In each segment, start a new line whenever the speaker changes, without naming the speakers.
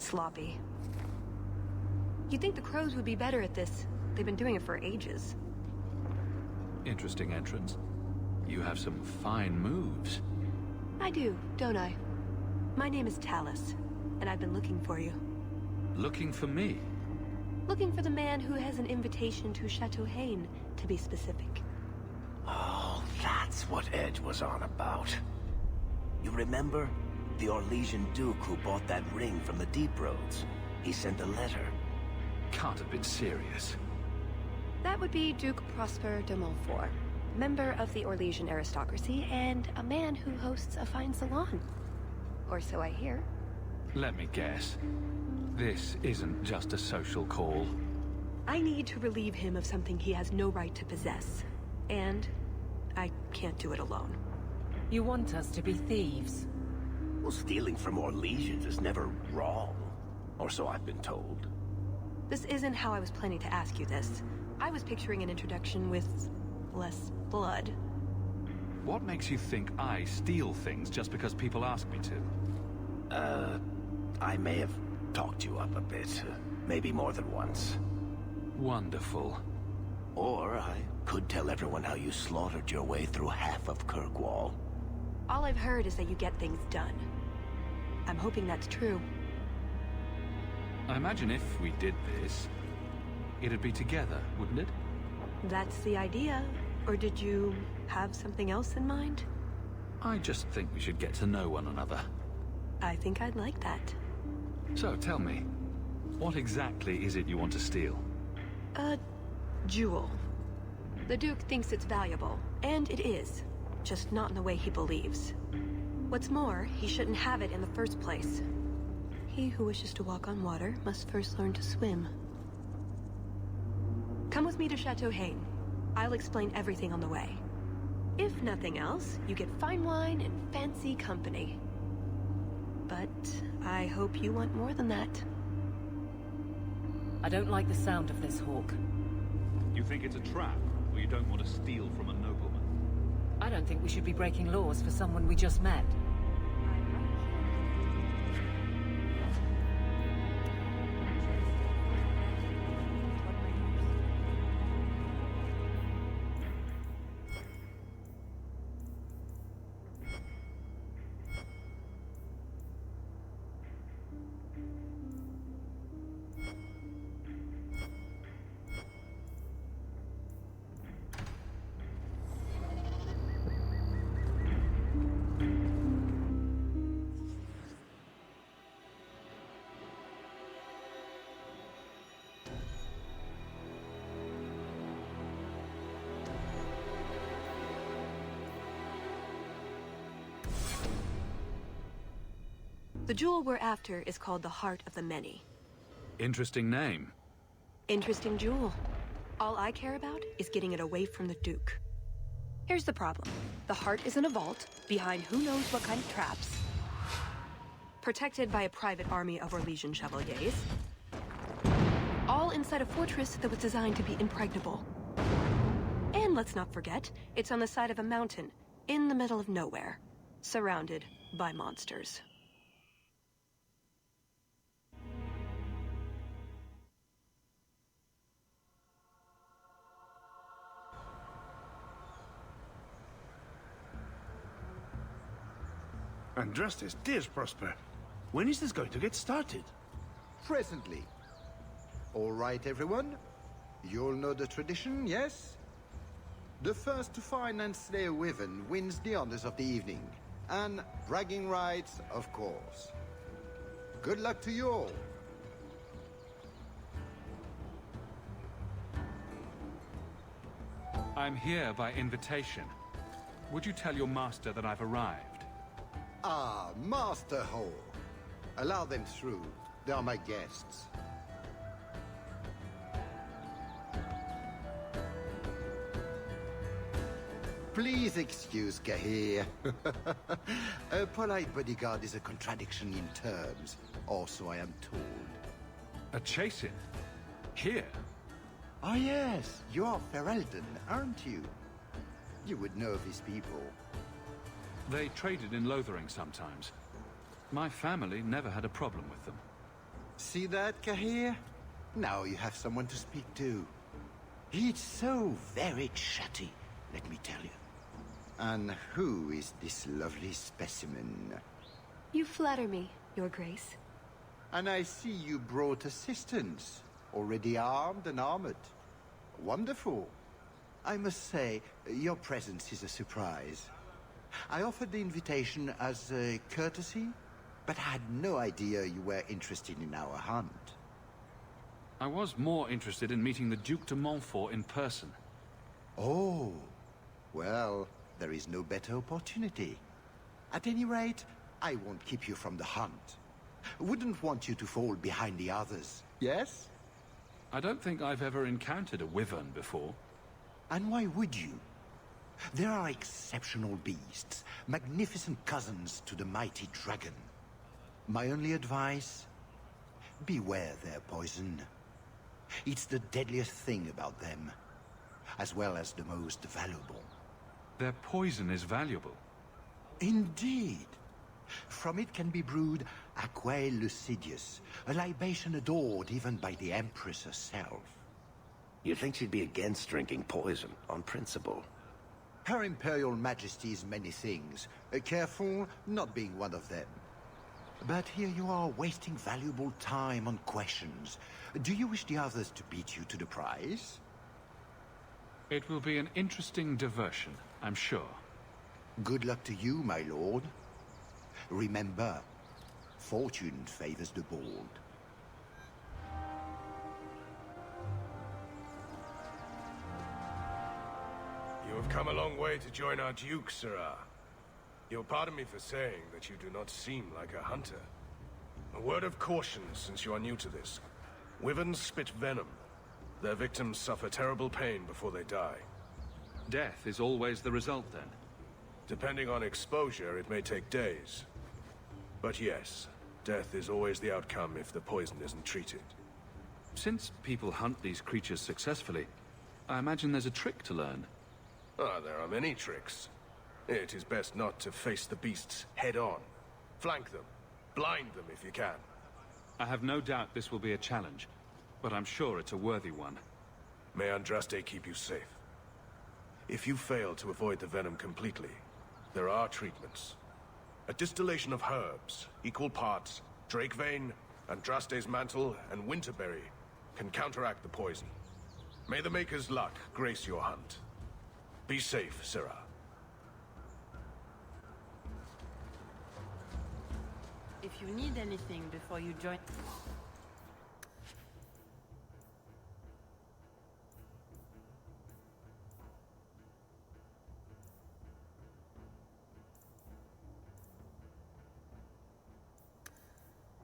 sloppy. You'd think the crows would be better at this. They've been doing it for ages.
Interesting entrance. You have some fine moves.
I do, don't I? My name is Talus, and I've been looking for you.
Looking for me?
Looking for the man who has an invitation to Chateau Haine, to be specific.
Oh, that's what Edge was on about. You remember? The Orlesian Duke who bought that ring from the Deep Roads. He sent a letter.
Can't have been serious.
That would be Duke Prosper de Montfort, member of the Orlesian aristocracy, and a man who hosts a fine salon. Or so I hear.
Let me guess. This isn't just a social call.
I need to relieve him of something he has no right to possess. And I can't do it alone.
You want us to be thieves?
Well, stealing from Orlesians is never wrong. Or so I've been told.
This isn't how I was planning to ask you this. I was picturing an introduction with less blood.
What makes you think I steal things just because people ask me to?
I may have talked you up a bit. Maybe more than once.
Wonderful.
Or I could tell everyone how you slaughtered your way through half of Kirkwall.
All I've heard is that you get things done. I'm hoping that's true.
I imagine if we did this, it'd be together, wouldn't it?
That's the idea. Or did you have something else in mind?
I just think we should get to know one another.
I think I'd like that.
So tell me, what exactly is it you want to steal?
A jewel. The Duke thinks it's valuable, and it is. Just not in the way he believes. What's more, he shouldn't have it in the first place. He who wishes to walk on water must first learn to swim. Come with me to Chateau Haine. I'll explain everything on the way. If nothing else, you get fine wine and fancy company. But I hope you want more than that.
I don't like the sound of this, Hawk.
You think it's a trap, or you don't want to steal from a nobleman?
I don't think we should be breaking laws for someone we just met.
The jewel we're after is called the Heart of the Many.
Interesting name.
Interesting jewel. All I care about is getting it away from the Duke. Here's the problem. The heart is in a vault, behind who knows what kind of traps. Protected by a private army of Orlesian chevaliers. All inside a fortress that was designed to be impregnable. And let's not forget, it's on the side of a mountain, in the middle of nowhere, surrounded by monsters.
And just as dear Prosper, when is this going to get started?
Presently. All right, everyone? You'll know the tradition, yes? The first to find and slay a wyvern wins the honors of the evening. And bragging rights, of course. Good luck to you all.
I'm here by invitation. Would you tell your master that I've arrived?
Ah, Master Ho. Allow them through. They are my guests. Please excuse Kahir. A polite bodyguard is a contradiction in terms, or so I am told.
A chasing? Here?
Ah yes, you are Ferelden, aren't you? You would know these people.
They traded in Lothering sometimes. My family never had a problem with them.
See that, Kahir? Now you have someone to speak to. He's so very chatty, let me tell you. And who is this lovely specimen?
You flatter me, Your Grace.
And I see you brought assistance, already armed and armored. Wonderful. I must say, your presence is a surprise. I offered the invitation as a courtesy, but I had no idea you were interested in our hunt.
I was more interested in meeting the Duc de Montfort in person.
Oh, well, there is no better opportunity. At any rate, I won't keep you from the hunt. Wouldn't want you to fall behind the others, yes?
I don't think I've ever encountered a wyvern before.
And why would you? There are exceptional beasts, magnificent cousins to the mighty dragon. My only advice? Beware their poison. It's the deadliest thing about them, as well as the most valuable.
Their poison is valuable.
Indeed. From it can be brewed Aquae Lucidius, a libation adored even by the Empress herself.
You'd think she'd be against drinking poison, on principle.
Her Imperial Majesty's many things. Careful not being one of them. But here you are wasting valuable time on questions. Do you wish the others to beat you to the prize?
It will be an interesting diversion, I'm sure.
Good luck to you, my lord. Remember, fortune favors the bold.
You have come a long way to join our Duke, Sirrah. You'll pardon me for saying that you do not seem like a hunter. A word of caution since you are new to this. Wyverns spit venom. Their victims suffer terrible pain before they die.
Death is always the result, then?
Depending on exposure, it may take days. But yes, death is always the outcome if the poison isn't treated.
Since people hunt these creatures successfully, I imagine there's a trick to learn.
Ah, there are many tricks. It is best not to face the beasts head-on. Flank them. Blind them if you can.
I have no doubt this will be a challenge, but I'm sure it's a worthy one.
May Andraste keep you safe. If you fail to avoid the venom completely, there are treatments. A distillation of herbs, equal parts, drake vein, Andraste's mantle, and winterberry can counteract the poison. May the Maker's luck grace your hunt. Be safe, Sirrah.
If you need anything before you join...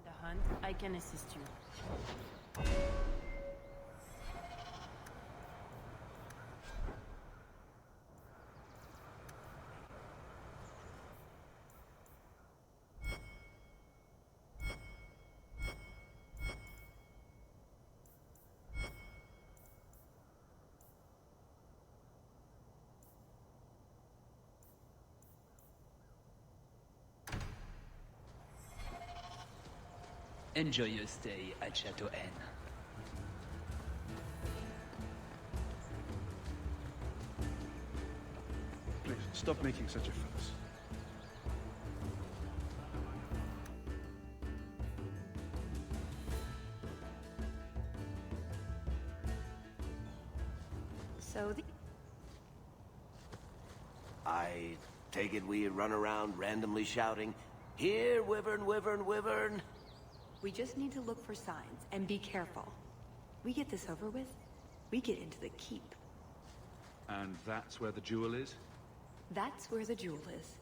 the hunt, I can assist you.
Enjoy your stay at Chateau N.
Please, stop making such a fuss.
So the...
I take it we run around randomly shouting, "Here, Wyvern, Wyvern, Wyvern!"
We just need to look for signs, and be careful. We get this over with, we get into the keep.
And that's where the jewel is?
That's where the jewel is.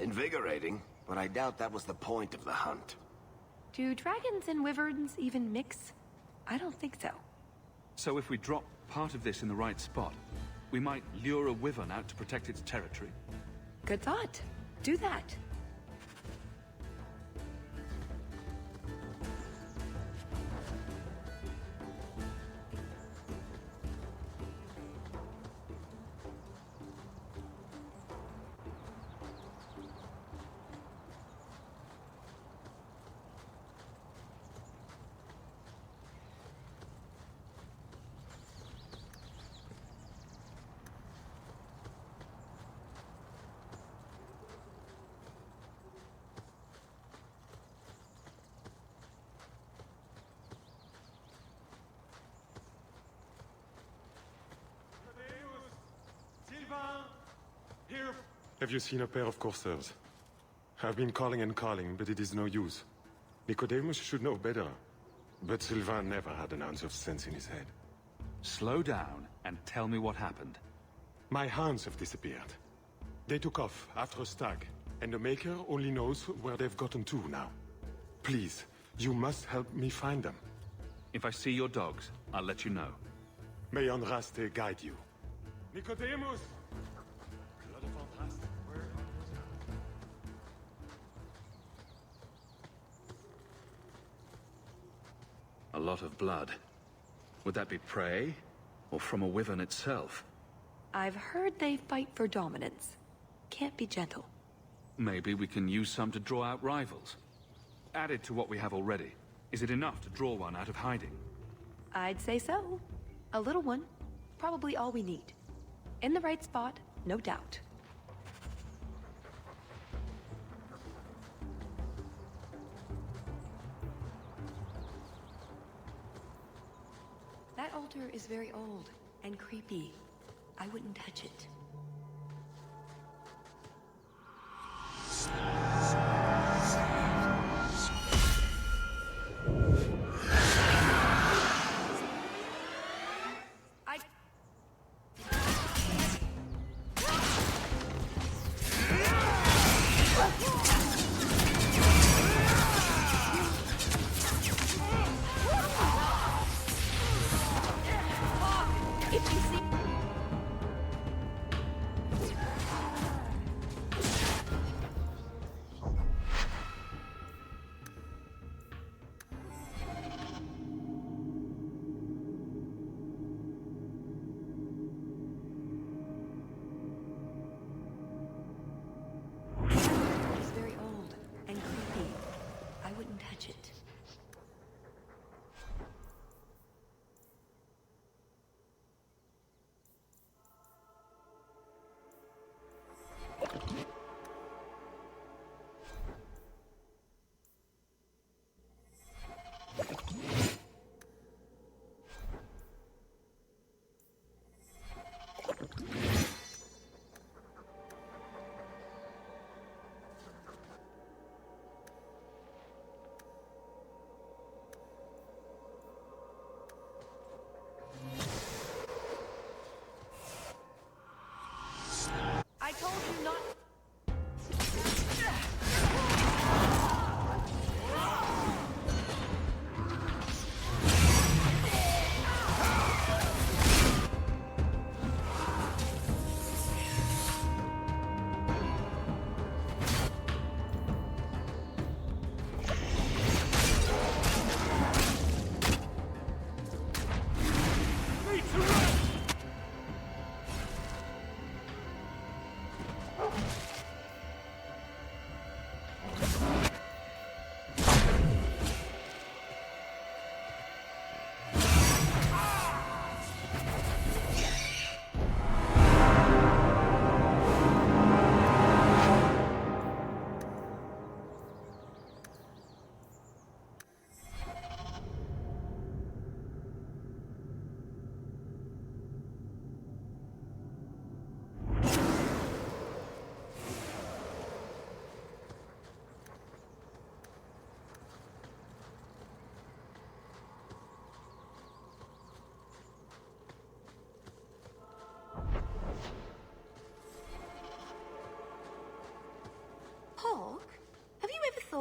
Invigorating, but I doubt that was the point of the hunt.
Do dragons and wyverns even mix? I don't think so.
So if we drop part of this in the right spot, we might lure a wyvern out to protect its territory?
Good thought. Do that.
Have you seen a pair of coursers? I've been calling and calling, but it is no use. Nicodemus should know better. But Sylvain never had an ounce of sense in his head.
Slow down and tell me what happened.
My hounds have disappeared. They took off after a stag, and the Maker only knows where they've gotten to now. Please, you must help me find them.
If I see your dogs, I'll let you know.
May Andraste guide you. Nicodemus! Blood of Andraste, where are
A lot of blood. Would that be prey? Or from a wyvern itself?
I've heard they fight for dominance. Can't be gentle.
Maybe we can use some to draw out rivals. Added to what we have already, is it enough to draw one out of hiding?
I'd say so. A little one. Probably all we need. In the right spot, no doubt. That altar is very old and creepy. I wouldn't touch it.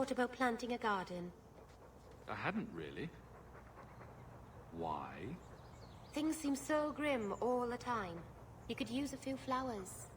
thought about planting a garden?
I hadn't really. Why?
Things seem so grim all the time. You could use a few flowers.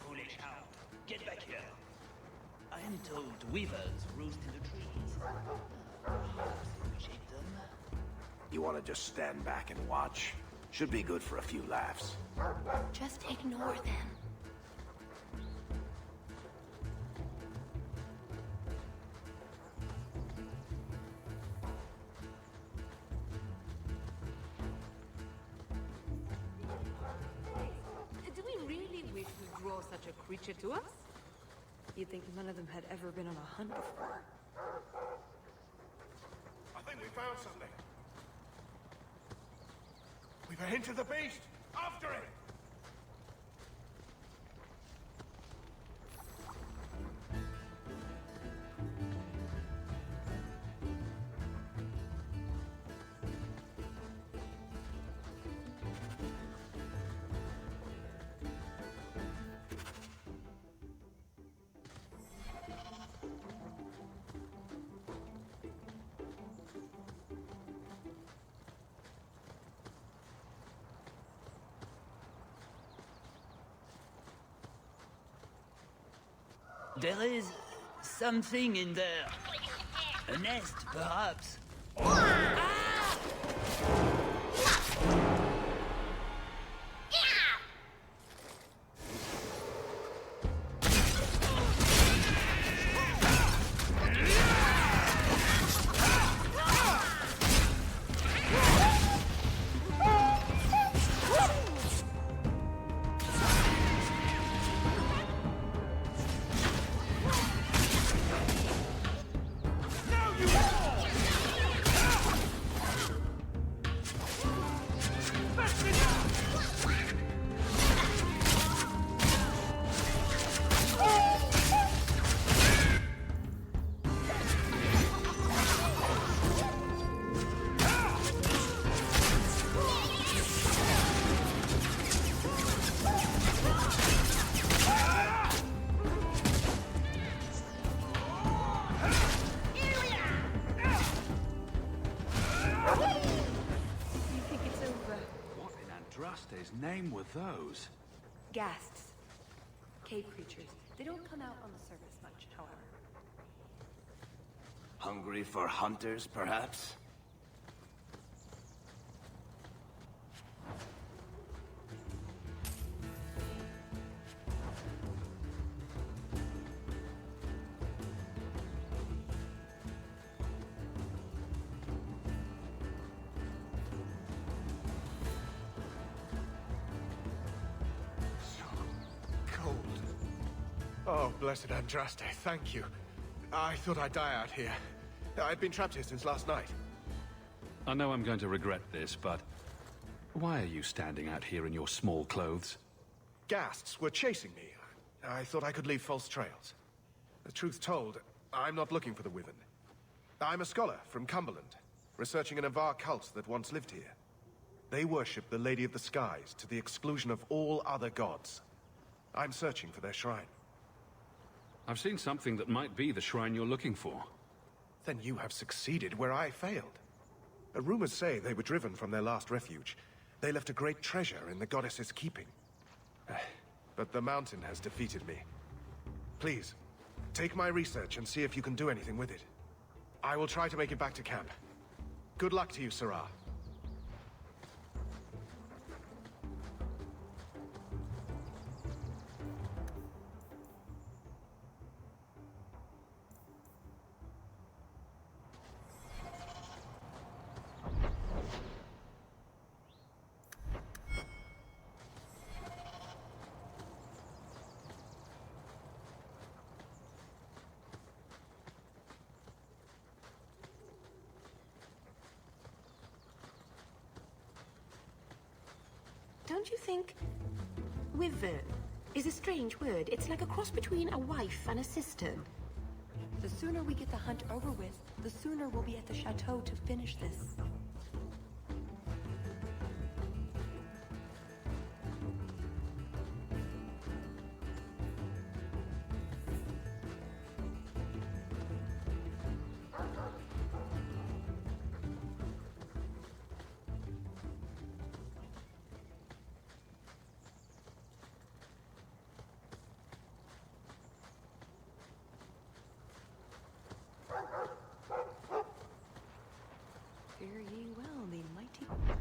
Foolish hound. Get back here. I am told weavers roost in the trees. Perhaps you shake them?
You want to just stand back and watch? Should be good for a few laughs.
Just ignore them.
Do we really wish to draw such a creature to us?
You'd think none of them had ever been on a hunt before.
I think we found something. We've a hint of the beast! After it!
There is something in there. A nest, perhaps.
You think it's over?
What in Andraste's name were those?
Ghasts. Cave creatures. They don't come out on the surface much, however.
Hungry for hunters, perhaps?
Cold. Oh, blessed Andraste, thank you. I thought I'd die out here. I've been trapped here since last night.
I know I'm going to regret this, but why are you standing out here in your small clothes?
Ghasts were chasing me. I thought I could leave false trails. The truth told, I'm not looking for the Wyvern. I'm a scholar from Cumberland, researching an Avar cult that once lived here. They worship the Lady of the Skies to the exclusion of all other gods. I'm searching for their shrine.
I've seen something that might be the shrine you're looking for.
Then you have succeeded where I failed. Rumors say they were driven from their last refuge. They left a great treasure in the goddess's keeping. But the mountain has defeated me. Please, take my research and see if you can do anything with it. I will try to make it back to camp. Good luck to you, Sarah.
don't you think... Wyvern is a strange word. It's like a cross between a wife and a sister.
The sooner we get the hunt over with, the sooner we'll be at the chateau to finish this. Fare ye well, the mighty hunter.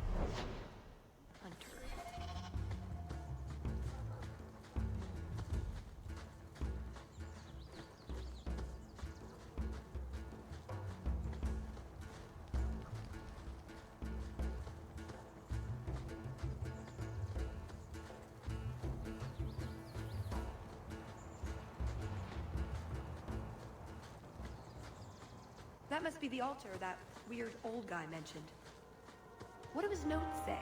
That must be the altar that weird old guy mentioned. What do his notes say?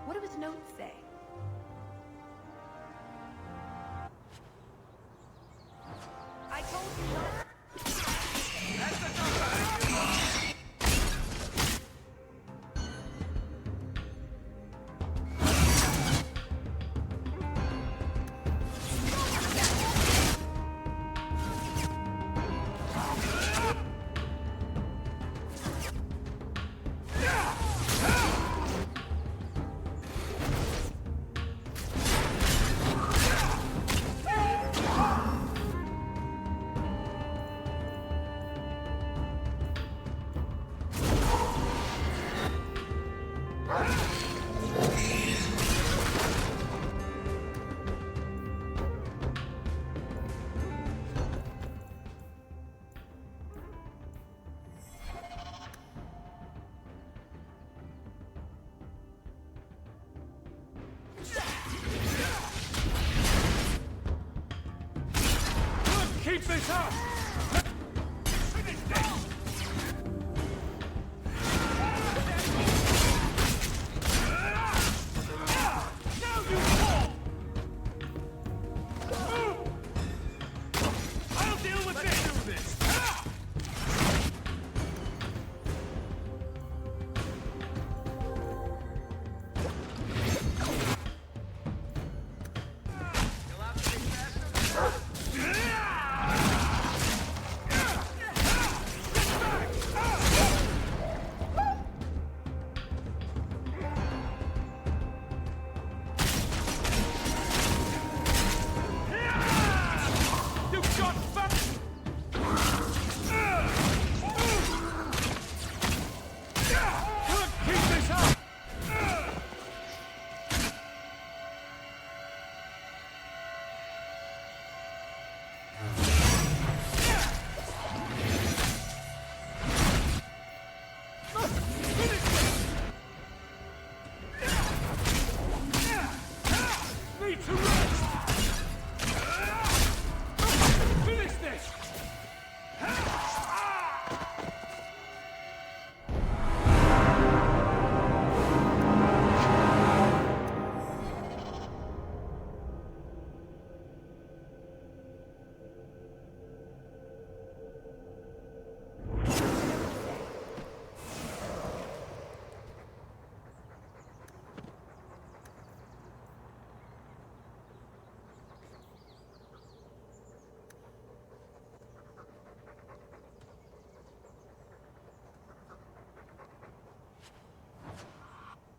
What do his notes say? I told you not.
Keep this up! Finish this! Deal with this!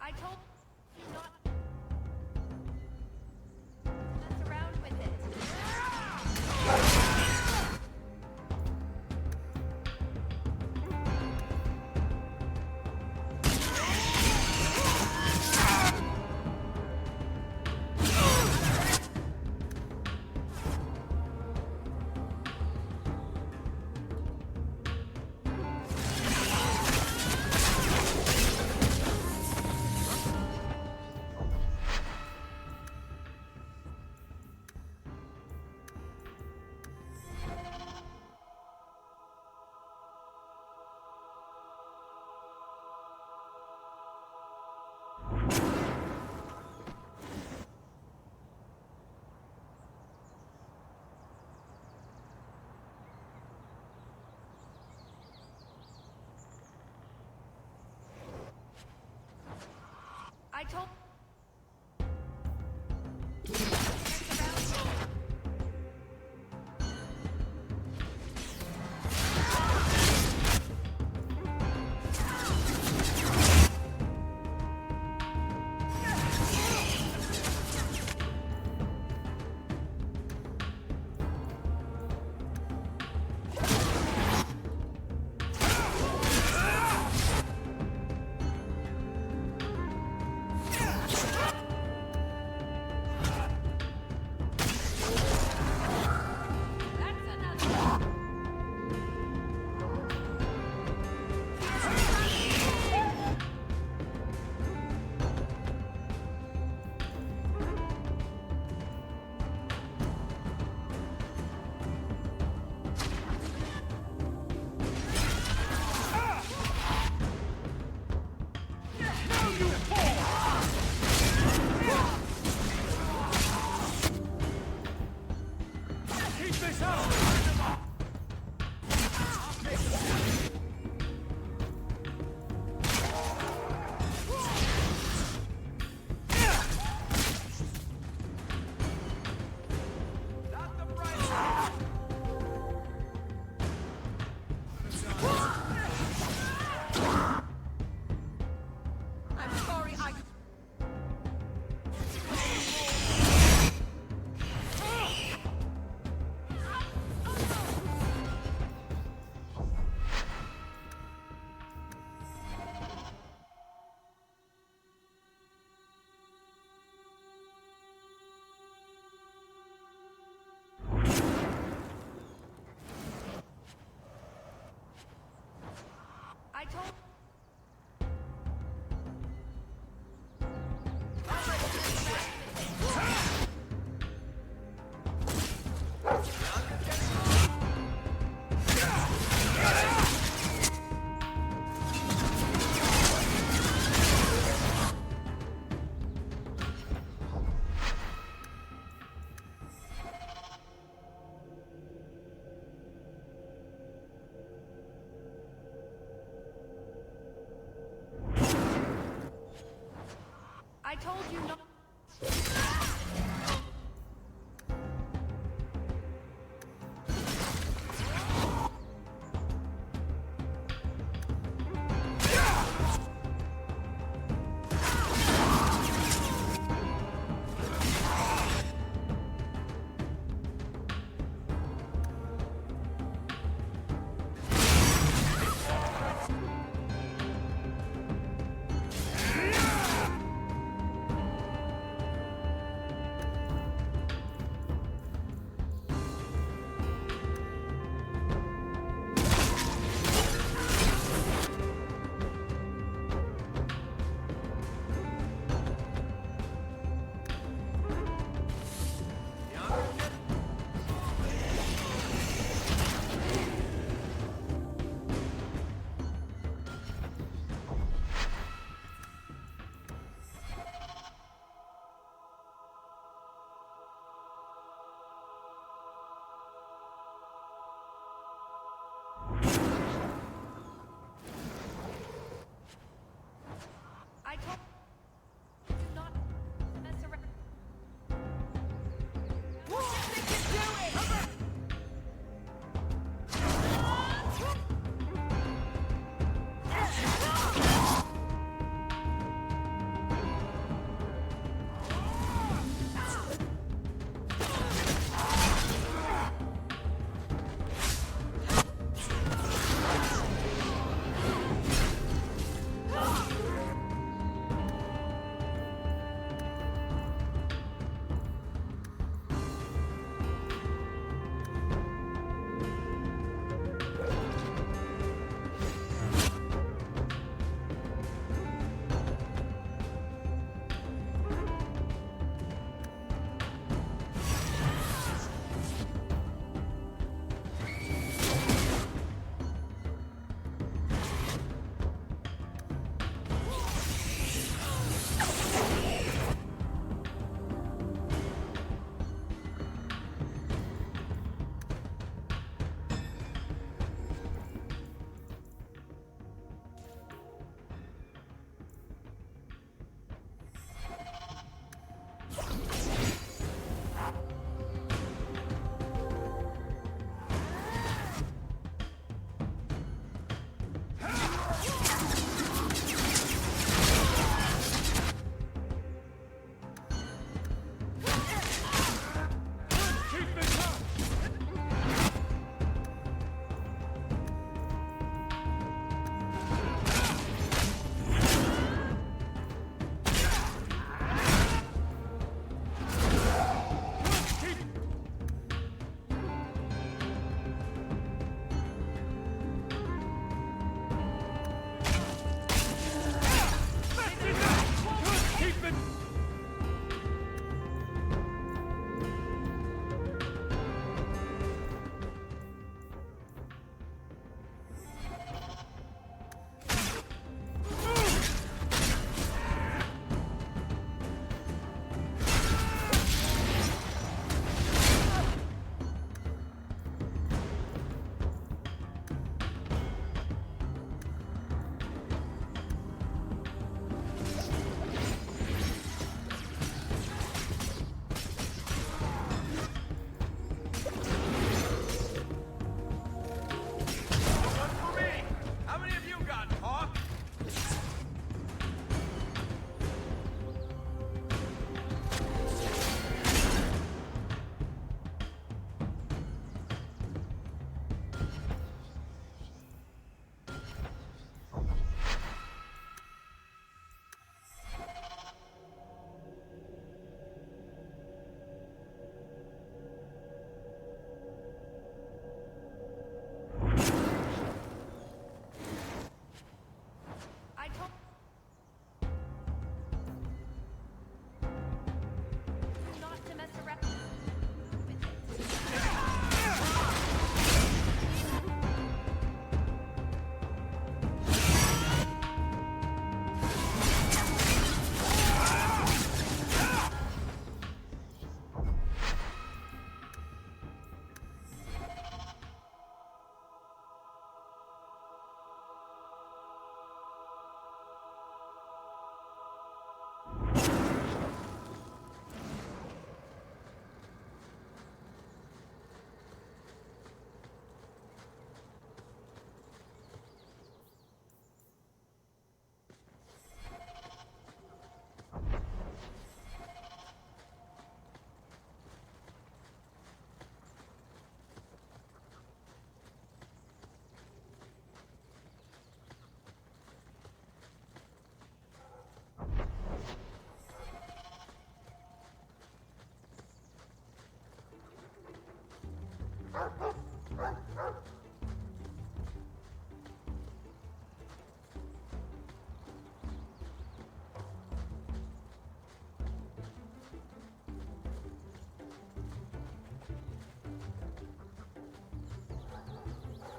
I told you not mess around with it. I told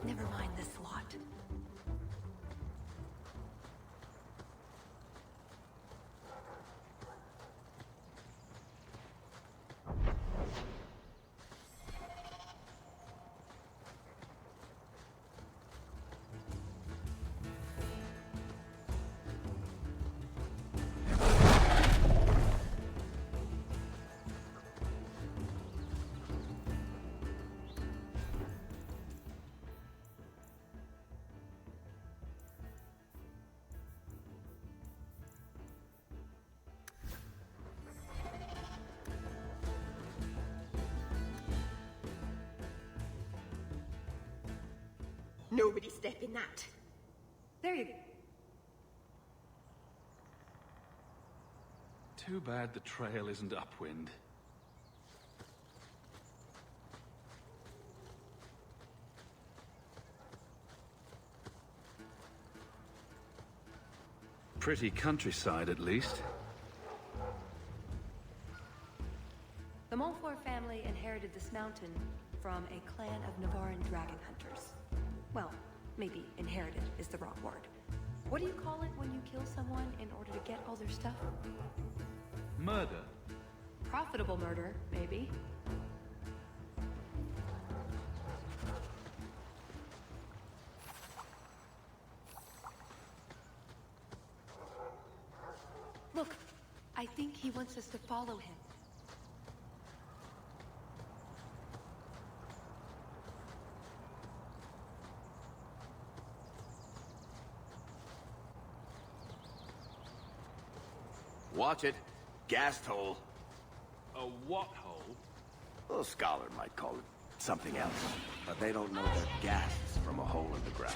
Never mind this lot.
Nobody step in that.
There you go.
Too bad the trail isn't upwind. Pretty countryside, at least.
The Montfort family inherited this mountain from a clan of Navaran dragon hunters. Well, maybe inherited is the wrong word. What do you call it when you kill someone in order to get all their stuff?
Murder.
Profitable murder, maybe. Look, I think he wants us to follow him.
Watch it. Ghast hole.
A what hole?
A scholar might call it something else. But they don't know that ghasts from a hole in the ground.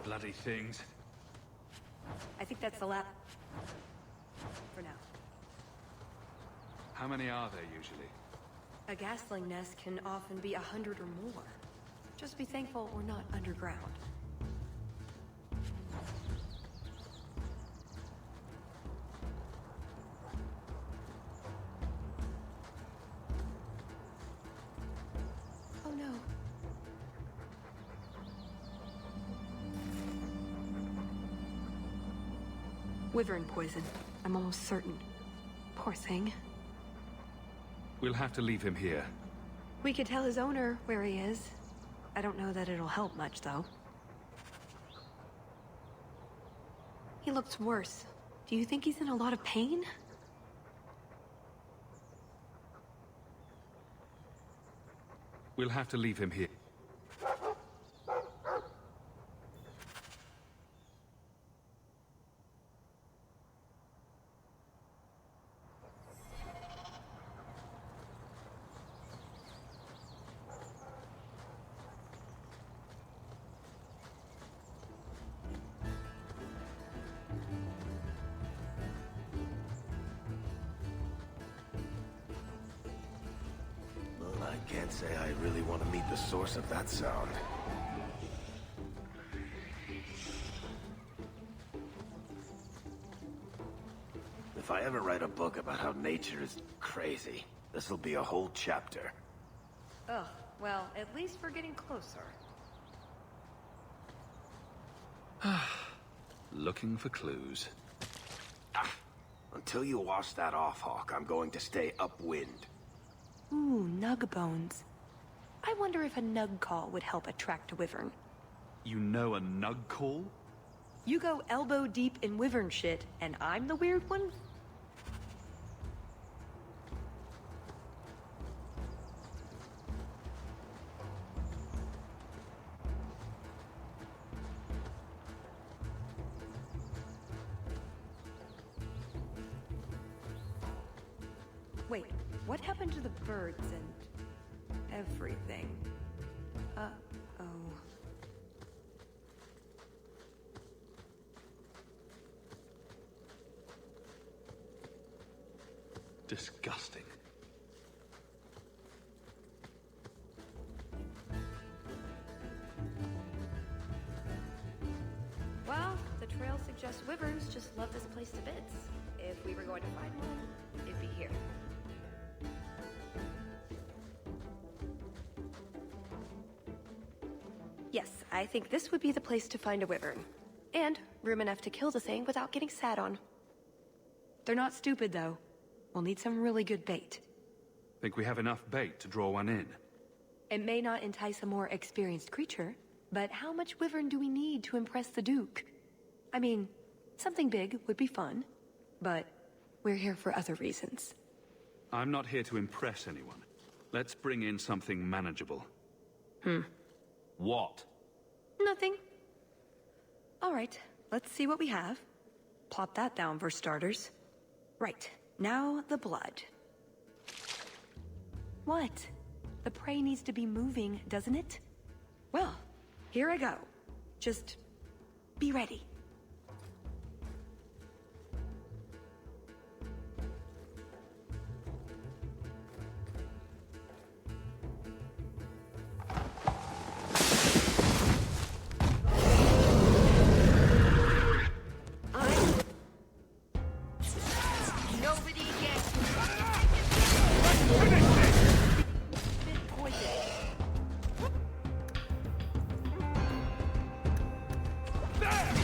Bloody things.
I think that's the last. For now.
How many are there usually?
A gasling nest can often be 100 or more. Just be thankful we're not underground. Oh no. Wyvern poison. I'm almost certain. Poor thing.
We'll have to leave him here.
We could tell his owner where he is. I don't know that it'll help much, though. He looks worse. Do you think he's in a lot of pain?
We'll have to leave him here.
I can't say I really want to meet the source of that sound. If I ever write a book about how nature is crazy, this'll be a whole chapter.
Ugh, well, at least we're getting closer.
Looking for clues.
Until you wash that off, Hawk, I'm going to stay upwind.
Ooh, nug bones. I wonder if a nug call would help attract a wyvern.
You know a nug call?
You go elbow deep in wyvern shit, and I'm the weird one? Wait, what happened to the birds and everything? Uh-oh.
Disgusting.
Well, the trail suggests wyverns just love this place to bits. If we were going to find one, it'd be here. Yes, I think this would be the place to find a wyvern. And room enough to kill the thing without getting sat on. They're not stupid, though. We'll need some really good bait.
Think we have enough bait to draw one in?
It may not entice a more experienced creature, but how much wyvern do we need to impress the Duke? I mean, something big would be fun, but we're here for other reasons.
I'm not here to impress anyone. Let's bring in something manageable. What?
Nothing. All right, let's see what we have. Plop that down for starters. Right, now the blood. What? The prey needs to be moving, doesn't it? Well, here I go. Just be ready. Nobody gets bit poison.
There!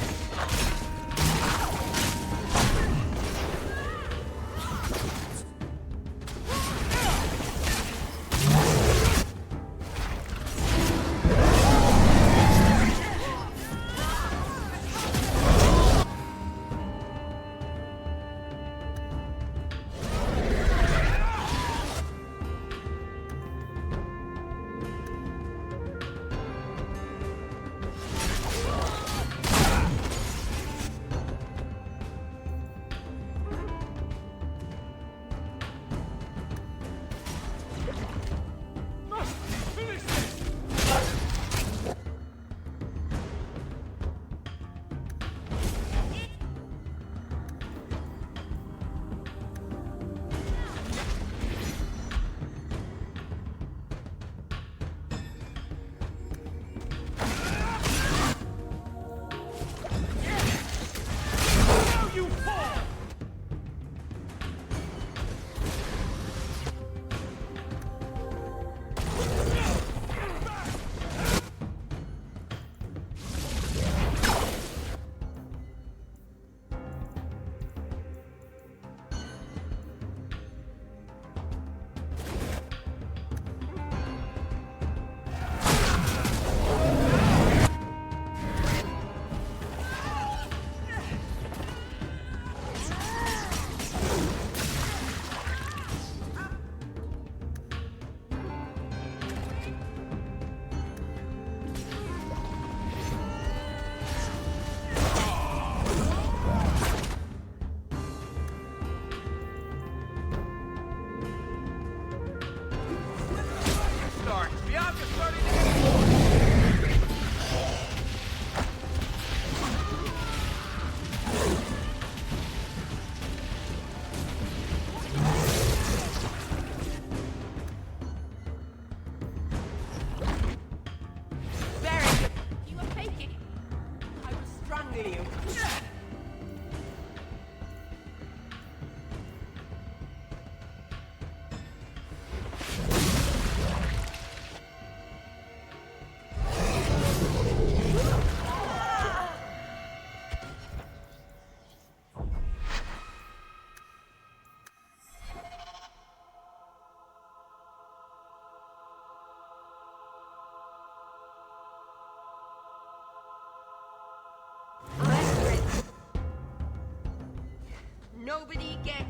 get.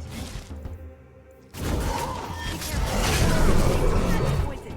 Poison.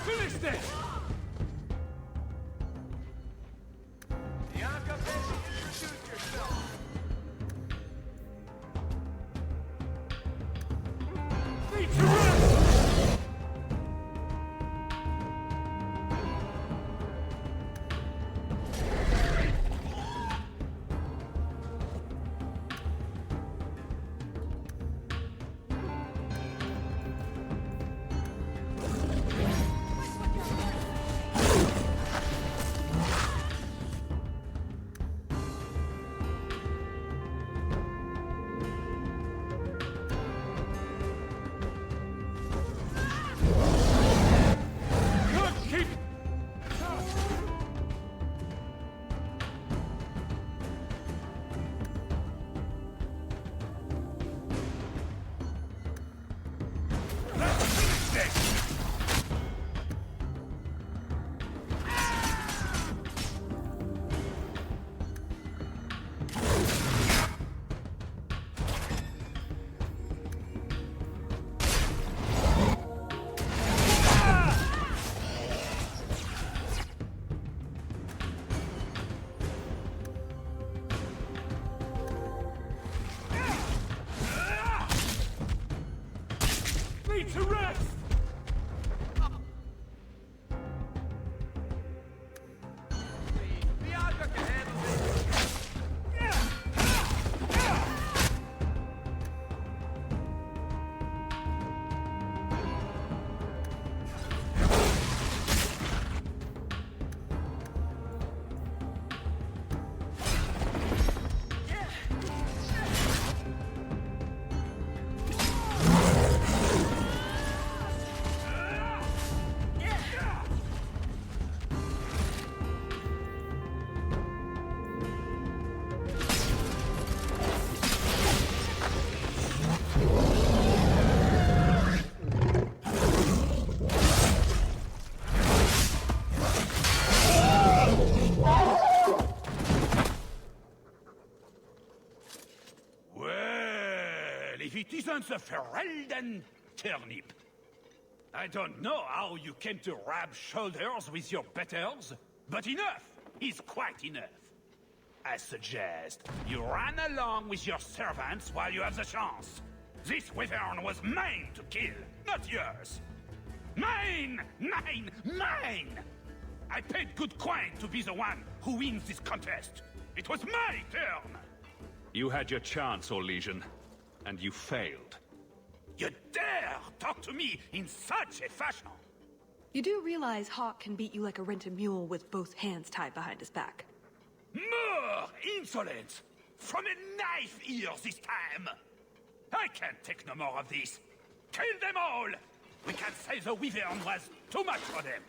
Finish this!
Bianca, baby, introduce yourself.
Need to rest!
Bianca can handle this.
If it isn't the Ferelden turnip. I don't know how you came to rub shoulders with your betters, but enough is quite enough. I suggest you run along with your servants while you have the chance. This wyvern was mine to kill, not yours. Mine! Mine! Mine! I paid good coin to be the one who wins this contest. It was my turn!
You had your chance, Orlesian, and you failed.
You dare talk to me in such a fashion?
You do realize Hawk can beat you like a rented mule with both hands tied behind his back.
More insolence! From a knife ear this time! I can't take no more of this. Kill them all! We can say the wyvern was too much for them.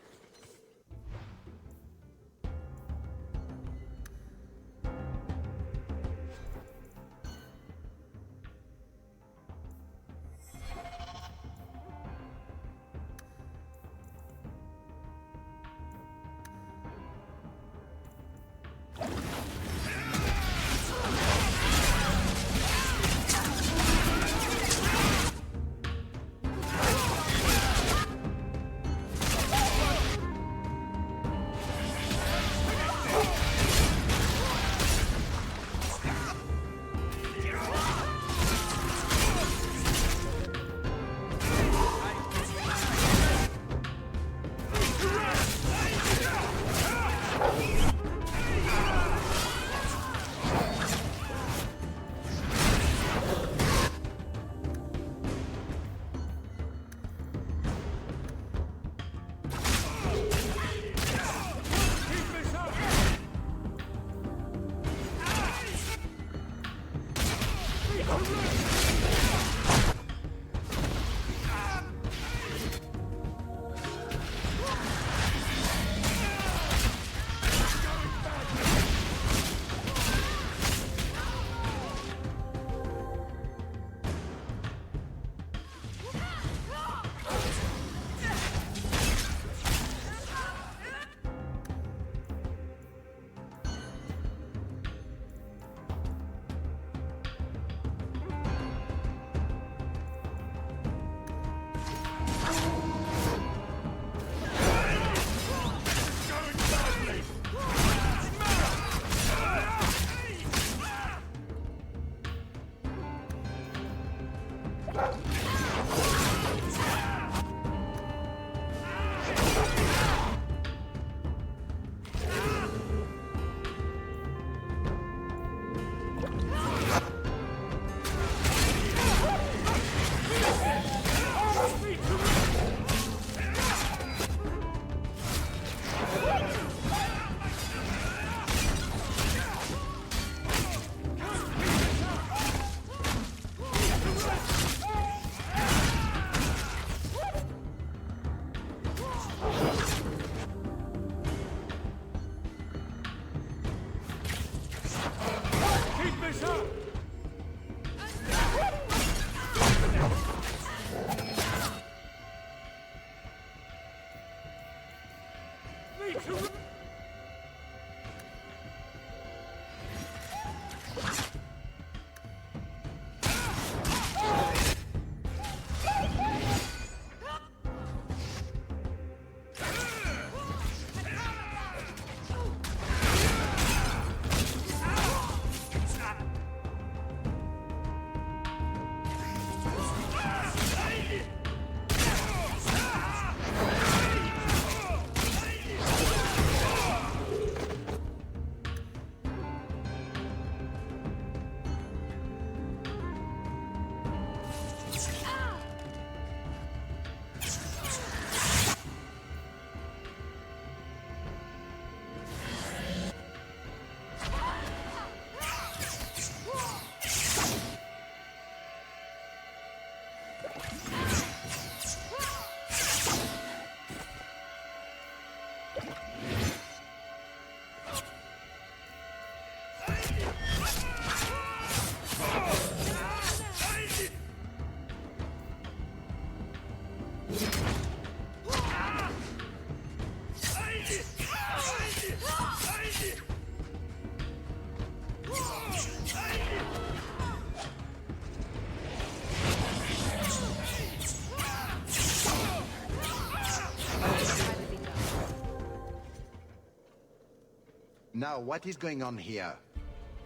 Now, what is going on here?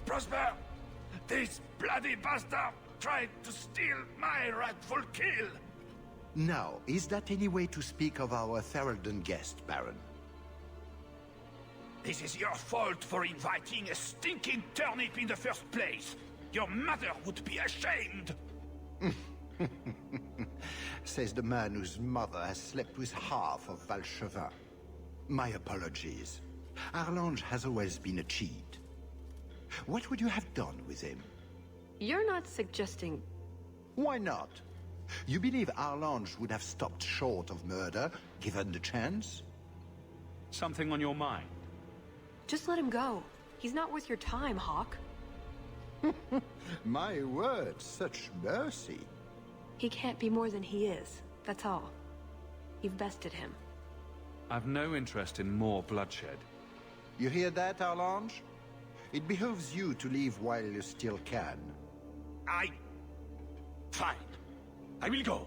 Prosper! This bloody bastard tried to steal my rightful kill!
Now, is that any way to speak of our Theraldan guest, Baron?
This is your fault for inviting a stinking turnip in the first place. Your mother would be ashamed.
Says the man whose mother has slept with half of Valchevin. My apologies. Arlange has always been a cheat. What would you have done with him?
You're not suggesting...
Why not? You believe Arlange would have stopped short of murder, given the chance?
Something on your mind?
Just let him go. He's not worth your time, Hawk.
My word, such mercy.
He can't be more than he is. That's all. You've bested him.
I've no interest in more bloodshed.
You hear that, Arlange? It behooves you to leave while you still can.
Fine. I will go.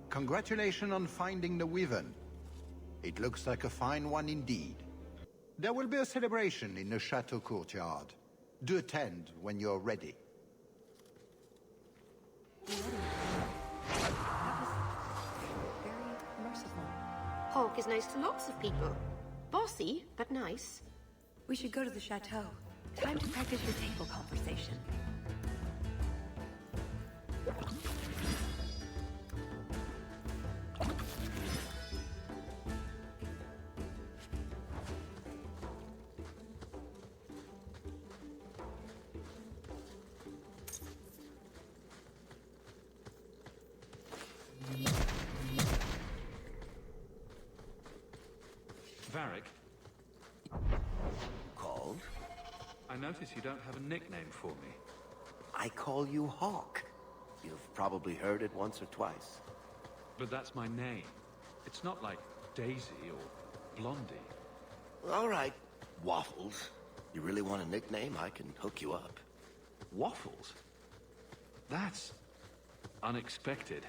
Congratulations on finding the Wyvern. It looks like a fine one indeed. There will be a celebration in the chateau courtyard. Do attend when you're ready.
That was very merciful.
Hawk is nice to lots of people. Bossy, but nice.
We should go to the chateau. Time to practice your table conversation.
I notice you don't have a nickname for me.
I call you Hawk. You've probably heard it once or twice.
But that's my name. It's not like Daisy or Blondie.
All right, Waffles. You really want a nickname? I can hook you up.
Waffles? That's unexpected.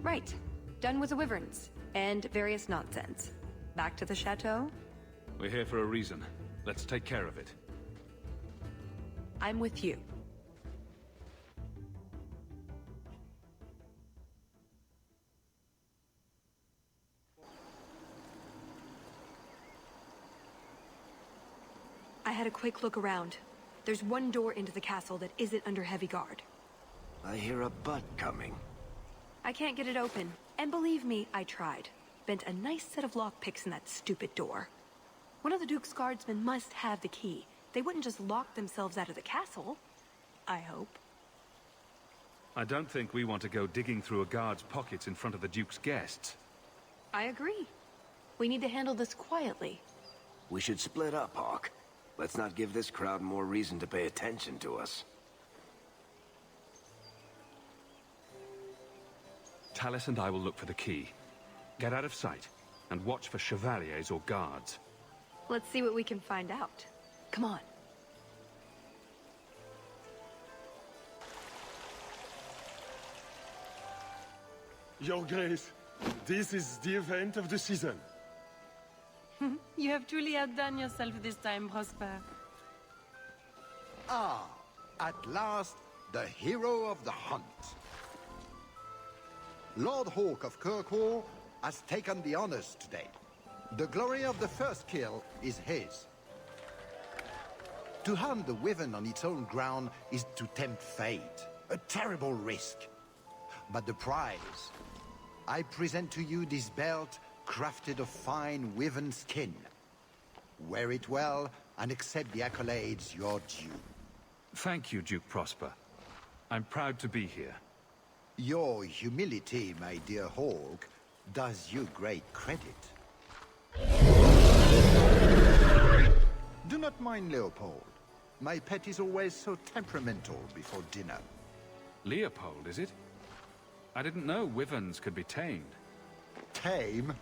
Right. Done with the wyverns. And various nonsense. Back to the chateau?
We're here for a reason. Let's take care of it.
I'm with you. I had a quick look around. There's one door into the castle that isn't under heavy guard.
I hear a butt coming.
I can't get it open. And believe me, I tried. Bent a nice set of lockpicks in that stupid door. One of the Duke's guardsmen must have the key. They wouldn't just lock themselves out of the castle. I hope.
I don't think we want to go digging through a guard's pockets in front of the Duke's guests.
I agree. We need to handle this quietly.
We should split up, Hawk. Let's not give this crowd more reason to pay attention to us.
Tallis and I will look for the key. Get out of sight, and watch for chevaliers or guards.
Let's see what we can find out. Come on.
Your Grace, this is the event of the season.
You have truly outdone yourself this time, Prosper.
Ah, at last, the hero of the hunt. Lord Hawk of Kirkwall has taken the honors today. The glory of the first kill is his. To hunt the wyvern on its own ground is to tempt fate. A terrible risk. But the prize... I present to you this belt crafted of fine wyvern skin. Wear it well and accept the accolades you're due.
Thank you, Duke Prosper. I'm proud to be here.
Your humility, my dear Hawk, does you great credit. Do not mind Leopold. My pet is always so temperamental before dinner.
Leopold, is it? I didn't know wyverns could be tamed.
Tame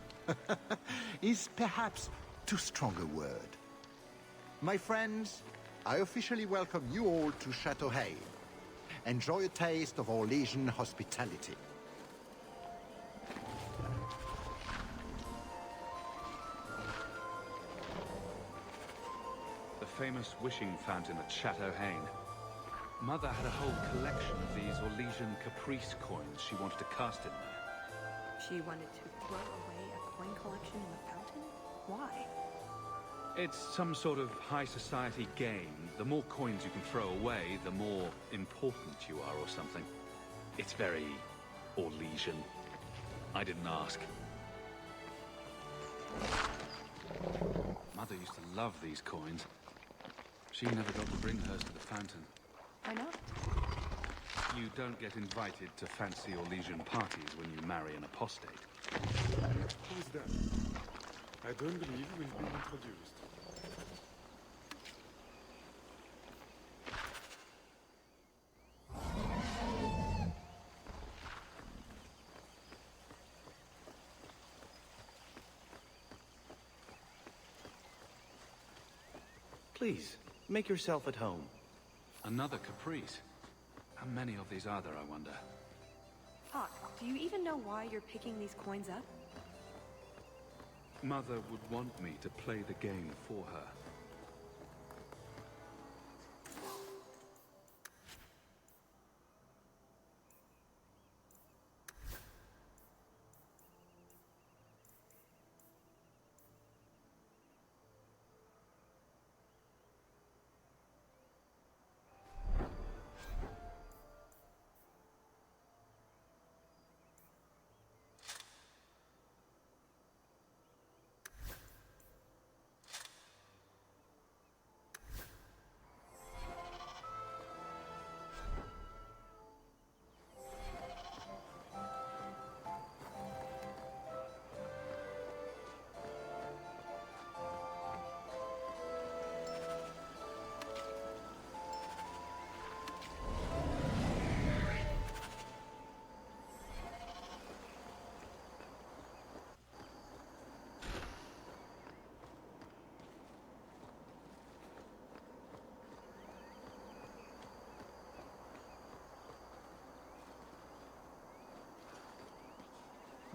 is perhaps too strong a word. My friends, I officially welcome you all to Chateau Hay. Enjoy a taste of our Legion hospitality.
The famous wishing fountain at Chateau Hain. Mother had a whole collection of these Orlesian caprice coins she wanted to cast in there.
She wanted to throw away a coin collection in the fountain? Why?
It's some sort of high society game. The more coins you can throw away, the more important you are or something. It's very Orlesian. I didn't ask. Mother used to love these coins. She never got to bring hers to the fountain.
Why not?
You don't get invited to fancy Orlesian parties when you marry an apostate.
Who's that? I don't believe we've been introduced.
Please, make yourself at home.
Another caprice. How many of these are there, I wonder?
Hawk, do you even know why you're picking these coins up?
Mother would want me to play the game for her.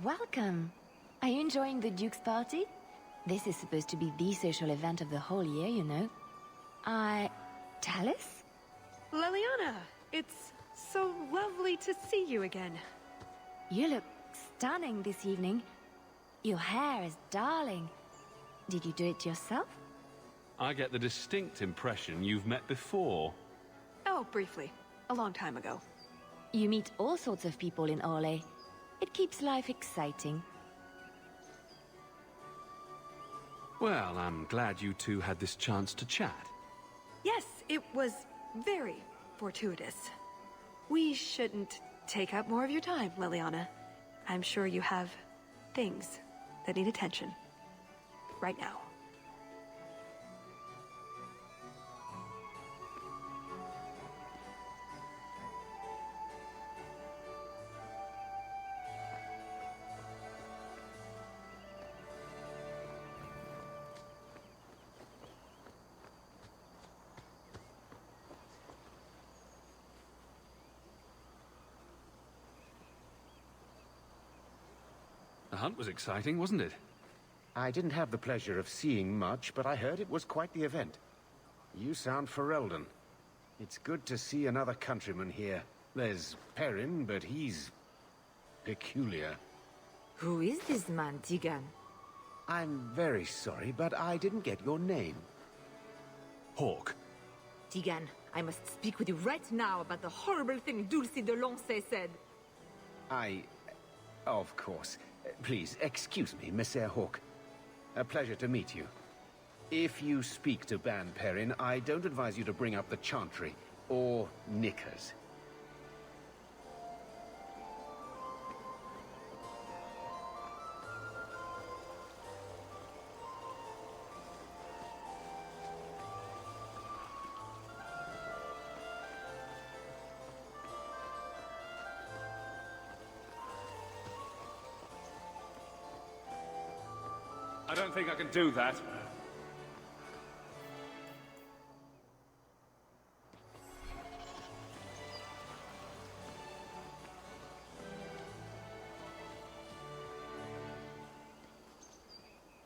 Welcome! Are you enjoying the Duke's party? This is supposed to be the social event of the whole year, you know. Talus?
Leliana, it's so lovely to see you again.
You look stunning this evening. Your hair is darling. Did you do it yourself?
I get the distinct impression you've met before.
Oh, briefly. A long time ago.
You meet all sorts of people in Orlais. It keeps life exciting.
Well, I'm glad you two had this chance to chat.
Yes, it was very fortuitous. We shouldn't take up more of your time, Leliana. I'm sure you have things that need attention. Right now.
The hunt was exciting, wasn't it?
I didn't have the pleasure of seeing much, but I heard it was quite the event. You sound Ferelden. It's good to see another countryman here. There's Perrin, but he's peculiar.
Who is this man, Tigan?
I'm very sorry, but I didn't get your name.
Hawk.
Tigan, I must speak with you right now about the horrible thing Dulce de Lancey said.
Of course. Please, excuse me, Messer Hawk. A pleasure to meet you. If you speak to Ban Perrin, I don't advise you to bring up the Chantry, or knickers.
I don't think I can do that.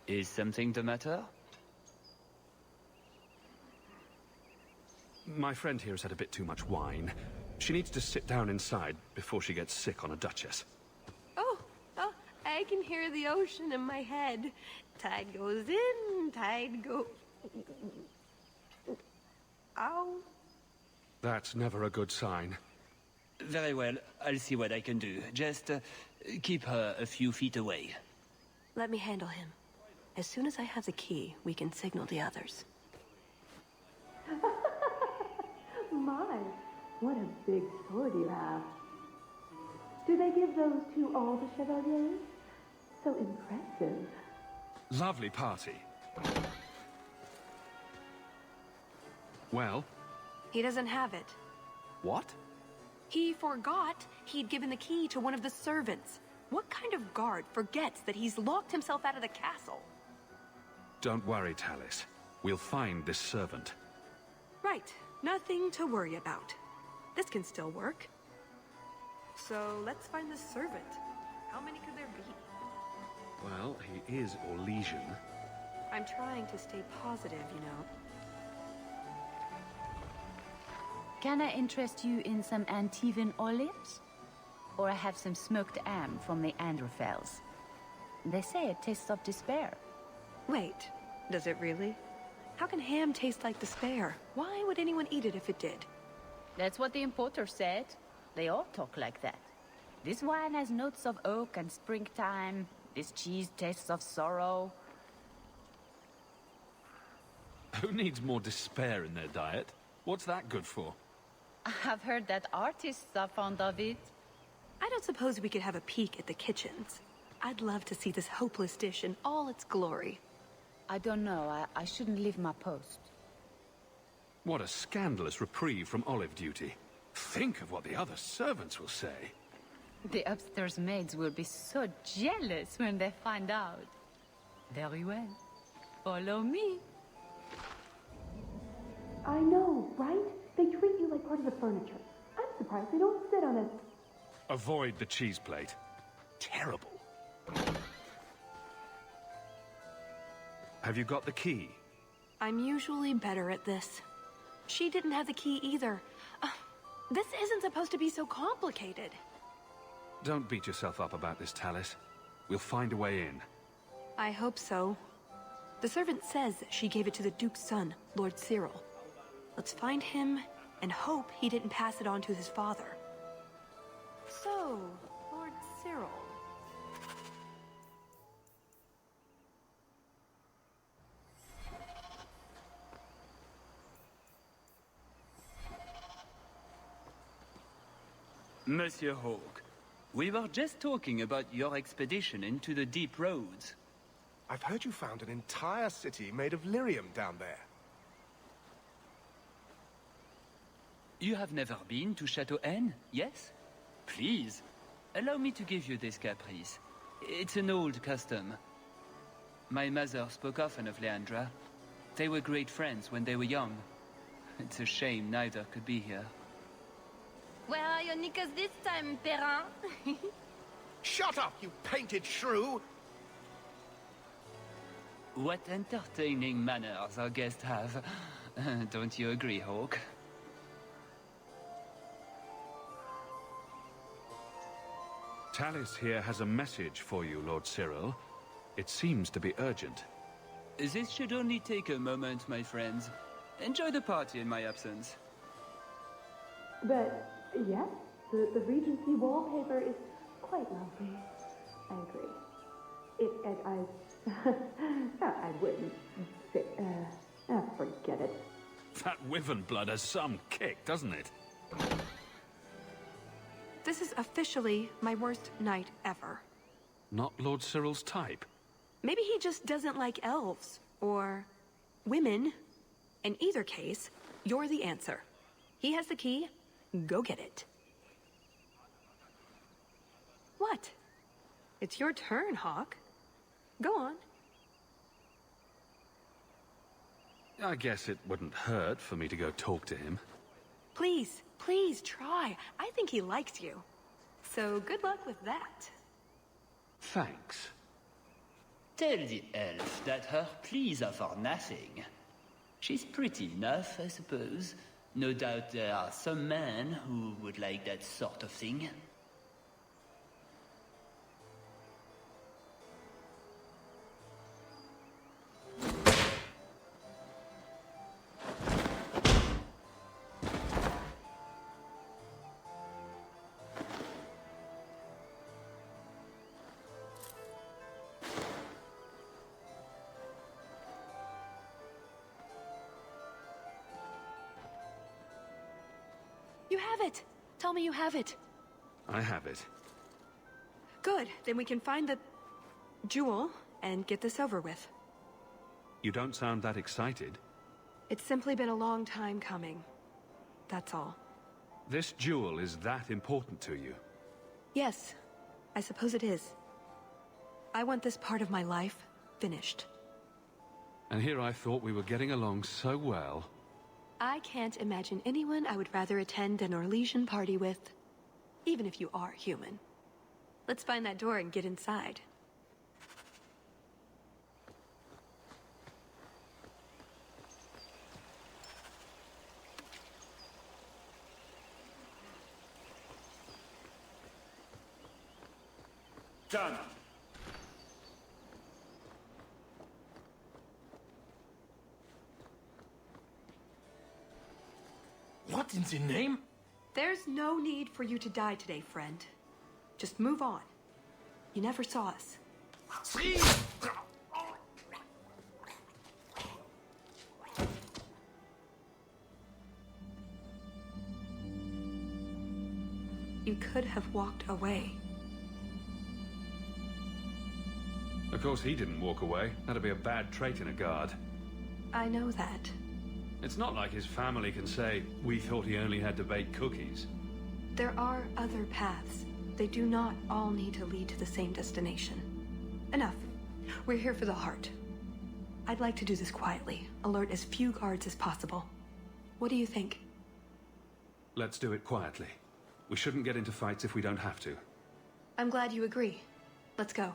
Is something the matter?
My friend here has had a bit too much wine. She needs to sit down inside before she gets sick on a duchess.
Oh, I can hear the ocean in my head. Tide goes in, tide goes... Ow.
That's never a good sign.
Very well, I'll see what I can do. Just keep her a few feet away.
Let me handle him. As soon as I have the key, we can signal the others.
My, what a big sword you have. Do they give those to all the chevaliers? So impressive.
Lovely party. Well?
He doesn't have it.
What?
He forgot he'd given the key to one of the servants. What kind of guard forgets that he's locked himself out of the castle?
Don't worry, Talus. We'll find this servant.
Right. Nothing to worry about. This can still work. So let's find the servant. How many could there be?
Well, he is Orlesian.
I'm trying to stay positive, you know.
Can I interest you in some Antivan olives? Or I have some smoked ham from the Androfels. They say it tastes of despair.
Wait, does it really? How can ham taste like despair? Why would anyone eat it if it did?
That's what the importer said. They all talk like that. This wine has notes of oak and springtime. This cheese tastes of sorrow.
Who needs more despair in their diet? What's that good for?
I've heard that artists are fond of it.
I don't suppose we could have a peek at the kitchens. I'd love to see this hopeless dish in all its glory.
I don't know. I shouldn't leave my post.
What a scandalous reprieve from olive duty. Think of what the other servants will say.
The upstairs maids will be so jealous when they find out. Very well. Follow me.
I know, right? They treat you like part of the furniture. I'm surprised they don't sit on it.
Avoid the cheese plate. Terrible. Have you got the key?
I'm usually better at this. She didn't have the key either. This isn't supposed to be so complicated.
Don't beat yourself up about this, Tallis. We'll find a way in.
I hope so. The servant says she gave it to the Duke's son, Lord Cyril. Let's find him and hope he didn't pass it on to his father. So, Lord Cyril.
Monsieur Hawke, we were just talking about your expedition into the deep roads.
I've heard you found an entire city made of lyrium down there.
You have never been to Chateau N, yes? Please, allow me to give you this caprice. It's an old custom. My mother spoke often of Leandra. They were great friends when they were young. It's a shame neither could be here.
Where are your knickers this time, Perrin?
Shut up, you painted shrew!
What entertaining manners our guests have. Don't you agree, Hawke?
Tallis here has a message for you, Lord Cyril. It seems to be urgent.
This should only take a moment, my friends. Enjoy the party in my absence.
But, yes, the Regency wallpaper is quite lovely. I agree. I wouldn't say, forget it.
That wyvern blood has some kick, doesn't it?
This is officially my worst night ever.
Not Lord Cyril's type.
Maybe he just doesn't like elves, or women. In either case, you're the answer. He has the key. Go get it. What? It's your turn, Hawke. Go on.
I guess it wouldn't hurt for me to go talk to him.
Please, please try. I think he likes you. So good luck with that.
Thanks.
Tell the elf that her pleas are for nothing. She's pretty enough, I suppose. No doubt there are some men who would like that sort of thing.
You have it! Tell me you have it.
I have it.
Good, then we can find the jewel and get this over with.
You don't sound that excited.
It's simply been a long time coming. That's all.
This jewel is that important to you?
Yes, I suppose it is. I want this part of my life finished.
And here I thought we were getting along so well.
I can't imagine anyone I would rather attend an Orlesian party with, even if you are human. Let's find that door and get inside.
Done.
What in the name?
There's no need for you to die today, friend. Just move on. You never saw us. You could have walked away.
Of course, he didn't walk away. That'd be a bad trait in a guard.
I know that.
It's not like his family can say, we thought he only had to bake cookies.
There are other paths. They do not all need to lead to the same destination. Enough. We're here for the heart. I'd like to do this quietly, alert as few guards as possible. What do you think?
Let's do it quietly. We shouldn't get into fights if we don't have to.
I'm glad you agree. Let's go.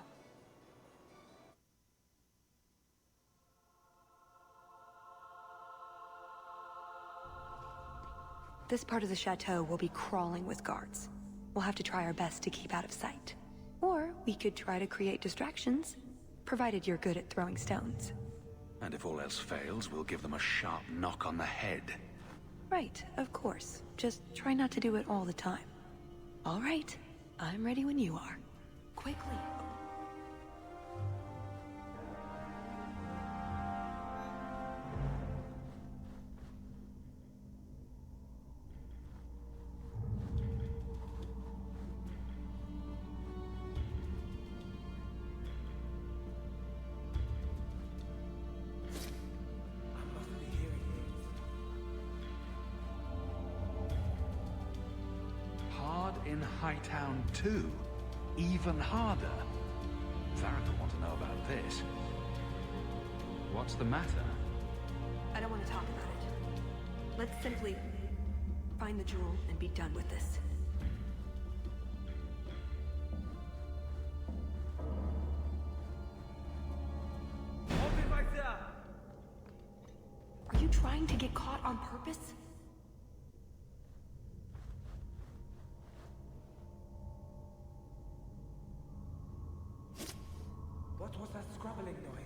This part of the chateau will be crawling with guards. We'll have to try our best to keep out of sight. Or we could try to create distractions, provided you're good at throwing stones.
And if all else fails, we'll give them a sharp knock on the head.
Right, of course. Just try not to do it all the time. All right, I'm ready when you are. Quickly.
In Hightown too. Even harder. Farron will want to know about this. What's the matter?
I don't want to talk about it. Let's simply find the jewel and be done with this. Are you trying to get caught on purpose?
What was that scrabbling noise?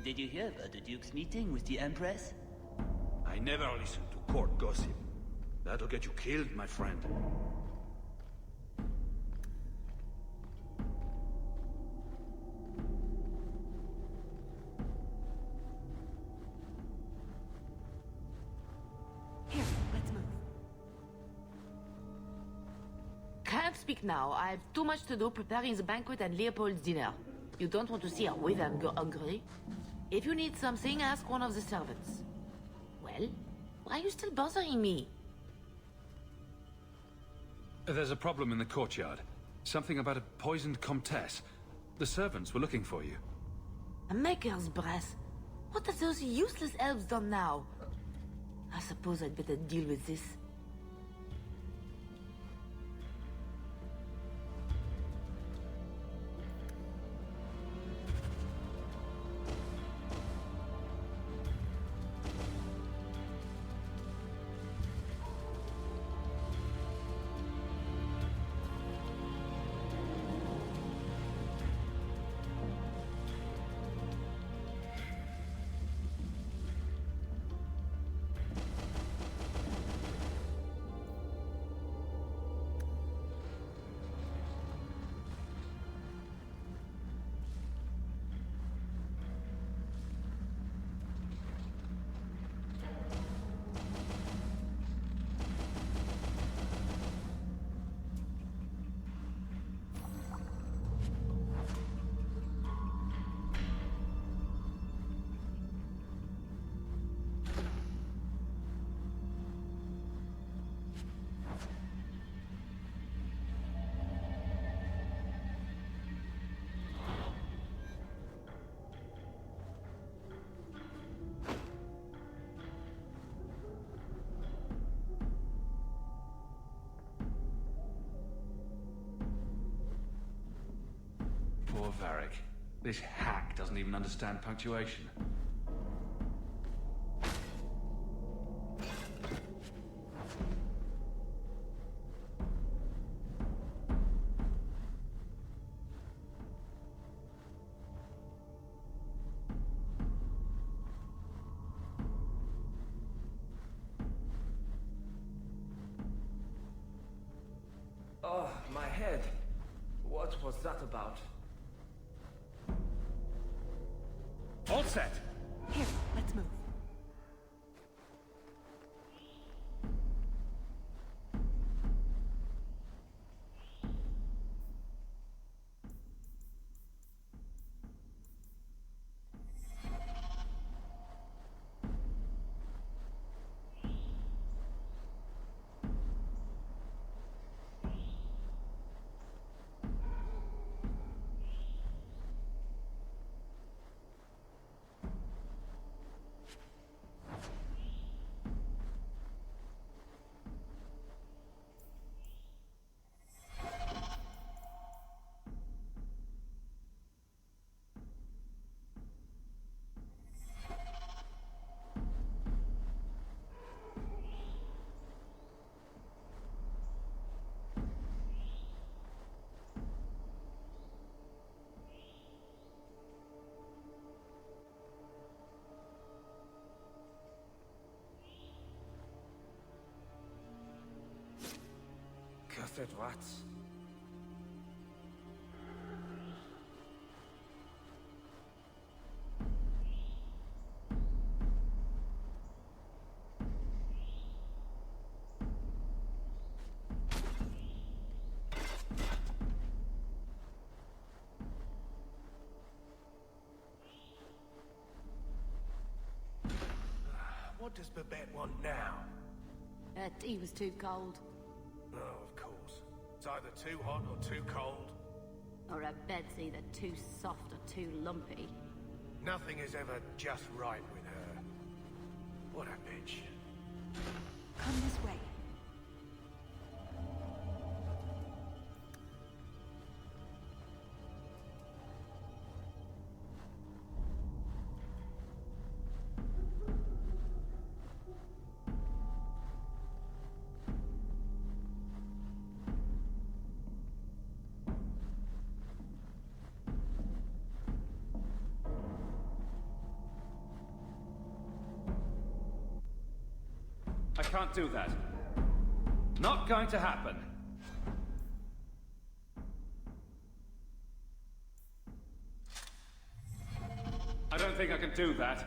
Did you hear about the Duke's meeting with the Empress?
I never listen to court gossip. That'll get you killed, my friend.
Here, let's move.
Can't speak now. I have too much to do preparing the banquet and Leopold's dinner. You don't want to see a Wyvern go hungry. If you need something, ask one of the servants. Well, why are you still bothering me?
There's a problem in the courtyard. Something about a poisoned comtesse. The servants were looking for you.
A maker's breath. What have those useless elves done now? I suppose I'd better deal with this.
Poor Varric. This hack doesn't even understand punctuation.
Oh, my head. What was that about?
All set.
Here, let's move.
Cursed rats.
What does Babette want now?
Her tea was too cold.
Oh, of course. It's either too hot or too cold.
Or her bed's either too soft or too lumpy.
Nothing is ever just right with her. What a bitch.
Come this way.
I can't do that. Not going to happen. I don't think I can do that.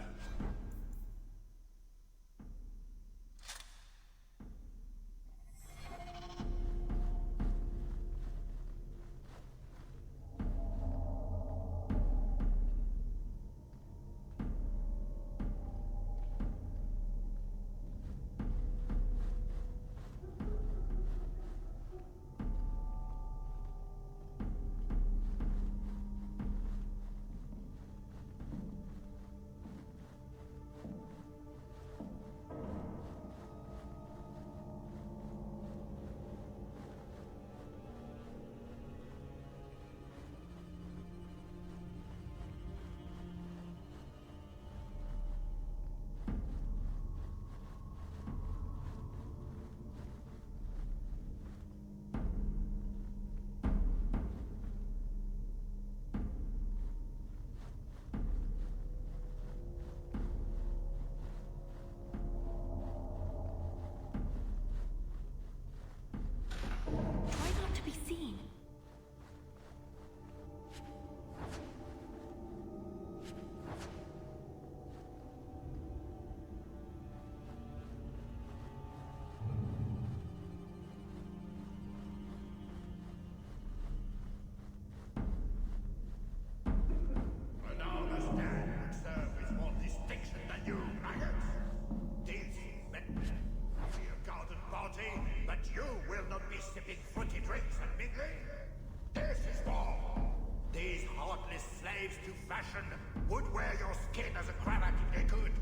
Would wear your skin as a cravat if they could.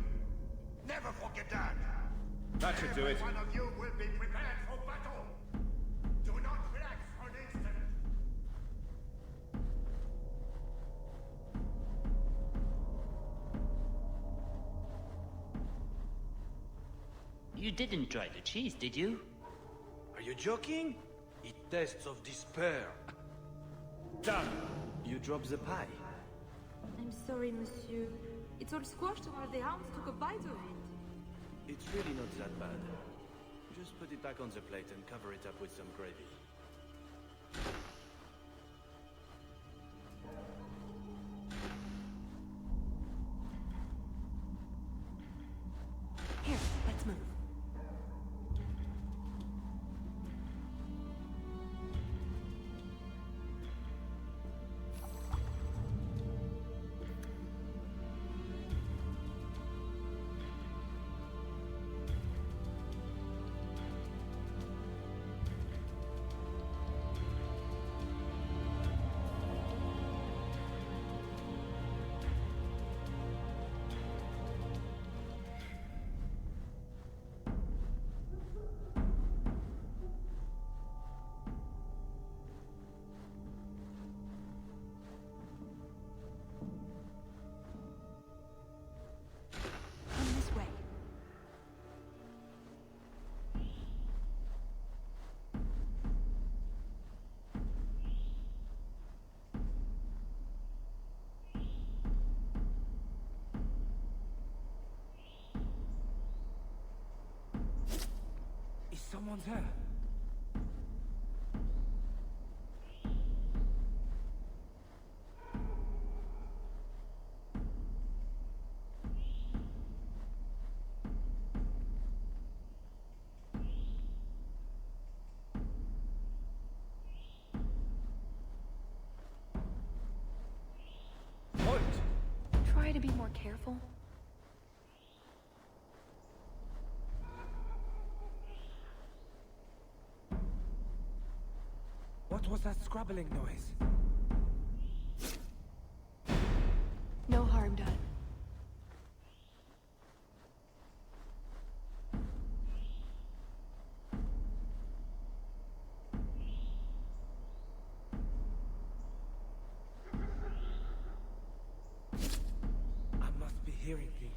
Never forget that.
That should do it.
Every one of you will be prepared for battle. Do not relax for an instant.
You didn't try the cheese, did you?
Are you joking? It tastes of despair. Done. You dropped the pie.
I'm sorry, monsieur. It's all squashed while the hounds took a bite of it.
It's really not that bad. Just put it back on the plate and cover it up with some gravy.
Here, let's move.
Someone's here.
Halt! Try to be more careful.
What was that scrabbling noise?
No harm done.
I must be hearing things.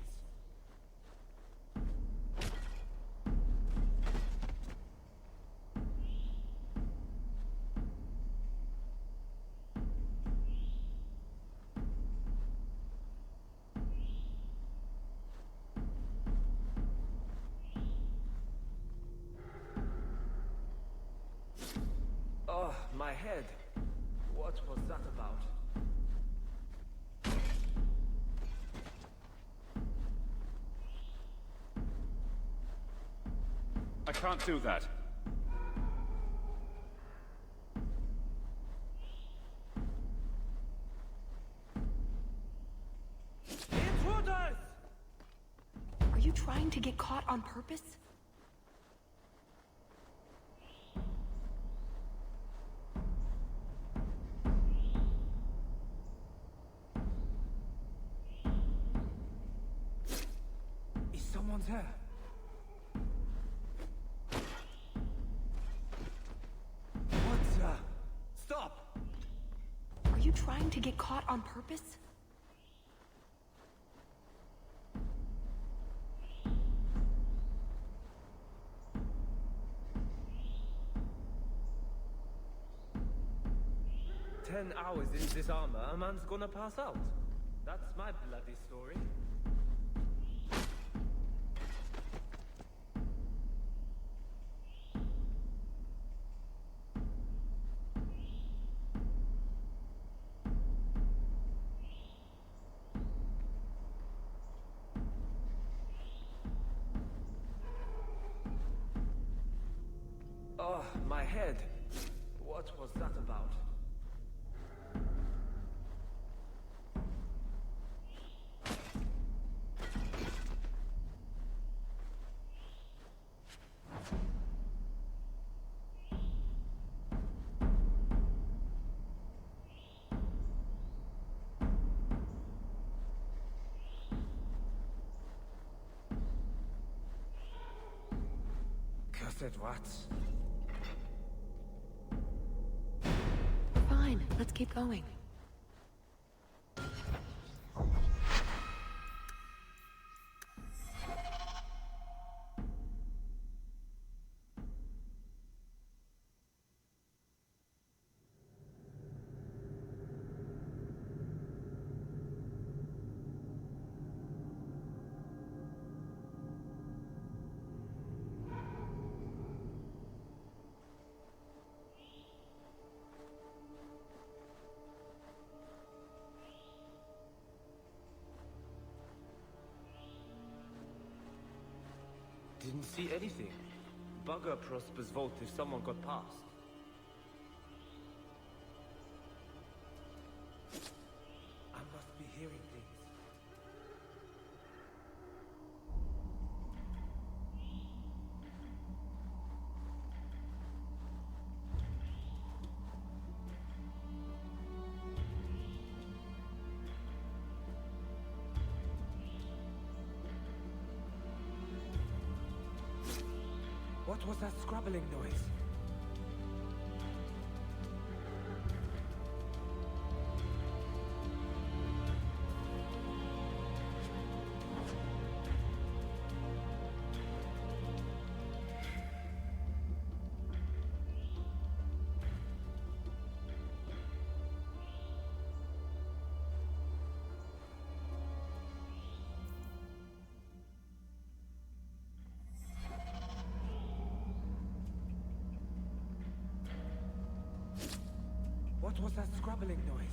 Oh, my head. What was that about?
I can't do that.
Intruders!
Are you trying to get caught on purpose?
Someone's here. What? Stop!
Are you trying to get caught on purpose?
"10 hours in this armor, a man's gonna pass out. That's my bloody story. Oh, my head. What was that about? Cursed rats.
Fine, let's keep going.
Didn't see anything. Bugger Prosper's vault if someone got past. I must be hearing things. What was that scrabbling noise? What was that scrabbling noise?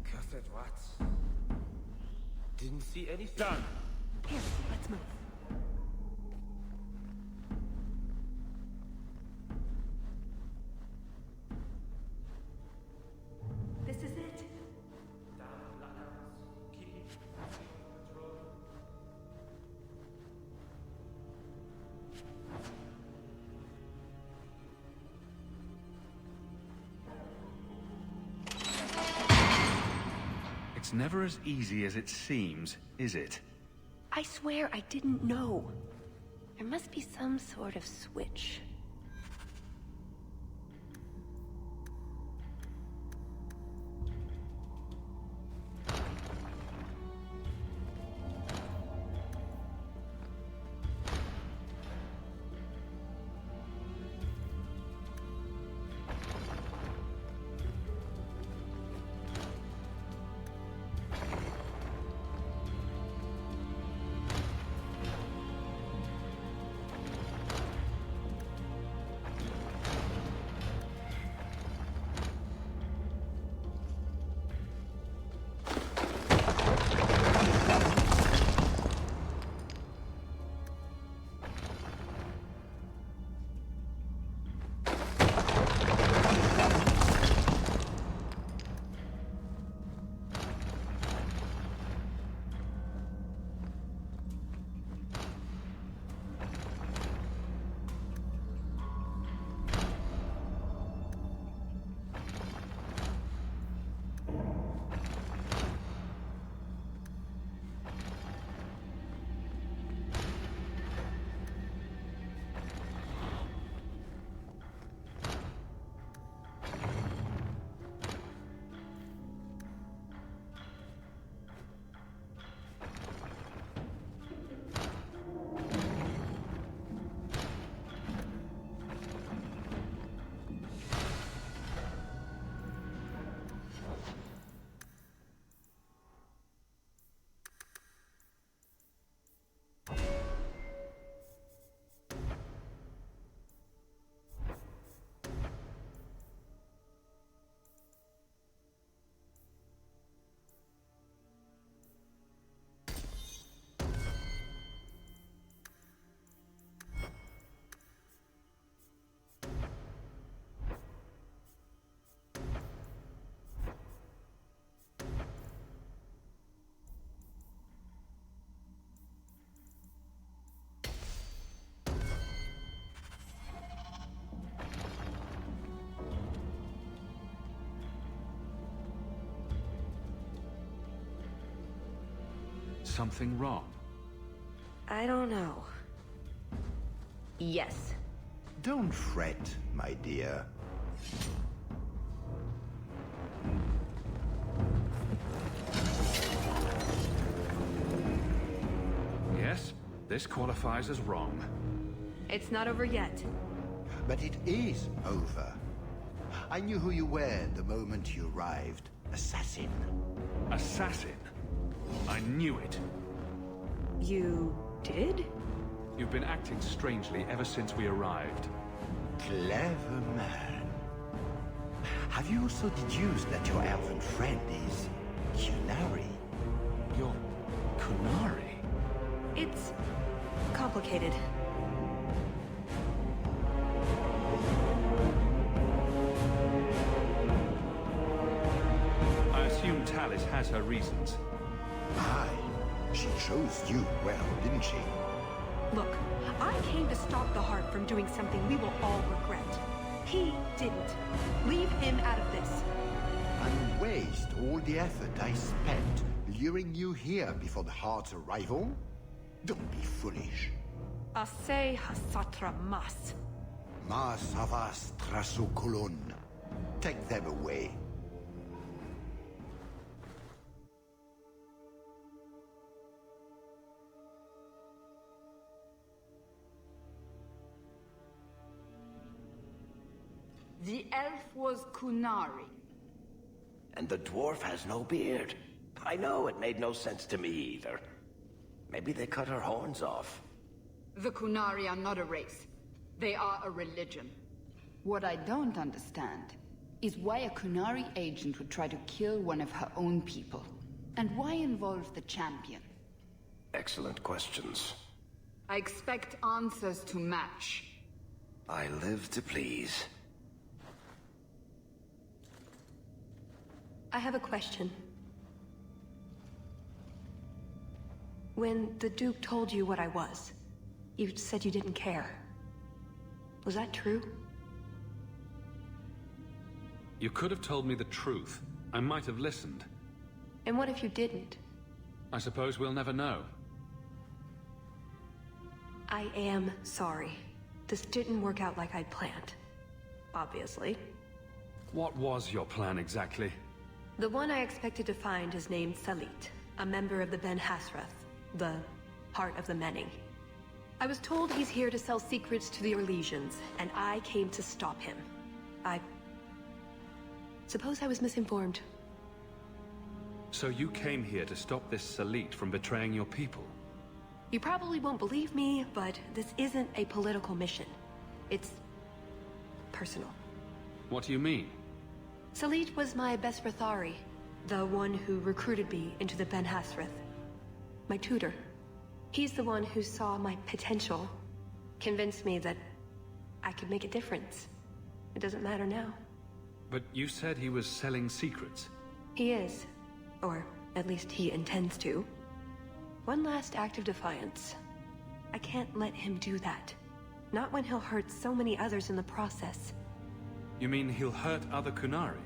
Cursed rats. Didn't see anything. Done.
Here, let's move. This is it.
It's never as easy as it seems, is it?
I swear I didn't know. There must be some sort of switch.
Something wrong?
I don't know. Yes.
Don't fret, my dear.
Yes, this qualifies as wrong.
It's not over yet.
But it is over. I knew who you were the moment you arrived. Assassin.
Assassin? I knew it.
You did?
You've been acting strangely ever since we arrived.
Clever man. Have you also deduced that your elven friend is Kunari?
You're Kunari?
It's complicated.
I assume Talis has her reasons.
Aye. She chose you well, didn't she?
Look, I came to stop the Heart from doing something we will all regret. He didn't. Leave him out of this.
And waste all the effort I spent luring you here before the Heart's arrival? Don't be foolish.
Ase hasatra mas.
Mas havas trasukulon. Take them away.
The elf was Kunari.
And the dwarf has no beard. I know, it made no sense to me either. Maybe they cut her horns off.
The Kunari are not a race. They are a religion. What I don't understand is why a Kunari agent would try to kill one of her own people. And why involve the champion?
Excellent questions.
I expect answers to match.
I live to please.
I have a question. When the Duke told you what I was, you said you didn't care. Was that true?
You could have told me the truth. I might have listened.
And what if you didn't?
I suppose we'll never know.
I am sorry. This didn't work out like I'd planned. Obviously.
What was your plan exactly?
The one I expected to find is named Salit, a member of the Ben Hasrath, the Heart of the Many. I was told he's here to sell secrets to the Orlesians, and I came to stop him. I suppose I was misinformed.
So you came here to stop this Salit from betraying your people?
You probably won't believe me, but this isn't a political mission. It's personal.
What do you mean?
Salit was my best Rathari, the one who recruited me into the Ben Hasrath. My tutor. He's the one who saw my potential, convinced me that I could make a difference. It doesn't matter now.
But you said he was selling secrets.
He is. Or at least he intends to. One last act of defiance. I can't let him do that. Not when he'll hurt so many others in the process.
You mean he'll hurt other Kunari?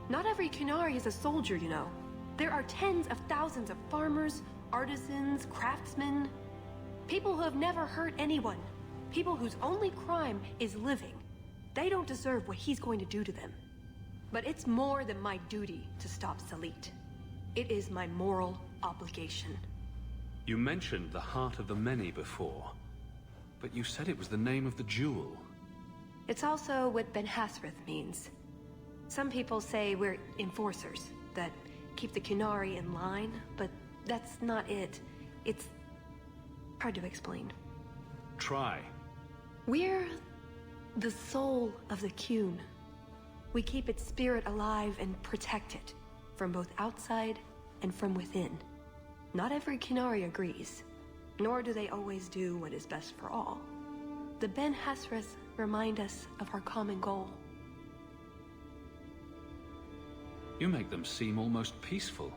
Not every Kunari is a soldier, you know. There are tens of thousands of farmers, artisans, craftsmen. People who have never hurt anyone. People whose only crime is living. They don't deserve what he's going to do to them. But it's more than my duty to stop Salit. It is my moral obligation.
You mentioned the Heart of the Many before, but you said it was the name of the jewel.
It's also what Ben Hasrath means. Some people say we're enforcers, that keep the Kunari in line, but that's not it. It's hard to explain.
Try.
We're the soul of the Kun. We keep its spirit alive and protect it, from both outside and from within. Not every Kunari agrees, nor do they always do what is best for all. The Ben Hasrath remind us of our common goal.
You make them seem almost peaceful.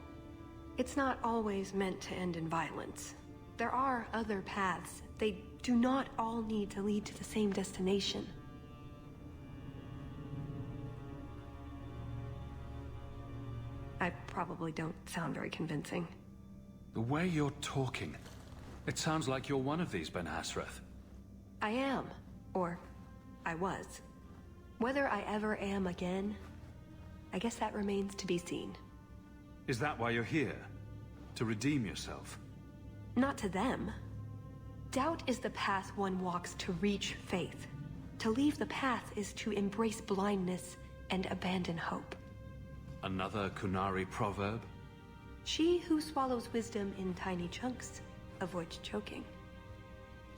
It's not always meant to end in violence. There are other paths. They do not all need to lead to the same destination. I probably don't sound very convincing.
The way you're talking, it sounds like you're one of these Ben Hasrath.
I am. Or, I was. Whether I ever am again, I guess that remains to be seen.
Is that why you're here? To redeem yourself?
Not to them. Doubt is the path one walks to reach faith. To leave the path is to embrace blindness and abandon hope.
Another Kunari proverb?
She who swallows wisdom in tiny chunks avoids choking.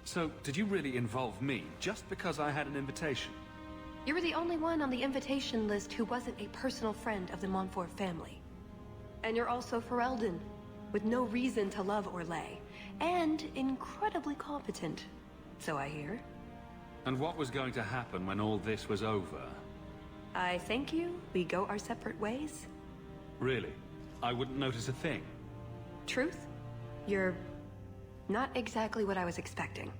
So, did you really involve me just because I had an invitation?
You were the only one on the invitation list who wasn't a personal friend of the Montfort family. And you're also Ferelden, with no reason to love Orlais, and incredibly competent, so I hear.
And what was going to happen when all this was over?
I thank you, we go our separate ways.
Really? I wouldn't notice a thing?
Truth? You're not exactly what I was expecting.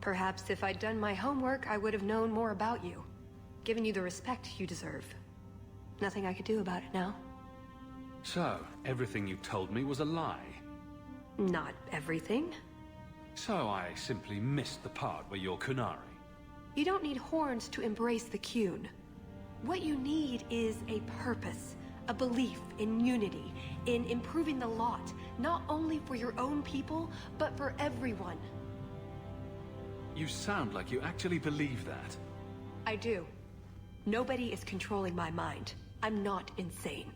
Perhaps if I'd done my homework, I would have known more about you. Given you the respect you deserve. Nothing I could do about it now.
So, everything you told me was a lie?
Not everything.
So I simply missed the part where you're Kunari?
You don't need horns to embrace the Qun. What you need is a purpose, a belief in unity, in improving the lot, not only for your own people, but for everyone.
You sound like you actually believe that.
I do. Nobody is controlling my mind. I'm not insane.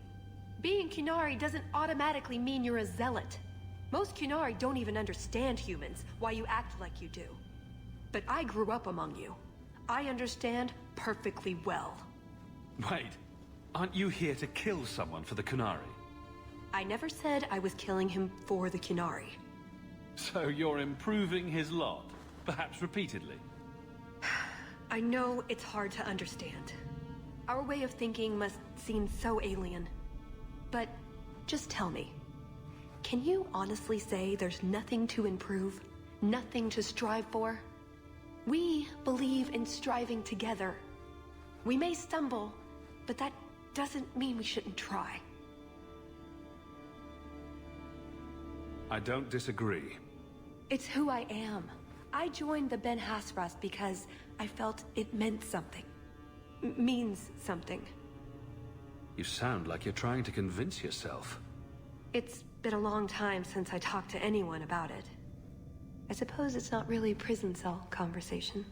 Being Qunari doesn't automatically mean you're a zealot. Most Qunari don't even understand humans, why you act like you do. But I grew up among you. I understand perfectly well.
Wait, aren't you here to kill someone for the Qunari?
I never said I was killing him for the Qunari.
So you're improving his lot, perhaps repeatedly?
I know it's hard to understand. Our way of thinking must seem so alien. But just tell me, can you honestly say there's nothing to improve? Nothing to strive for? We believe in striving together. We may stumble, but that doesn't mean we shouldn't try.
I don't disagree.
It's who I am. I joined the Ben Hasras because I felt it meant something. Means something.
You sound like you're trying to convince yourself.
It's been a long time since I talked to anyone about it. I suppose it's not really prison cell conversation.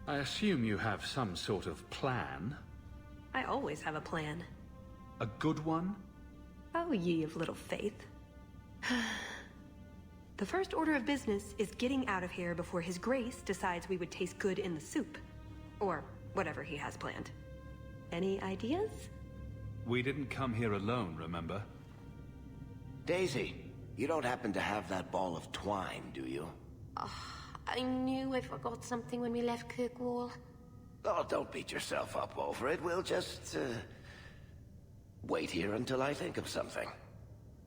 I assume you have some sort of plan?
I always have a plan.
A good one?
Oh, ye of little faith. The first order of business is getting out of here before His Grace decides we would taste good in the soup. Or whatever he has planned. Any ideas?
We didn't come here alone, remember?
Daisy, you don't happen to have that ball of twine, do you?
I knew I forgot something when we left Kirkwall.
Oh, don't beat yourself up over it. We'll just, wait here until I think of something.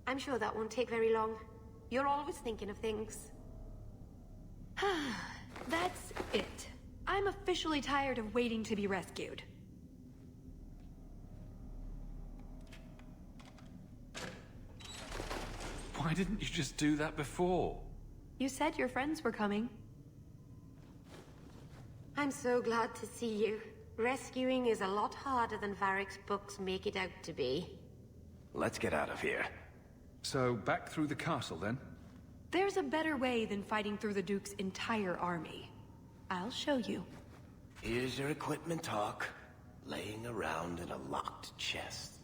I'm sure that won't take very long. You're always thinking of things.
That's it. I'm officially tired of waiting to be rescued.
Why didn't you just do that before?
You said your friends were coming.
I'm so glad to see you. Rescuing is a lot harder than Varric's books make it out to be.
Let's get out of here.
So, back through the castle, then?
There's a better way than fighting through the Duke's entire army. I'll show you.
Here's your equipment talk, laying around in a locked chest.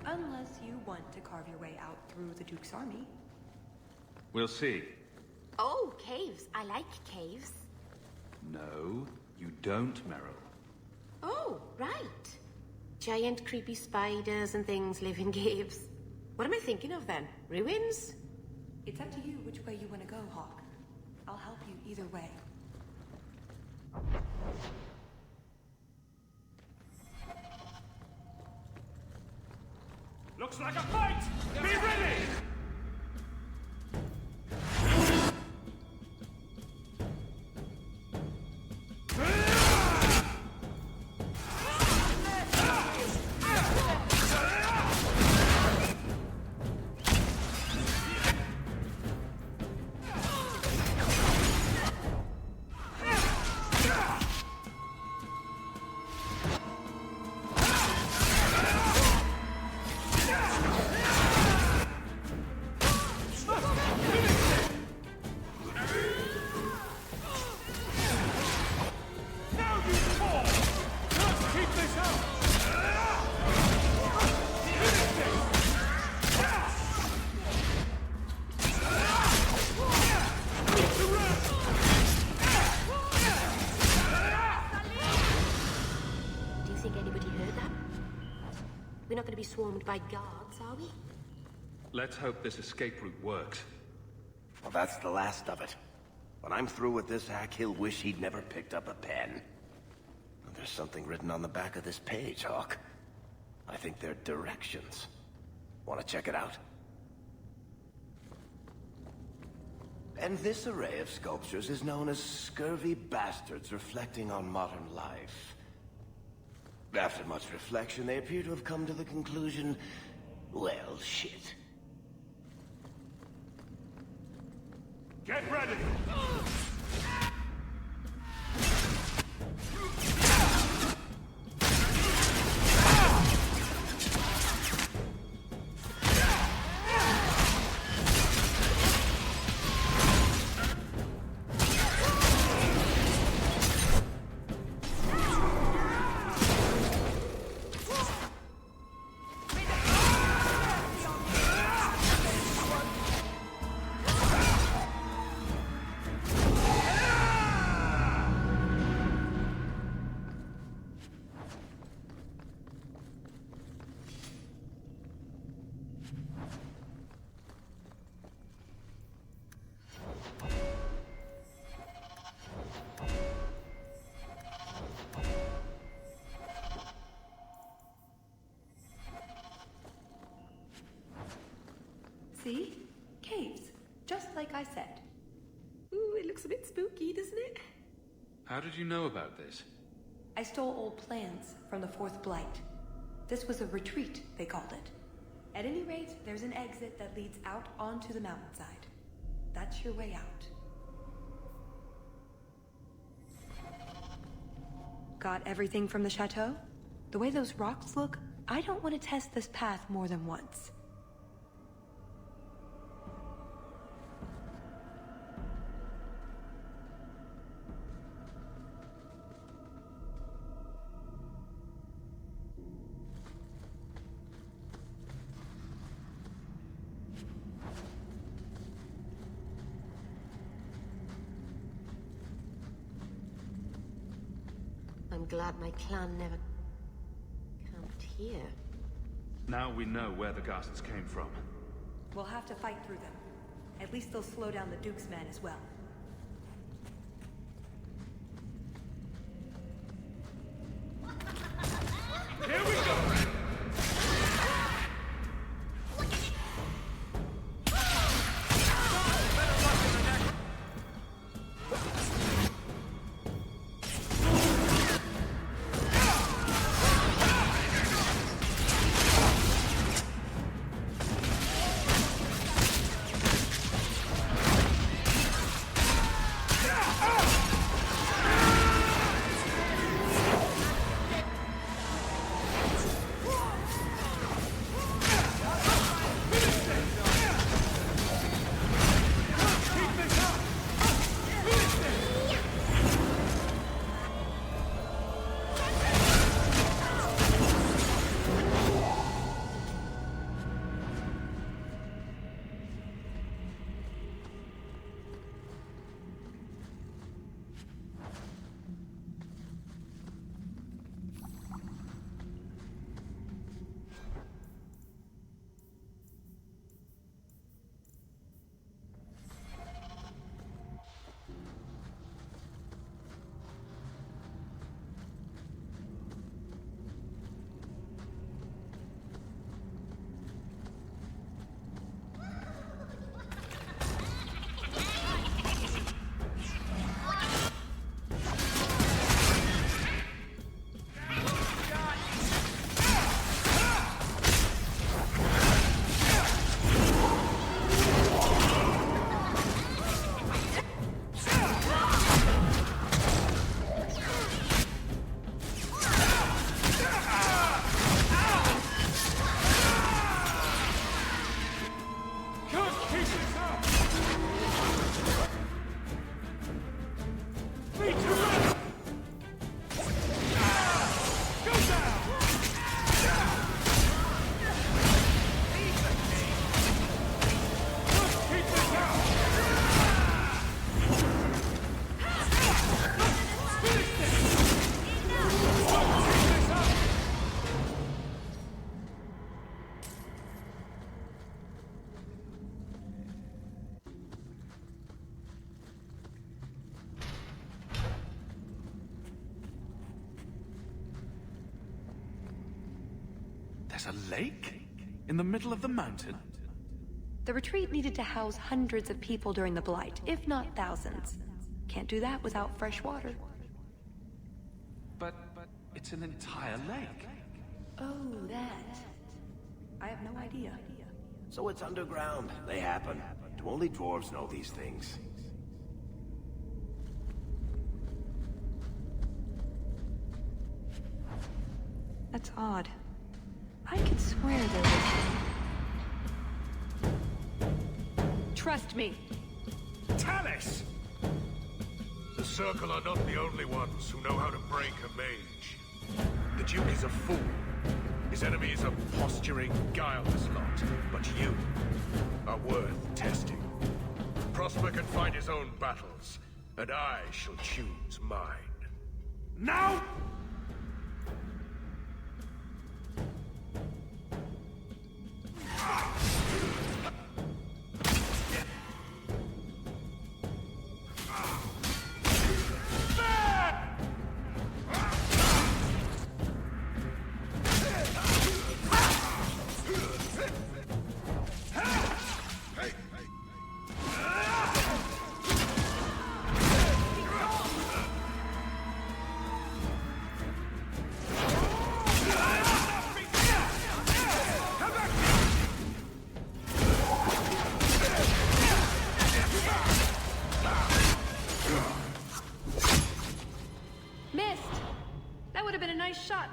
Unless you want to carve your way out through the Duke's army.
We'll see.
Oh, caves. I like caves.
No, you don't, Meryl.
Oh, right. Giant creepy spiders and things live in caves. What am I thinking of then? Ruins?
It's up to you which way you want to go, Hawk. I'll help you either way.
Looks like a fight! Be ready!
think anybody heard that? We're not going to be swarmed by guards, are we?
Let's hope this escape route works.
Well, that's the last of it. When I'm through with this hack, he'll wish he'd never picked up a pen. There's something written on the back of this page, Hawk. I think they're directions. Want to check it out? And this array of sculptures is known as scurvy bastards reflecting on modern life. After much reflection, they appear to have come to the conclusion, well, shit.
Get ready!
See? Caves. Just like I said.
Ooh, it looks a bit spooky, doesn't it?
How did you know about this?
I stole old plans from the Fourth Blight. This was a retreat, they called it. At any rate, there's an exit that leads out onto the mountainside. That's your way out. Got everything from the chateau? The way those rocks look, I don't want to test this path more than once.
I'm glad my clan never camped here.
Now we know where the ghasts came from.
We'll have to fight through them. At least they'll slow down the Duke's men as well.
Here we go!
There's a lake? In the middle of the mountain?
The retreat needed to house hundreds of people during the Blight, if not thousands. Can't do that without fresh water.
But it's an entire lake.
Oh, that. I have no idea.
So it's underground. They happen. Do only dwarves know these things?
That's odd. I could swear there was... Trust me.
Tallis! The Circle are not the only ones who know how to break a mage. The Duke is a fool. His enemies are posturing, guileless lot. But you are worth testing. Prosper can fight his own battles, and I shall choose mine. Now!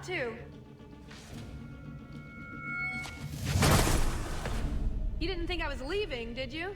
Too. You didn't think I was leaving, did you?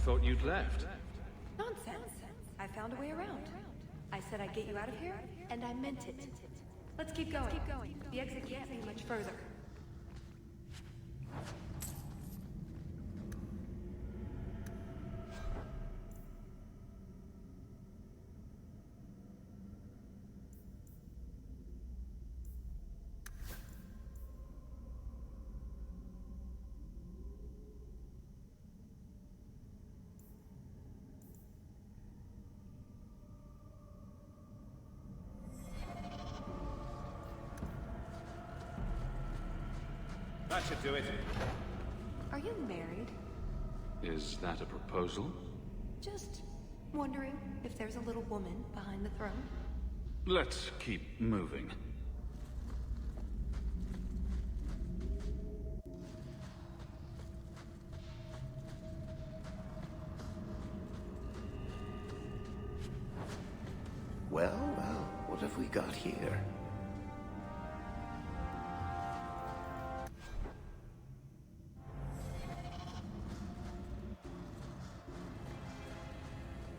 Thought you'd left.
Nonsense. I found a way around. I said I'd get you out of here, and I meant it. Let's keep going. The exit can't be much further.
That should do it.
Are you married?
Is that a proposal?
Just wondering if there's a little woman behind the throne.
Let's keep moving.
Well, what have we got here?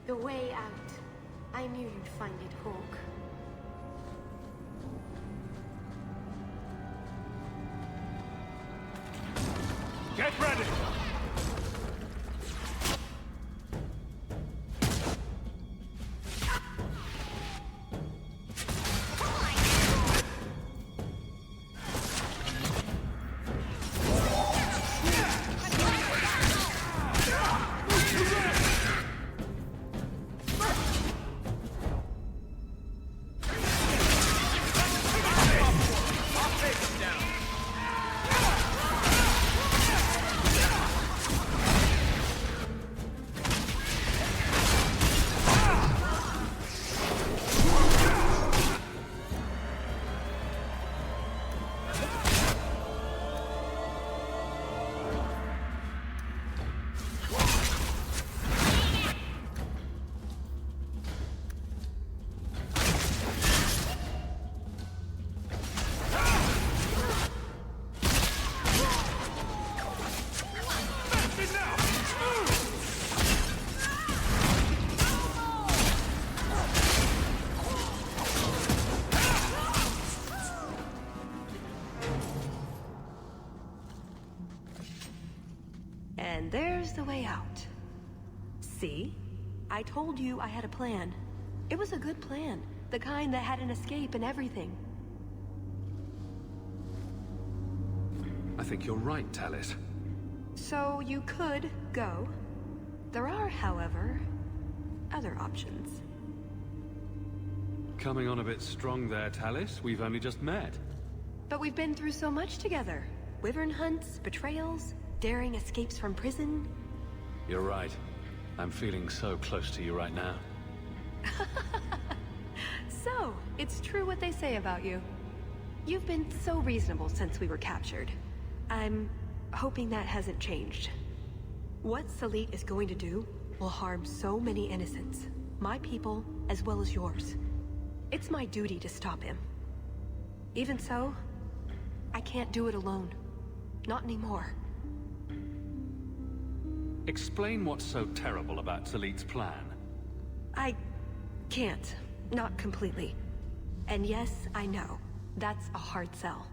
The way out. I knew you'd find it, Hawk.
Get ready!
out. See? I told you I had a plan. It was a good plan. The kind that had an escape and everything.
I think you're right, Talis.
So you could go. There are, however, other options.
Coming on a bit strong there, Talis. We've only just met.
But we've been through so much together. Wyvern hunts, betrayals, daring escapes from prison.
You're right. I'm feeling so close to you right now.
So, it's true what they say about you. You've been so reasonable since we were captured. I'm hoping that hasn't changed. What Salit is going to do will harm so many innocents. My people, as well as yours. It's my duty to stop him. Even so, I can't do it alone. Not anymore.
Explain what's so terrible about Salit's plan.
I can't. Not completely. And yes, I know. That's a hard sell.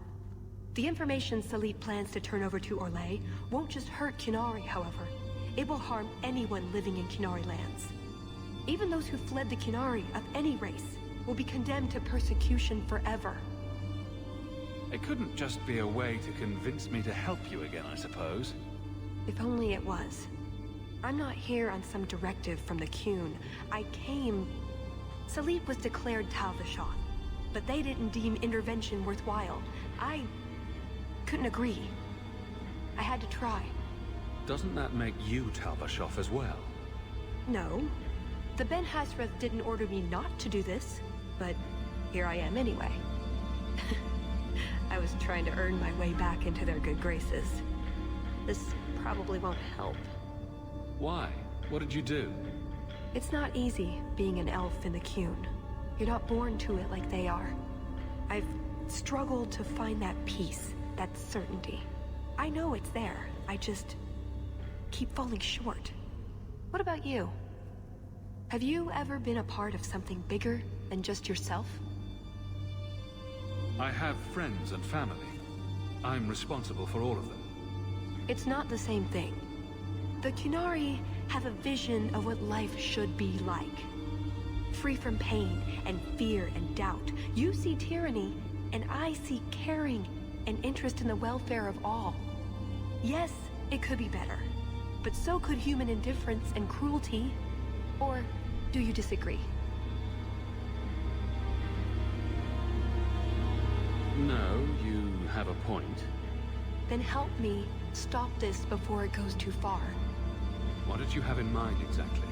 The information Salit plans to turn over to Orlais won't just hurt Qunari, however. It will harm anyone living in Qunari lands. Even those who fled the Qunari of any race will be condemned to persecution forever.
It couldn't just be a way to convince me to help you again, I suppose.
If only it was. I'm not here on some directive from the Qun. I came... Salit was declared Tal Vashoth, but they didn't deem intervention worthwhile. I couldn't agree. I had to try.
Doesn't that make you Tal Vashoth as well?
No. The Ben Hasrath didn't order me not to do this, but here I am anyway. I was trying to earn my way back into their good graces. This probably won't help.
Why? What did you do?
It's not easy being an elf in the Qun. You're not born to it like they are. I've struggled to find that peace, that certainty. I know it's there, I just keep falling short. What about you? Have you ever been a part of something bigger than just yourself?
I have friends and family. I'm responsible for all of them.
It's not the same thing. The Qunari have a vision of what life should be like. Free from pain and fear and doubt. You see tyranny, and I see caring and interest in the welfare of all. Yes, it could be better, but so could human indifference and cruelty. Or do you disagree?
No, you have a point.
Then help me stop this before it goes too far.
What did you have in mind exactly?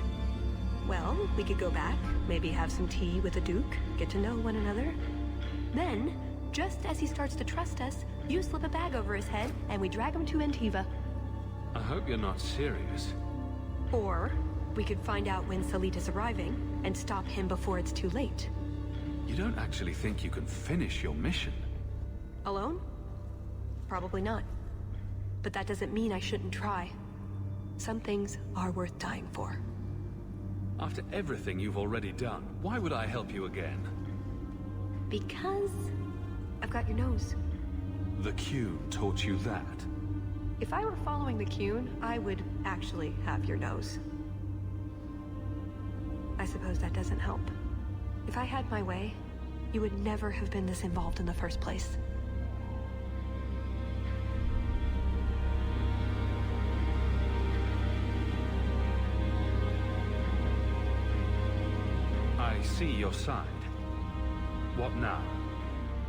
Well, we could go back, maybe have some tea with the Duke, get to know one another. Then, just as he starts to trust us, you slip a bag over his head and we drag him to Antiva.
I hope you're not serious.
Or we could find out when Salit is arriving and stop him before it's too late.
You don't actually think you can finish your mission?
Alone? Probably not. But that doesn't mean I shouldn't try. Some things are worth dying for.
After everything you've already done, why would I help you again?
Because I've got your nose.
The Qun taught you that?
If I were following the Qun, I would actually have your nose. I suppose that doesn't help. If I had my way, you would never have been this involved in the first place.
I see your side. What now?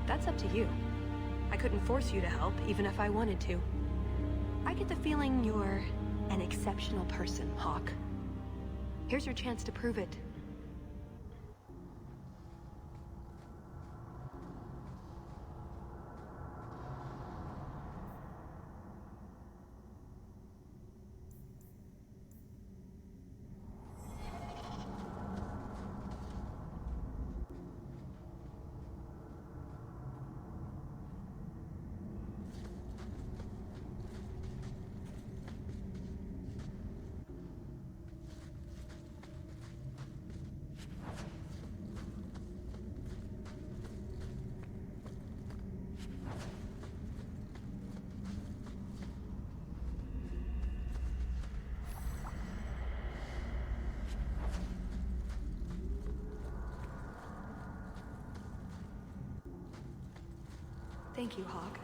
That's up to you. I couldn't force you to help, even if I wanted to. I get the feeling you're an exceptional person, Hawk. Here's your chance to prove it. Thank you, Hawk.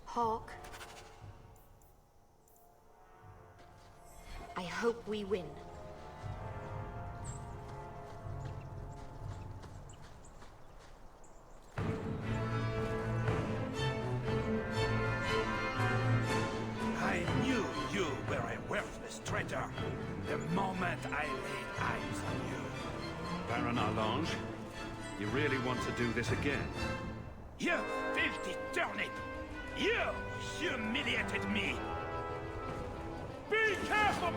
Hawk. I hope we win.
I knew you were a worthless traitor the moment I laid eyes on you.
Baron Arlange, you really want to do this again?
You filthy turnip! You humiliated me! Be careful!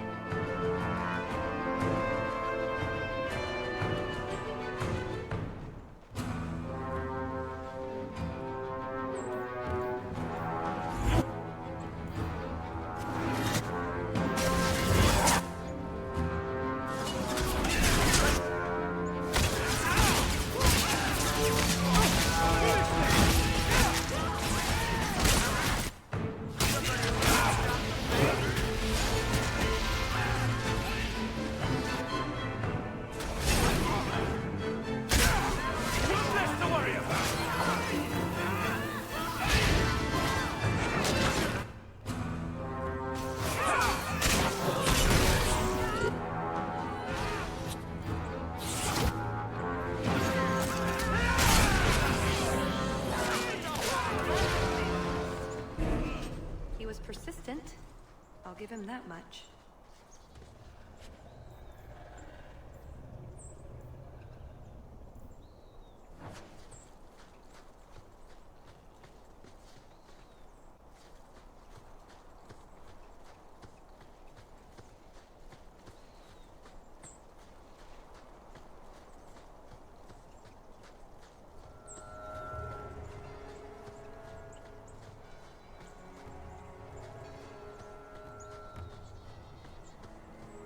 Persistent. I'll give him that much.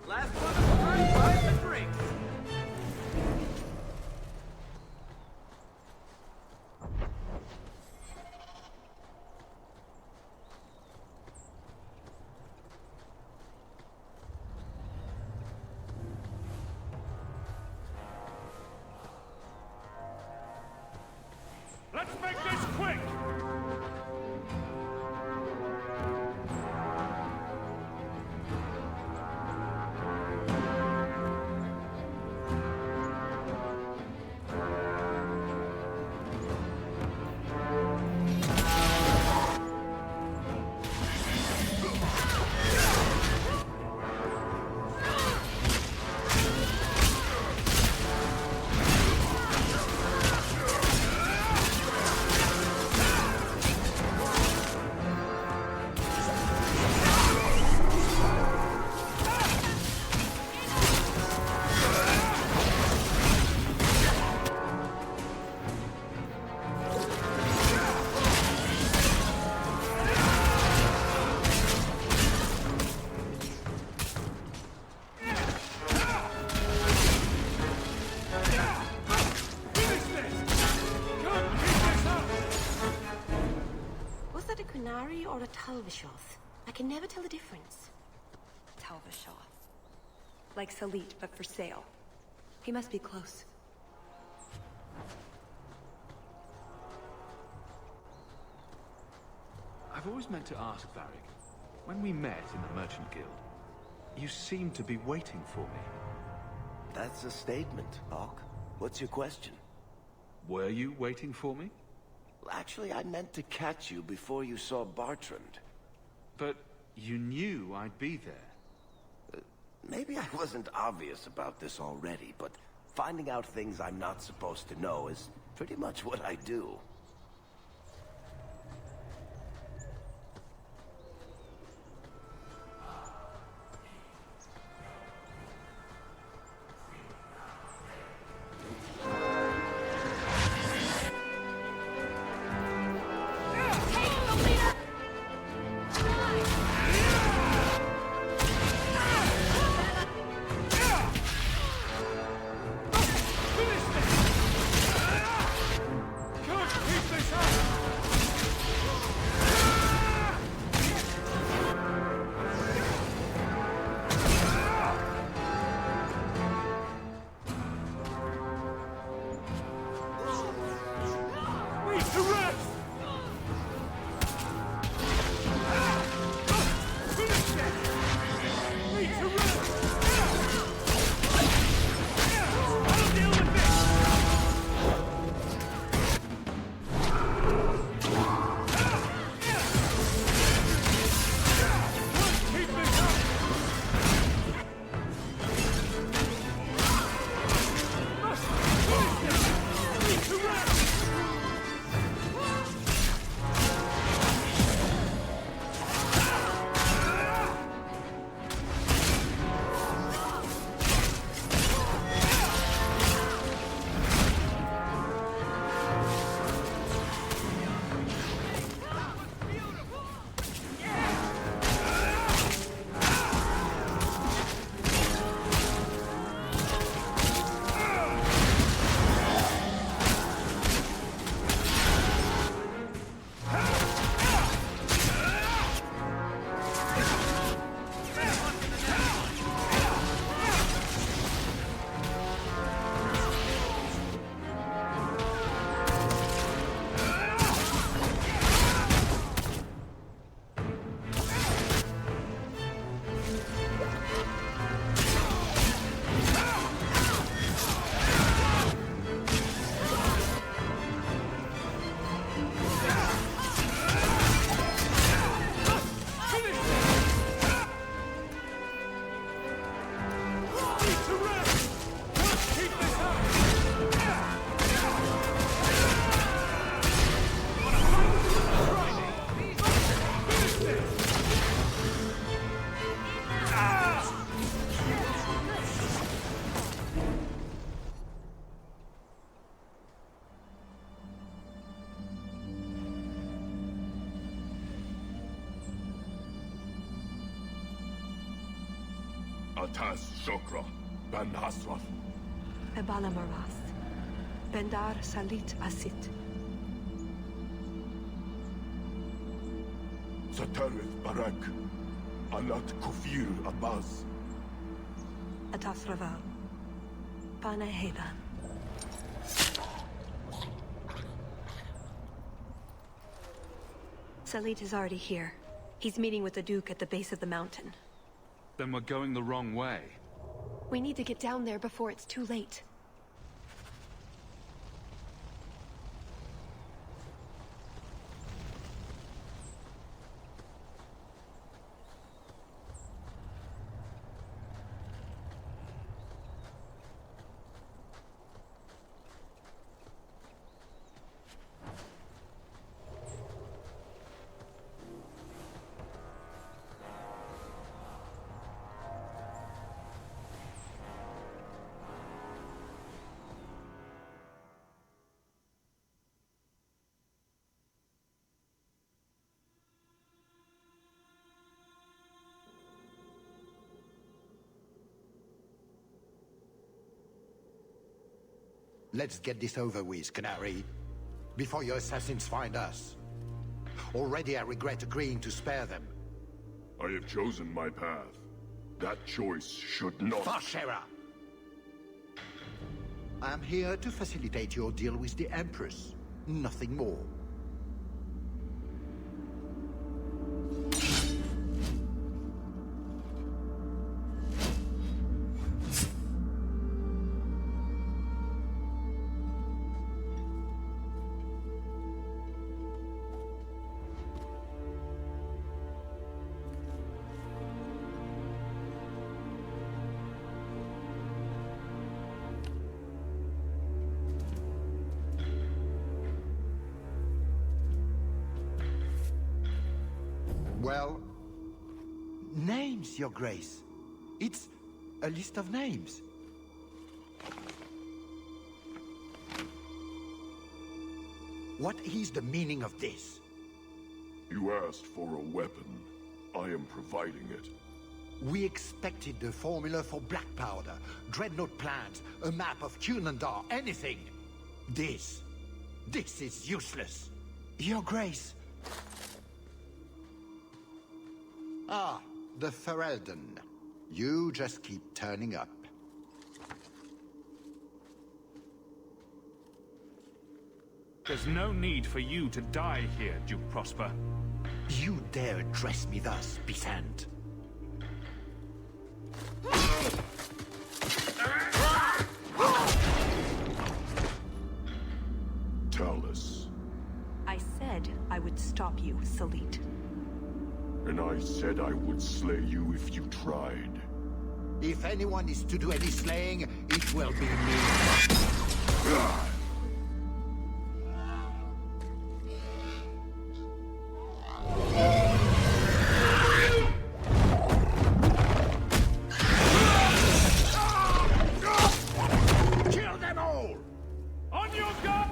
Last one of the night, buy the drinks.
Let's make this quick!
Or a Talvishoth. I can never tell the difference.
Talvishoth. Like Salit, but for sale. He must be close.
I've always meant to ask, Varric. When we met in the Merchant Guild, you seemed to be waiting for me.
That's a statement, Hawk. What's your question?
Were you waiting for me?
Actually, I meant to catch you before you saw Bartrand.
But you knew I'd be there.
Maybe I wasn't obvious about this already, but finding out things I'm not supposed to know is pretty much what I do.
Atas Shokra, Ben Hasraf.
Ebala Maras. Bendar Salit Asit.
Satarith Barak, Alat Kufir Abbas.
Atas Raval. Pana Hedan. Salit is already here. He's meeting with the Duke at the base of the mountain.
Then we're going the wrong way.
We need to get down there before it's too late.
Let's get this over with, Canary, before your assassins find us. Already I regret agreeing to spare them.
I have chosen my path. That choice should not...
Farshera! I am here to facilitate your deal with the Empress. Nothing more. Well, names, Your Grace. It's a list of names. What is the meaning of this?
You asked for a weapon. I am providing it.
We expected the formula for black powder, dreadnought plans, a map of Cunandar, anything. This is useless. Your Grace. Ah, the Ferelden. You just keep turning up.
There's no need for you to die here, Duke Prosper.
You dare address me thus, Besant?
Tell us.
I said I would stop you, Salit.
And I said I would slay you if you tried.
If anyone is to do any slaying, it will be me.
Kill them all! On your gun!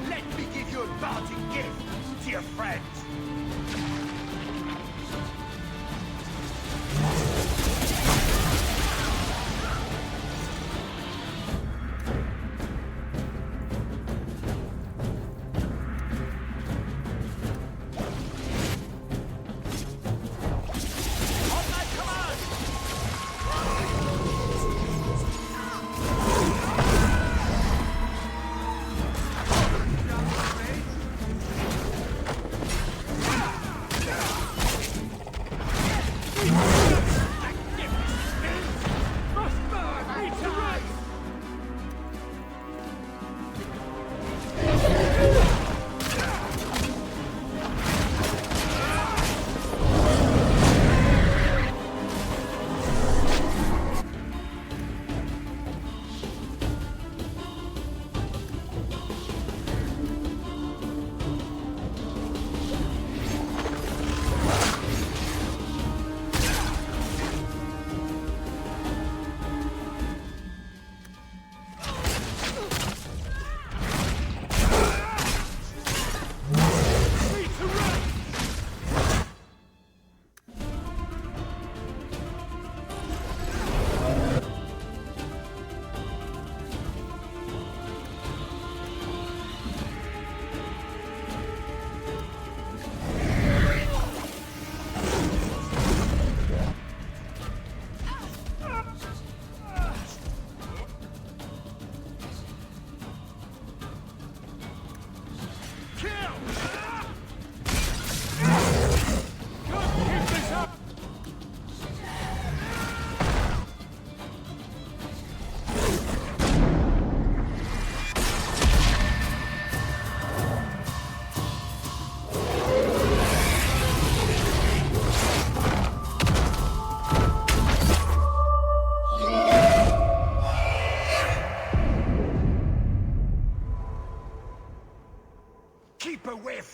Let me give you a parting gift to your friends.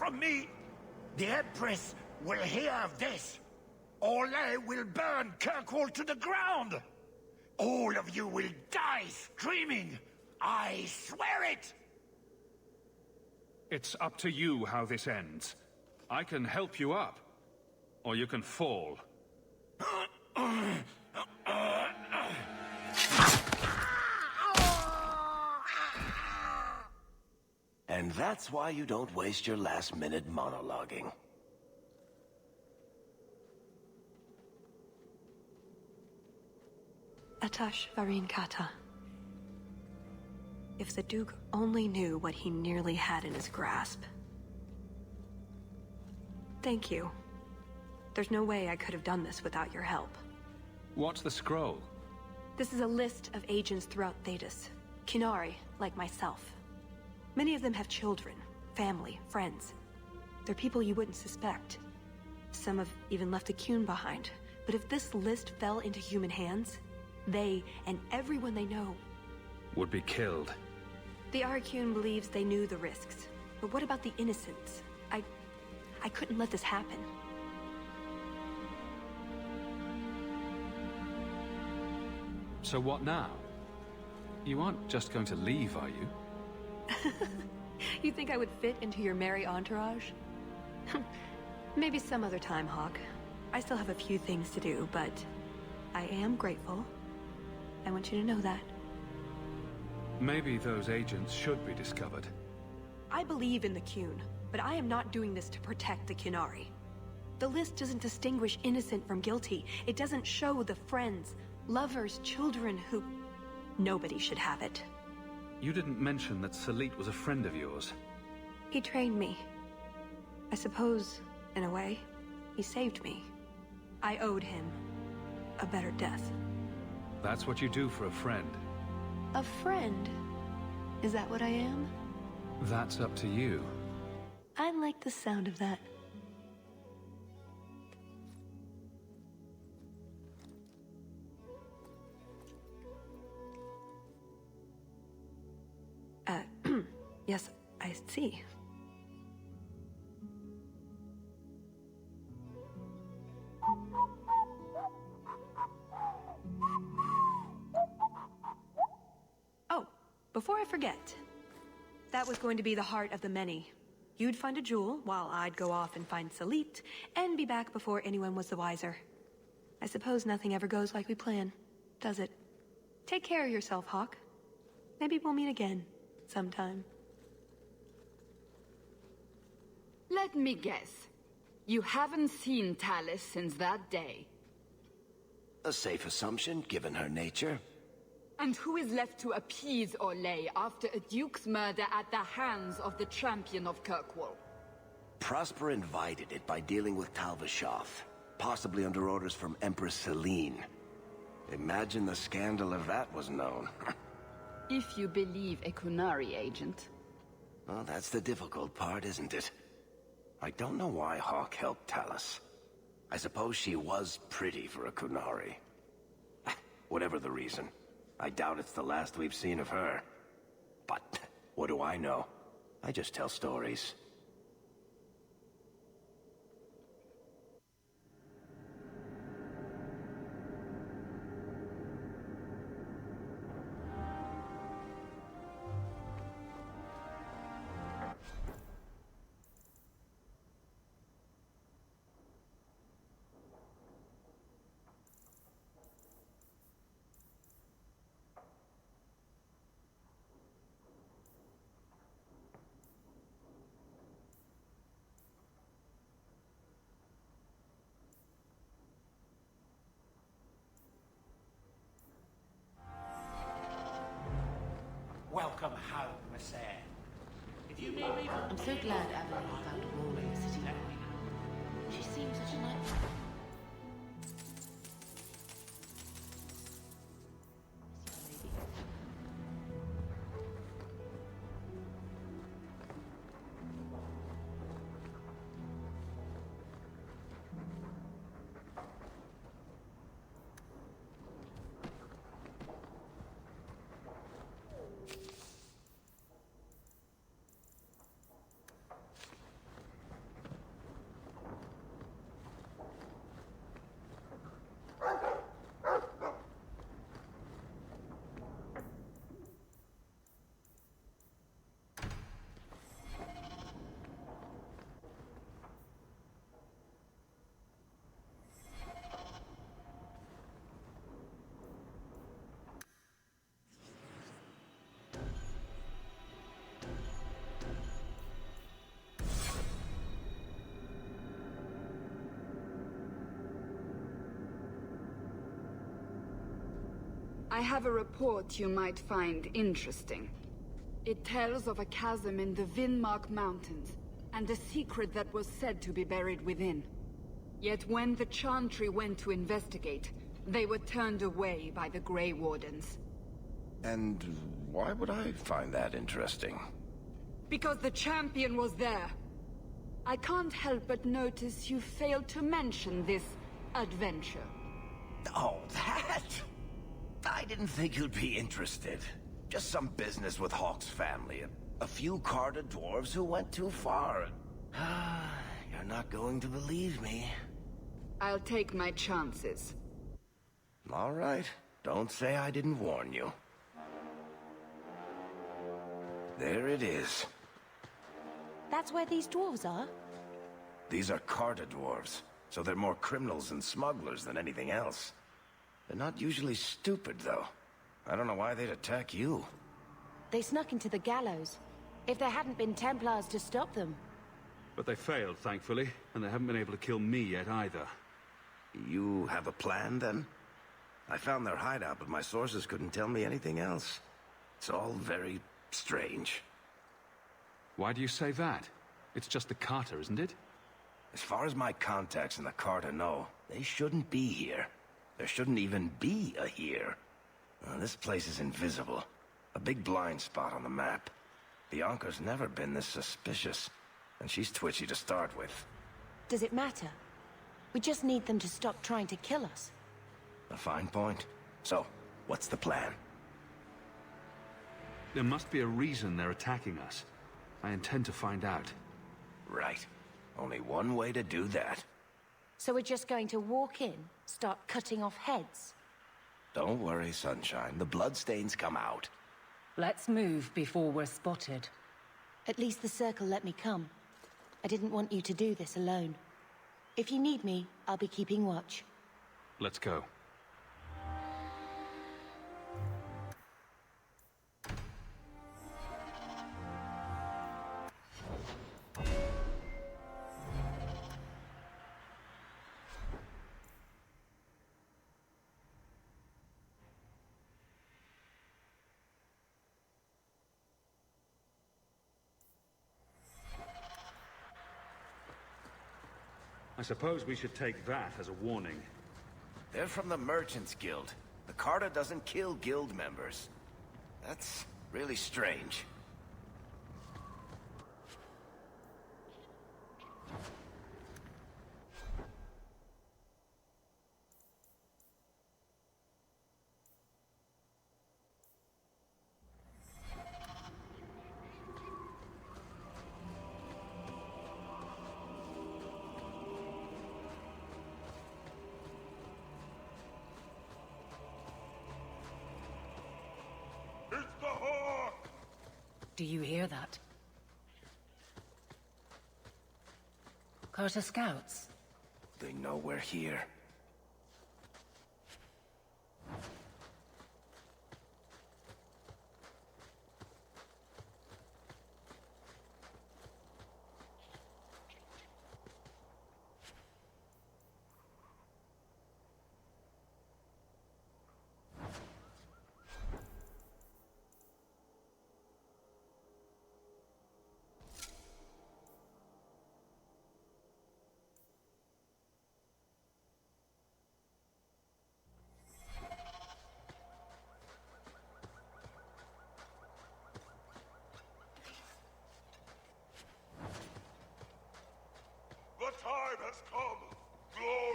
from me! The Empress will hear of this. Orlais will burn Kirkwall to the ground! All of you will die screaming! I swear it!
It's up to you how this ends. I can help you up, or you can fall.
And that's why you don't waste your last-minute monologuing.
Atash Varin Kata. If the Duke only knew what he nearly had in his grasp. Thank you. There's no way I could have done this without your help.
What's the scroll?
This is a list of agents throughout Thedas. Qunari, like myself. Many of them have children, family, friends. They're people you wouldn't suspect. Some have even left a Qun behind. But if this list fell into human hands, they, and everyone they know,
would be killed.
The Arcune believes they knew the risks. But what about the innocents? I couldn't let this happen.
So what now? You aren't just going to leave, are you?
You think I would fit into your merry entourage? Maybe some other time, Hawk. I still have a few things to do, but I am grateful. I want you to know that.
Maybe those agents should be discovered.
I believe in the Qun, but I am not doing this to protect the Qunari. The list doesn't distinguish innocent from guilty. It doesn't show the friends, lovers, children who... Nobody should have it.
You didn't mention that Salit was a friend of yours.
He trained me. I suppose, in a way, he saved me. I owed him a better death.
That's what you do for a friend.
A friend? Is that what I am?
That's up to you.
I like the sound of that. Yes, I see. Oh, before I forget, that was going to be the heart of the many. You'd find a jewel, while I'd go off and find Salit, and be back before anyone was the wiser. I suppose nothing ever goes like we plan, does it? Take care of yourself, Hawk. Maybe we'll meet again, sometime.
Let me guess. You haven't seen Talus since that day.
A safe assumption, given her nature.
And who is left to appease Orlais after a duke's murder at the hands of the champion of Kirkwall?
Prosper invited it by dealing with Tal Vashoth, possibly under orders from Empress Celine. Imagine the scandal if that was known.
If you believe a Qunari agent.
Well, that's the difficult part, isn't it? I don't know why Hawk helped Talus. I suppose she was pretty for a Qunari. Whatever the reason, I doubt it's the last we've seen of her. But what do I know? I just tell stories.
Welcome home, Miss Anne. If you need me for...
I'm so glad Aveline found a role in the city. She seems such a nice...
I have a report you might find interesting. It tells of a chasm in the Vinmark Mountains, and a secret that was said to be buried within. Yet when the Chantry went to investigate, they were turned away by the Grey Wardens.
And why would I find that interesting?
Because the champion was there. I can't help but notice you failed to mention this adventure.
Oh, that? I didn't think you'd be interested. Just some business with Hawk's family. A few Carter dwarves who went too far. You're not going to believe me.
I'll take my chances.
All right. Don't say I didn't warn you. There it is.
That's where these dwarves are?
These are Carter dwarves, so they're more criminals and smugglers than anything else. They're not usually stupid, though. I don't know why they'd attack you.
They snuck into the gallows. If there hadn't been Templars to stop them.
But they failed, thankfully, and they haven't been able to kill me yet either.
You have a plan, then? I found their hideout, but my sources couldn't tell me anything else. It's all very strange.
Why do you say that? It's just the Carter, isn't it?
As far as my contacts in the Carter know, they shouldn't be here. There shouldn't even be a here. This place is invisible. A big blind spot on the map. Bianca's never been this suspicious, and she's twitchy to start with.
Does it matter? We just need them to stop trying to kill us.
A fine point. So, what's the plan?
There must be a reason they're attacking us. I intend to find out.
Right. Only one way to do that.
So we're just going to walk in, start cutting off heads?
Don't worry, Sunshine. The bloodstains come out.
Let's move before we're spotted.
At least the Circle let me come. I didn't want you to do this alone. If you need me, I'll be keeping watch.
Let's go. I suppose we should take that as a warning.
They're from the Merchants Guild. The Carter doesn't kill guild members. That's really strange.
Do you hear that? Carter scouts.
They know we're here.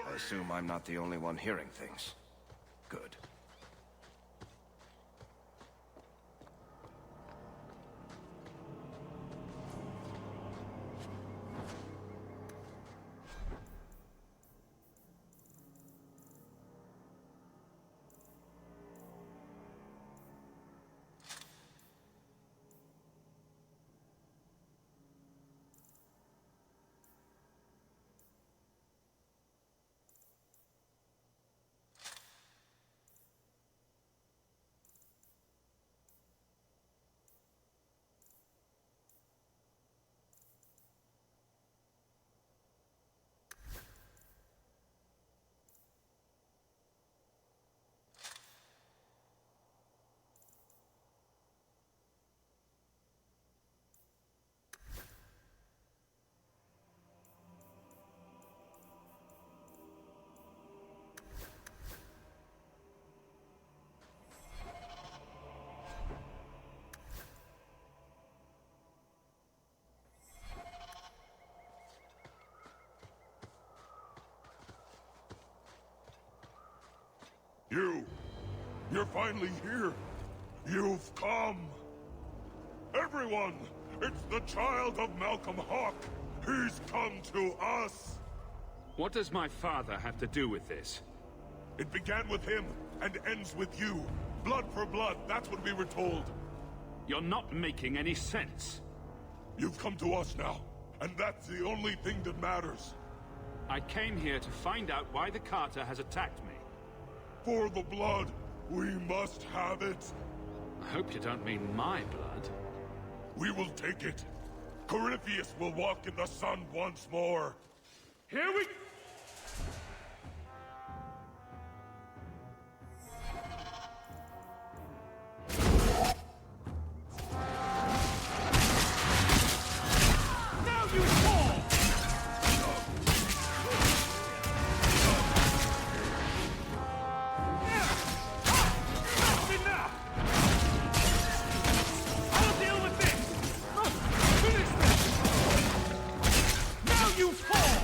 I assume I'm not the only one hearing things. Good.
You're finally here. You've come. Everyone, it's the child of Malcolm Hawk. He's come to us.
What does my father have to do with this?
It began with him and ends with you. Blood for blood, that's what we were told.
You're not making any sense.
You've come to us now, and that's the only thing that matters.
I came here to find out why the Carter has attacked me.
For the blood, we must have it.
I hope you don't mean my blood.
We will take it. Corypheus will walk in the sun once more. Here we...
Now you fall! Enough! I'll deal with this! Finish this! Now you fall!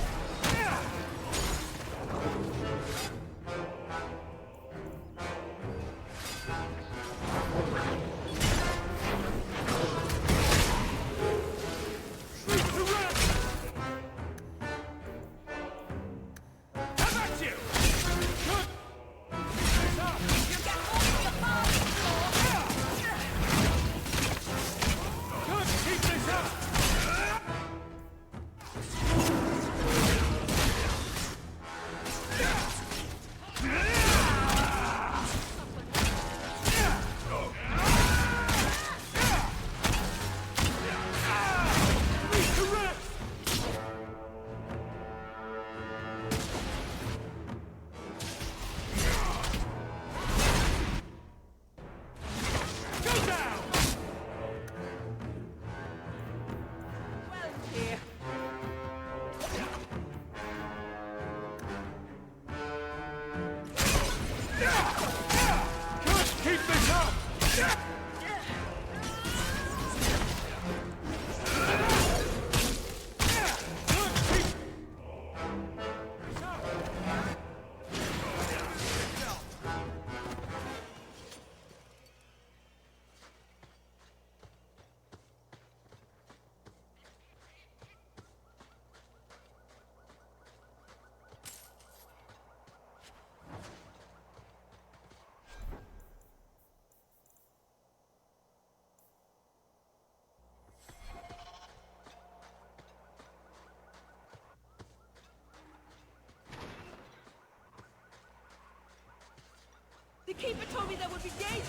The Keeper told me that would be gay.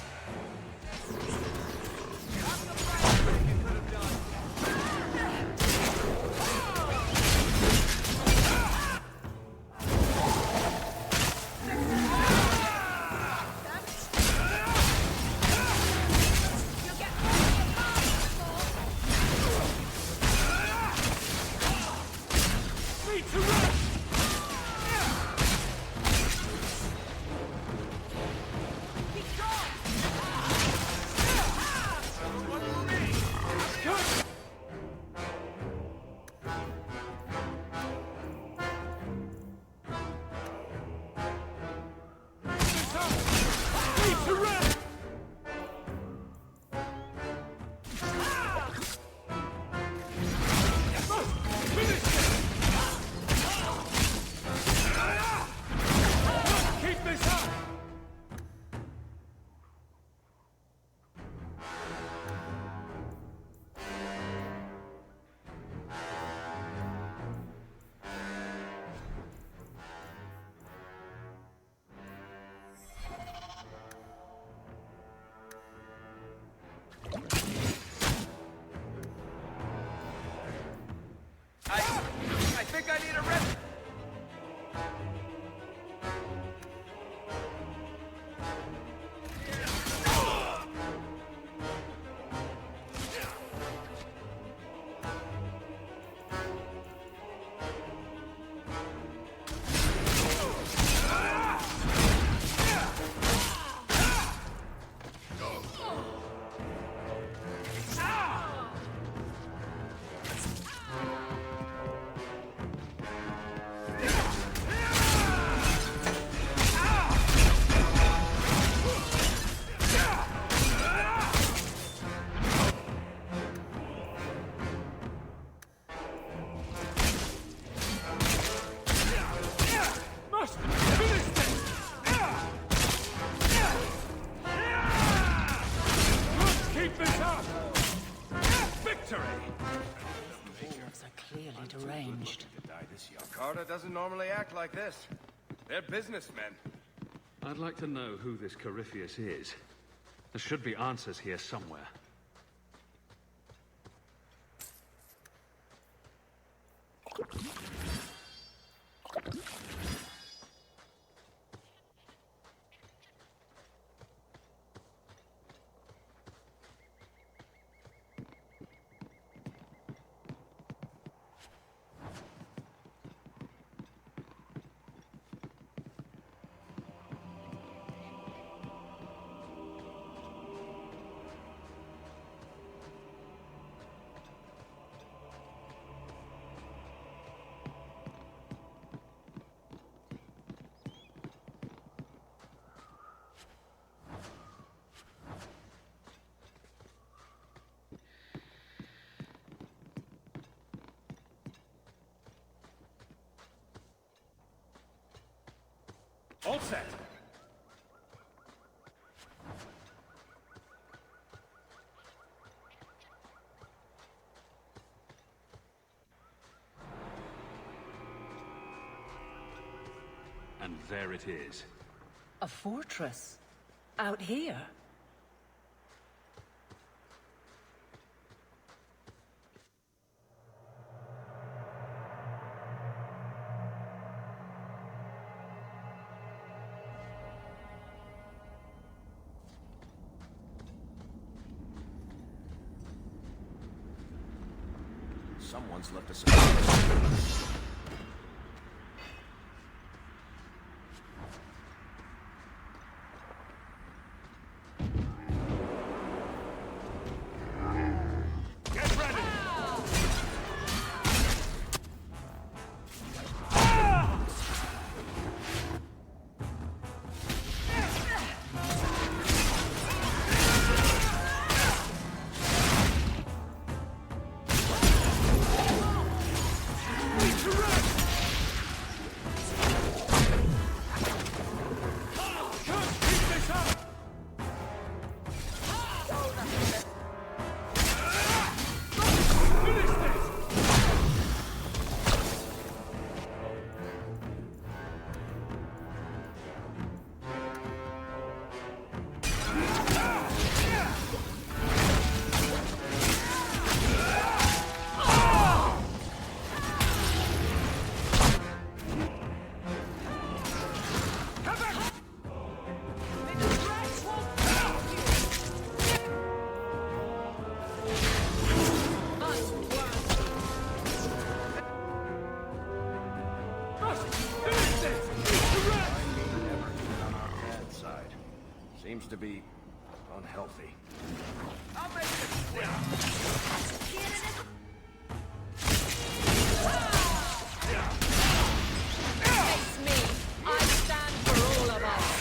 I think I need a rest.
changed.
Carter doesn't normally act like this. They're businessmen.
I'd like to know who this Corypheus is. There should be answers here somewhere.
All set.
And there it is.
A fortress? Out here?
Someone's left us a... Seems to be unhealthy.
I'll make it
Face me! I stand for all of us!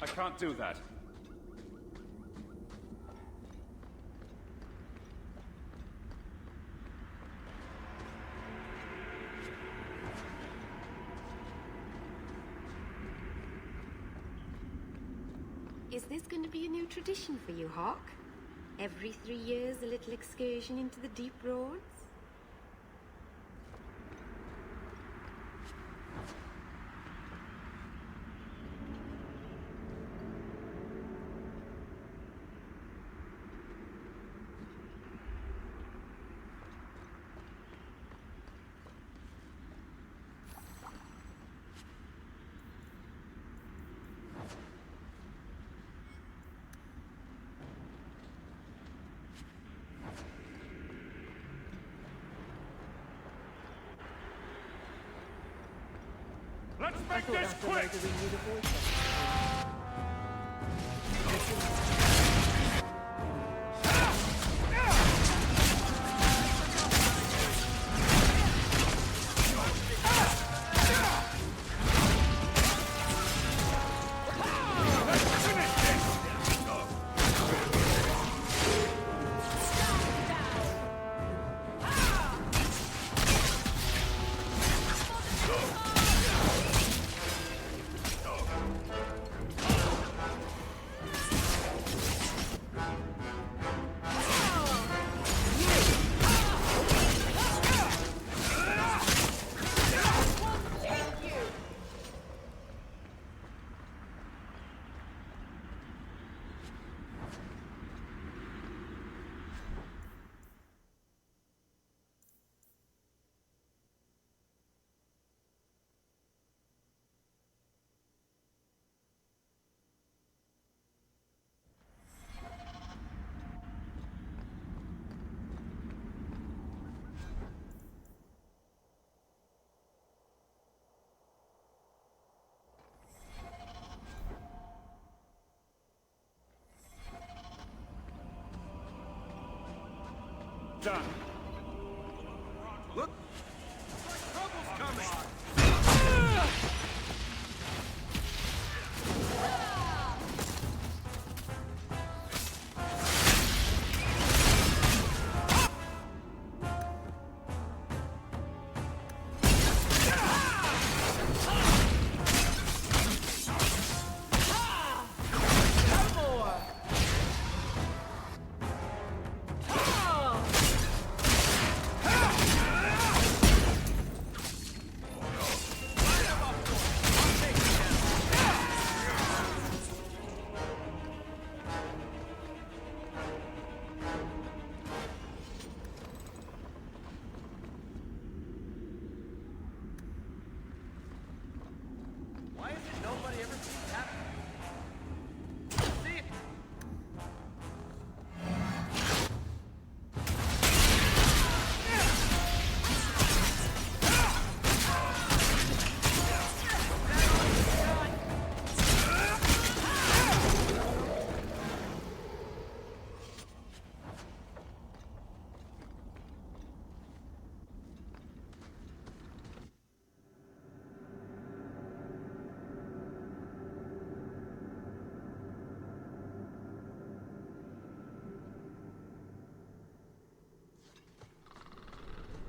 I can't do that.
Is this going to be a new tradition for you, Hawk? Every 3 years, a little excursion into the deep roads?
Let's make this quick!
Done.
Look! Trouble's coming! Why isn't nobody ever seen that? See?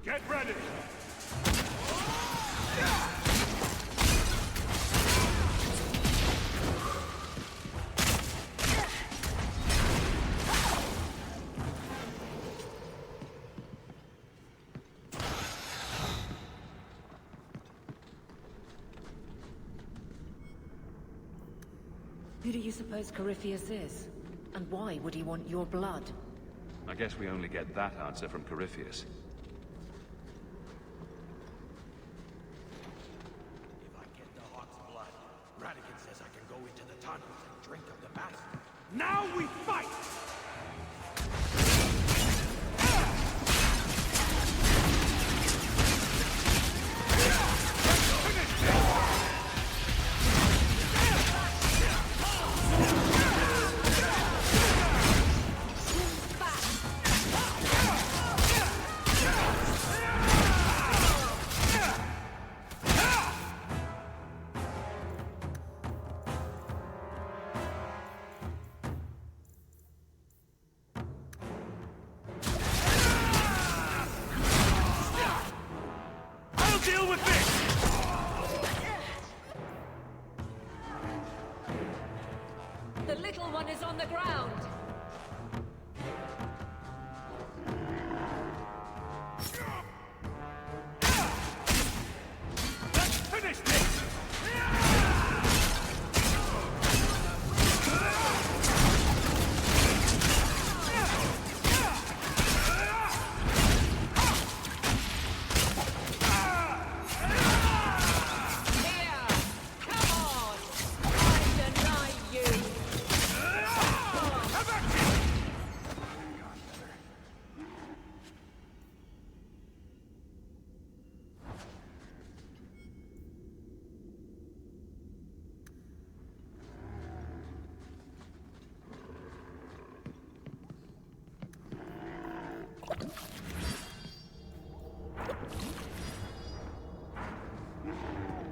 Get ready!
Who do you suppose Corypheus is? And why would he want your blood?
I guess we only get that answer from Corypheus.
If I get the Hawk's blood, Radican says I can go into the tunnels and drink of the battle.
Now we fight!
The little one is on the ground!
Let's finish this!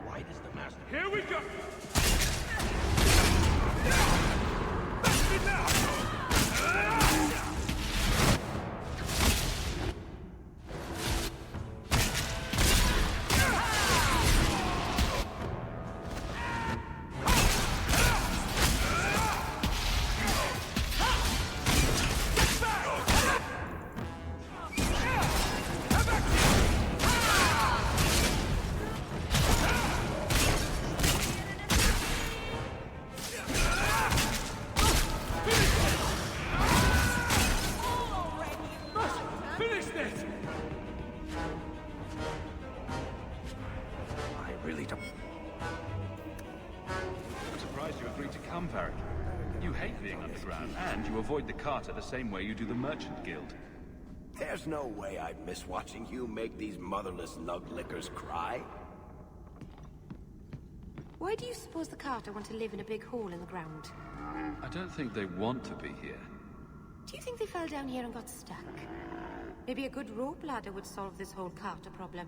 Why does the master...
Here we go! Finish this!
I really don't...
I'm surprised you agreed to come, Varric. You hate being underground, and you avoid the Carter the same way you do the Merchant Guild.
There's no way I'd miss watching you make these motherless nug-lickers cry.
Why do you suppose the Carter want to live in a big hole in the ground?
I don't think they want to be here.
Do you think they fell down here and got stuck? Maybe a good rope ladder would solve this whole Carter problem.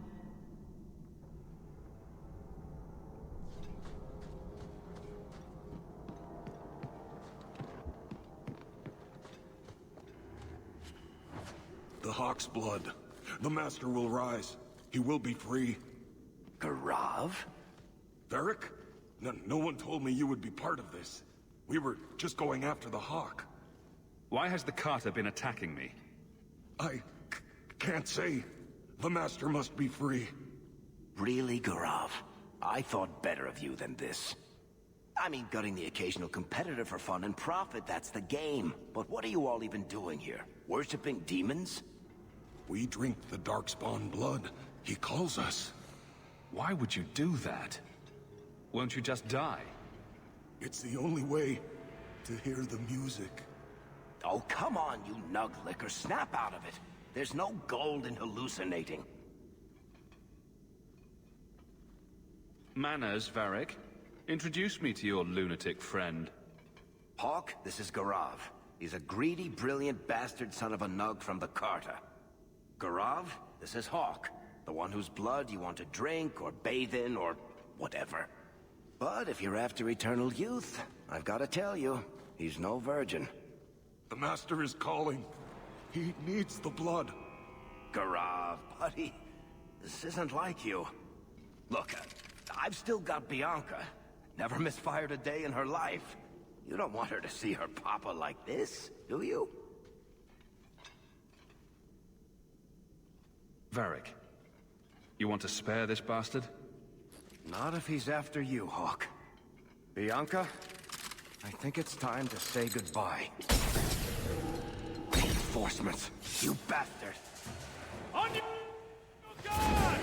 The Hawk's blood. The Master will rise. He will be free.
Garav?
Varric? No one told me you would be part of this. We were just going after the Hawk.
Why has the Carter been attacking me?
I can't say. The Master must be free.
Really, Garav? I thought better of you than this. I mean, gutting the occasional competitor for fun and profit, that's the game. But what are you all even doing here? Worshipping demons?
We drink the Darkspawn blood. He calls us.
Why would you do that? Won't you just die?
It's the only way to hear the music.
Oh, come on, you nug-licker. Snap out of it. There's no gold in hallucinating.
Manners, Varric. Introduce me to your lunatic friend.
Hawk, this is Garav. He's a greedy, brilliant bastard son of a nug from the Carter. Garav, this is Hawk. The one whose blood you want to drink, or bathe in, or whatever. But if you're after eternal youth, I've got to tell you, he's no virgin.
The Master is calling. He needs the blood.
Garav, buddy, this isn't like you. Look, I've still got Bianca. Never misfired a day in her life. You don't want her to see her papa like this, do you?
Varric, you want to spare this bastard?
Not if he's after you, Hawk. Bianca, I think it's time to say goodbye. Reinforcements, you bastard!
On your guard!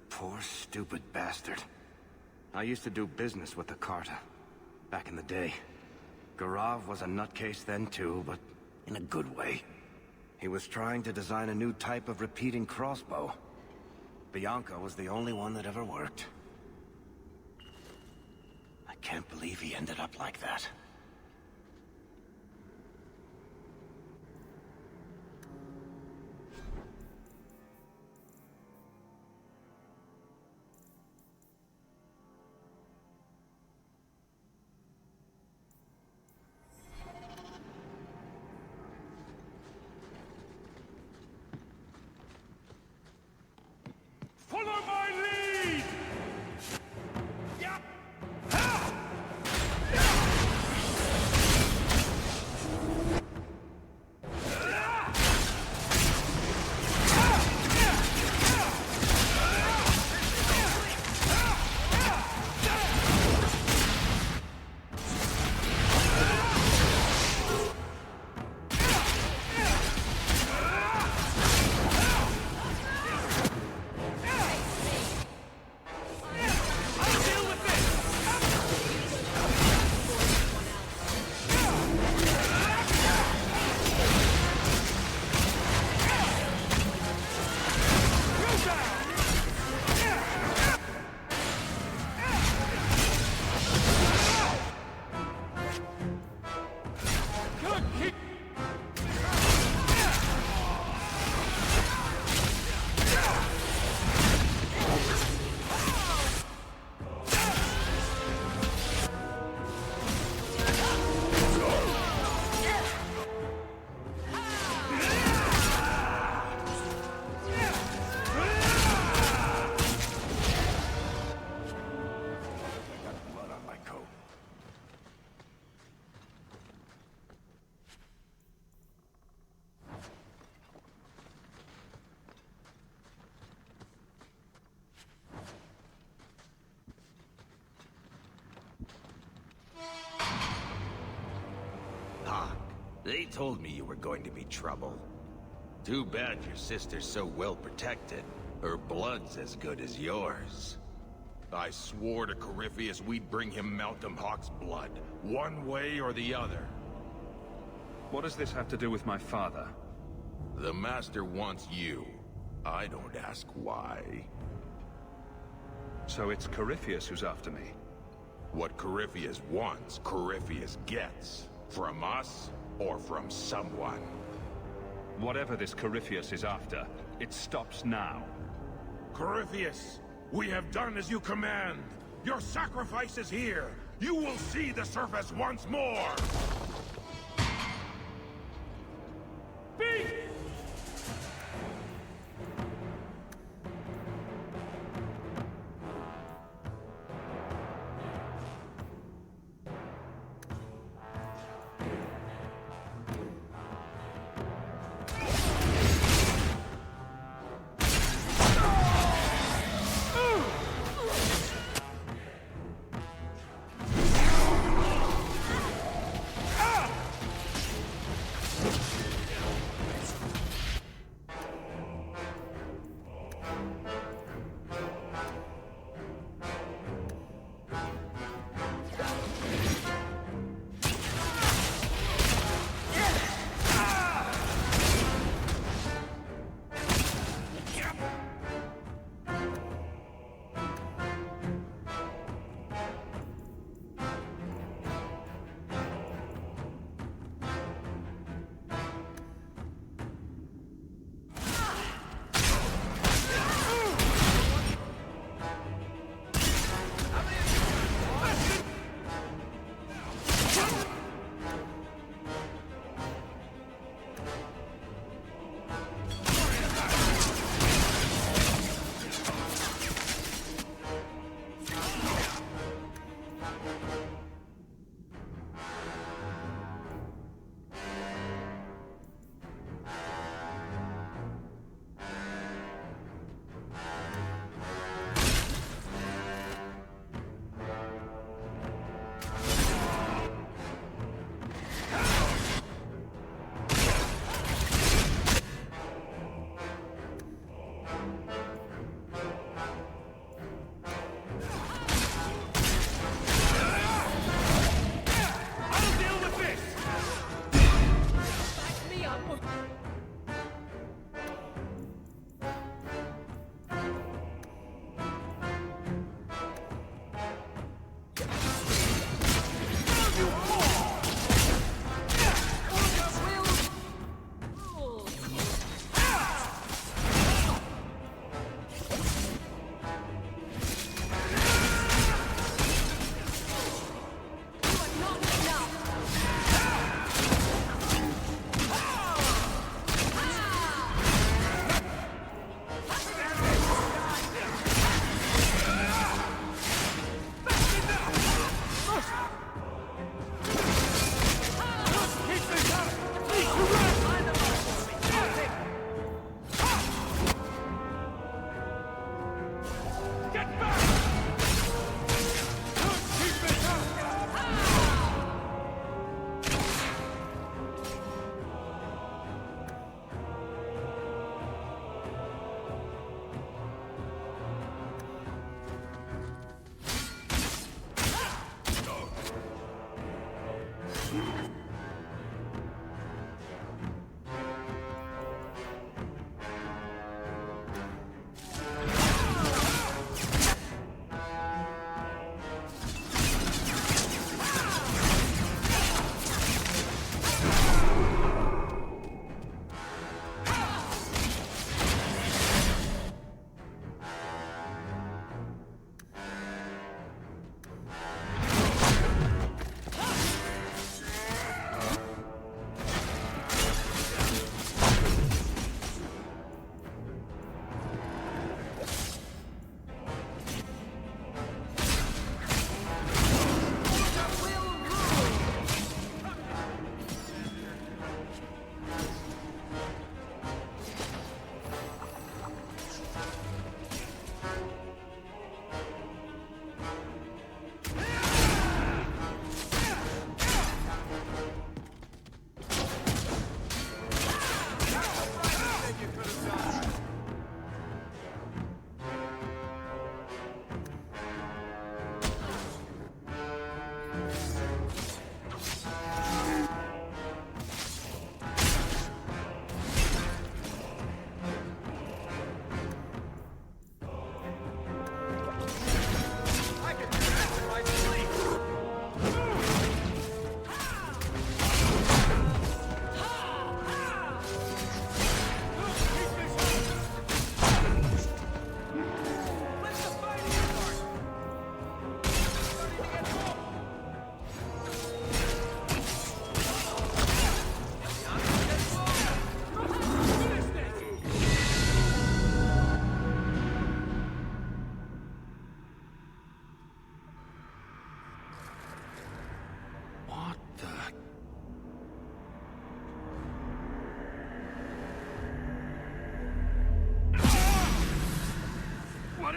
Poor stupid bastard. I used to do business with the Carta, back in the day. Garav was a nutcase then too, but in a good way. He was trying to design a new type of repeating crossbow. Bianca was the only one that ever worked. I can't believe he ended up like that.
Follow my lead! Yeah!
They told me you were going to be trouble. Too bad your sister's so well protected. Her blood's as good as yours.
I swore to Corypheus we'd bring him Malcolm Hawk's blood, one way or the other.
What does this have to do with my father?
The Master wants you. I don't ask why.
So it's Corypheus who's after me?
What Corypheus wants, Corypheus gets. From us, or from someone.
Whatever this Corypheus is after, it stops now.
Corypheus, we have done as you command. Your sacrifice is here. You will see the surface once more. Beat!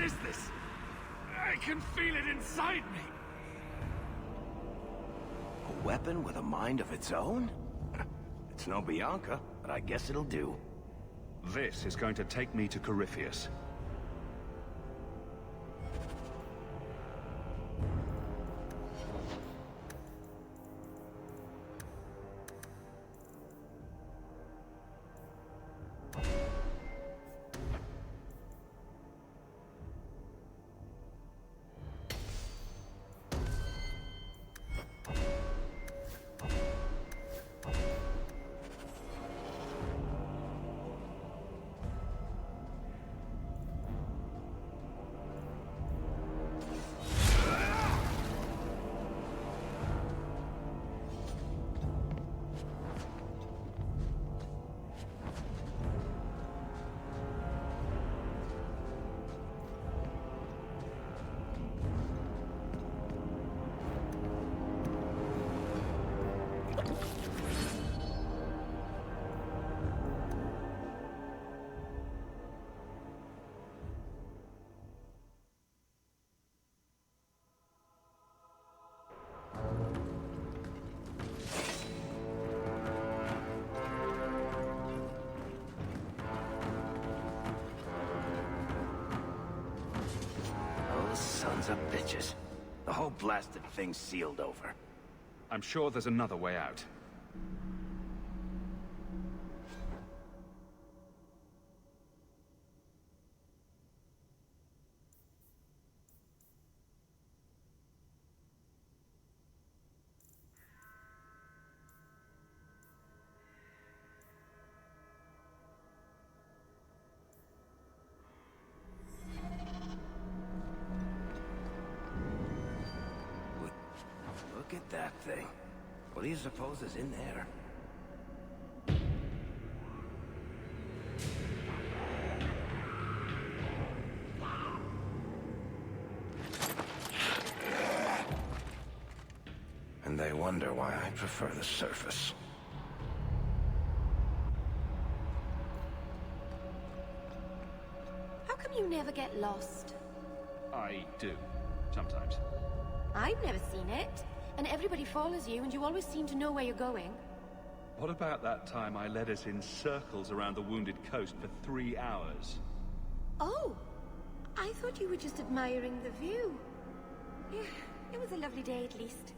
is this? I can feel it inside me.
A weapon with a mind of its own? It's no Bianca, but I guess it'll do.
This is going to take me to Corypheus.
Sons of bitches. The whole blasted thing's sealed over.
I'm sure there's another way out.
Look at that thing. What do you suppose is in there? And they wonder why I prefer the surface.
How come you never get lost?
I do, sometimes.
I've never seen it. And everybody follows you, and you always seem to know where you're going.
What about that time I led us in circles around the wounded coast for 3 hours?
Oh, I thought you were just admiring the view. Yeah, it was a lovely day at least.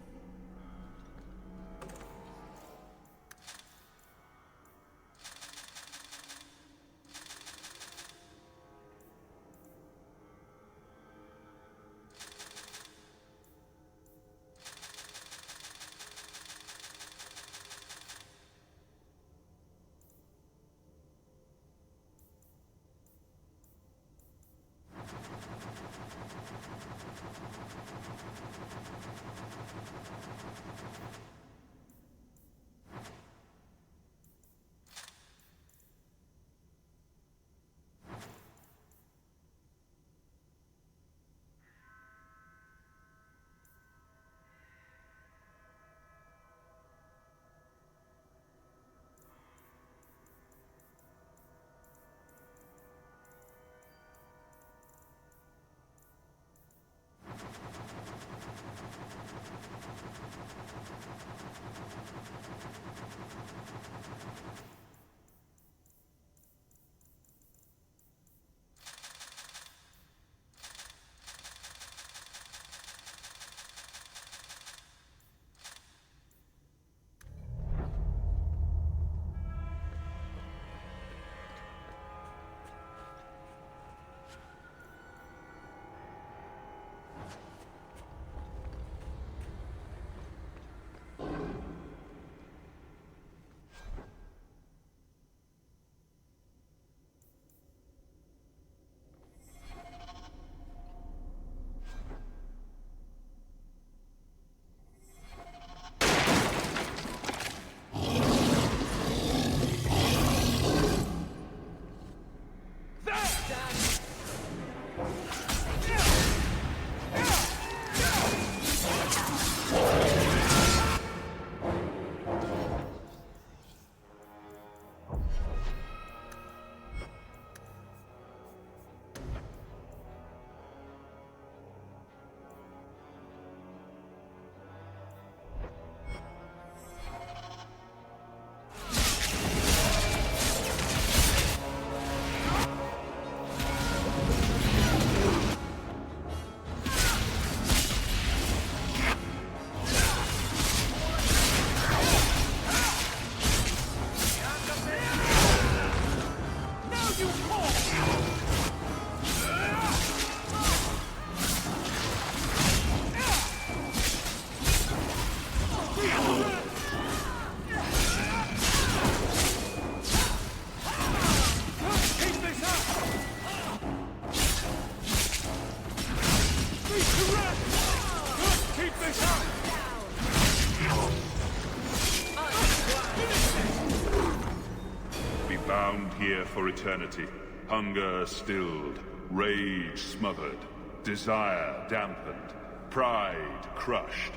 here for eternity. Hunger stilled, rage smothered, desire dampened, pride crushed.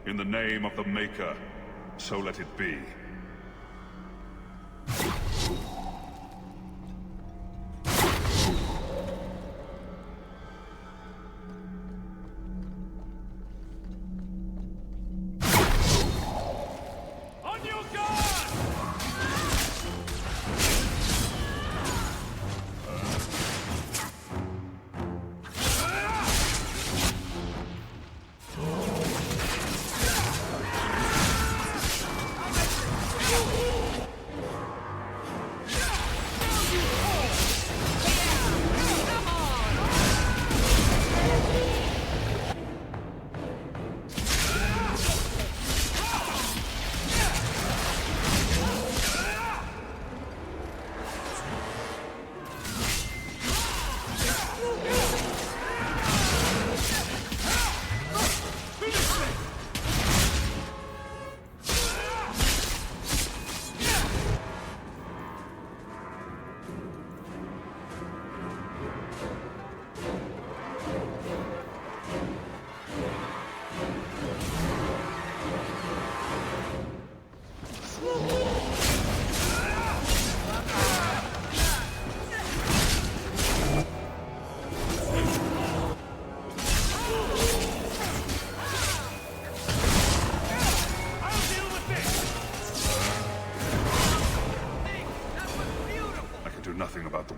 In the name of the Maker, so let it be.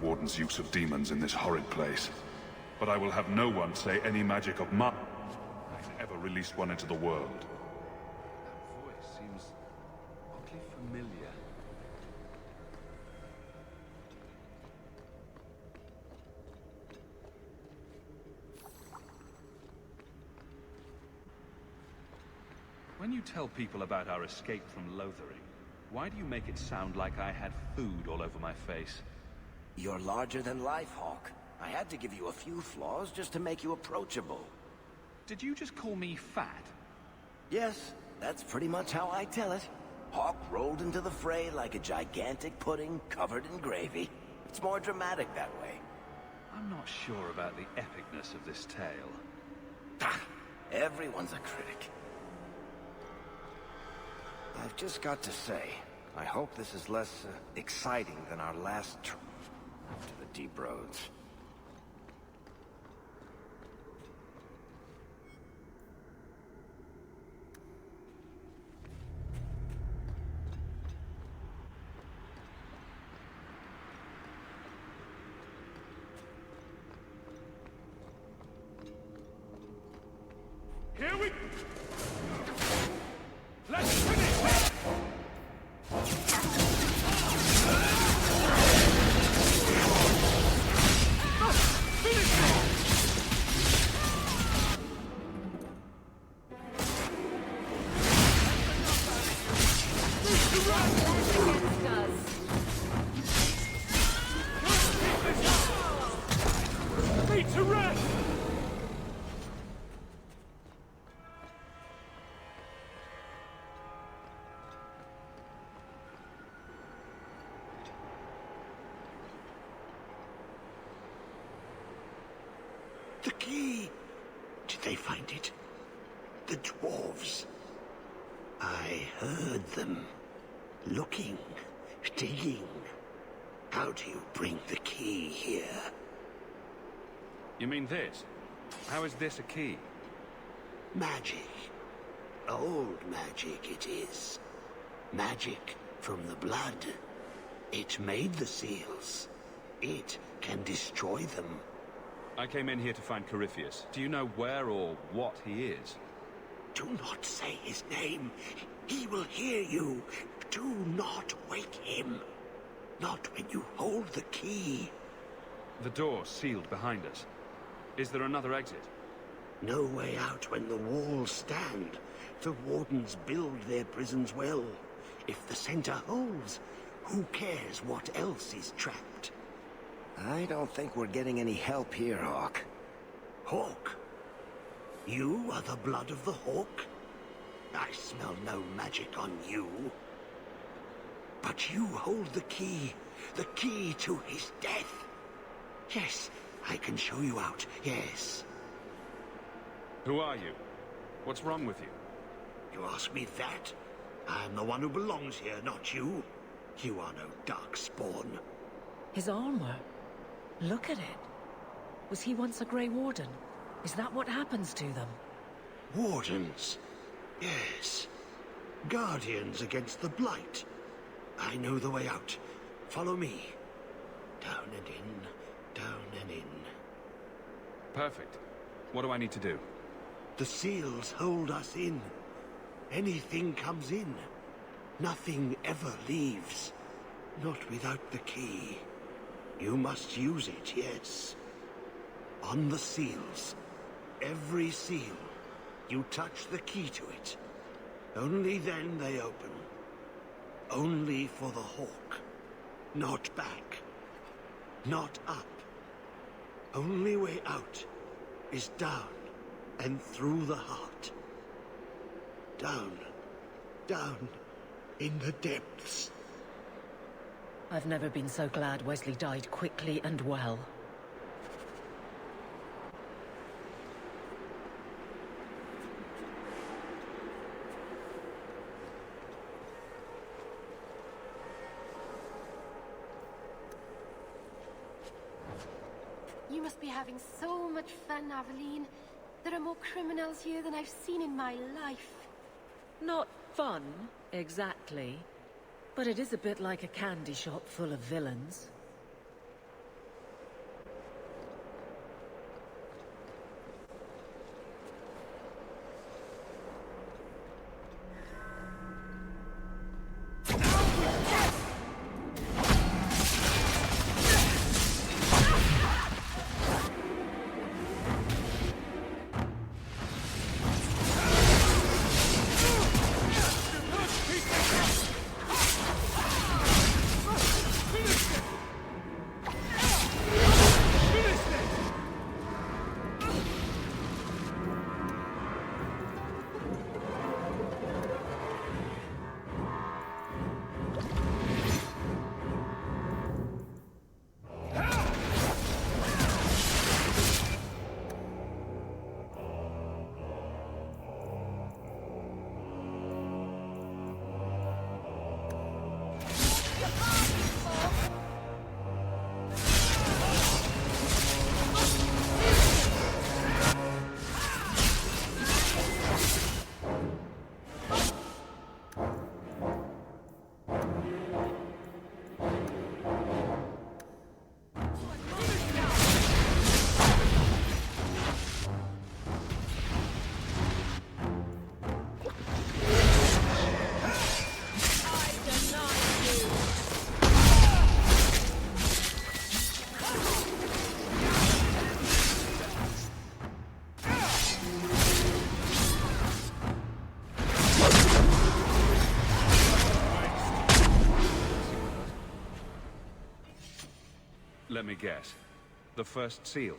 Warden's use of demons in this horrid place. But I will have no one say any magic of mine ever released one into the world.
That voice seems oddly familiar. When you tell people about our escape from Lothering, why do you make it sound like I had food all over my face?
You're larger than life, Hawk. I had to give you a few flaws just to make you approachable.
Did you just call me fat?
Yes, that's pretty much how I tell it. Hawk rolled into the fray like a gigantic pudding covered in gravy. It's more dramatic that way.
I'm not sure about the epicness of this tale.
Everyone's a critic. I've just got to say, I hope this is less exciting than our last trip to the deep roads.
Here we... Let's finish it! To rest!
The key! Did they find it? The dwarves. I heard them. Looking, digging. How do you bring the key here?
You mean this? How is this a key?
Magic. Old magic it is. Magic from the blood. It made the seals. It can destroy them.
I came in here to find Corypheus. Do you know where or what he is?
Do not say his name. He will hear you. Do not wake him. Not when you hold the key.
The door's sealed behind us. Is there another exit?
No way out when the walls stand. The wardens build their prisons well. If the center holds, who cares what else is trapped?
I don't think we're getting any help here, Hawk.
Hawk? You are the blood of the Hawk? I smell no magic on you. But you hold the key to his death. Yes, I can show you out, yes.
Who are you? What's wrong with you?
You ask me that? I'm the one who belongs here, not you. You are no darkspawn.
His armor. Look at it. Was he once a Grey Warden? Is that what happens to them?
Wardens? Yes. Guardians against the Blight. I know the way out. Follow me. Down and in, down and in.
Perfect. What do I need to do?
The seals hold us in. Anything comes in. Nothing ever leaves. Not without the key. You must use it, yes. On the seals. Every seal. You touch the key to it. Only then they open. Only for the Hawk. Not back. Not up. Only way out is down and through the heart. Down. Down. In the depths.
I've never been so glad Wesley died quickly and well.
You must be having so much fun, Aveline. There are more criminals here than I've seen in my life.
Not fun, exactly. But it is a bit like a candy shop full of villains.
Let me guess. The first seal?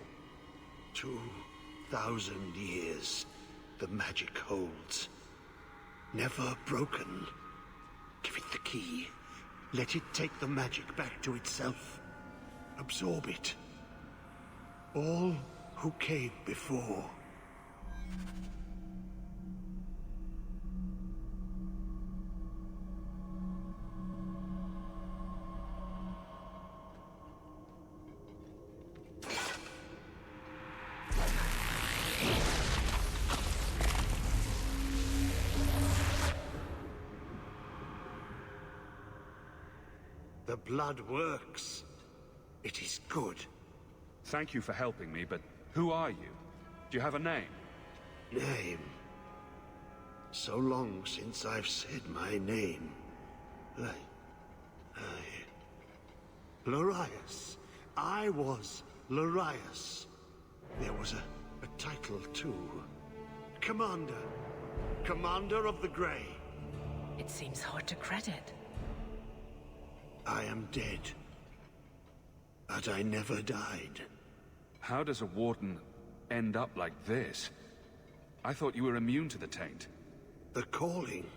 2,000 years the magic holds. Never broken. Give it the key. Let it take the magic back to itself. Absorb it. All who came before. The blood works. It is good.
Thank you for helping me, but who are you? Do you have a name?
Name? So long since I've said my name. Larius. I was Larius. There was a title too. Commander. Commander of the Grey.
It seems hard to credit.
I am dead. But I never died.
How does a warden end up like this? I thought you were immune to the taint.
The calling.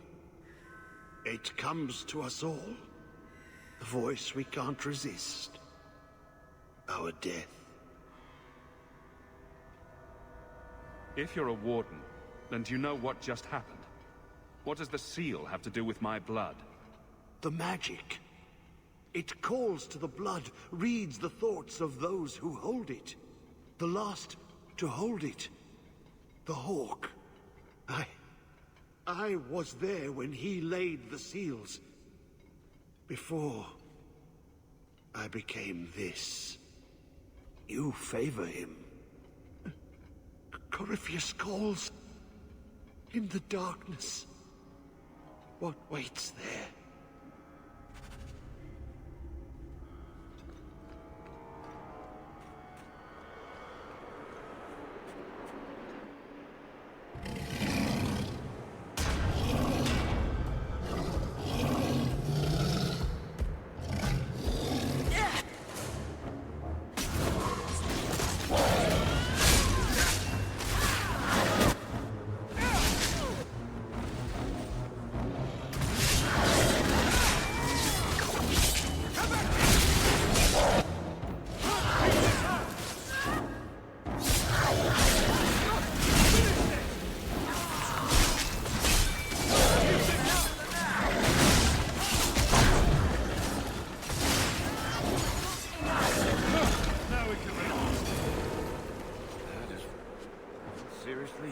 It comes to us all.
The voice we can't resist. Our death.
If you're a warden, then do you know what just happened? What does the seal have to do with my blood?
The magic. It calls to the blood, reads the thoughts of those who hold it. The last to hold it. The Hawk. I was there when he laid the seals. Before I became this. You favor him. Corypheus calls. In the darkness. What waits there?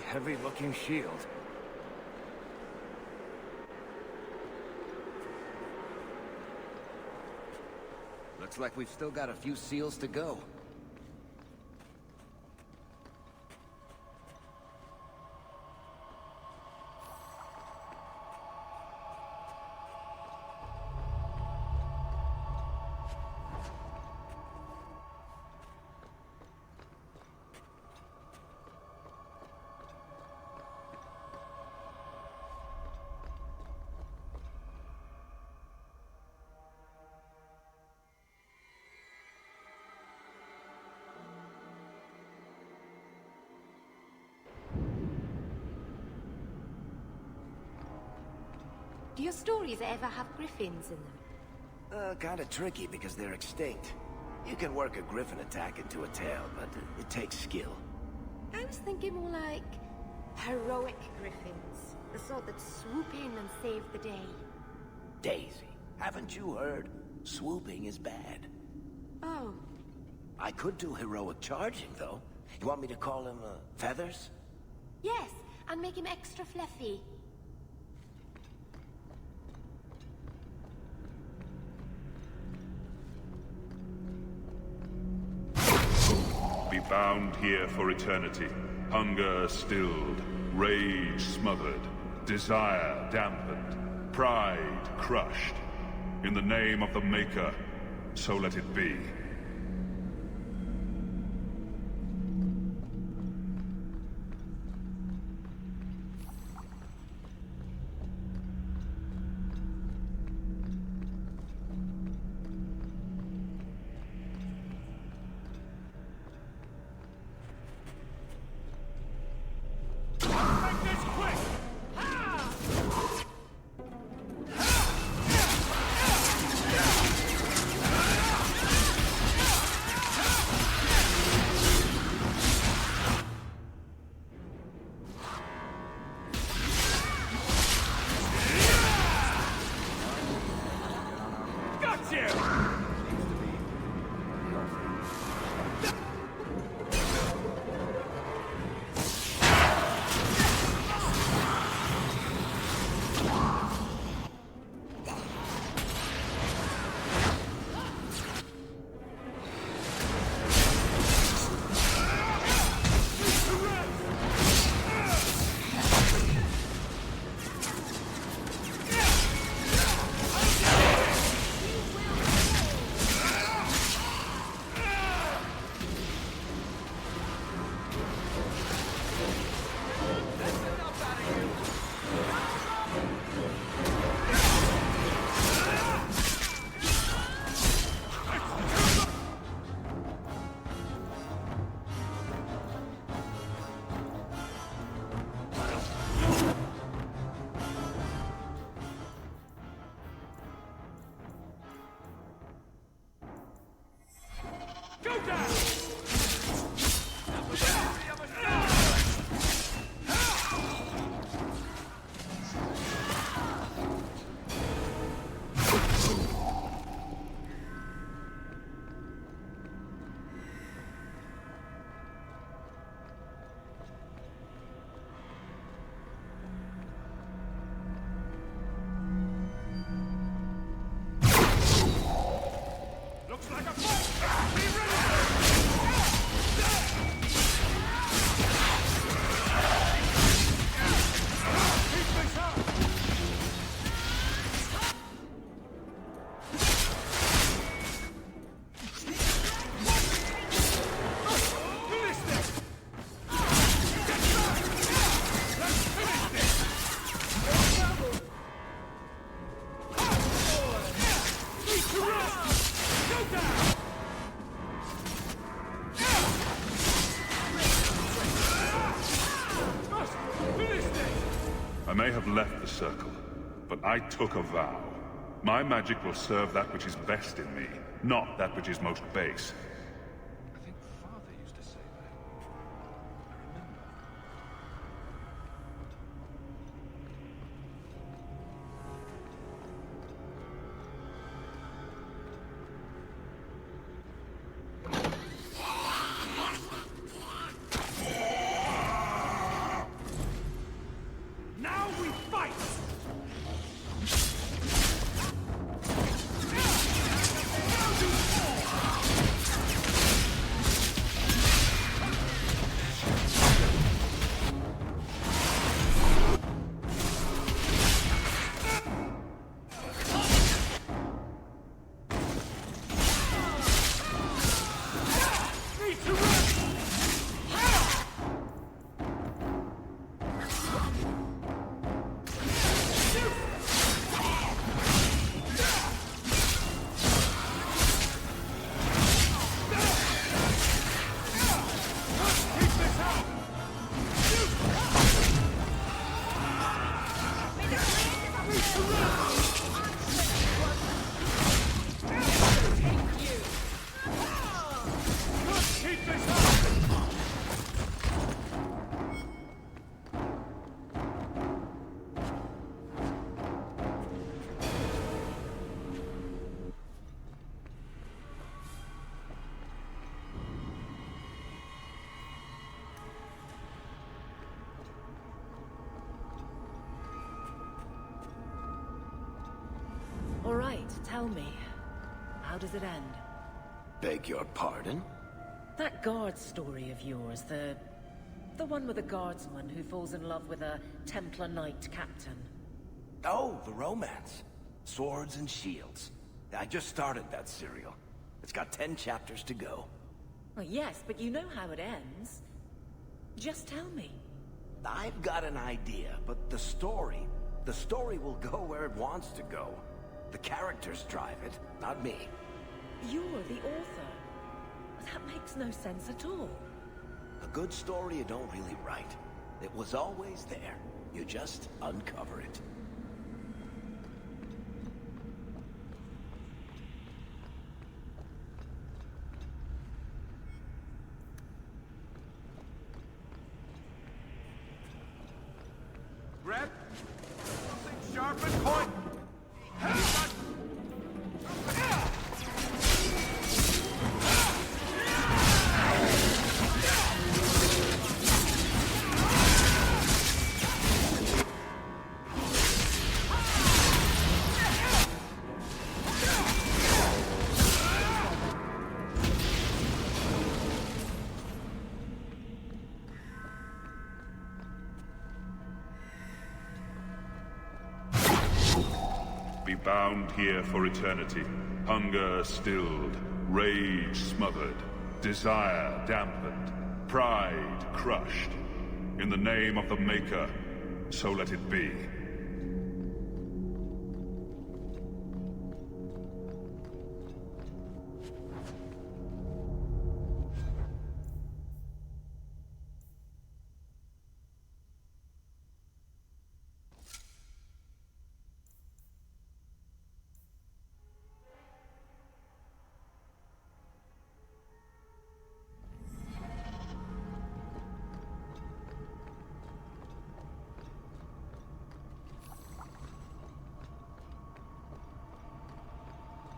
Heavy-looking shield. Looks like we've still got a few seals to go.
Do your stories ever have griffins in them?
Kinda tricky because they're extinct. You can work a griffin attack into a tale, but it takes skill.
I was thinking more like heroic griffins. The sort that swoop in and save the day.
Daisy, haven't you heard? Swooping is bad.
Oh.
I could do heroic charging, though. You want me to call him, Feathers?
Yes, and make him extra fluffy.
Be bound here for eternity. Hunger stilled, rage smothered, desire dampened, pride crushed. In the name of the Maker, so let it be. may have left the circle, but I took a vow. My magic will serve that which is best in me, not that which is most base.
I think Father used to say that. I remember.
Now we fight!
All right, tell me. How does it end?
Beg your pardon?
That guard story of yours, the one with a guardsman who falls in love with a Templar Knight captain.
Oh, the romance. Swords and shields. I just started that serial. It's got 10 chapters to go.
Well, yes, but you know how it ends. Just tell me.
I've got an idea, but the story will go where it wants to go. The characters drive it, not me.
You're the author. That makes no sense at all.
A good story you don't really write. It was always there. You just uncover it.
Red? Something sharp and point!
Be bound here for eternity. Hunger stilled, rage smothered, desire dampened, pride crushed. In the name of the Maker, so let it be.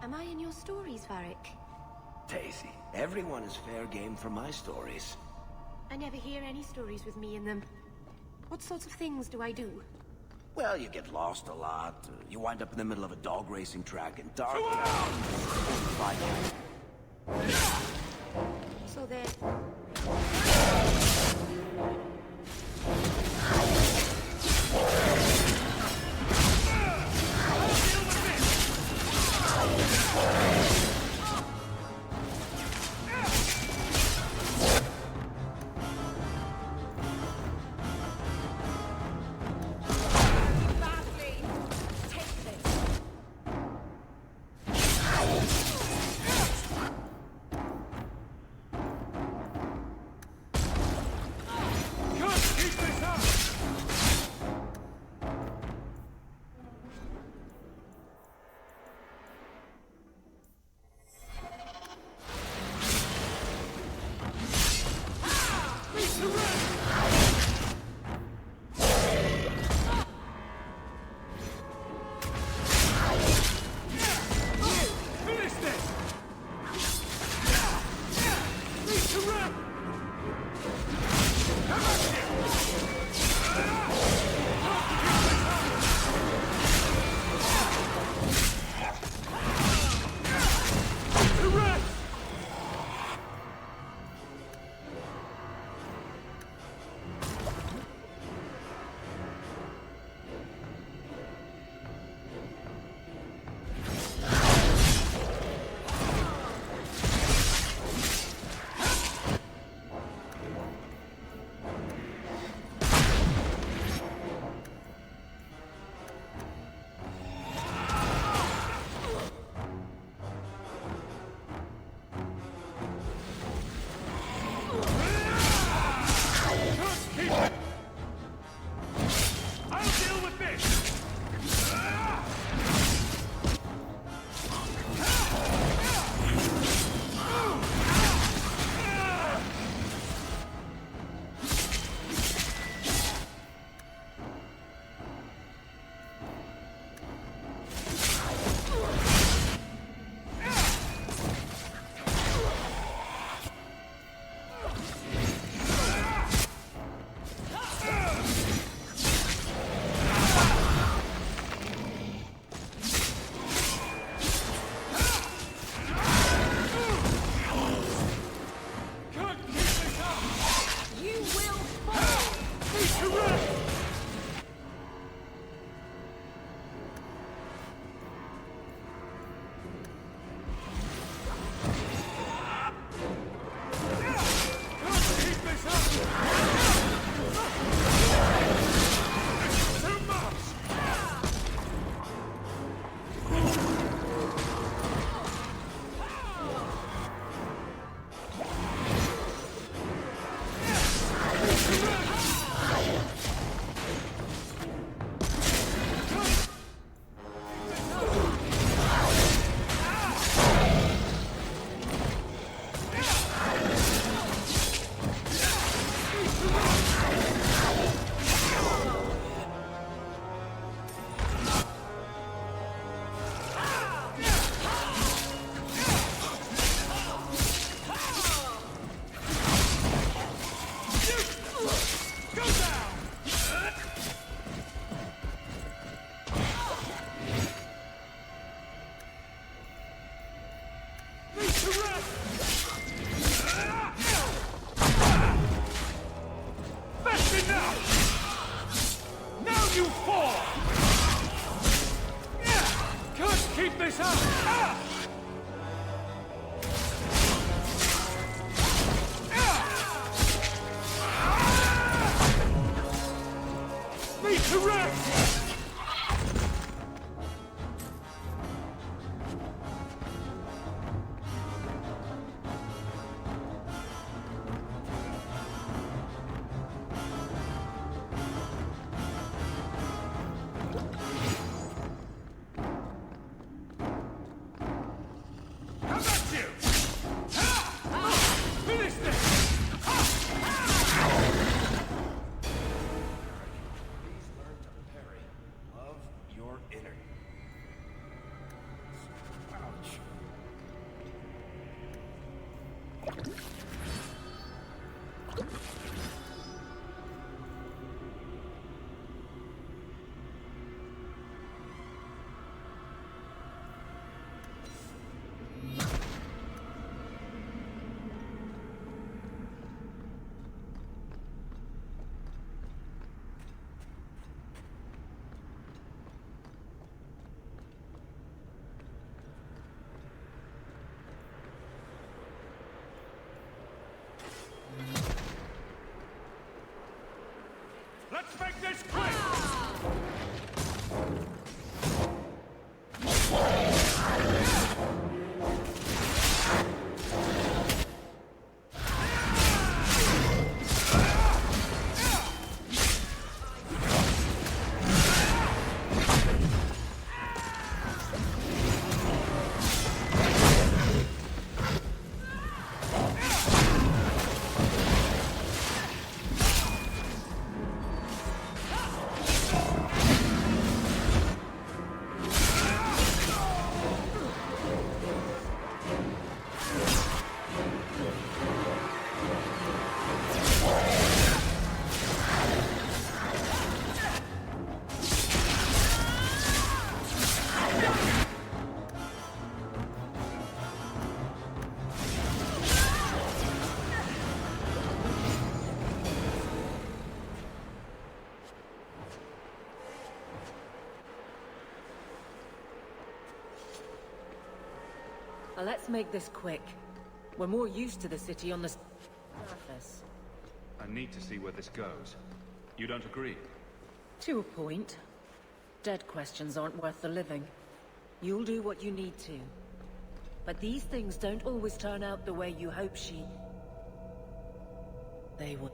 Am I in your stories, Varric?
Daisy, everyone is fair game for my stories.
I never hear any stories with me in them. What sorts of things do I do?
Well, you get lost a lot. You wind up in the middle of a dog racing track in dark.
So then...
you fall! Can't keep this up! Need to rest! Let's make this quick!
Let's make this quick. We're more used to the city on the surface.
I need to see where this goes. You don't agree?
To a point. Dead questions aren't worth the living. You'll do what you need to. But these things don't always turn out the way you hope they would.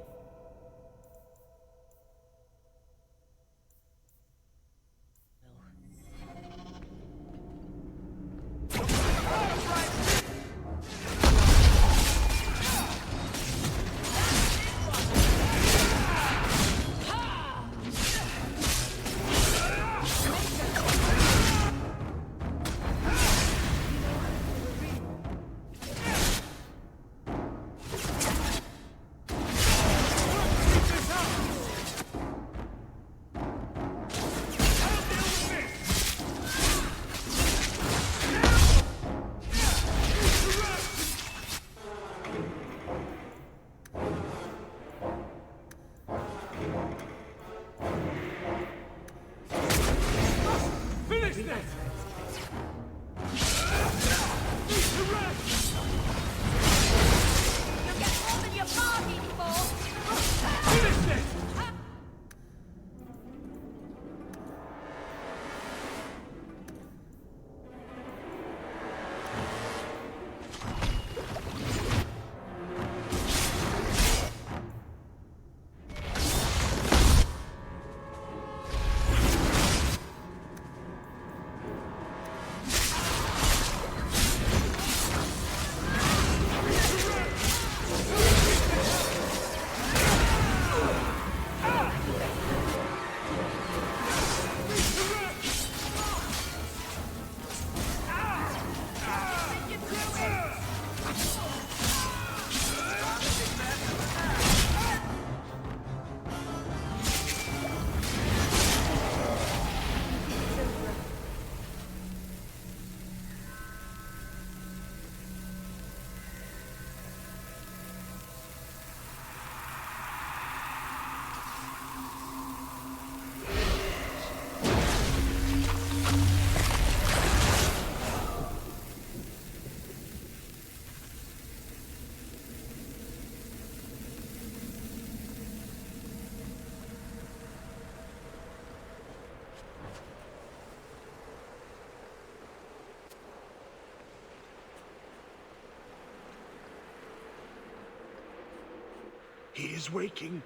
He is waking.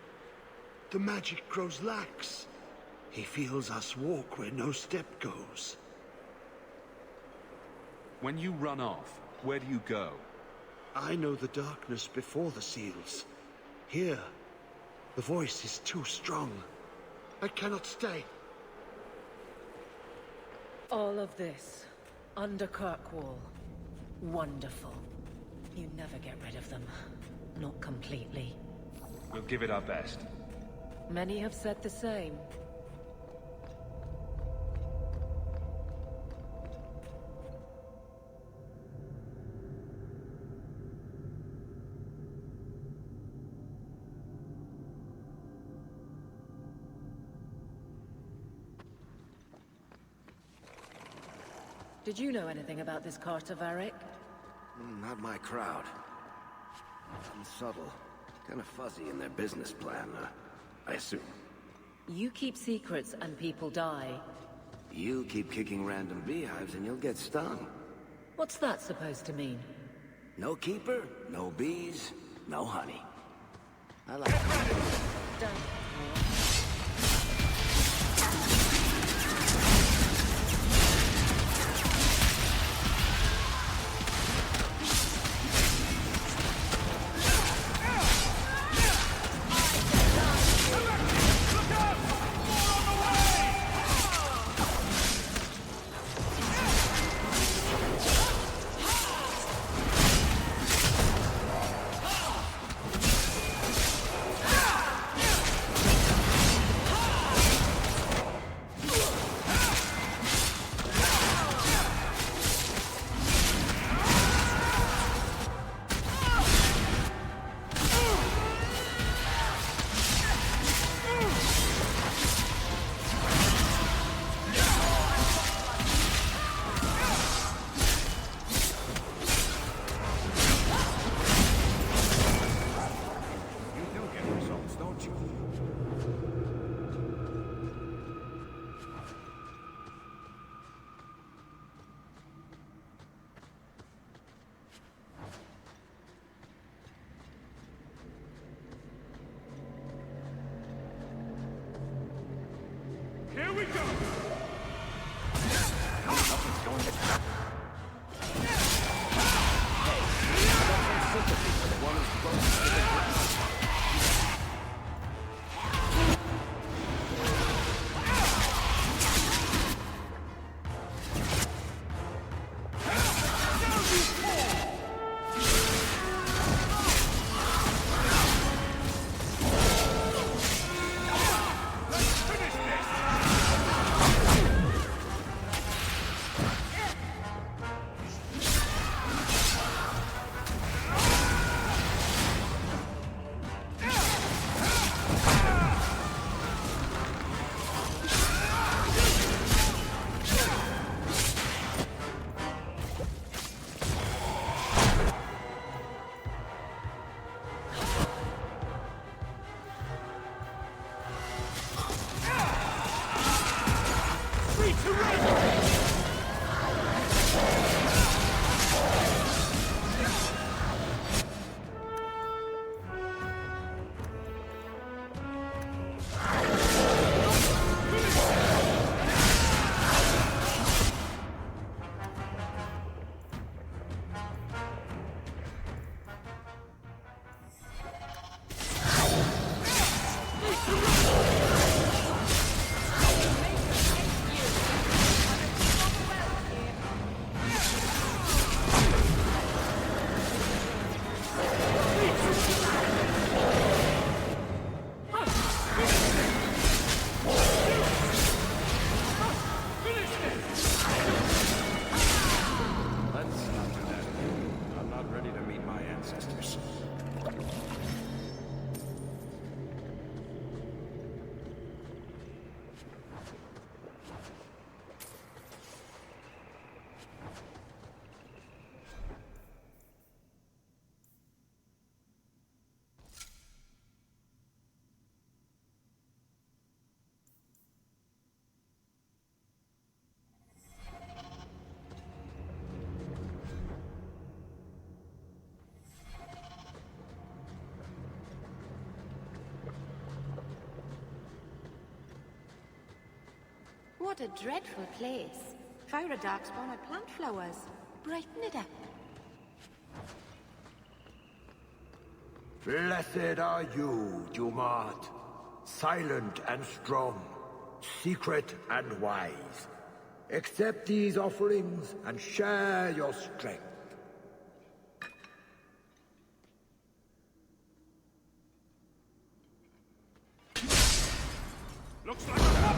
The magic grows lax. He feels us walk where no step goes.
When you run off, where do you go?
I know the darkness before the seals. Here, the voice is too strong. I cannot stay.
All of this, under Kirkwall. Wonderful. You never get rid of them. Not completely.
We'll give it our best.
Many have said the same. Did you know anything about this Carter, Varric?
Not my crowd. Unsubtle. Kind of fuzzy in their business plan, I assume.
You keep secrets and people die.
You keep kicking random beehives and you'll get stung.
What's that supposed to mean?
No keeper, no bees, no honey. I like it.
Done.
Here we go!
Nothing's going to happen. Sympathy for the one who's closest to the ground.
What a dreadful place. If I were a darkspawn, I'd plant flowers. Brighten it up.
Blessed are you, Dumat. Silent and strong, secret and wise. Accept these offerings and share your strength.
Looks like a...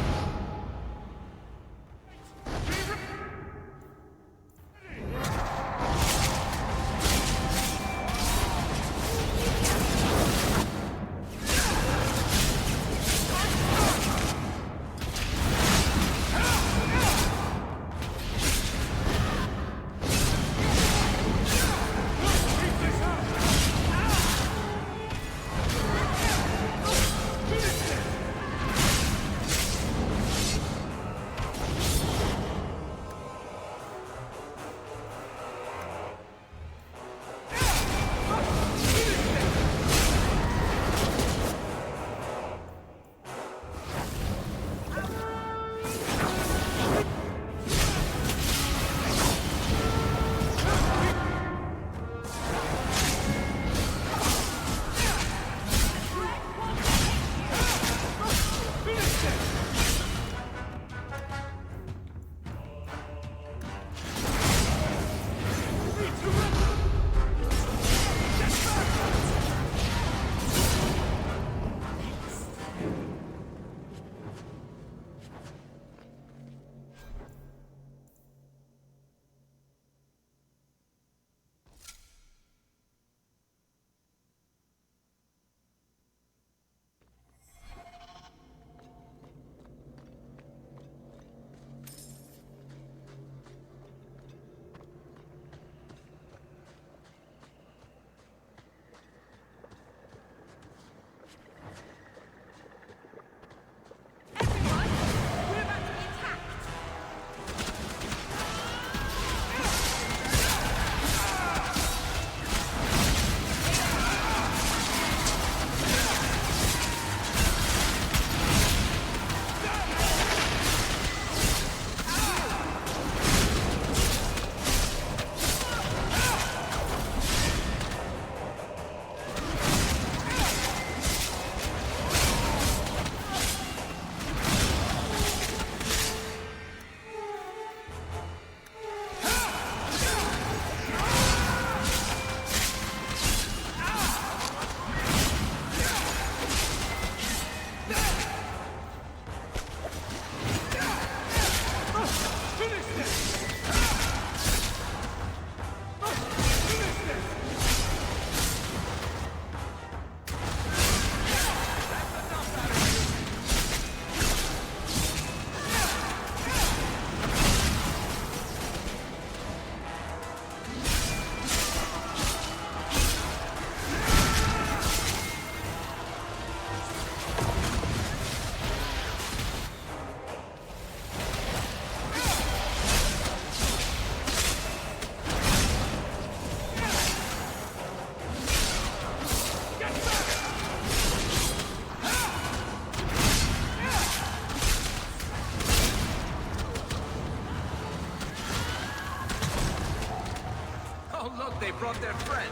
They brought their friends.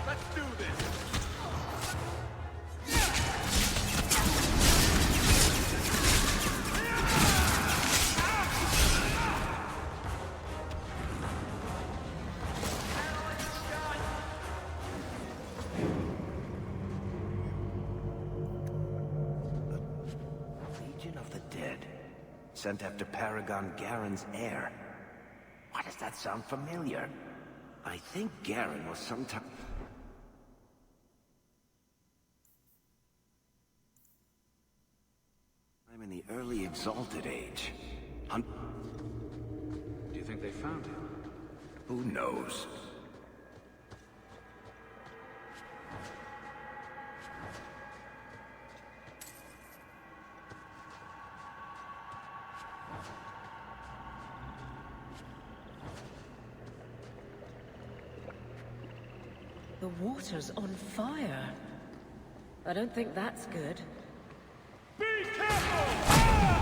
Let's do this.
Legion of the Dead. Sent after Paragon Garen's heir. Why does that sound familiar? I think Garen was sometime... I'm in the early Exalted Age.
Do you think they found him?
Who knows?
The water's on fire. I don't think that's good.
Be careful! Ah!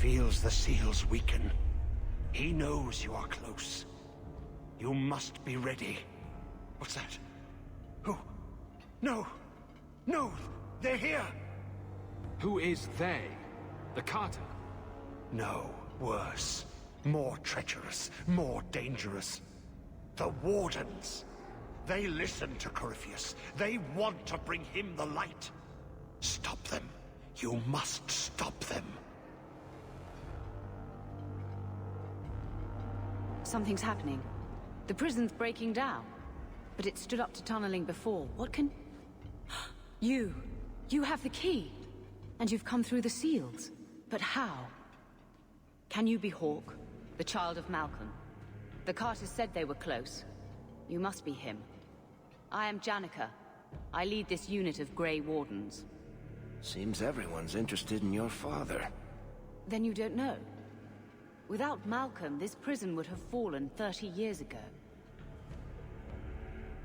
feels the seals weaken. He knows you are close. You must be ready. What's that? Who? No! No! They're here!
Who is they? The Carter?
No, worse. More treacherous, more dangerous. The Wardens. They listen to Corypheus. They want to bring him the light. Stop them. You must stop them.
Something's happening. The prison's breaking down. But it stood up to tunneling before. What can... You have the key. And you've come through the seals. But how? Can you be Hawke, the child of Malcolm? The Carters said they were close. You must be him. I am Janica. I lead this unit of Grey Wardens.
Seems everyone's interested in your father.
Then you don't know. Without Malcolm, this prison would have fallen 30 years ago.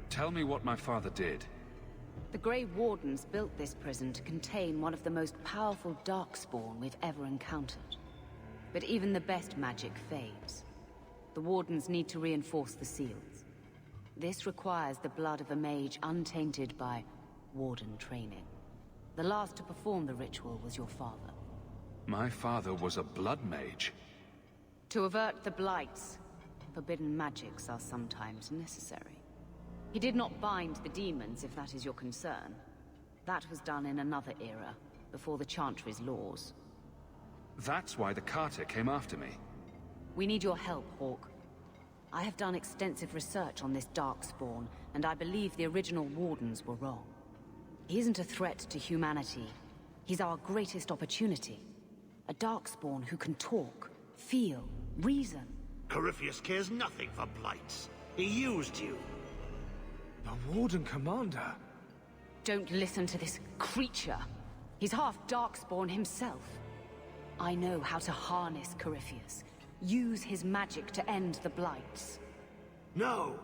Tell me what my father did.
The Grey Wardens built this prison to contain one of the most powerful Darkspawn we've ever encountered. But even the best magic fades. The Wardens need to reinforce the seals. This requires the blood of a mage untainted by Warden training. The last to perform the ritual was your father.
My father was a blood mage.
To avert the blights, forbidden magics are sometimes necessary. He did not bind the demons, if that is your concern. That was done in another era, before the Chantry's laws.
That's why the Carter came after me.
We need your help, Hawke. I have done extensive research on this Darkspawn, and I believe the original Wardens were wrong. He isn't a threat to humanity. He's our greatest opportunity. A Darkspawn who can talk, feel, reason.
Corypheus cares nothing for blights. He used you.
The Warden Commander?
Don't listen to this creature. He's half Darkspawn himself. I know how to harness Corypheus. Use his magic to end the blights.
No.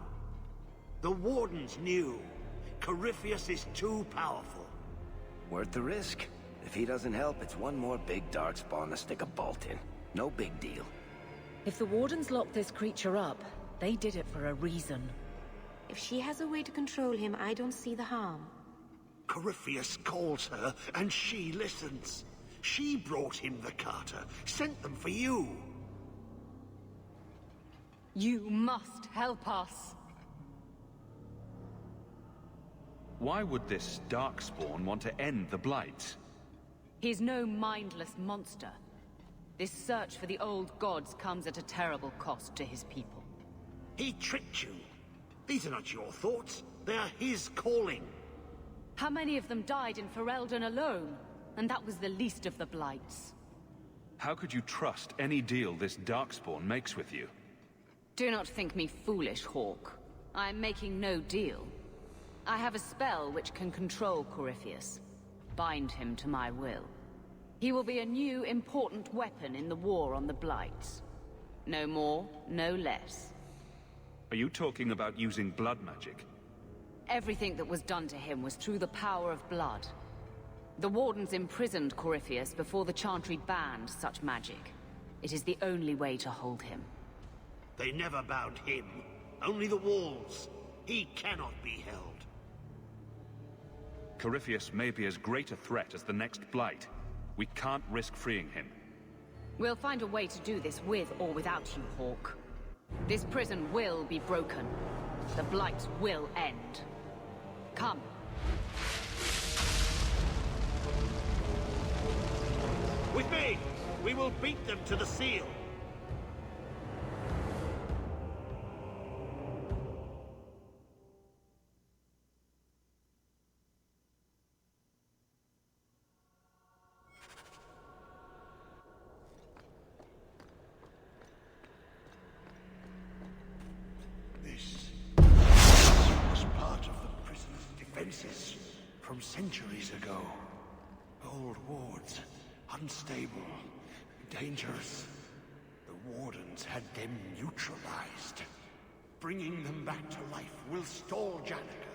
The Wardens knew. Corypheus is too powerful.
Worth the risk. If he doesn't help, it's one more big Darkspawn to stick a bolt in. No big deal.
If the Wardens locked this creature up, they did it for a reason.
If she has a way to control him, I don't see the harm.
Corypheus calls her, and she listens. She brought him the Carter, sent them for you.
You must help us.
Why would this Darkspawn want to end the Blights?
He's no mindless monster. This search for the old gods comes at a terrible cost to his people.
He tricked you. These are not your thoughts. They are his calling.
How many of them died in Ferelden alone? And that was the least of the blights.
How could you trust any deal this Darkspawn makes with you?
Do not think me foolish, Hawke. I am making no deal. I have a spell which can control Corypheus. Bind him to my will. He will be a new, important weapon in the war on the blights. No more, no less.
Are you talking about using blood magic?
Everything that was done to him was through the power of blood. The Wardens imprisoned Corypheus before the Chantry banned such magic. It is the only way to hold him.
They never bound him. Only the walls. He cannot be held.
Corypheus may be as great a threat as the next Blight. We can't risk freeing him.
We'll find a way to do this with or without you, Hawke. This prison will be broken. The Blight will end. Come.
With me! We will beat them to the seal! This was part of the prison's defenses from centuries ago. Old wards. Unstable, dangerous. The Wardens had them neutralized. Bringing them back to life will stall Janica.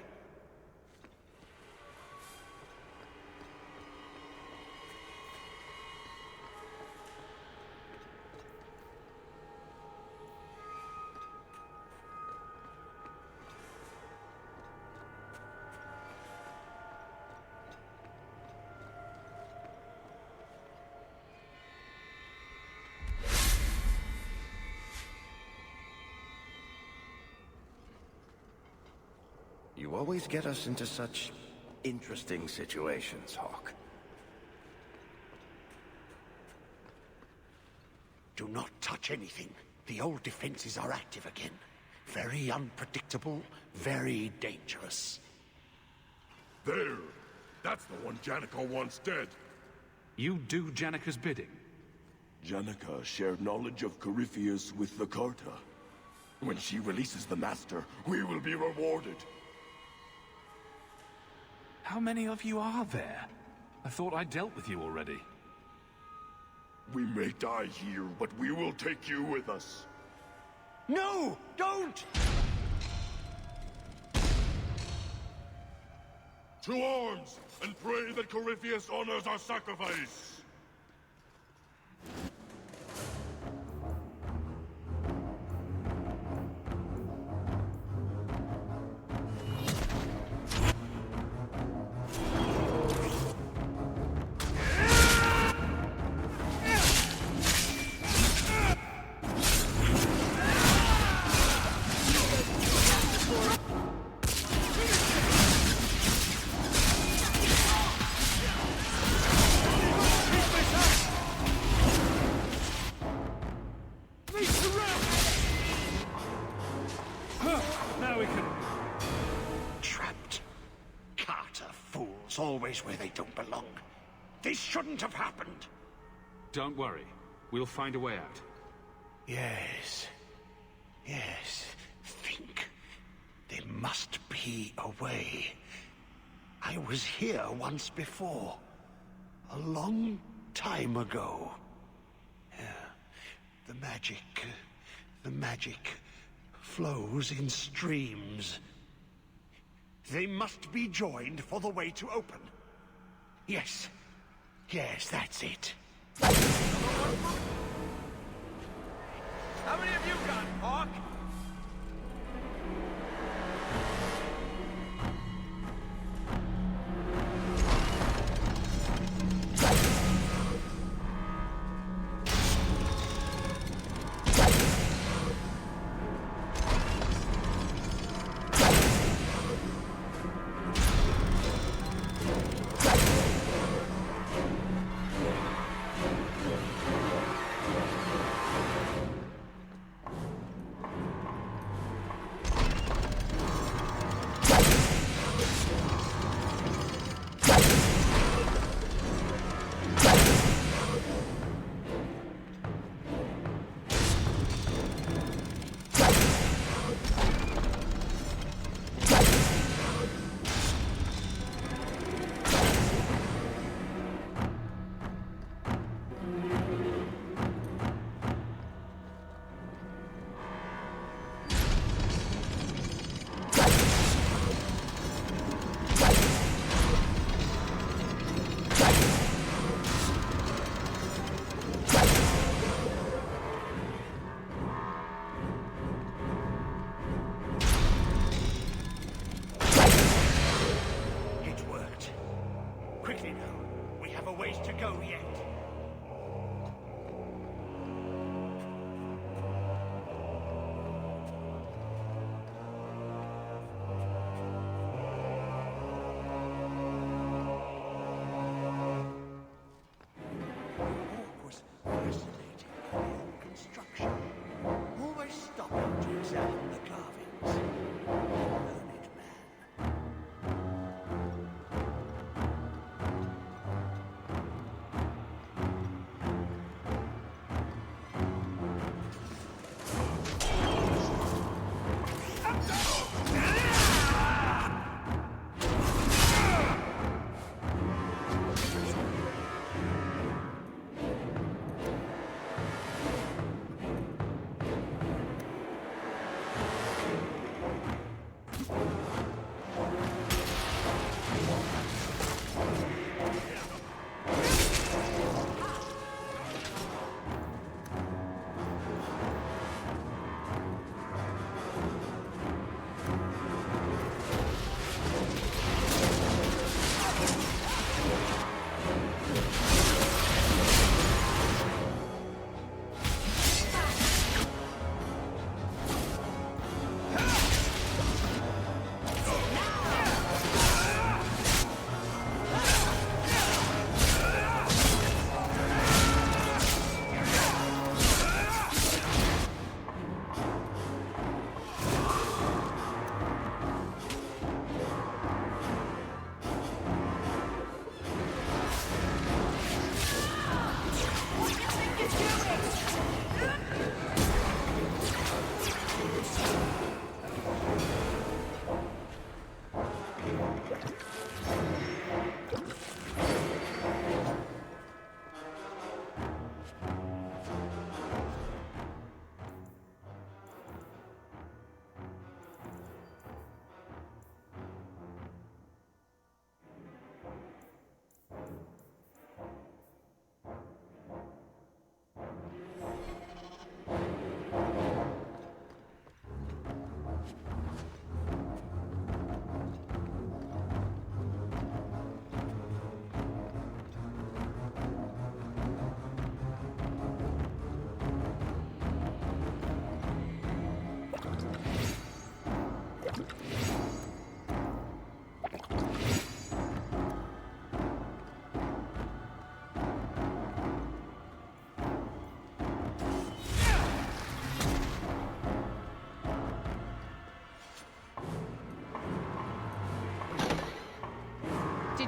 always get us into such interesting situations, Hawk.
Do not touch anything. The old defenses are active again. Very unpredictable, very dangerous.
There! That's the one Janica wants dead.
You do Janica's bidding?
Janica shared knowledge of Corypheus with the Carta. When she releases the Master, we will be rewarded.
How many of you are there? I thought I dealt with you already.
We may die here, but we will take you with us.
No! Don't!
To arms, and pray that Corypheus honors our sacrifice!
Always where they don't belong. This shouldn't have happened.
Don't worry. We'll find a way out.
Yes. Yes. Think. There must be a way. I was here once before. A long time ago. Yeah. The magic flows in streams. They must be joined for the way to open. Yes. Yes, that's it.
How many have you got, Hawk?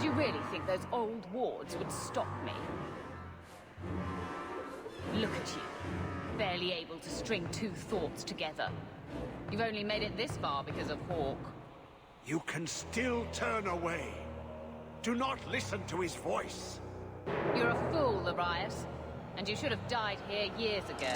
Did you really think those old wards would stop me? Look at you. Barely able to string two thoughts together. You've only made it this far because of Hawk.
You can still turn away. Do not listen to his voice.
You're a fool, Arias. And you should have died here years ago.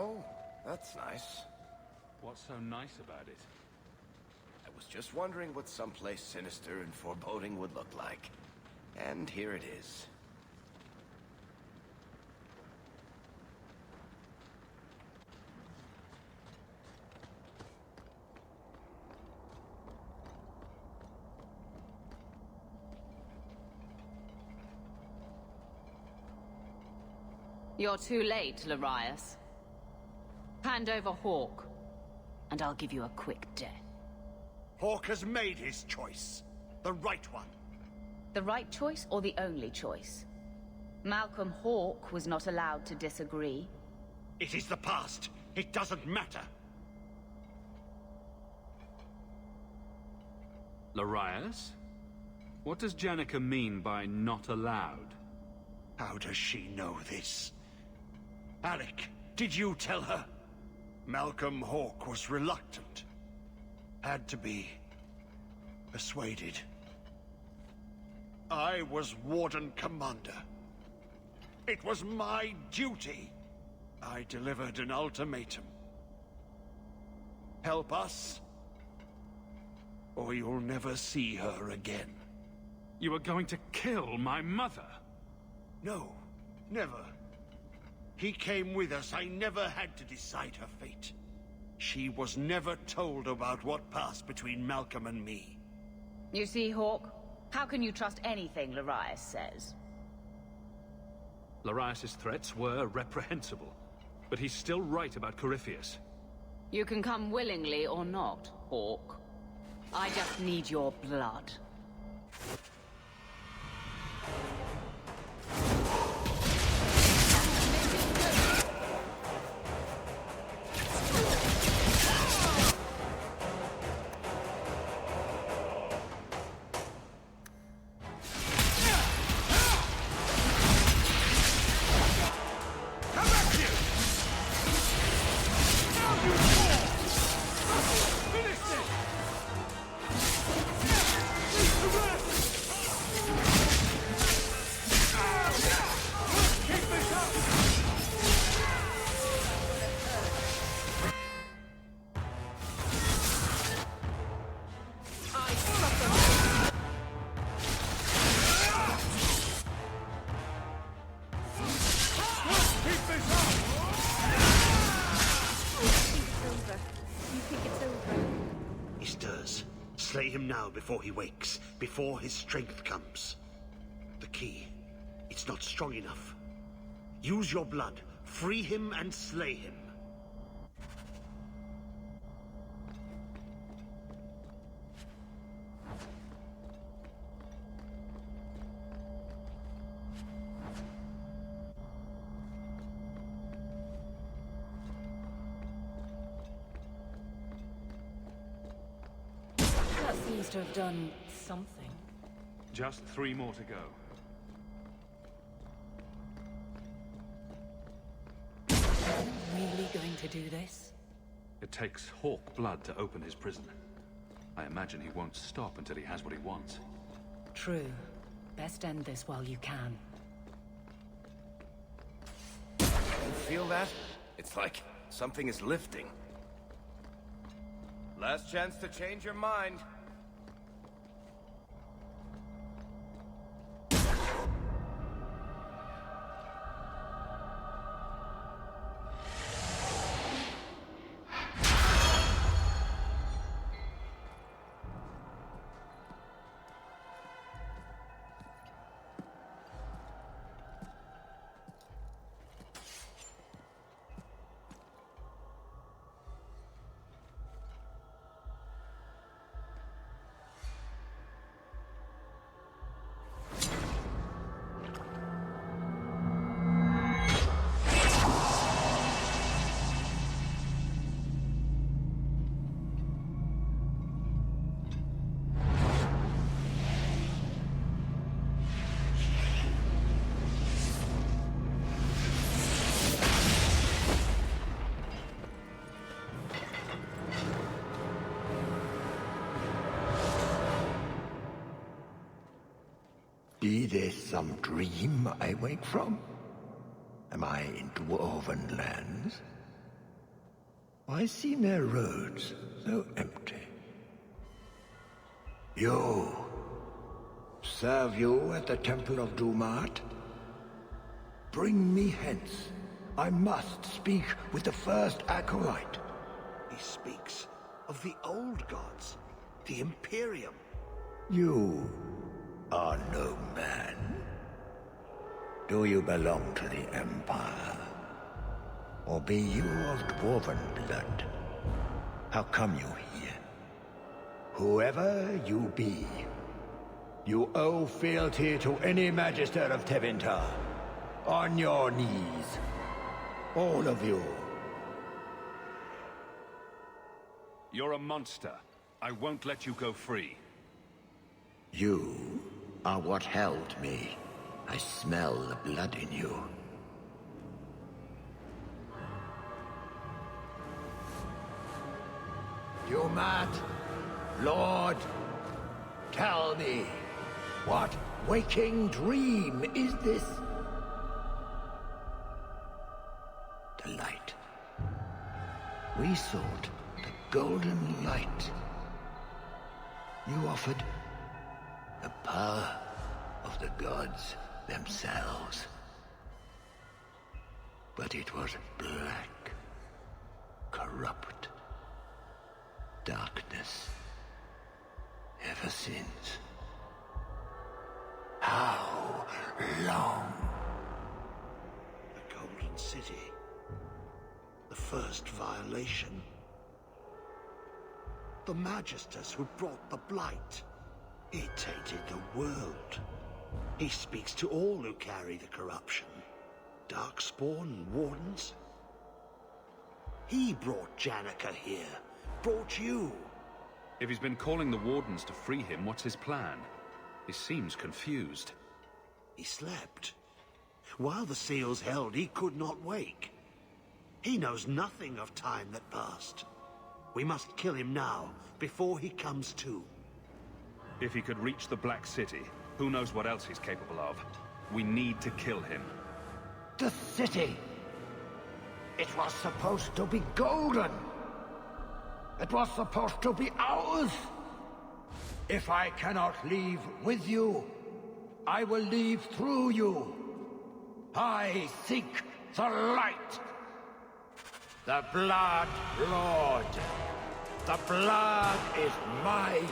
Oh, that's nice.
What's so nice about it?
I was just wondering what someplace sinister and foreboding would look like. And here it is.
You're too late, Larius. Hand over Hawk, and I'll give you a quick death.
Hawk has made his choice. The right one.
The right choice or the only choice? Malcolm Hawk was not allowed to disagree.
It is the past. It doesn't matter.
Larius? What does Janica mean by not allowed?
How does she know this? Alec, did you tell her? Malcolm Hawk was reluctant. Had to be persuaded. I was Warden Commander. It was my duty. I delivered an ultimatum. Help us, or you'll never see her again.
You were going to kill my mother?
No, never. He came with us. I never had to decide her fate. She was never told about what passed between Malcolm and me.
You see, Hawk? How can you trust anything Larius says?
Larius's threats were reprehensible, but he's still right about Corypheus.
You can come willingly or not, Hawk. I just need your blood.
Slay him now before he wakes, before his strength comes. The key, it's not strong enough. Use your blood, free him and slay him.
Seems to have done something.
Just 3 more to go.
Really going to do this?
It takes Hawk blood to open his prison. I imagine he won't stop until he has what he wants.
True. Best end this while you can.
You feel that? It's like something is lifting. Last chance to change your mind.
Be this some dream I wake from? Am I in dwarven lands?
Why seem their roads so empty? You. Serve you at the Temple of Dumat? Bring me hence. I must speak with the first acolyte.
He speaks of the old gods, the Imperium.
You are no man. Do you belong to the Empire? Or be you of dwarven blood? How come you here? Whoever you be, you owe fealty to any Magister of Tevinter. On your knees. All of you.
You're a monster. I won't let you go free.
You are what held me. I smell the blood in you. You mad? Lord, tell me, what waking dream is this? The light. We sought the golden light. You offered the power of the gods themselves. But it was black, corrupt, darkness. Ever since. How long?
The Golden City. The first violation. The Magisters who brought the Blight. He tainted the world. He speaks to all who carry the corruption. Darkspawn, Wardens. He brought Janica here. Brought you.
If he's been calling the Wardens to free him, what's his plan? He seems confused.
He slept. While the seals held, he could not wake. He knows nothing of time that passed. We must kill him now, before he comes to.
If he could reach the Black City, who knows what else he's capable of. We need to kill him.
The city! It was supposed to be golden! It was supposed to be ours! If I cannot leave with you, I will leave through you. I seek the light. The Blood Lord. The blood is mine.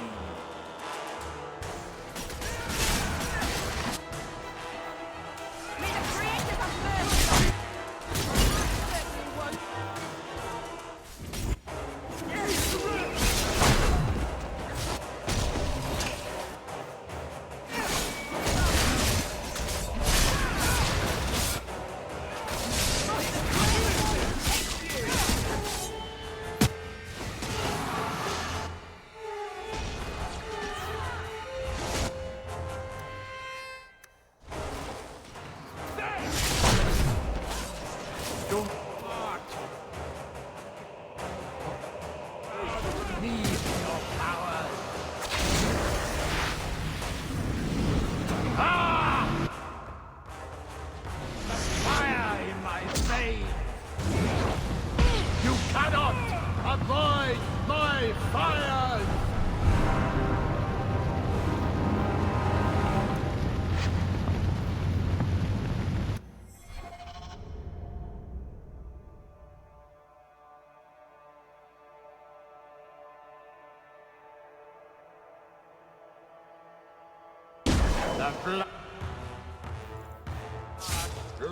The blood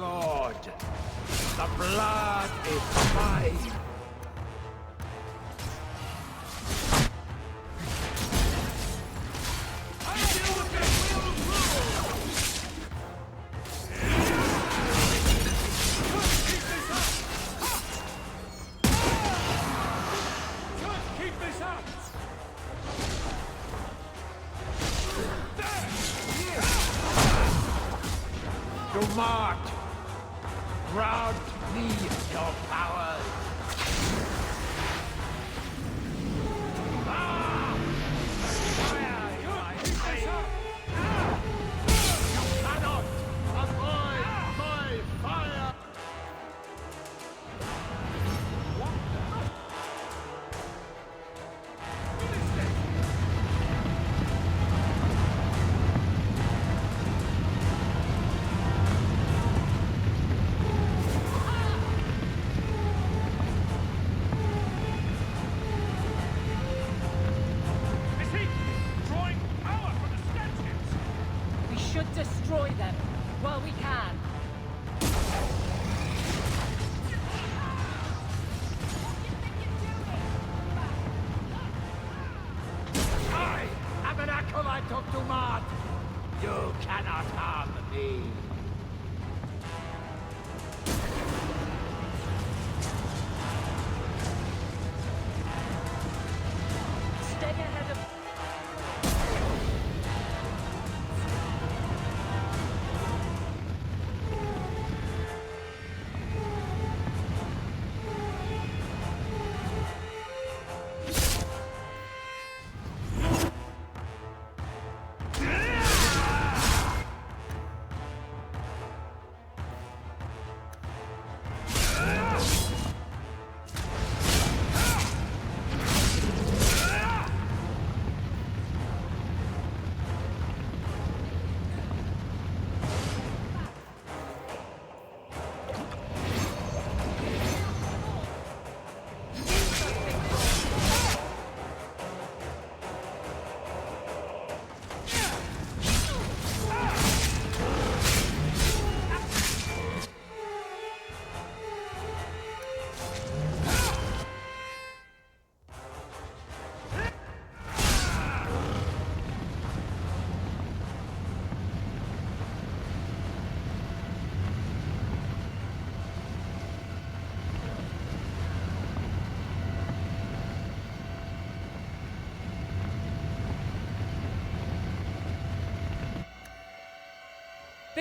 Lord. The blood is mine. Dumart, grant me your powers. Fire in my face. You cannot avoid my fire.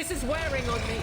This is wearing on me.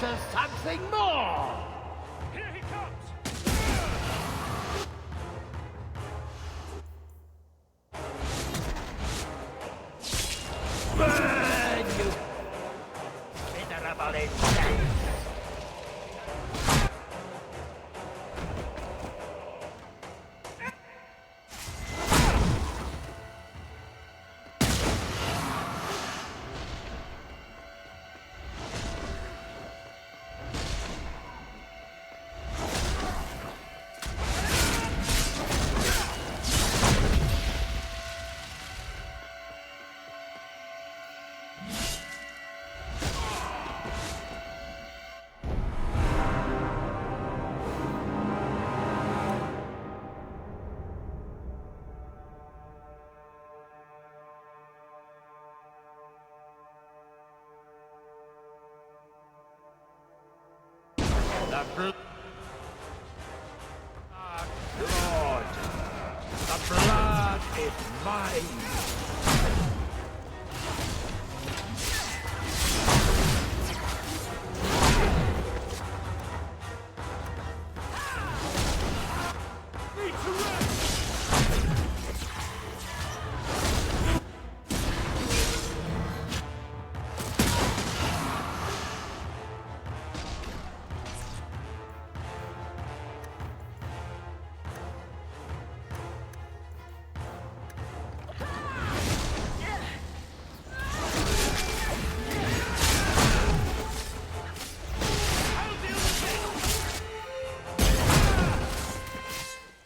There's something more!
Here he comes!
Burn, you venerable insect! The blood. Lord, the blood is mine.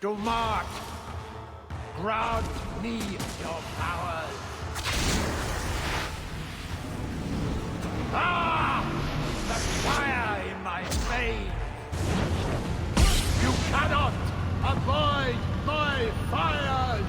Do not grant me your powers. Ah! The fire in my veins! You cannot avoid my fires!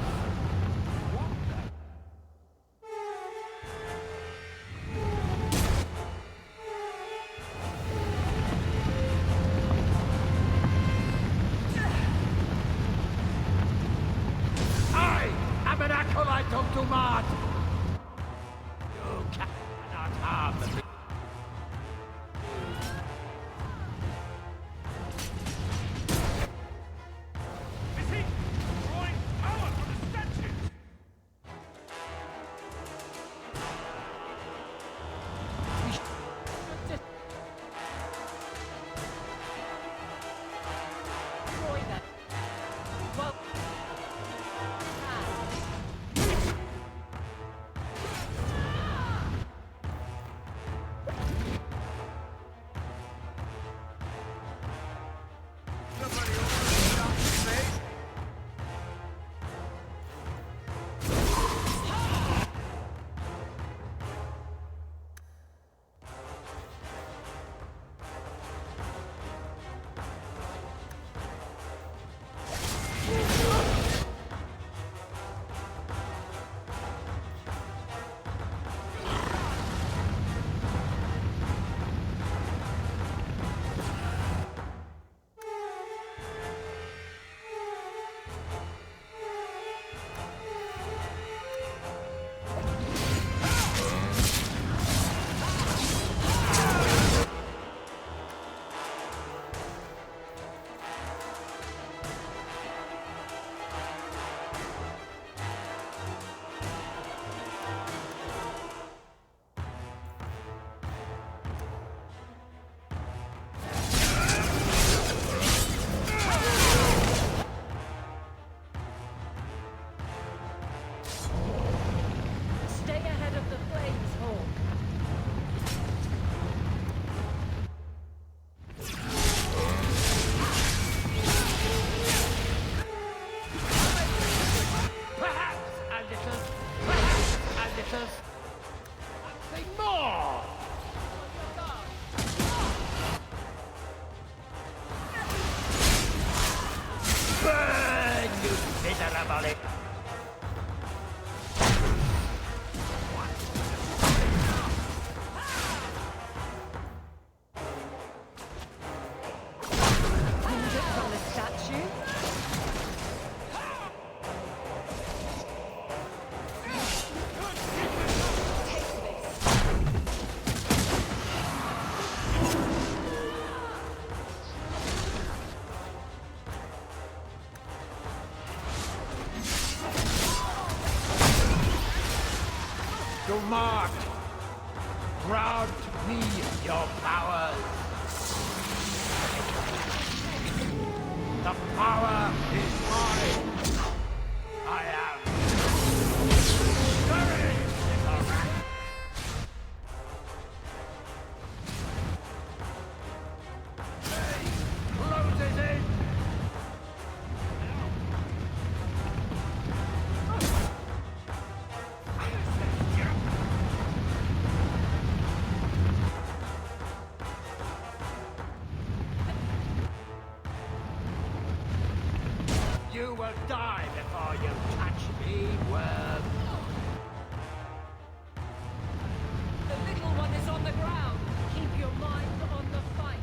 All right, don't do mad! You cannot harm the people.
Is he drawing power from the statues?
Destroy them. Well,
Somebody over the top of me.
stay ahead of the flames, Hawk.
Perhaps a little. Perhaps a little. Say more! Burn, you miserable!
Pulled it from the statue.
You marked! Grant me your powers! The power is mine! I am... Courage, little rat! Closes in! You will die before you touch me, worm.
The little one is on the ground. Keep your mind on the fight.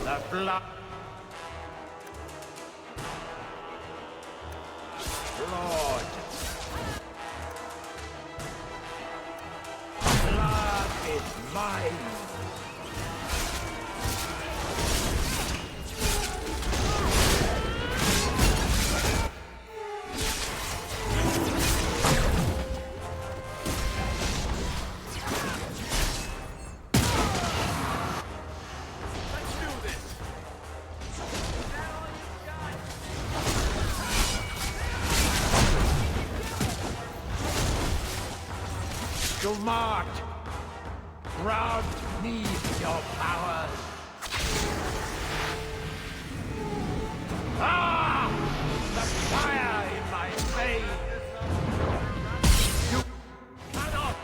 The blood... Lord. Blood is mine. You marked. Grant me your powers. Ah! The fire in my veins. You cannot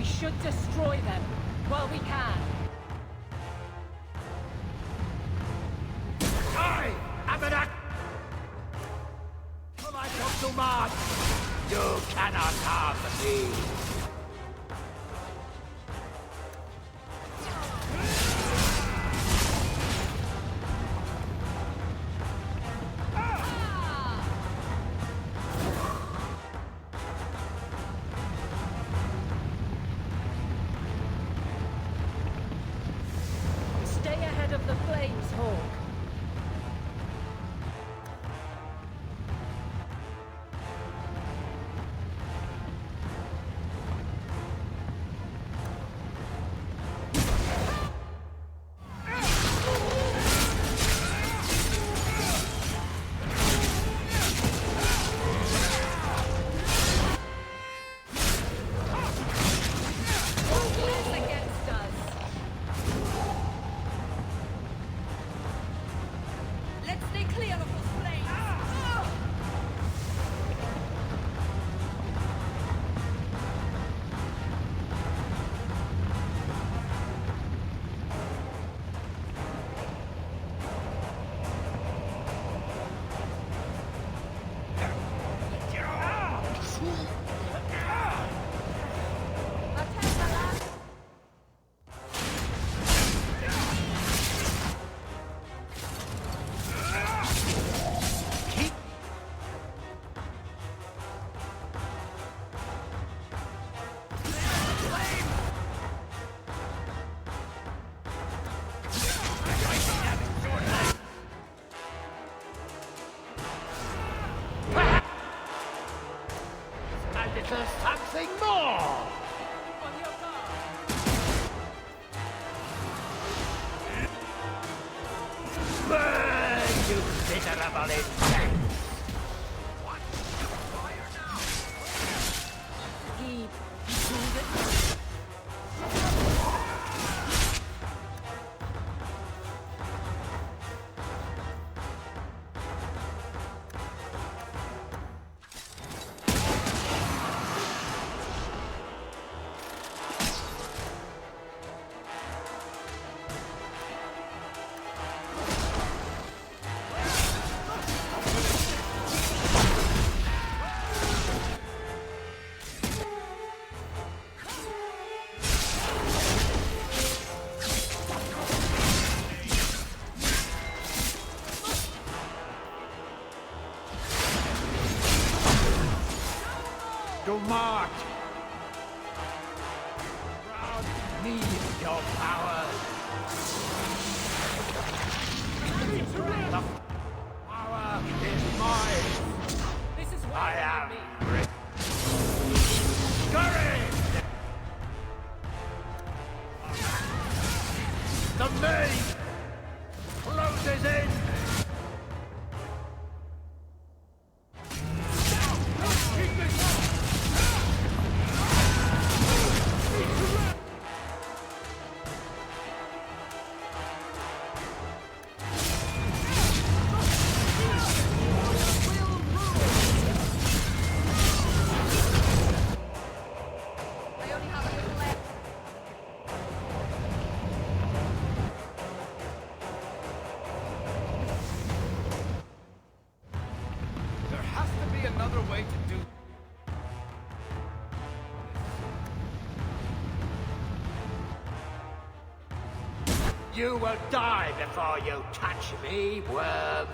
should destroy them while we can.
I am an act. But I talk too much. You cannot harm me.
Stay ahead of the flames, Hawk.
There's something more! Burn, you miserable insect! Do not! Crowd need your power! The power is mine!
This is
I am discouraged! The maze closes in!
There has to be another way to do.
You will die before you touch me, worm!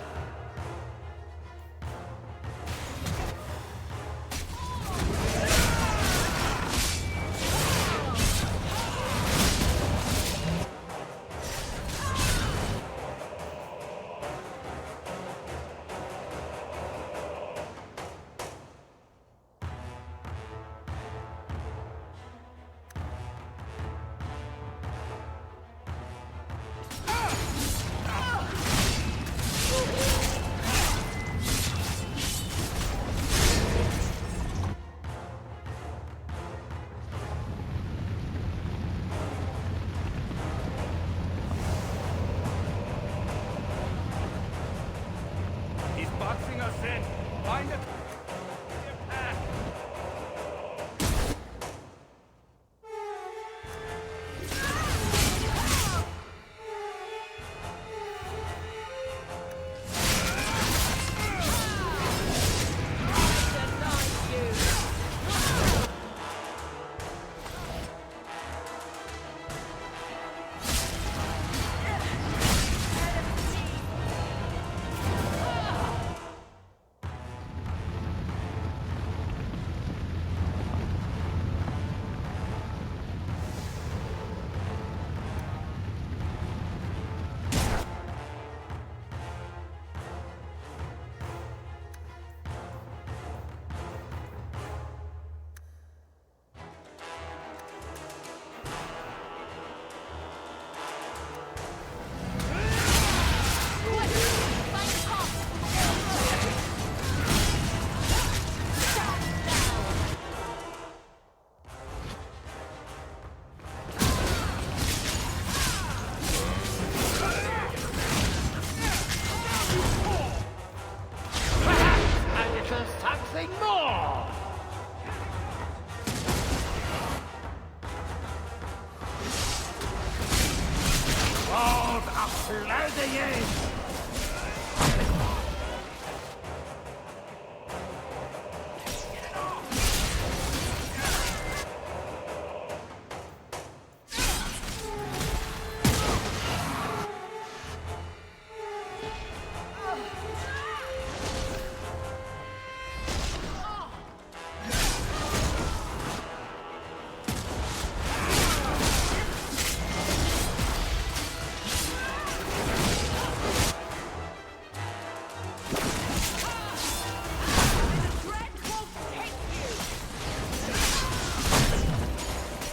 flooding in!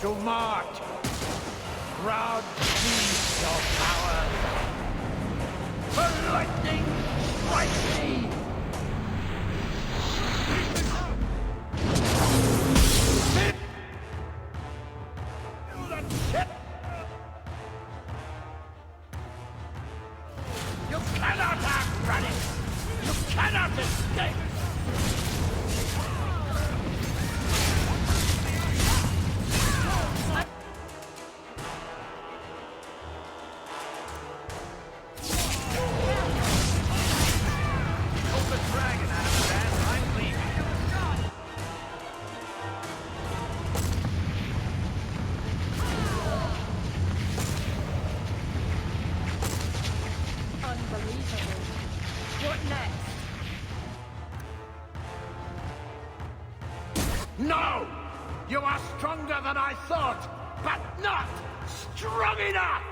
To Mart! Crowd needs your power! The lightning strikes me! You cannot outrun it! You cannot escape!
Unbelievable. What next?
No! You are stronger than I thought, but not strong enough!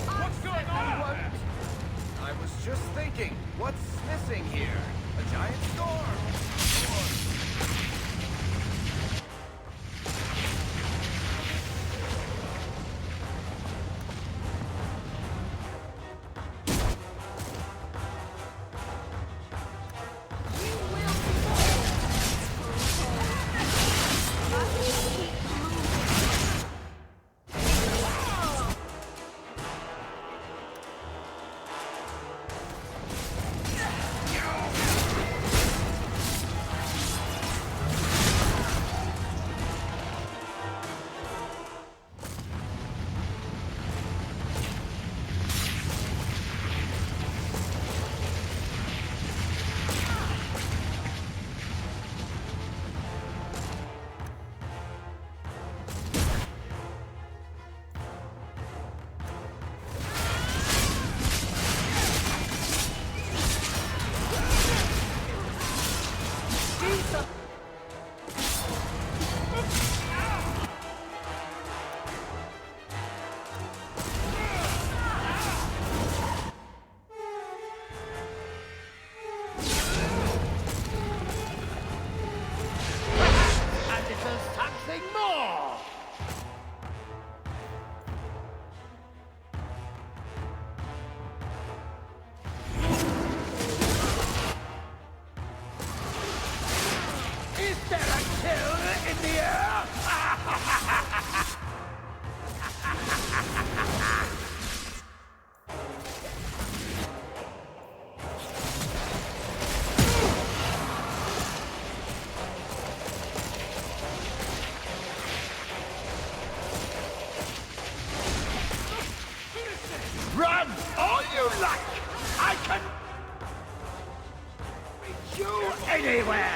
What's going on? I was just thinking, what's missing here? A giant storm? And it is something more! Is there a kill in the air? Run all you like! I can reach you anywhere!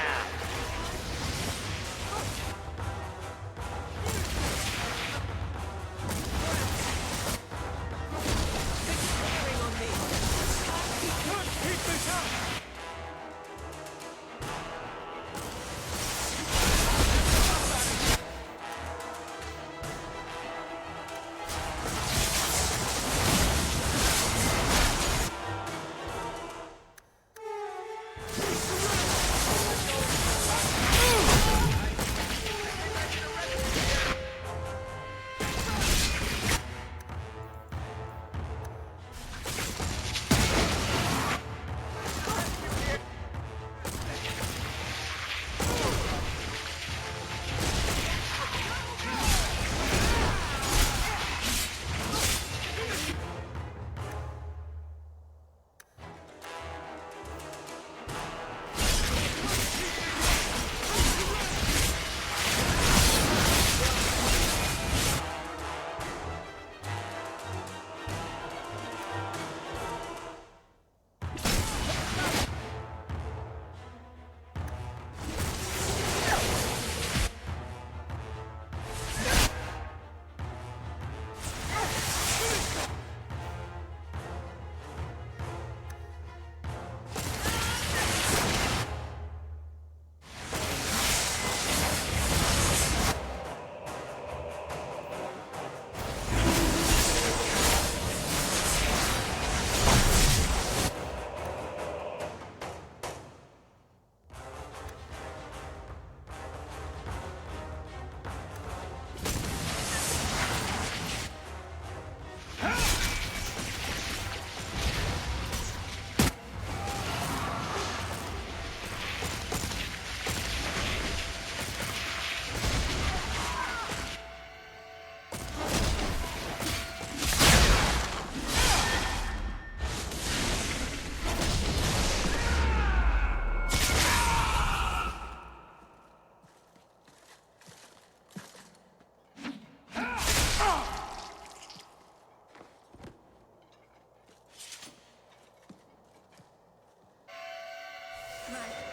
Exciting.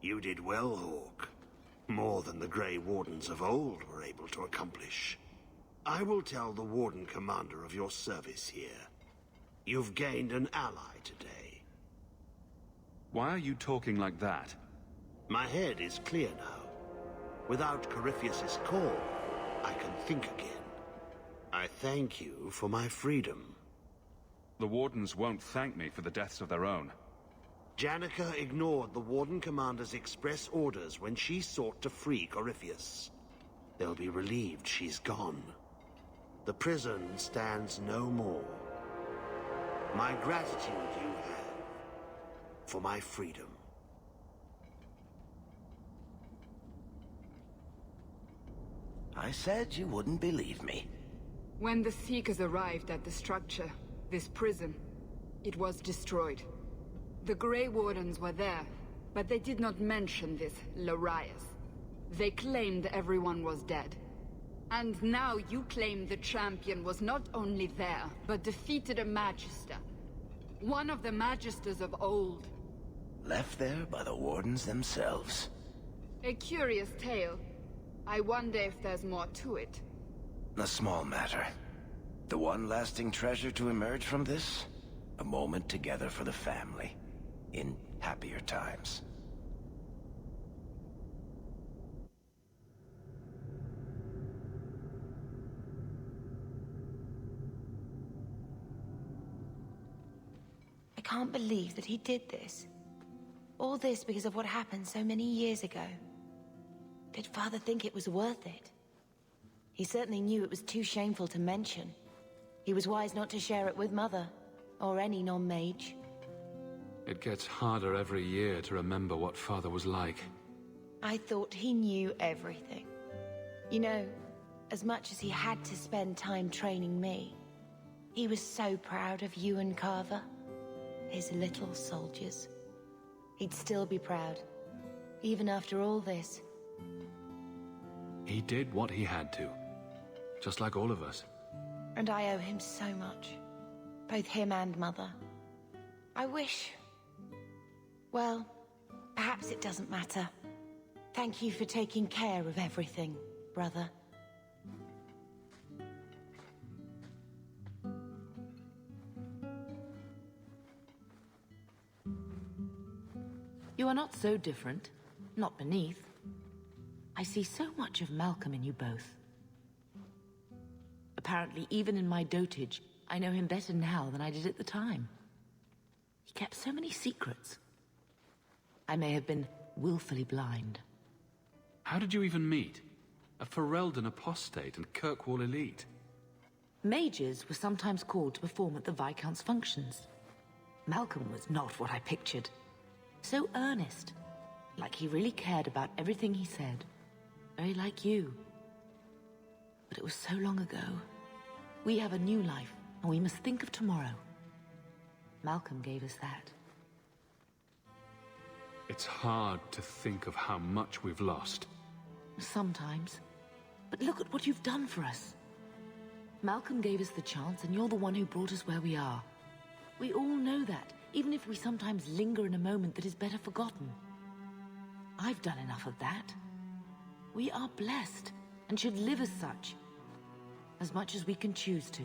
You did well, Hawk. More than the Grey Wardens of old were able to accomplish. I will tell the Warden Commander of your service here. You've gained an ally today.
Why are you talking like that?
My head is clear now. Without Corypheus's call, I can think again. I thank you for my freedom.
The Wardens won't thank me for the deaths of their own.
Janica ignored the Warden Commander's express orders when she sought to free Corypheus. They'll be relieved she's gone. The prison stands no more. My gratitude you have for my freedom.
I said you wouldn't believe me.
When the Seekers arrived at the structure, this prison, it was destroyed. The Grey Wardens were there, but they did not mention this Larius. They claimed everyone was dead. And now you claim the champion was not only there, but defeated a Magister. One of the Magisters of old.
Left there by the Wardens themselves.
A curious tale. I wonder if there's more to it.
A small matter. The one lasting treasure to emerge from this? A moment together for the family. In happier times.
I can't believe that he did this. All this because of what happened so many years ago. Did Father think it was worth it? He certainly knew it was too shameful to mention. He was wise not to share it with Mother, or any non-mage.
It gets harder every year to remember what Father was like.
I thought he knew everything. You know, as much as he had to spend time training me, he was so proud of you and Carver, his little soldiers. He'd still be proud, even after all this.
He did what he had to, just like all of us.
And I owe him so much. Both him and Mother. I wish... Well, perhaps it doesn't matter. Thank you for taking care of everything, brother.
You are not so different. Not beneath. I see so much of Malcolm in you both. Apparently, even in my dotage, I know him better now than I did at the time. He kept so many secrets. I may have been willfully blind.
How did you even meet? A Ferelden apostate and Kirkwall elite.
Mages were sometimes called to perform at the Viscount's functions. Malcolm was not what I pictured. So earnest, like he really cared about everything he said. Very like you. But it was so long ago. We have a new life, and we must think of tomorrow. Malcolm gave us that.
It's hard to think of how much we've lost.
Sometimes. But look at what you've done for us. Malcolm gave us the chance, and you're the one who brought us where we are. We all know that, even if we sometimes linger in a moment that is better forgotten. I've done enough of that. We are blessed, and should live as such. As much as we can choose to.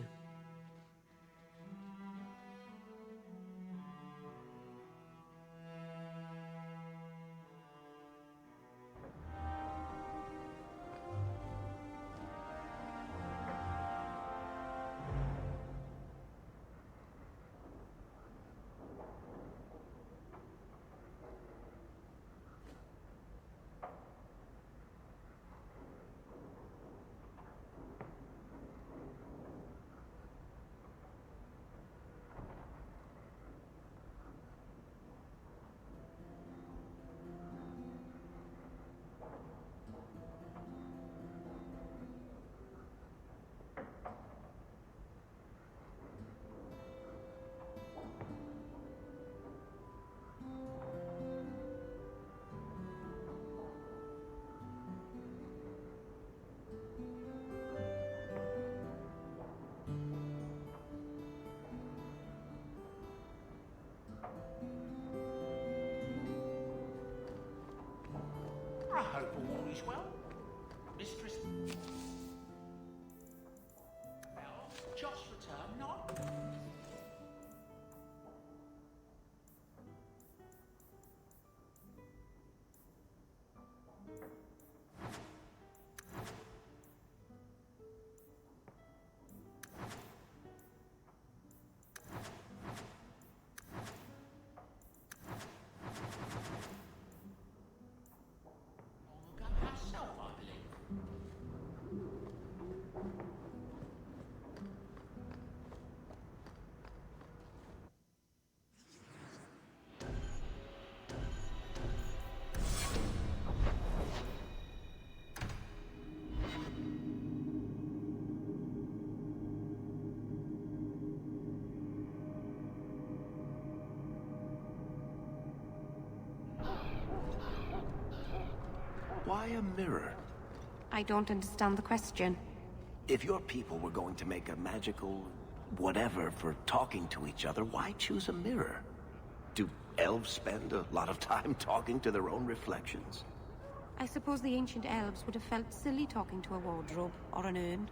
I hope all is well. Mistress... Well, Josh returned, not... herself, I believe.
Why a mirror?
I don't understand the question.
If your people were going to make a magical whatever for talking to each other, why choose a mirror? Do elves spend a lot of time talking to their own reflections?
I suppose the ancient elves would have felt silly talking to a wardrobe or an urn.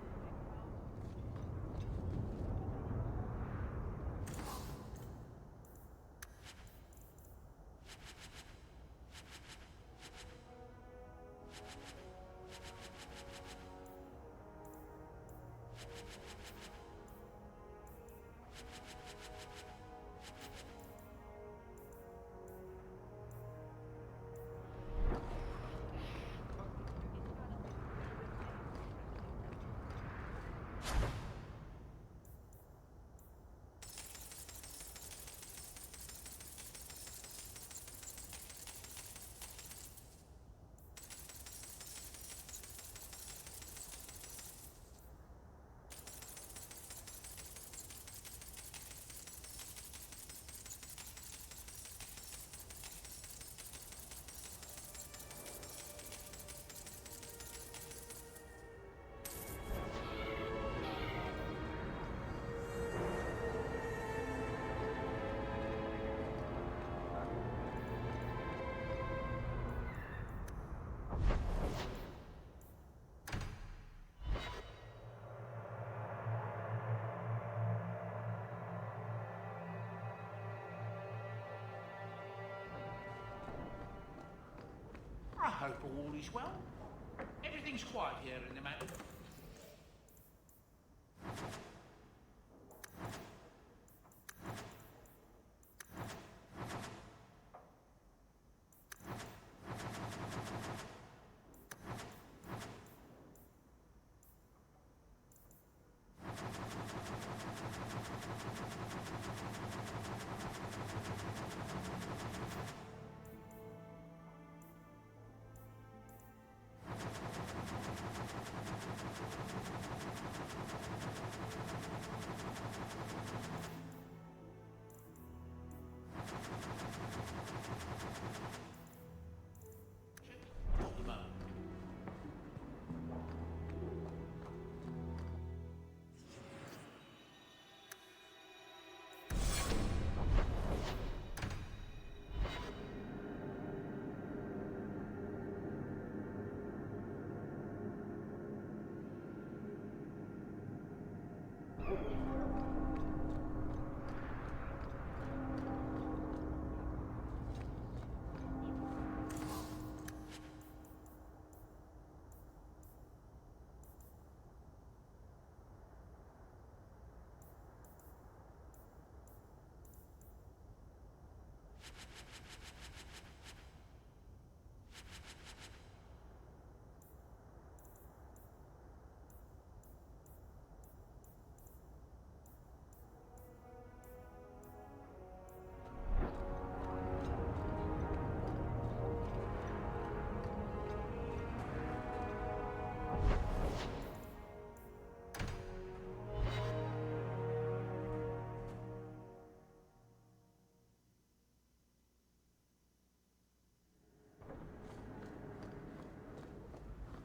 hope all is well. Everything's quiet here in the manor.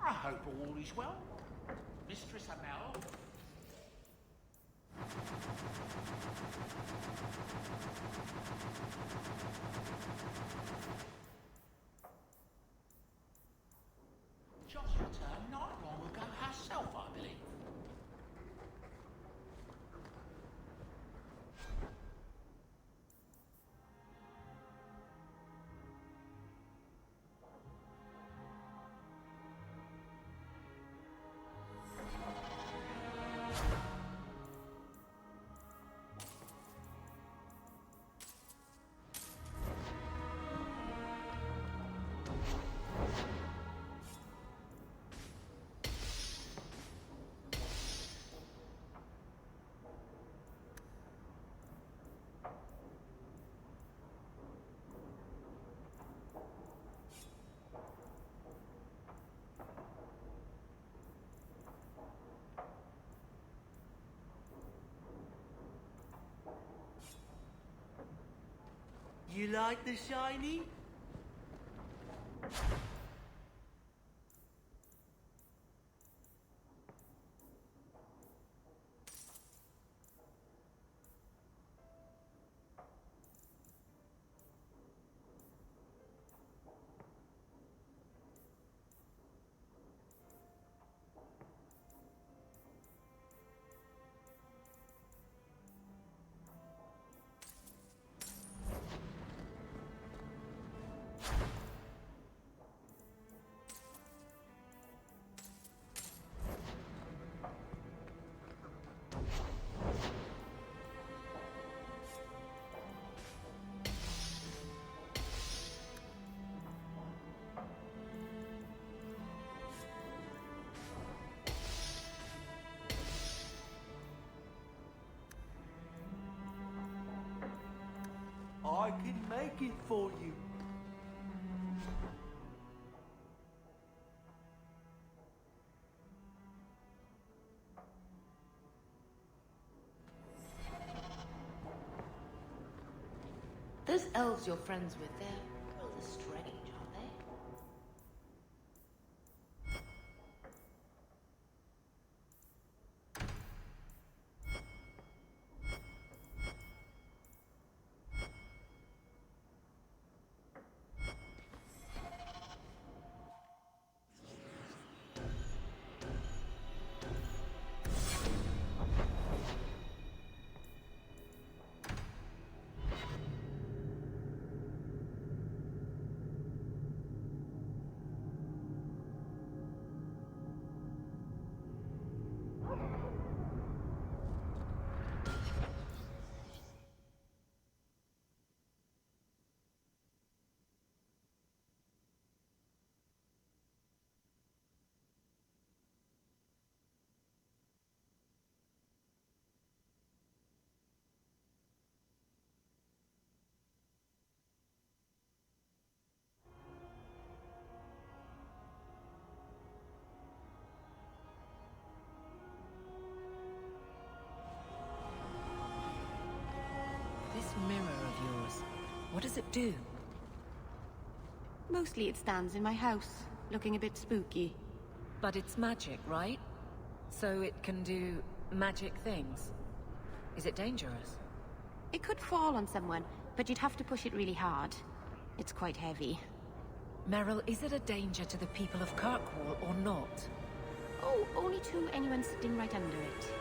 I hope all is well. Mistress Amel. Just returned not long ago herself, I believe.
You like the shiny? I can make it for you.
Those elves you're friends with, they're rather strange, aren't they?
do?
Mostly it stands in my house, looking a bit spooky.
But it's magic, right? So it can do magic things. Is it dangerous?
It could fall on someone, but you'd have to push it really hard. It's quite heavy.
Meryl, is it a danger to the people of Kirkwall or not?
Oh, only to anyone sitting right under it.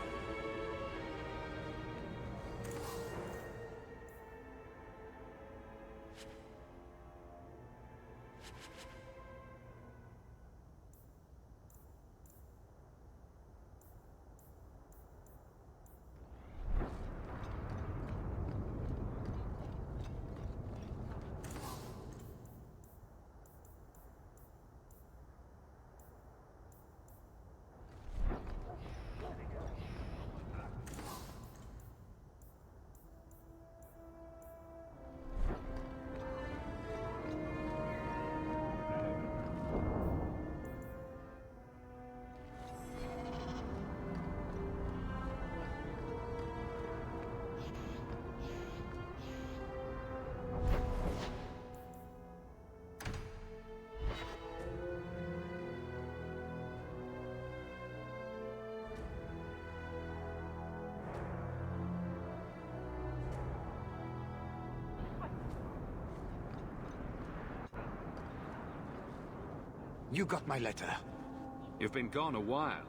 You got my letter.
You've been gone a while.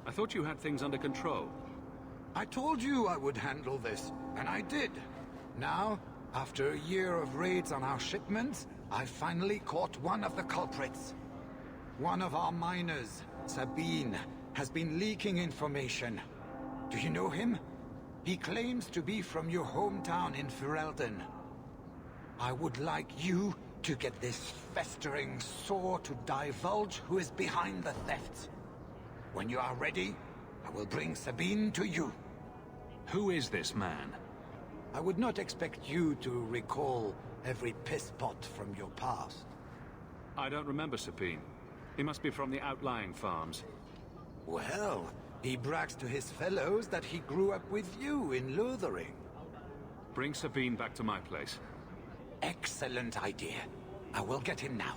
I thought you had things under control.
I told you I would handle this, and I did. Now, after a year of raids on our shipments, I finally caught one of the culprits. One of our miners, Sabine, has been leaking information. Do you know him? He claims to be from your hometown in Ferelden. I would like you to get this festering sore to divulge who is behind the thefts. When you are ready, I will bring Sabine to you.
Who is this man?
I would not expect you to recall every piss pot from your past.
I don't remember Sabine. He must be from the outlying farms.
Well, he brags to his fellows that he grew up with you in Lothering.
Bring Sabine back to my place.
Excellent idea. I will get him now.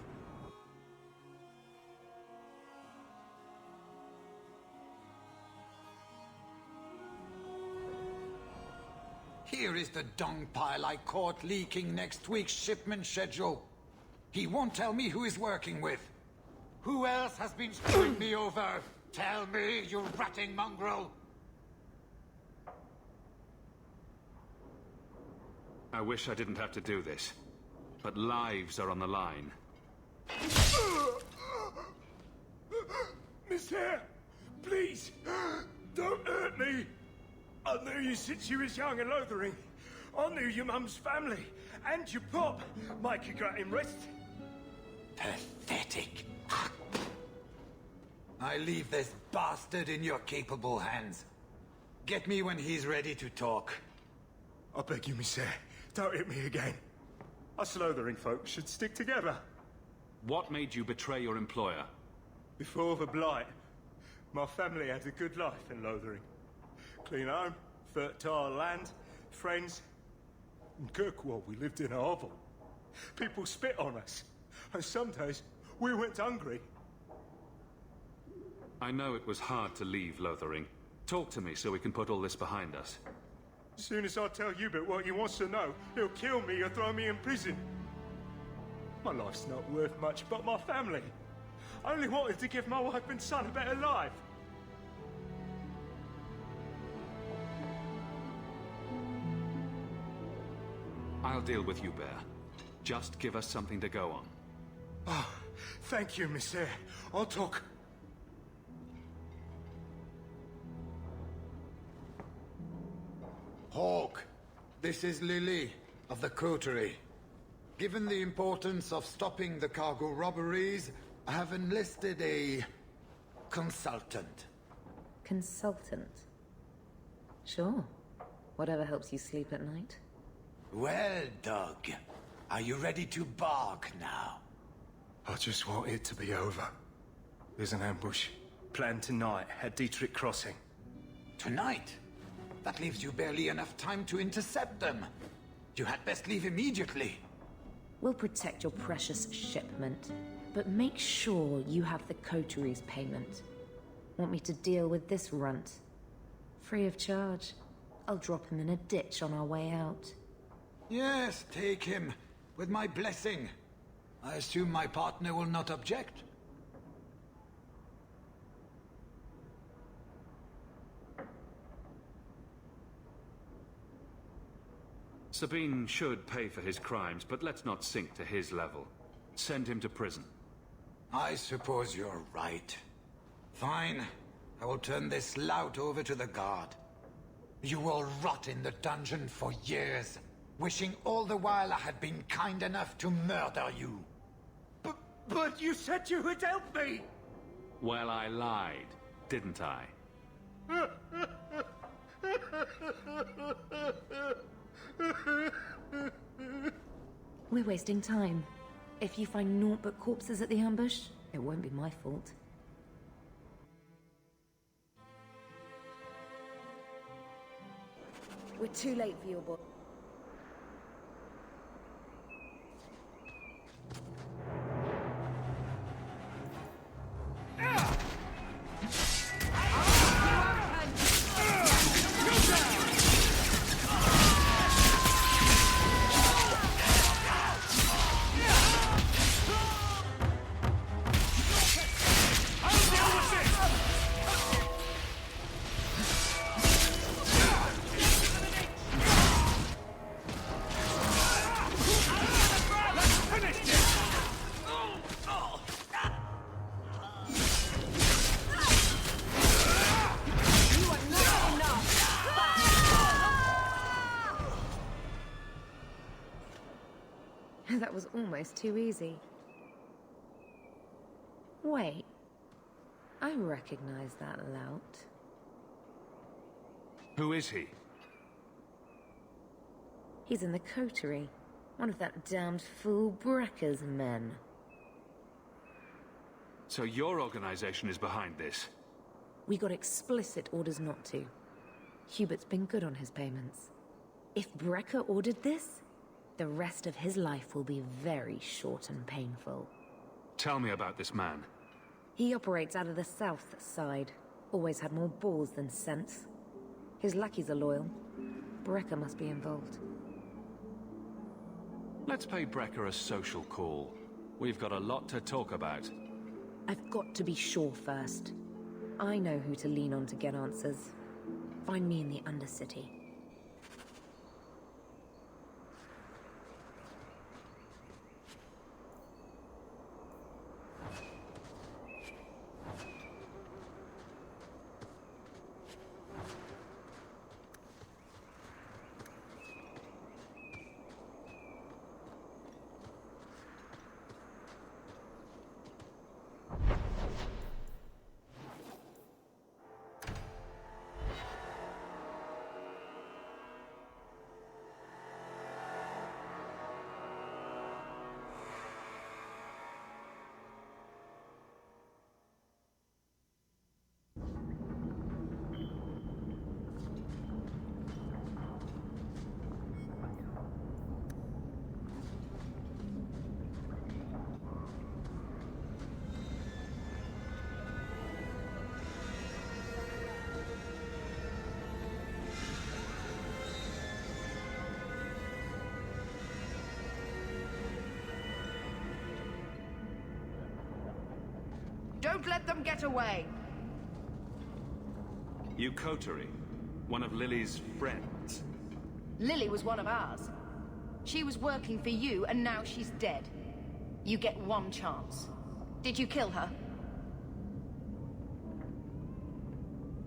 Here is the dung pile I caught leaking next week's shipment schedule. He won't tell me who he's working with. Who else has been screwing me over? Tell me, you ratting mongrel!
I wish I didn't have to do this. But lives are on the line.
Monsieur, please, don't hurt me. I knew you since you was young and Lothering. I knew your mum's family, and your pop. Mike, you got him rest.
Pathetic. I leave this bastard in your capable hands. Get me when he's ready to talk.
I beg you, monsieur, don't hit me again. Us Lothering folks should stick together.
What made you betray your employer?
Before the Blight, my family had a good life in Lothering. Clean home, fertile land, friends. In Kirkwall, we lived in a hovel. People spit on us, and some days we went hungry.
I know it was hard to leave Lothering. Talk to me so we can put all this behind us.
As soon as I tell Hubert what he wants to know, he'll kill me or throw me in prison. My life's not worth much, but my family. I only wanted to give my wife and son a better life.
I'll deal with you, Bear. Just give us something to go on.
Oh, thank you, monsieur. I'll talk.
Hawk, this is Lily of the Coterie. Given the importance of stopping the cargo robberies, I have enlisted a consultant.
Consultant? Sure. Whatever helps you sleep at night.
Well, Doug, are you ready to bark now?
I just want it to be over. There's an ambush planned tonight at Dietrich Crossing.
Tonight? That leaves you barely enough time to intercept them. You had best leave immediately.
We'll protect your precious shipment, but make sure you have the coteries payment. Want me to deal with this runt? Free of charge. I'll drop him in a ditch on our way out.
Yes, take him. With my blessing. I assume my partner will not object?
Sabine should pay for his crimes, but let's not sink to his level. Send him to prison.
I suppose you're right. Fine. I will turn this lout over to the guard. You will rot in the dungeon for years, wishing all the while I had been kind enough to murder you.
But you said you would help me!
Well, I lied, didn't I?
We're wasting time. If you find naught but corpses at the ambush, it won't be my fault. We're too late for your boy. That was almost too easy. Wait. I recognize that lout.
Who is he?
He's in the coterie. One of that damned fool Brekker's men.
So your organization is behind this?
We got explicit orders not to. Hubert's been good on his payments. If Brecker ordered this, the rest of his life will be very short and painful.
Tell me about this man.
He operates out of the south side. Always had more balls than sense. His lackeys are loyal. Brecker must be involved.
Let's pay Brecker a social call. We've got a lot to talk about.
I've got to be sure first. I know who to lean on to get answers. Find me in the Undercity.
Don't let them get away!
You coterie? One of Lily's friends?
Lily was one of ours. She was working for you, and now she's dead. You get one chance. Did you kill her?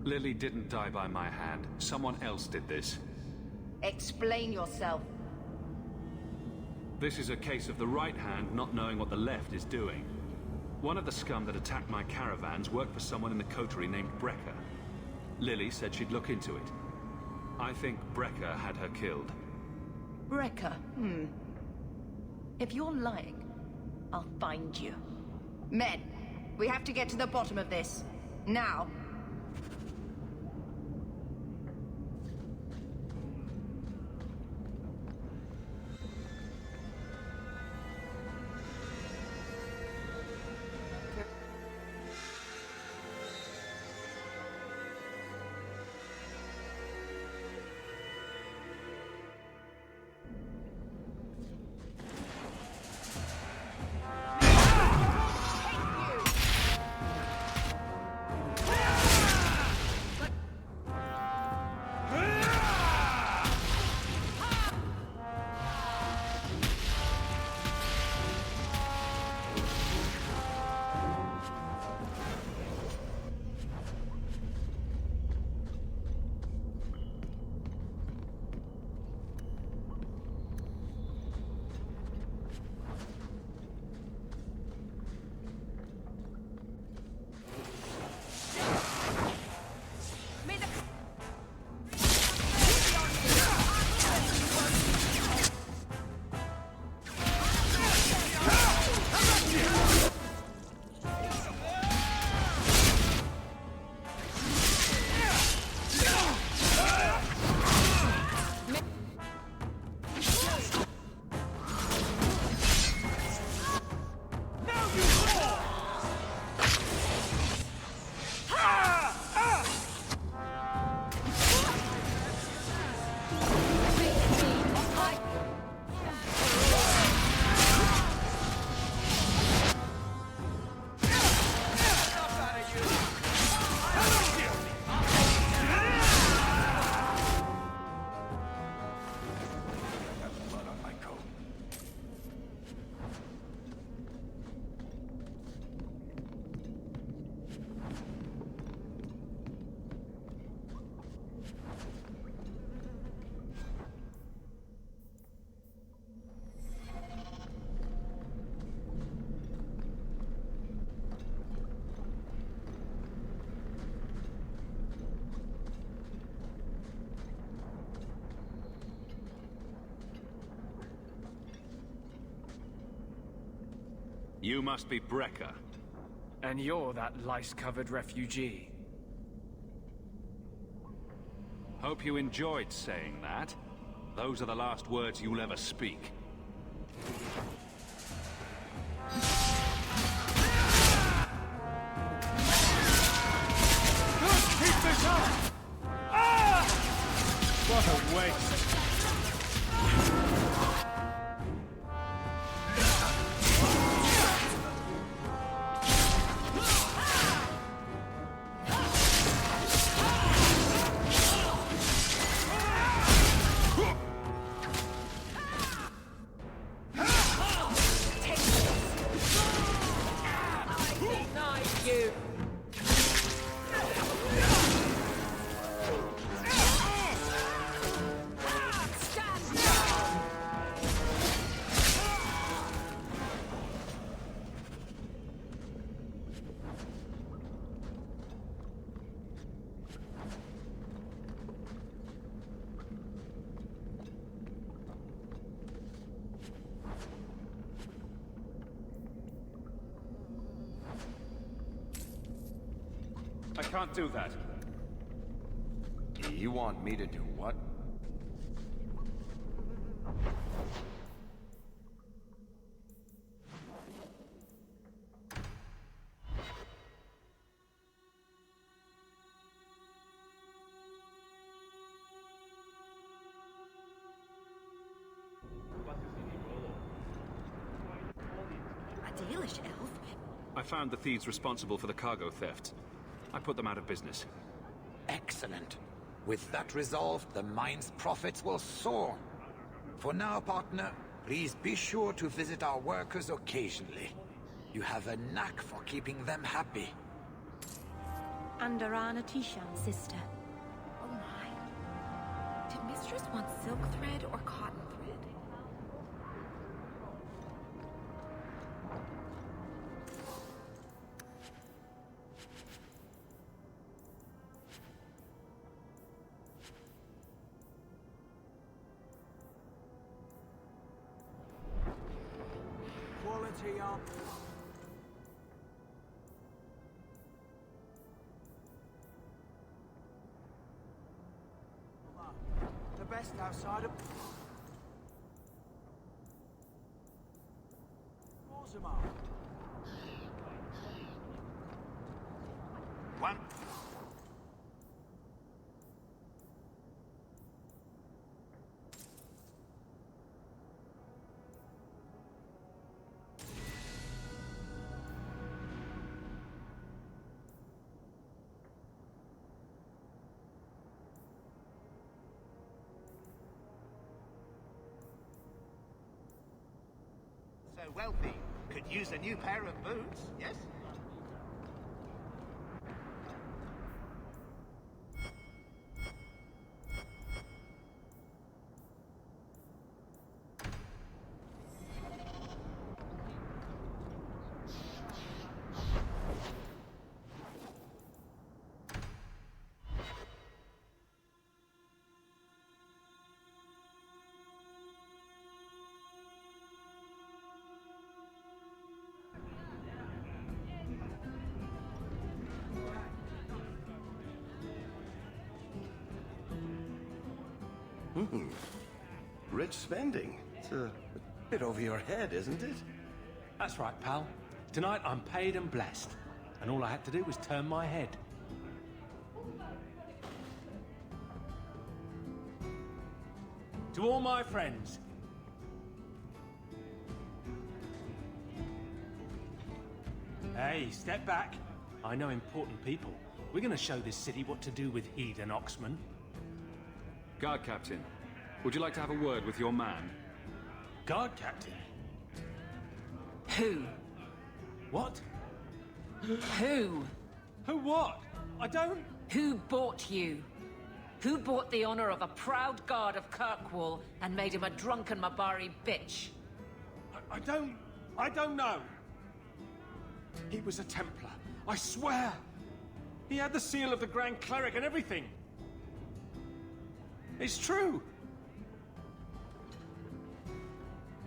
Lily didn't die by my hand. Someone else did this.
Explain yourself.
This is a case of the right hand not knowing what the left is doing. One of the scum that attacked my caravans worked for someone in the coterie named Brecker. Lily said she'd look into it. I think Brecker had her killed.
Brecker? If you're lying, I'll find you. Men, we have to get to the bottom of this. Now.
You must be Brecker.
And you're that lice-covered refugee.
Hope you enjoyed saying that. Those are the last words you'll ever speak.
Keep this up! Ah! What a waste.
I can't do that.
You want me to do what?
A Dalish elf?
I found the thieves responsible for the cargo theft. I put them out of business.
Excellent. With that resolved, the mine's profits will soar. For now, partner, please be sure to visit our workers occasionally. You have a knack for keeping them happy.
Andarana Tishan's sister. Oh my. Did Mistress want silk thread or cotton thread?
Quality up. The best outside of... Orzammar.
One.
So wealthy, could use a new pair of boots, yes?
Rich spending. It's a bit over your head, isn't it?
That's right, pal. Tonight I'm paid and blessed. And all I had to do was turn my head. To all my friends. Hey, step back. I know important people. We're gonna show this city what to do with heathen Oxman.
Guard Captain, would you like to have a word with your man?
Guard Captain?
Who?
What?
Who?
Who what? I don't...
Who bought you? Who bought the honor of a proud guard of Kirkwall and made him a drunken Mabari bitch?
I don't know. He was a Templar, I swear. He had the seal of the Grand Cleric and everything. It's true.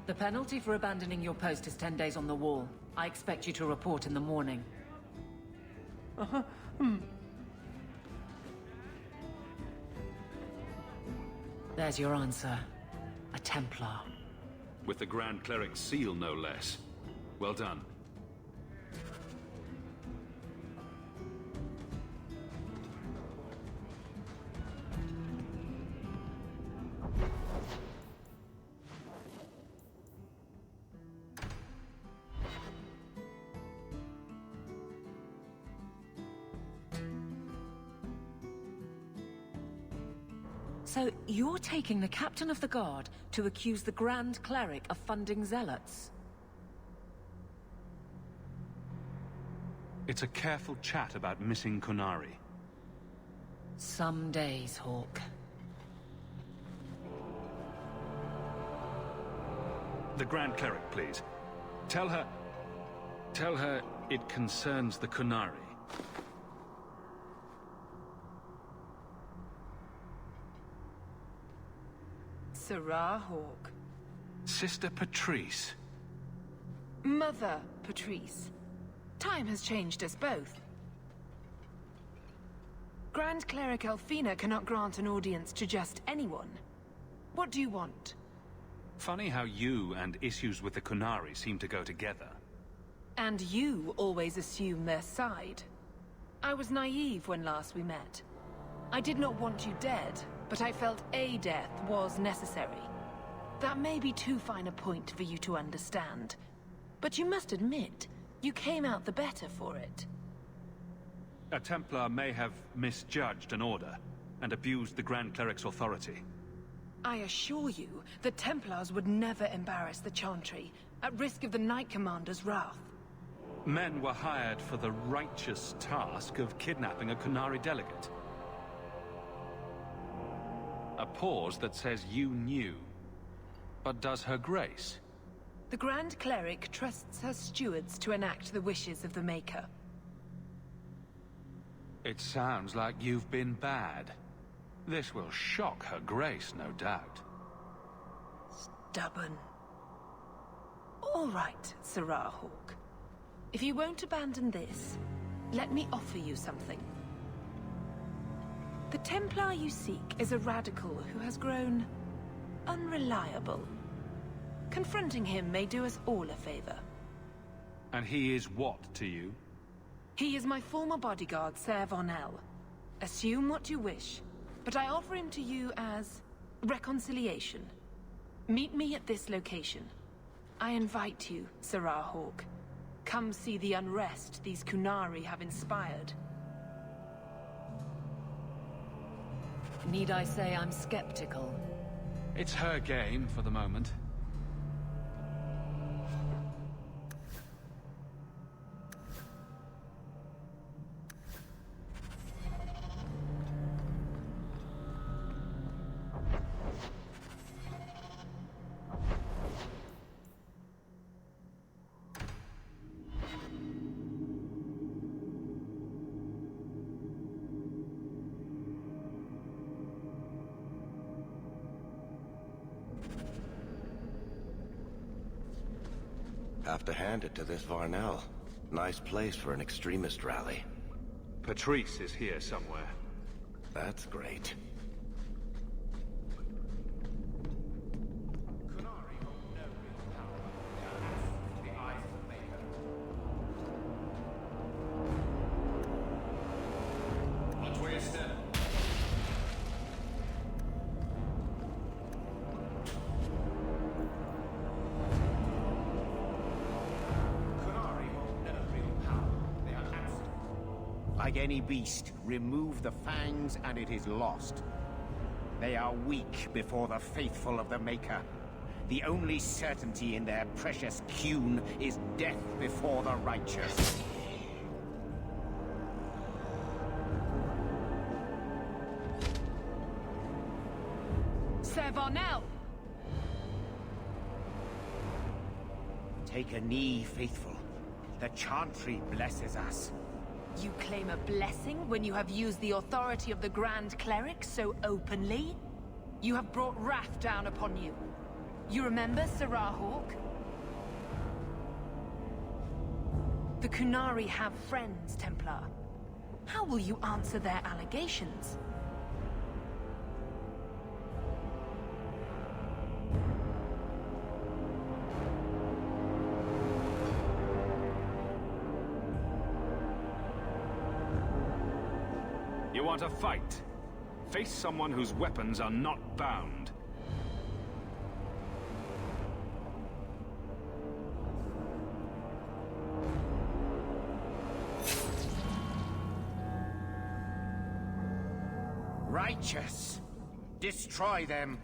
The penalty for abandoning your post is 10 days on the wall. I expect you to report in the morning. There's your answer. A Templar.
With the Grand Cleric's seal, no less. Well done.
So, you're taking the Captain of the Guard to accuse the Grand Cleric of funding zealots?
It's a careful chat about missing Kunari.
Some days, Hawk.
The Grand Cleric, please. Tell her it concerns the Kunari.
Sarah Hawk.
Sister Patrice.
Mother Patrice. Time has changed us both. Grand Cleric Elfina cannot grant an audience to just anyone. What do you want?
Funny how you and issues with the Kunari seem to go together.
And you always assume their side. I was naive when last we met. I did not want you dead, but I felt a death was necessary. That may be too fine a point for you to understand. But you must admit, you came out the better for it.
A Templar may have misjudged an order, and abused the Grand Cleric's authority.
I assure you, the Templars would never embarrass the Chantry, at risk of the Knight Commander's wrath.
Men were hired for the righteous task of kidnapping a Kunari delegate. A pause that says you knew. But does her grace?
The Grand Cleric trusts her stewards to enact the wishes of the Maker.
It sounds like you've been bad. This will shock her grace, no doubt.
Stubborn. All right, Sarah Hawk. If you won't abandon this, let me offer you something. The Templar you seek is a radical who has grown unreliable. Confronting him may do us all a favor.
And he is what to you?
He is my former bodyguard, Ser Vonel. Assume what you wish, but I offer him to you as reconciliation. Meet me at this location. I invite you, Sarah Hawk. Come see the unrest these Kunari have inspired.
Need I say I'm skeptical?
It's her game for the moment.
Have to hand it to this Varnell. Nice place for an extremist rally.
Patrice is here somewhere.
That's great.
Watch where you step.
Like any beast, remove the fangs and it is lost. They are weak before the faithful of the Maker. The only certainty in their precious Qun is death before the righteous.
Ser Varnell!
Take a knee, faithful. The Chantry blesses us.
You claim a blessing when you have used the authority of the Grand Cleric so openly? You have brought wrath down upon you. You remember, Sarah Hawk? The Kunari have friends, Templar. How will you answer their allegations?
You want a fight? Face someone whose weapons are not bound.
Righteous! Destroy them!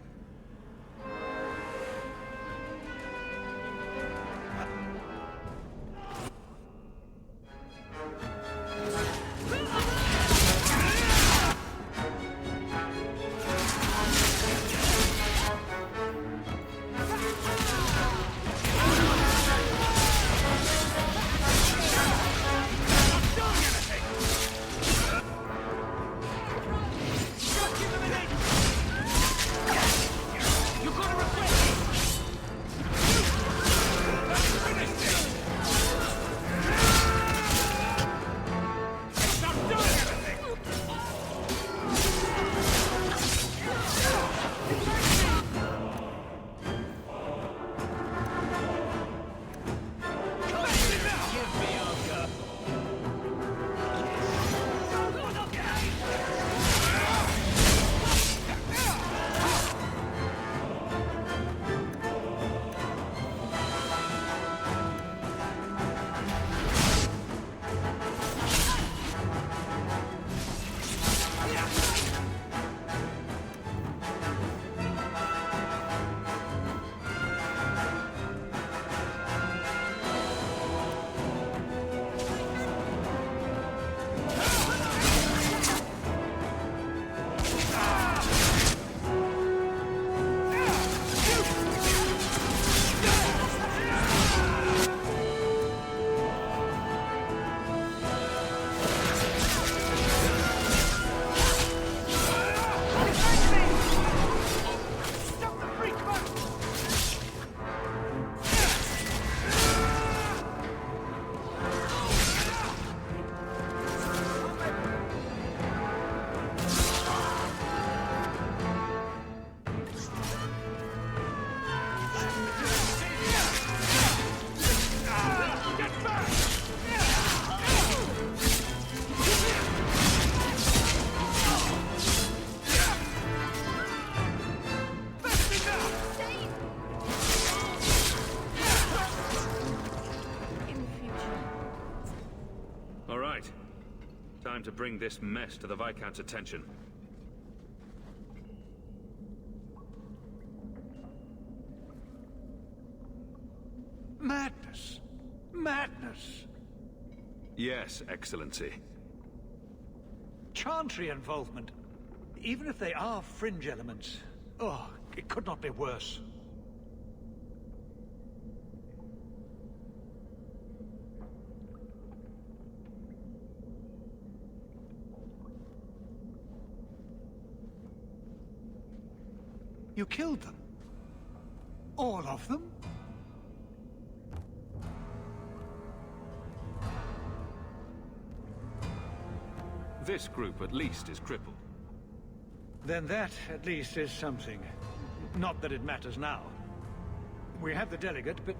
Time to bring this mess to the Viscount's attention.
Madness! Madness!
Yes, Excellency.
Chantry involvement. Even if they are fringe elements. Oh, it could not be worse. You killed them? All of them?
This group, at least, is crippled.
Then that, at least, is something. Not that it matters now. We have the delegate, but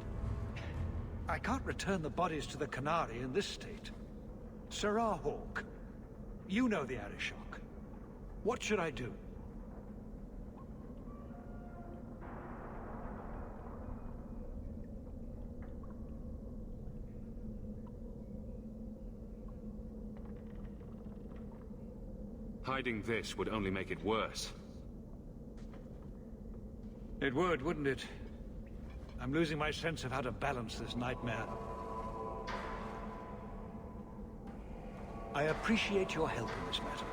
I can't return the bodies to the Canary in this state. Sirrah Hawk, you know the Arishok. What should I do?
Hiding this would only make it worse.
It would, wouldn't it? I'm losing my sense of how to balance this nightmare. I appreciate your help in this matter.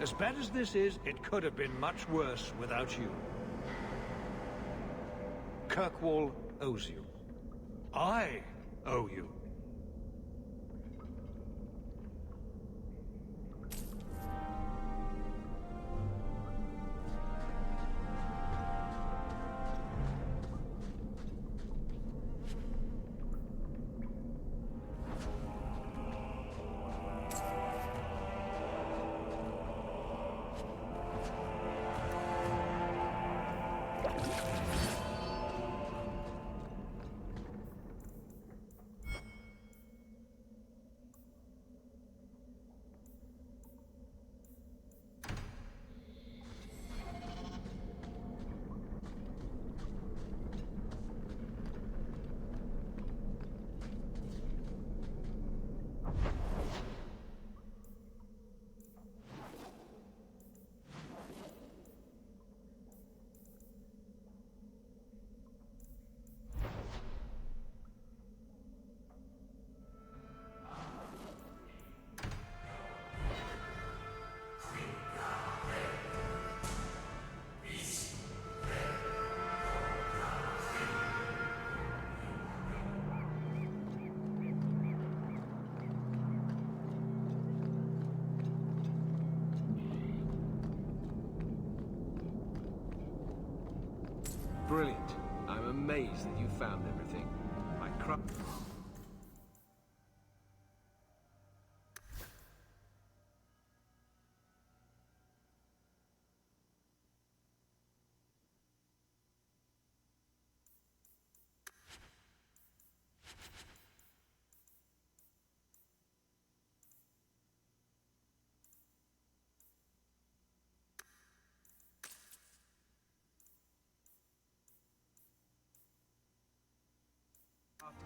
As bad as this is, it could have been much worse without you. Kirkwall owes you. I owe you.
Brilliant. I'm amazed that you found everything. I cry.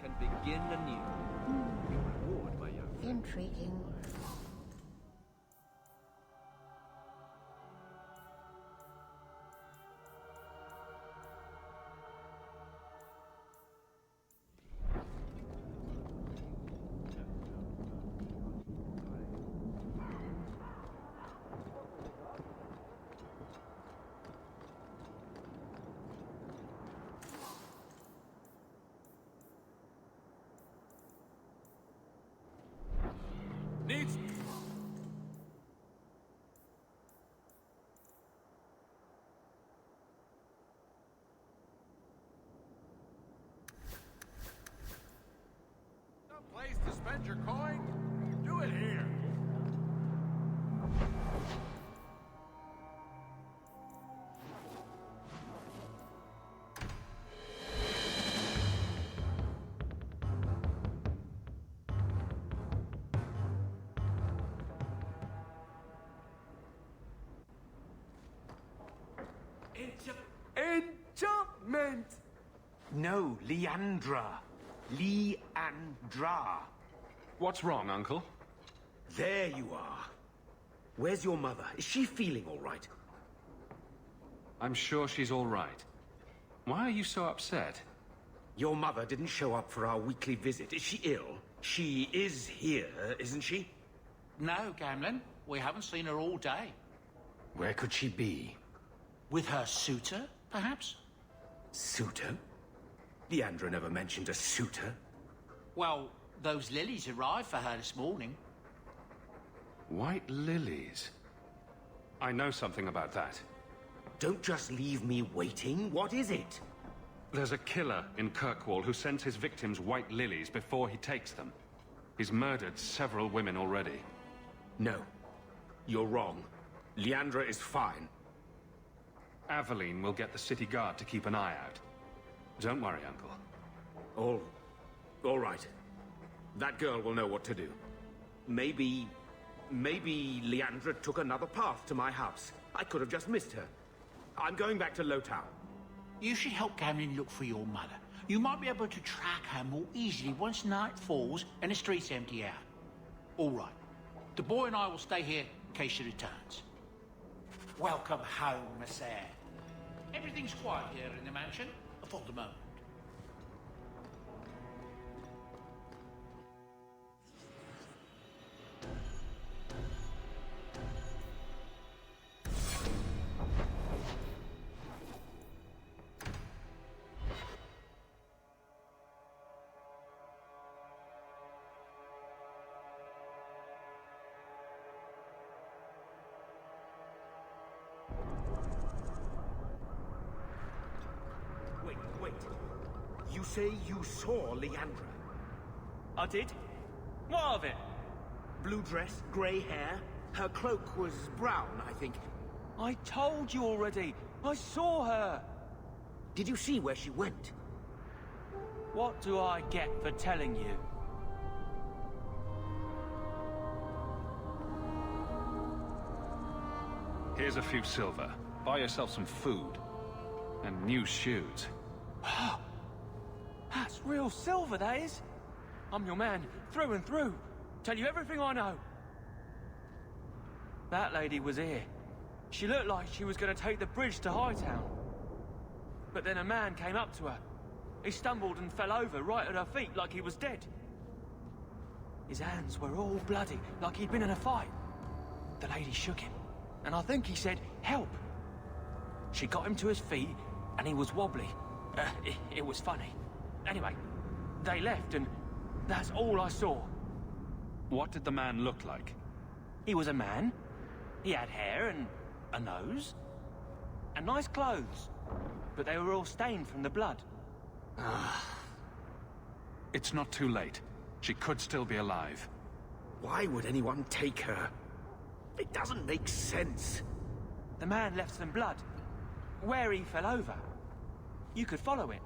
Can begin anew. Your reward, my young friend.
Intriguing.
Needs...
No place to spend your coin? Do it here.
Enchantment!
No, Leandra. Leandra.
What's wrong, Uncle?
There you are. Where's your mother? Is she feeling all right?
I'm sure she's all right. Why are you so upset?
Your mother didn't show up for our weekly visit. Is she ill? She is here, isn't she?
No, Gamlin. We haven't seen her all day.
Where could she be?
With her suitor, perhaps?
Suitor? Leandra never mentioned a suitor.
Well, those lilies arrived for her this morning.
White lilies? I know something about that.
Don't just leave me waiting. What is it?
There's a killer in Kirkwall who sends his victims white lilies before he takes them. He's murdered several women already.
No. You're wrong. Leandra is fine.
Aveline will get the city guard to keep an eye out. Don't worry, Uncle.
All right. That girl will know what to do. Maybe Leandra took another path to my house. I could have just missed her. I'm going back to Lowtown.
You should help Gamlin look for your mother. You might be able to track her more easily once night falls and the streets empty out. All right. The boy and I will stay here in case she returns. Welcome home, Miss Eyre. Everything's quiet here in the mansion for the moment.
Wait. You say you saw Leandra?
I did? What of it?
Blue dress, grey hair. Her cloak was brown, I think.
I told you already. I saw her.
Did you see where she went?
What do I get for telling you?
Here's a few silver. Buy yourself some food. And new shoes.
That's real silver, that is. I'm your man, through and through. Tell you everything I know. That lady was here. She looked like she was going to take the bridge to Hightown. But then a man came up to her. He stumbled and fell over right at her feet like he was dead. His hands were all bloody, like he'd been in a fight. The lady shook him, and I think he said, "Help." She got him to his feet, and he was wobbly. It was funny. Anyway, they left, and that's all I saw.
What did the man look like?
He was a man. He had hair and a nose. And nice clothes. but they were all stained from the blood.
It's not too late. She could still be alive.
Why would anyone take her? It doesn't make sense.
The man left some blood. Where he fell over. You could follow it.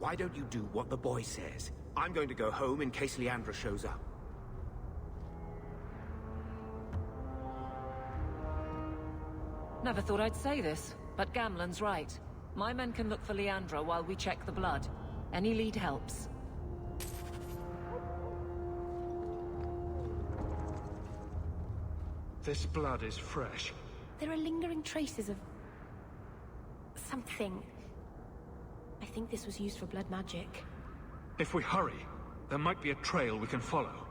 Why don't you do what the boy says? I'm going to go home in case Leandra shows up.
Never thought I'd say this, but Gamlen's right. My men can look for Leandra while we check the blood. Any lead helps.
This blood is fresh.
There are lingering traces of... something. I think this was used for blood magic.
If we hurry, there might be a trail we can follow.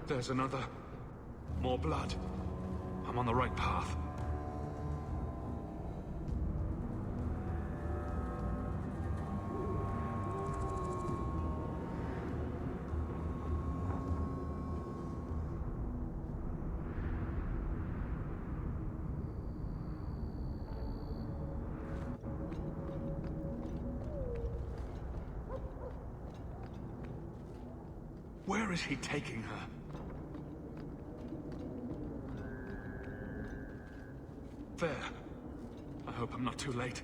There's another. More blood. I'm on the right path. Where is he taking her? There. I hope I'm not too late.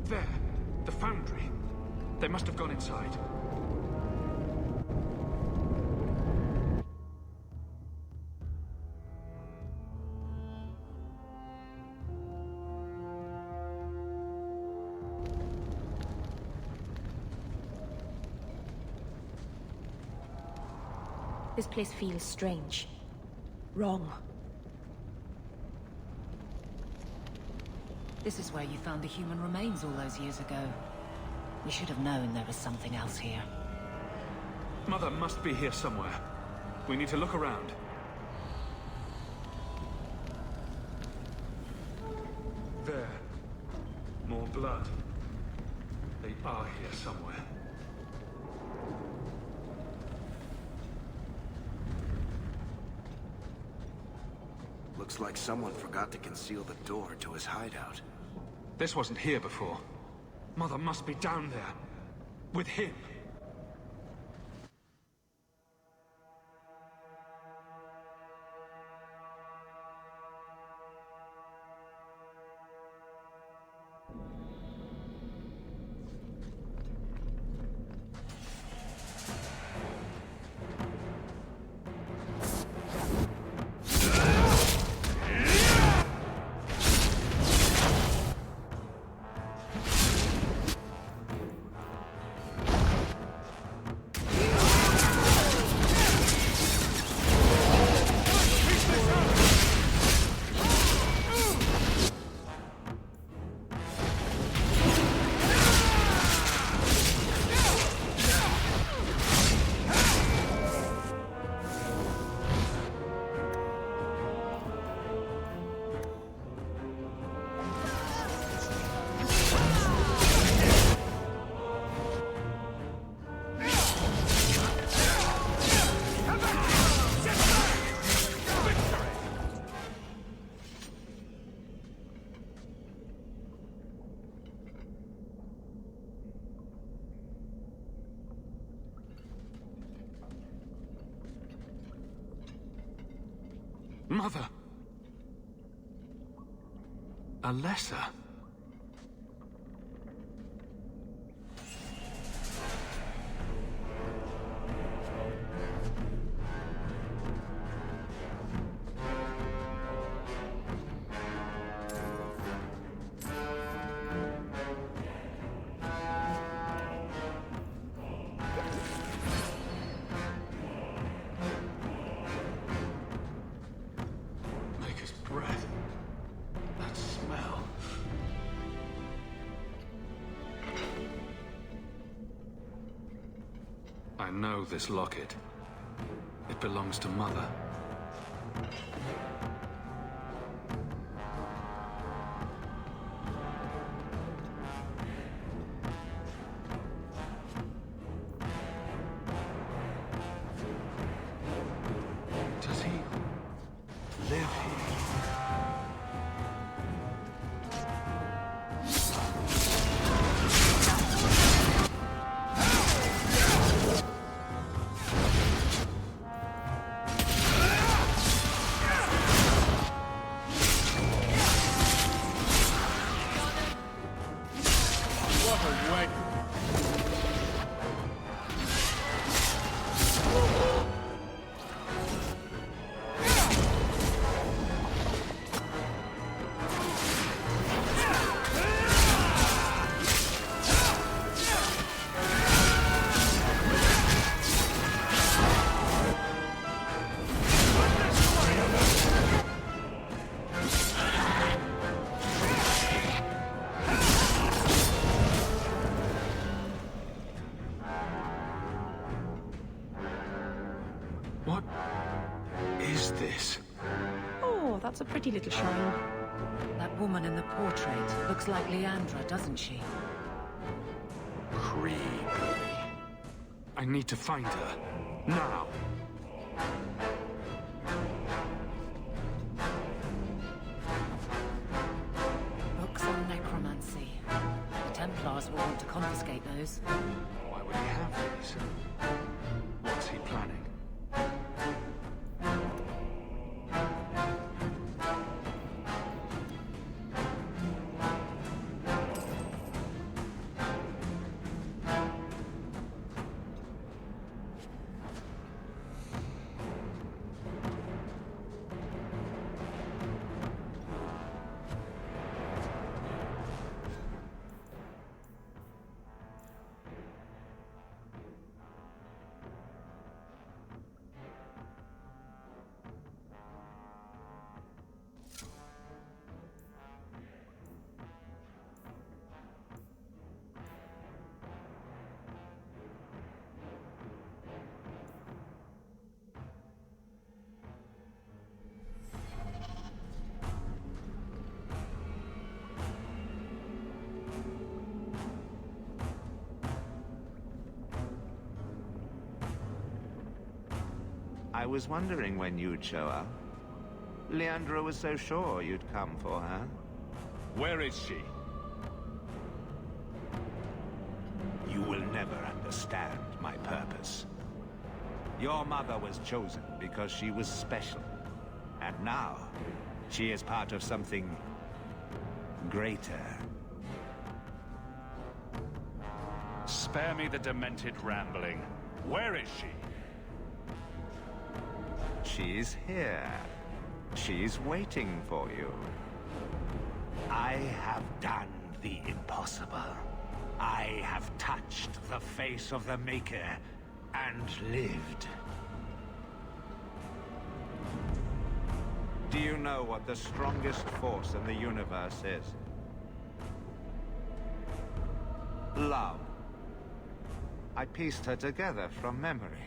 There. The foundry. They must have gone inside.
This place feels strange. Wrong.
This is where you found the human remains all those years ago. We should have known there was something else here.
Mother must be here somewhere. We need to look around. There. More blood. They are here somewhere.
Looks like someone forgot to conceal the door to his hideout.
This wasn't here before. Mother must be down there. With him.
mother. Alessa. Maker's breath. That smell. I know this locket. It belongs to Mother. Does he live here?
What a wedding.
What is this?
Oh, that's a pretty little shrine.
That woman in the portrait looks like Leandra, doesn't she?
Creepy. I need to find her. Now.
Books on necromancy. The Templars will want to confiscate those.
Why would he have these? What's he planning?
I was wondering when you'd show up. Leandra was so sure you'd come for her.
Where is she?
You will never understand my purpose. Your mother was chosen because she was special. And now, she is part of something greater.
Spare me the demented rambling. Where is she?
She's here. She's waiting for you. I have done the impossible. I have touched the face of the Maker and lived. Do you know what the strongest force in the universe is? Love. I pieced her together from memory.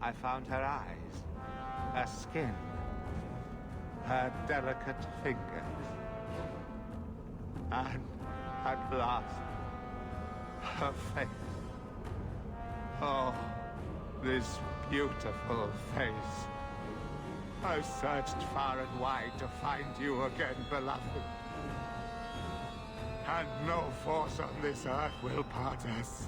I found her eyes, her skin, her delicate fingers. And at last, her face. Oh, this beautiful face. I've searched far and wide to find you again, beloved. And no force on this earth will part us.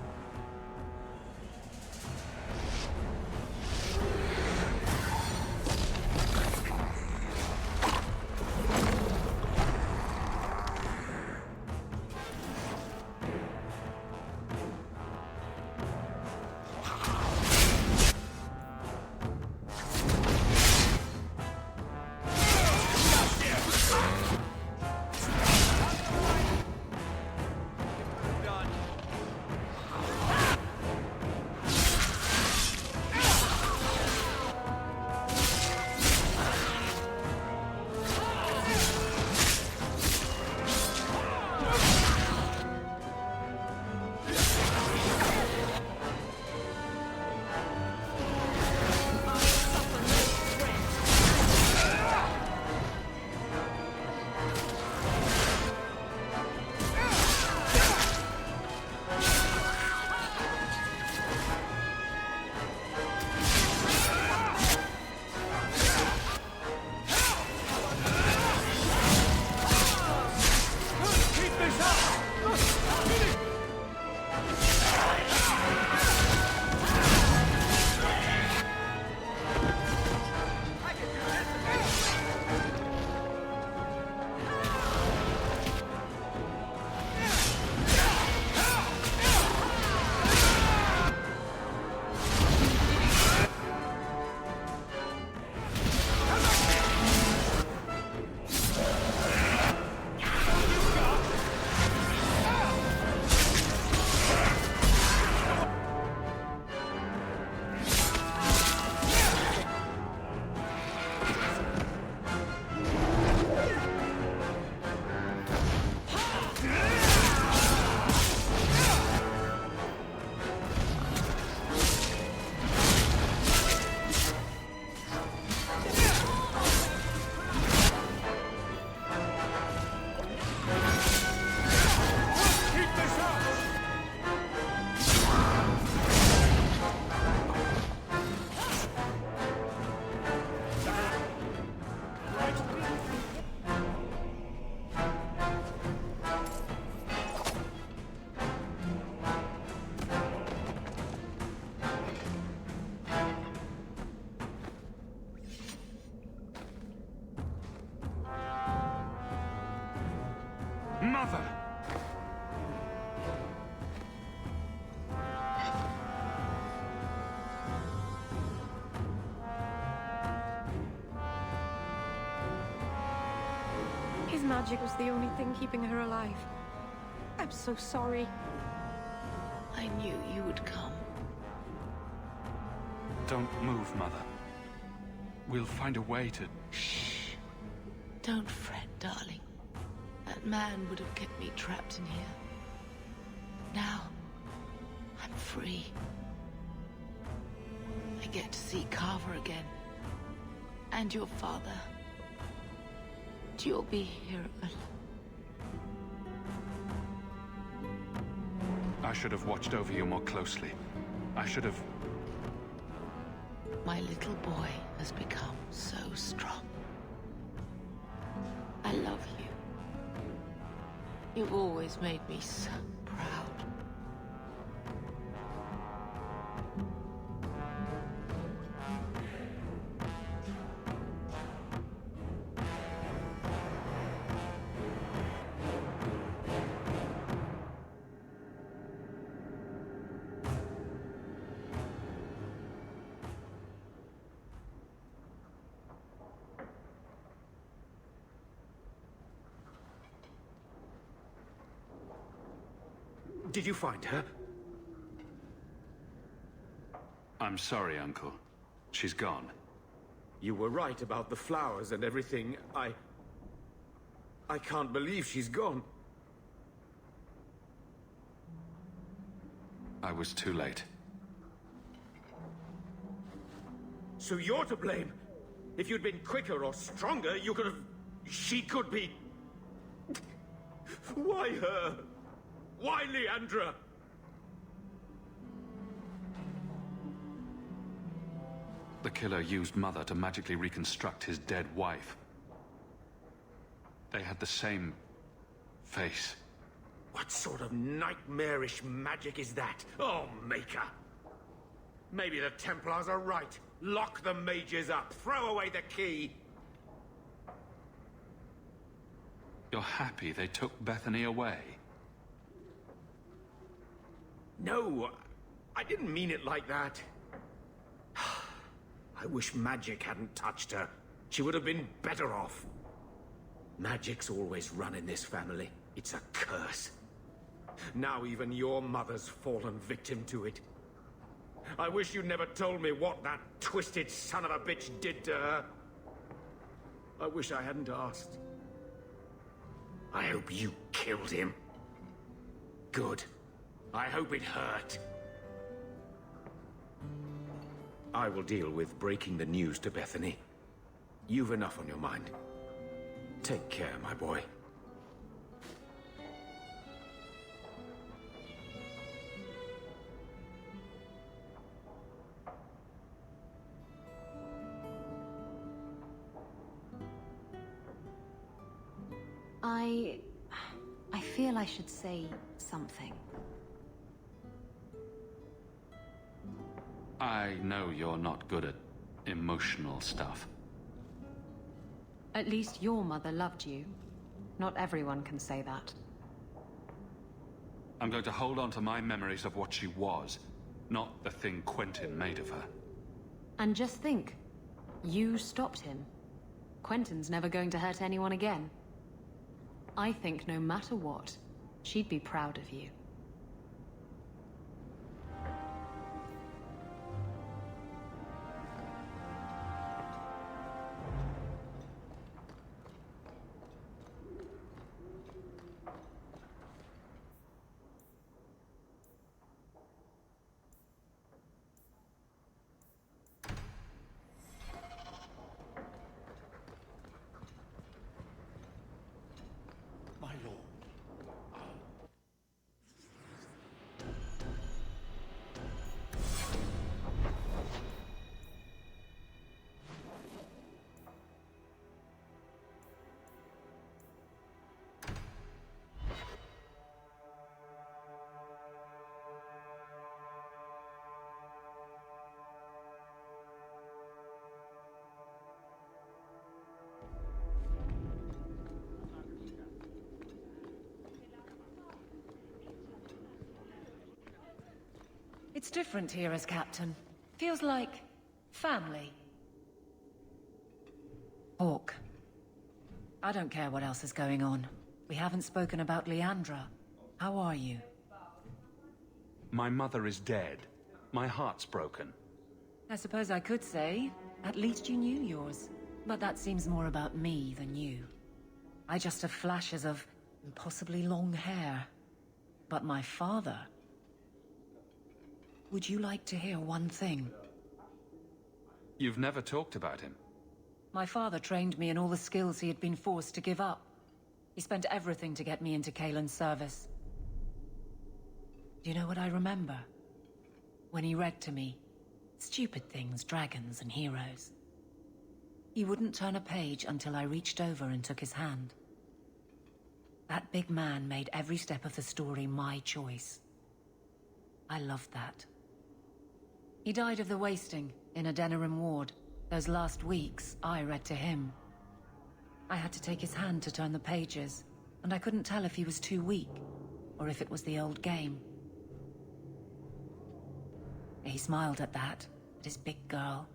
Mother!
His magic was the only thing keeping her alive. I'm so sorry.
I knew you would come.
Don't move, Mother. We'll find a way to...
Shh. Don't fret, darling. That man would have kept me trapped in here. Now, I'm free. I get to see Carver again. And your father. You'll be here alone.
I should have watched over you more closely. I should have...
My little boy has become so strong. I love you. You've always made me so proud.
Did you find her?
I'm sorry, Uncle. She's gone.
You were right about the flowers and everything. I can't believe she's gone.
I was too late.
So you're to blame. If you'd been quicker or stronger, you could have... She could be... Why her? Why Leandra?
The killer used Mother to magically reconstruct his dead wife. They had the same... face.
What sort of nightmarish magic is that? Oh, Maker! Maybe the Templars are right. Lock the mages up. Throw away the key.
You're happy they took Bethany away?
No, I didn't mean it like that. I wish magic hadn't touched her. She would have been better off. Magic's always run in this family. It's a curse. Now even your mother's fallen victim to it. I wish you never told me what that twisted son of a bitch did to her. I wish I hadn't asked. I hope you killed him. Good. I hope it hurt. I will deal with breaking the news to Bethany. You've enough on your mind. Take care, my boy.
I feel I should say something.
I know you're not good at emotional stuff.
At least your mother loved you. Not everyone can say that.
I'm going to hold on to my memories of what she was, not the thing Quentin made of her.
And just think, you stopped him. Quentin's never going to hurt anyone again. I think no matter what, she'd be proud of you.
It's different here as captain. Feels like family. Hawk. I don't care what else is going on. We haven't spoken about Leandra. How are you?
My mother is dead. My heart's broken.
I suppose I could say, at least you knew yours. But that seems more about me than you. I just have flashes of impossibly long hair. But my father... Would you like to hear one thing?
You've never talked about him.
My father trained me in all the skills he had been forced to give up. He spent everything to get me into Kaelin's service. Do you know what I remember? When he read to me, stupid things, dragons and heroes. He wouldn't turn a page until I reached over and took his hand. That big man made every step of the story my choice. I loved that. He died of the wasting in a Denerim ward. Those last weeks, I read to him. I had to take his hand to turn the pages, and I couldn't tell if he was too weak, or if it was the old game. He smiled at that, at his big girl.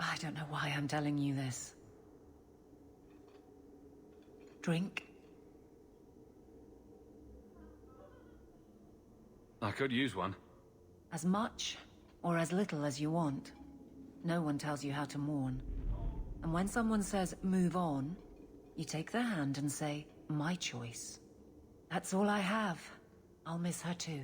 I don't know why I'm telling you this. Drink?
I could use one.
As much or as little as you want. No one tells you how to mourn. And when someone says, move on, you take their hand and say, my choice. That's all I have. I'll miss her too.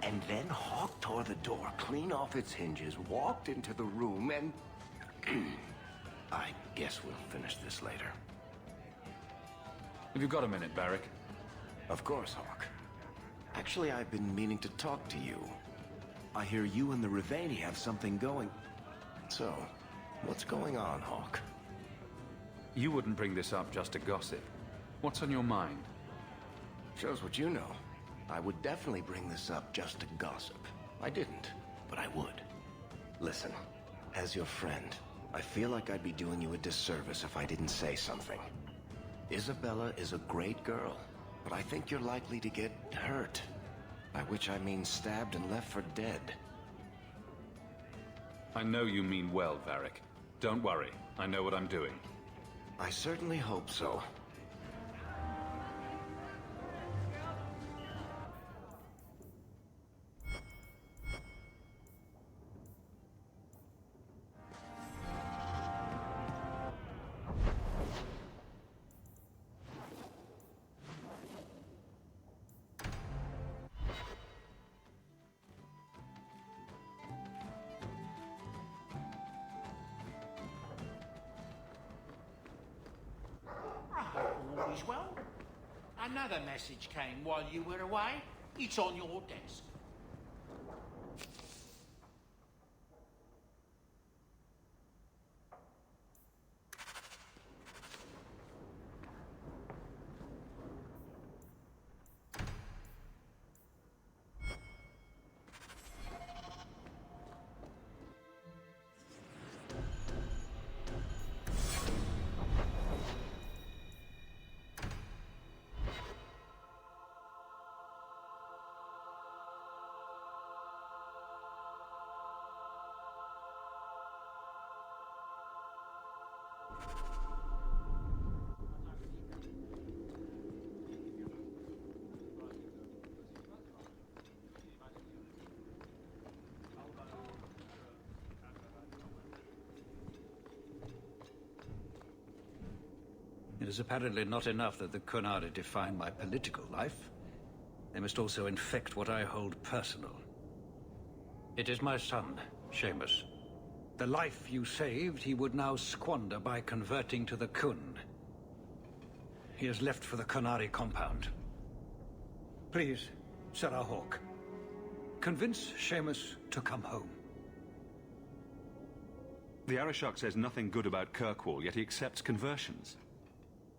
And then Hawk tore the door clean off its hinges, walked into the room, and... I guess we'll finish this later.
Have you got a minute, Varric?
Of course, Hawk. Actually, I've been meaning to talk to you. I hear you and the Rivaini have something going. So, what's going on, Hawk?
You wouldn't bring this up just to gossip. What's on your mind?
Shows what you know. I would definitely bring this up just to gossip. I didn't, but I would. Listen, as your friend, I feel like I'd be doing you a disservice if I didn't say something. Isabella is a great girl, but I think you're likely to get hurt. By which I mean stabbed and left for dead.
I know you mean well, Varric. Don't worry, I know what I'm doing.
I certainly hope so.
All is well. Another message came while you were away. It's on your desk.
It is apparently not enough that the Qunari define my political life. They must also infect what I hold personal. It is my son, Seamus. The life you saved, he would now squander by converting to the Kun. He has left for the Qunari compound. Please, Sarah Hawk, convince Seamus to come home.
The Arishok says nothing good about Kirkwall, yet he accepts conversions.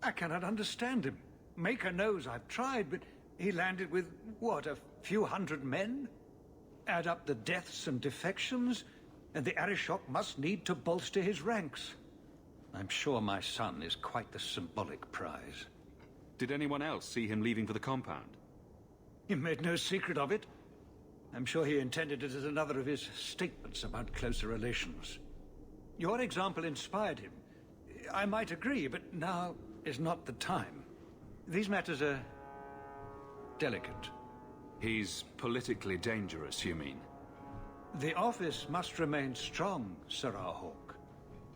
I cannot understand him. Maker knows I've tried, but he landed with, what, a few hundred men? Add up the deaths and defections, and the Arishok must need to bolster his ranks. I'm sure my son is quite the symbolic prize.
Did anyone else see him leaving for the compound?
He made no secret of it. I'm sure he intended it as another of his statements about closer relations. Your example inspired him. I might agree, but now is not the time. These matters are delicate.
He's politically dangerous, you mean?
The office must remain strong, Sarah Hawk.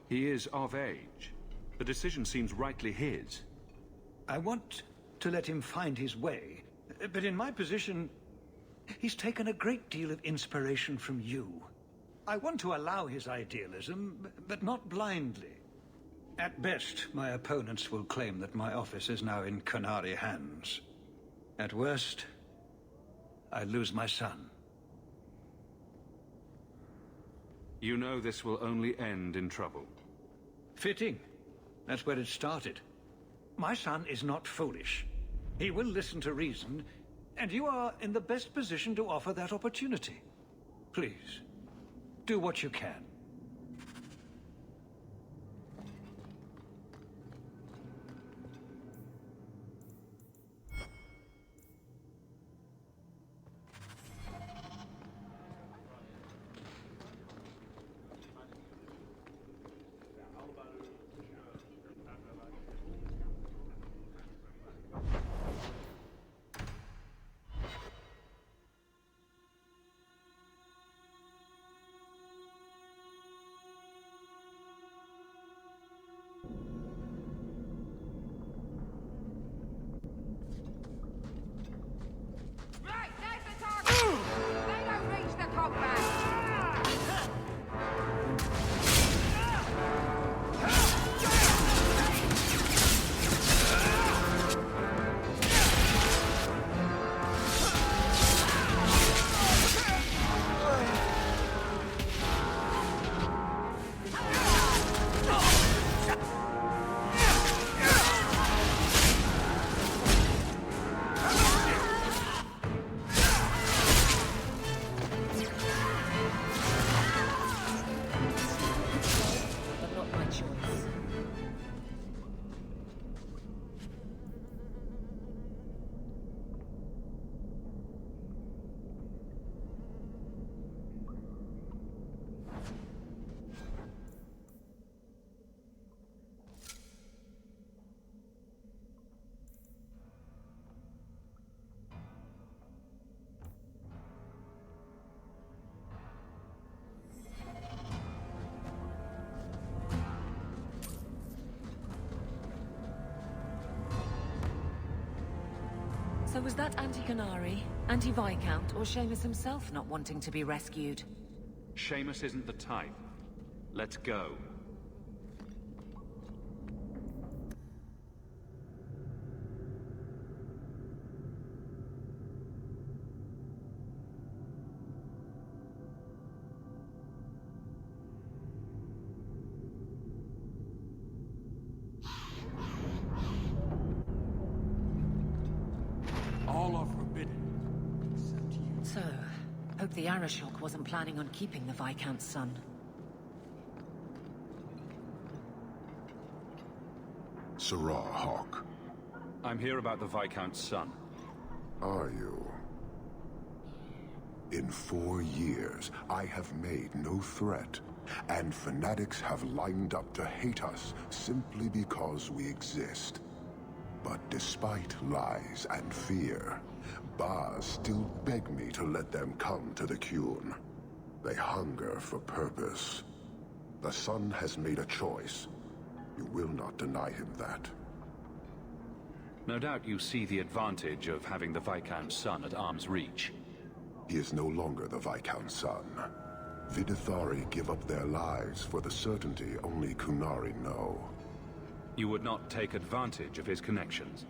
He is of age. The decision seems rightly his.
I want to let him find his way, but in my position, he's taken a great deal of inspiration from you. I want to allow his idealism, but not blindly. At best, my opponents will claim that my office is now in Qunari hands. At worst, I lose my son.
You know this will only end in trouble.
Fitting. That's where it started. My son is not foolish. He will listen to reason, and you are in the best position to offer that opportunity. Please, do what you can.
So was that anti-Qunari, anti-Viscount, or Seamus himself not wanting to be rescued?
Seamus isn't the type. Let's go.
So, hope the Arishok wasn't planning on keeping the Viscount's son.
Sarah Hawk.
I'm here about the Viscount's son.
Are you? In 4 years, I have made no threat, and fanatics have lined up to hate us simply because we exist. But despite lies and fear, Baz still beg me to let them come to the Qun. They hunger for purpose. The son has made a choice. You will not deny him that.
No doubt you see the advantage of having the Viscount's son at arm's reach.
He is no longer the Viscount's son. Vidithari give up their lives for the certainty only Kunari know.
You would not take advantage of his connections?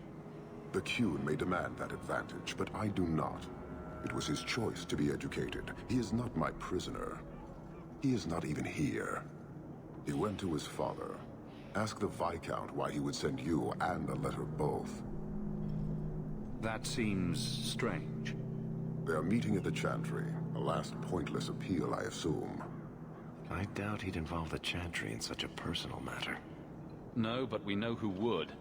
The Qun may demand that advantage, but I do not. It was his choice to be educated. He is not my prisoner. He is not even here. He went to his father. Ask the Viscount why he would send you and a letter both.
That seems strange.
They are meeting at the Chantry. A last pointless appeal, I assume.
I doubt he'd involve the Chantry in such a personal matter.
No, but we know who would.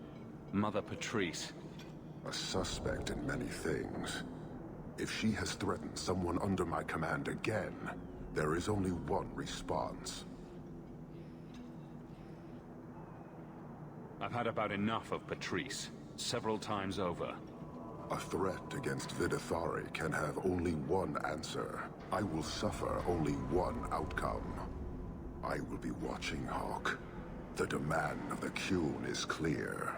Mother Patrice.
A suspect in many things. If she has threatened someone under my command again, there is only one response.
I've had about enough of Patrice. Several times over.
A threat against Vidithari can have only one answer. I will suffer only one outcome. I will be watching, Hawk. The demand of the Qun is clear.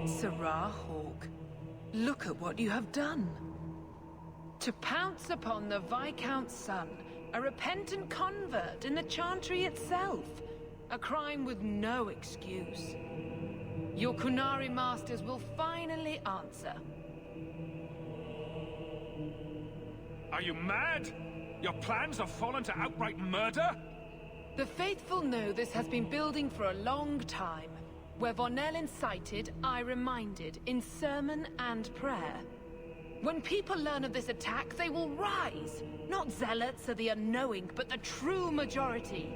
Sarah Hawk, look at what you have done. To pounce upon the Viscount's son, a repentant convert in the Chantry itself, a crime with no excuse. Your Kunari masters will finally answer.
Are you mad? Your plans have fallen to outright murder?
The faithful know this has been building for a long time. Where Vonel incited, I reminded, in sermon and prayer. When people learn of this attack, they will rise. Not zealots or the unknowing, but the true majority.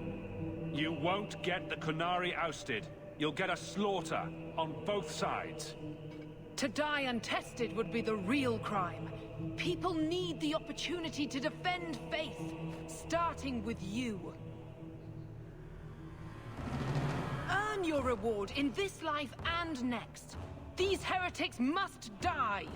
You won't get the Kunari ousted. You'll get a slaughter, on both sides.
To die untested would be the real crime. People need the opportunity to defend faith, starting with you. Earn your reward in this life and next. These heretics must die.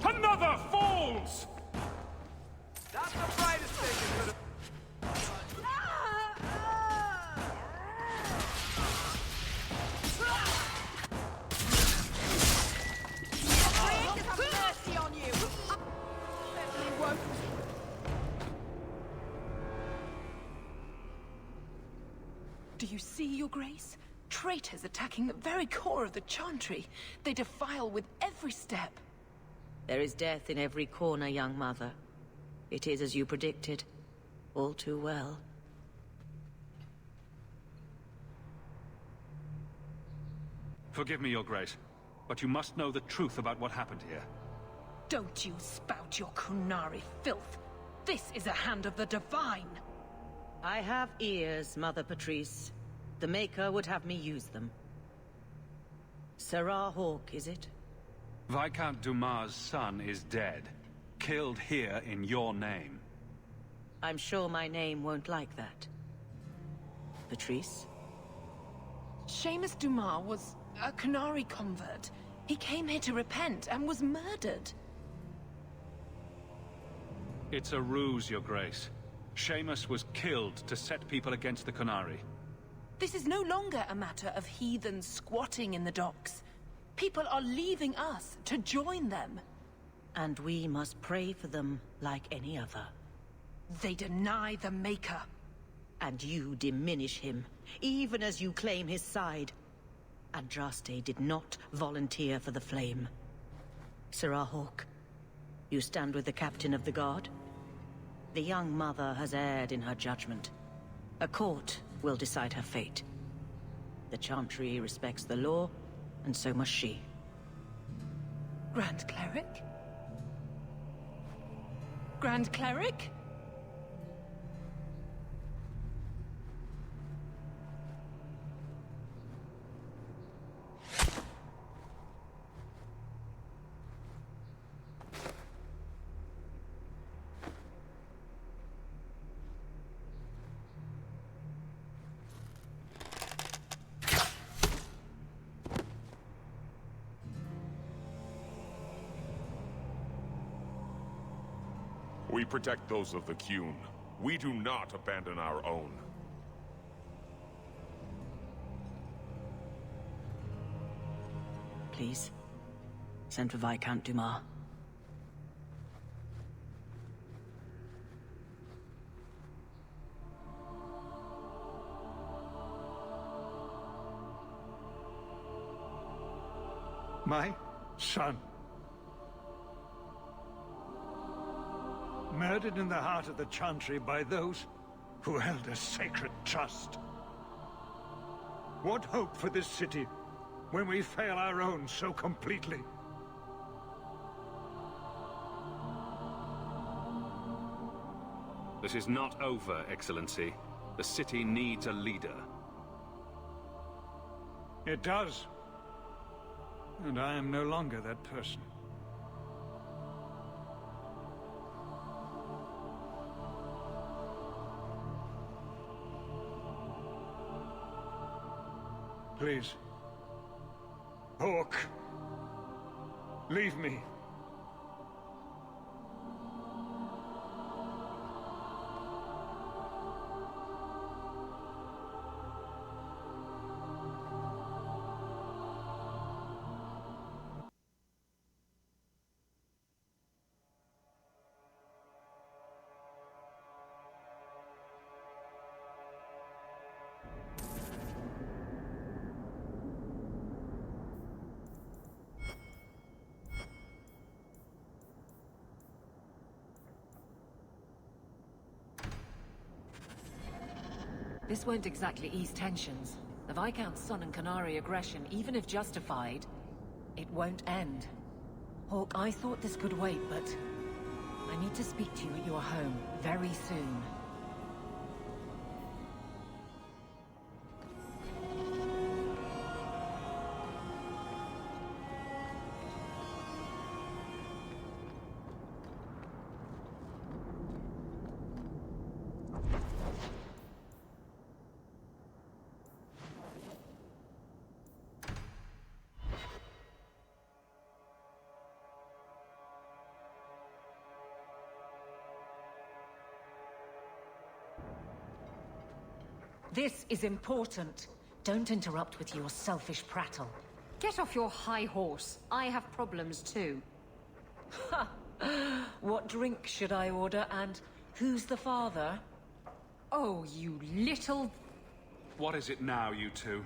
Another falls!
That's the brightest thing you could have...
Mercy on you! Certainly won't. Do you see, Your Grace? Traitors attacking the very core of the Chantry. They defile with every step.
There is death in every corner, young mother. It is as you predicted. All too well.
Forgive me, Your Grace, but you must know the truth about what happened here.
Don't you spout your Kunari filth. This is a hand of the Divine.
I have ears, Mother Patrice. The Maker would have me use them. Sarah Hawk, is it?
Viscount Dumas' son is dead. Killed here in your name.
I'm sure my name won't like that. Patrice?
Seamus Dumas was a Kunari convert. He came here to repent and was murdered.
It's a ruse, Your Grace. Seamus was killed to set people against the Kunari.
This is no longer a matter of heathens squatting in the docks. People are leaving us to join them.
And we must pray for them like any other.
They deny the Maker.
And you diminish him, even as you claim his side. Andraste did not volunteer for the flame. Sirrah Hawke, you stand with the captain of the guard? The young mother has erred in her judgment. A court will decide her fate. The Chantry respects the law, and so must she.
Grand Cleric? Grand Cleric?
We protect those of the Qun. We do not abandon our own.
Please, send for Viscount Dumas.
My son. Murdered in the heart of the Chantry by those who held a sacred trust. What hope for this city when we fail our own so completely?
This is not over, Excellency. The city needs a leader.
It does. And I am no longer that person. Please. Hawke. Leave me.
This won't exactly ease tensions. The Viscount's son and Canary aggression, even if justified, it won't end. Hawke, I thought this could wait, but I need to speak to you at your home very soon. This is important. Don't interrupt with your selfish prattle.
Get off your high horse. I have problems too.
Ha! What drink should I order, and who's the father?
Oh, you little...
What is it now, you two?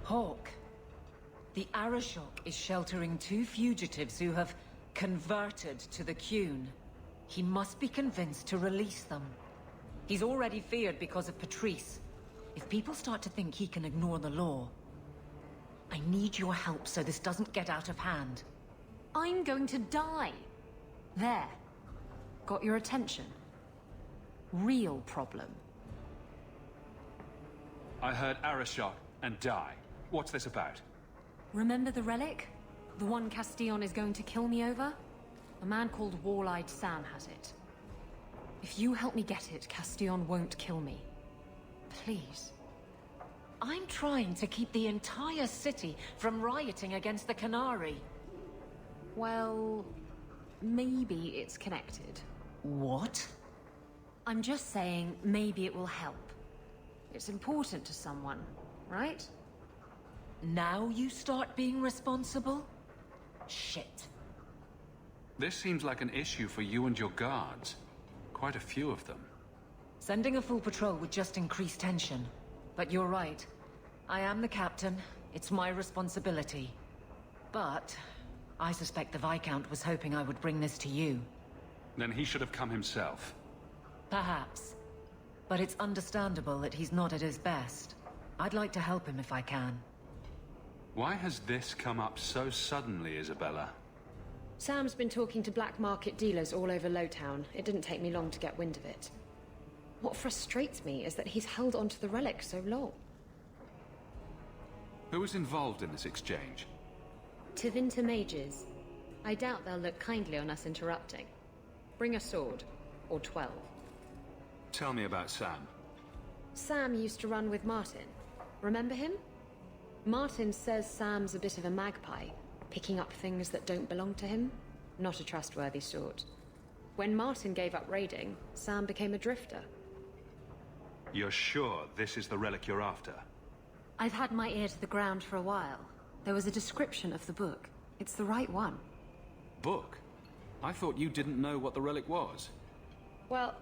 Hawke. The Arashok is sheltering 2 fugitives who have converted to the Qun. He must be convinced to release them. He's already feared because of Patrice. If people start to think he can ignore the law, I need your help so this doesn't get out of hand.
I'm going to die. There. Got your attention? Real problem.
I heard Arashok and die. What's this about?
Remember the relic? The one Castillon is going to kill me over? A man called Wall-Eyed Sam has it. If you help me get it, Castillon won't kill me. Please.
I'm trying to keep the entire city from rioting against the Canary.
Well, maybe it's connected.
What?
I'm just saying maybe it will help. It's important to someone, right?
Now you start being responsible? Shit.
This seems like an issue for you and your guards. Quite a few of them.
Sending a full patrol would just increase tension. But you're right. I am the captain. It's my responsibility. But I suspect the Viscount was hoping I would bring this to you.
Then he should have come himself.
Perhaps. But it's understandable that he's not at his best. I'd like to help him if I can.
Why has this come up so suddenly, Isabella?
Sam's been talking to black market dealers all over Lowtown. It didn't take me long to get wind of it. What frustrates me is that he's held onto the relic so long.
Who was involved in this exchange?
Tevinter mages. I doubt they'll look kindly on us interrupting. Bring a sword. Or 12.
Tell me about Sam.
Sam used to run with Martin. Remember him? Martin says Sam's a bit of a magpie, picking up things that don't belong to him. Not a trustworthy sort. When Martin gave up raiding, Sam became a drifter.
You're sure this is the relic you're after?
I've had my ear to the ground for a while. There was a description of the book. It's the right one.
Book? I thought you didn't know what the relic was.
Well,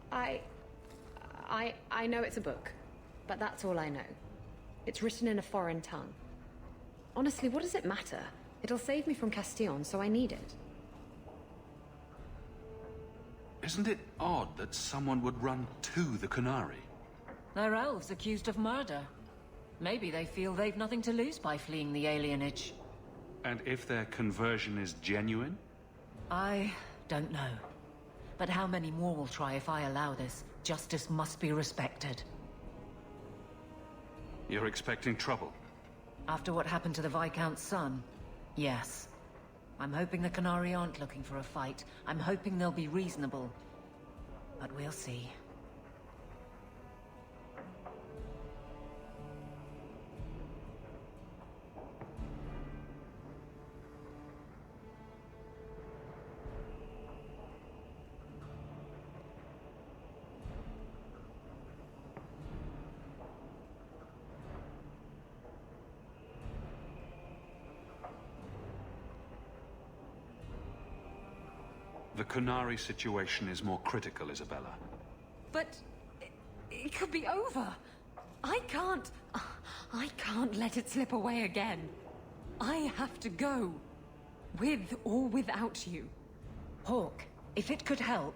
I know it's a book, but that's all I know. It's written in a foreign tongue. Honestly, what does it matter? It'll save me from Castillon, so I need it.
Isn't it odd that someone would run to the Canary?
They're elves accused of murder. Maybe they feel they've nothing to lose by fleeing the alienage.
And if their conversion is genuine?
I don't know. But how many more will try if I allow this? Justice must be respected.
You're expecting trouble?
After what happened to the Viscount's son, yes. I'm hoping the Canary aren't looking for a fight. I'm hoping they'll be reasonable. But we'll see.
The Canary situation is more critical, Isabella.
But it could be over. I can't let it slip away again. I have to go. With or without you. Hawk, if it could help.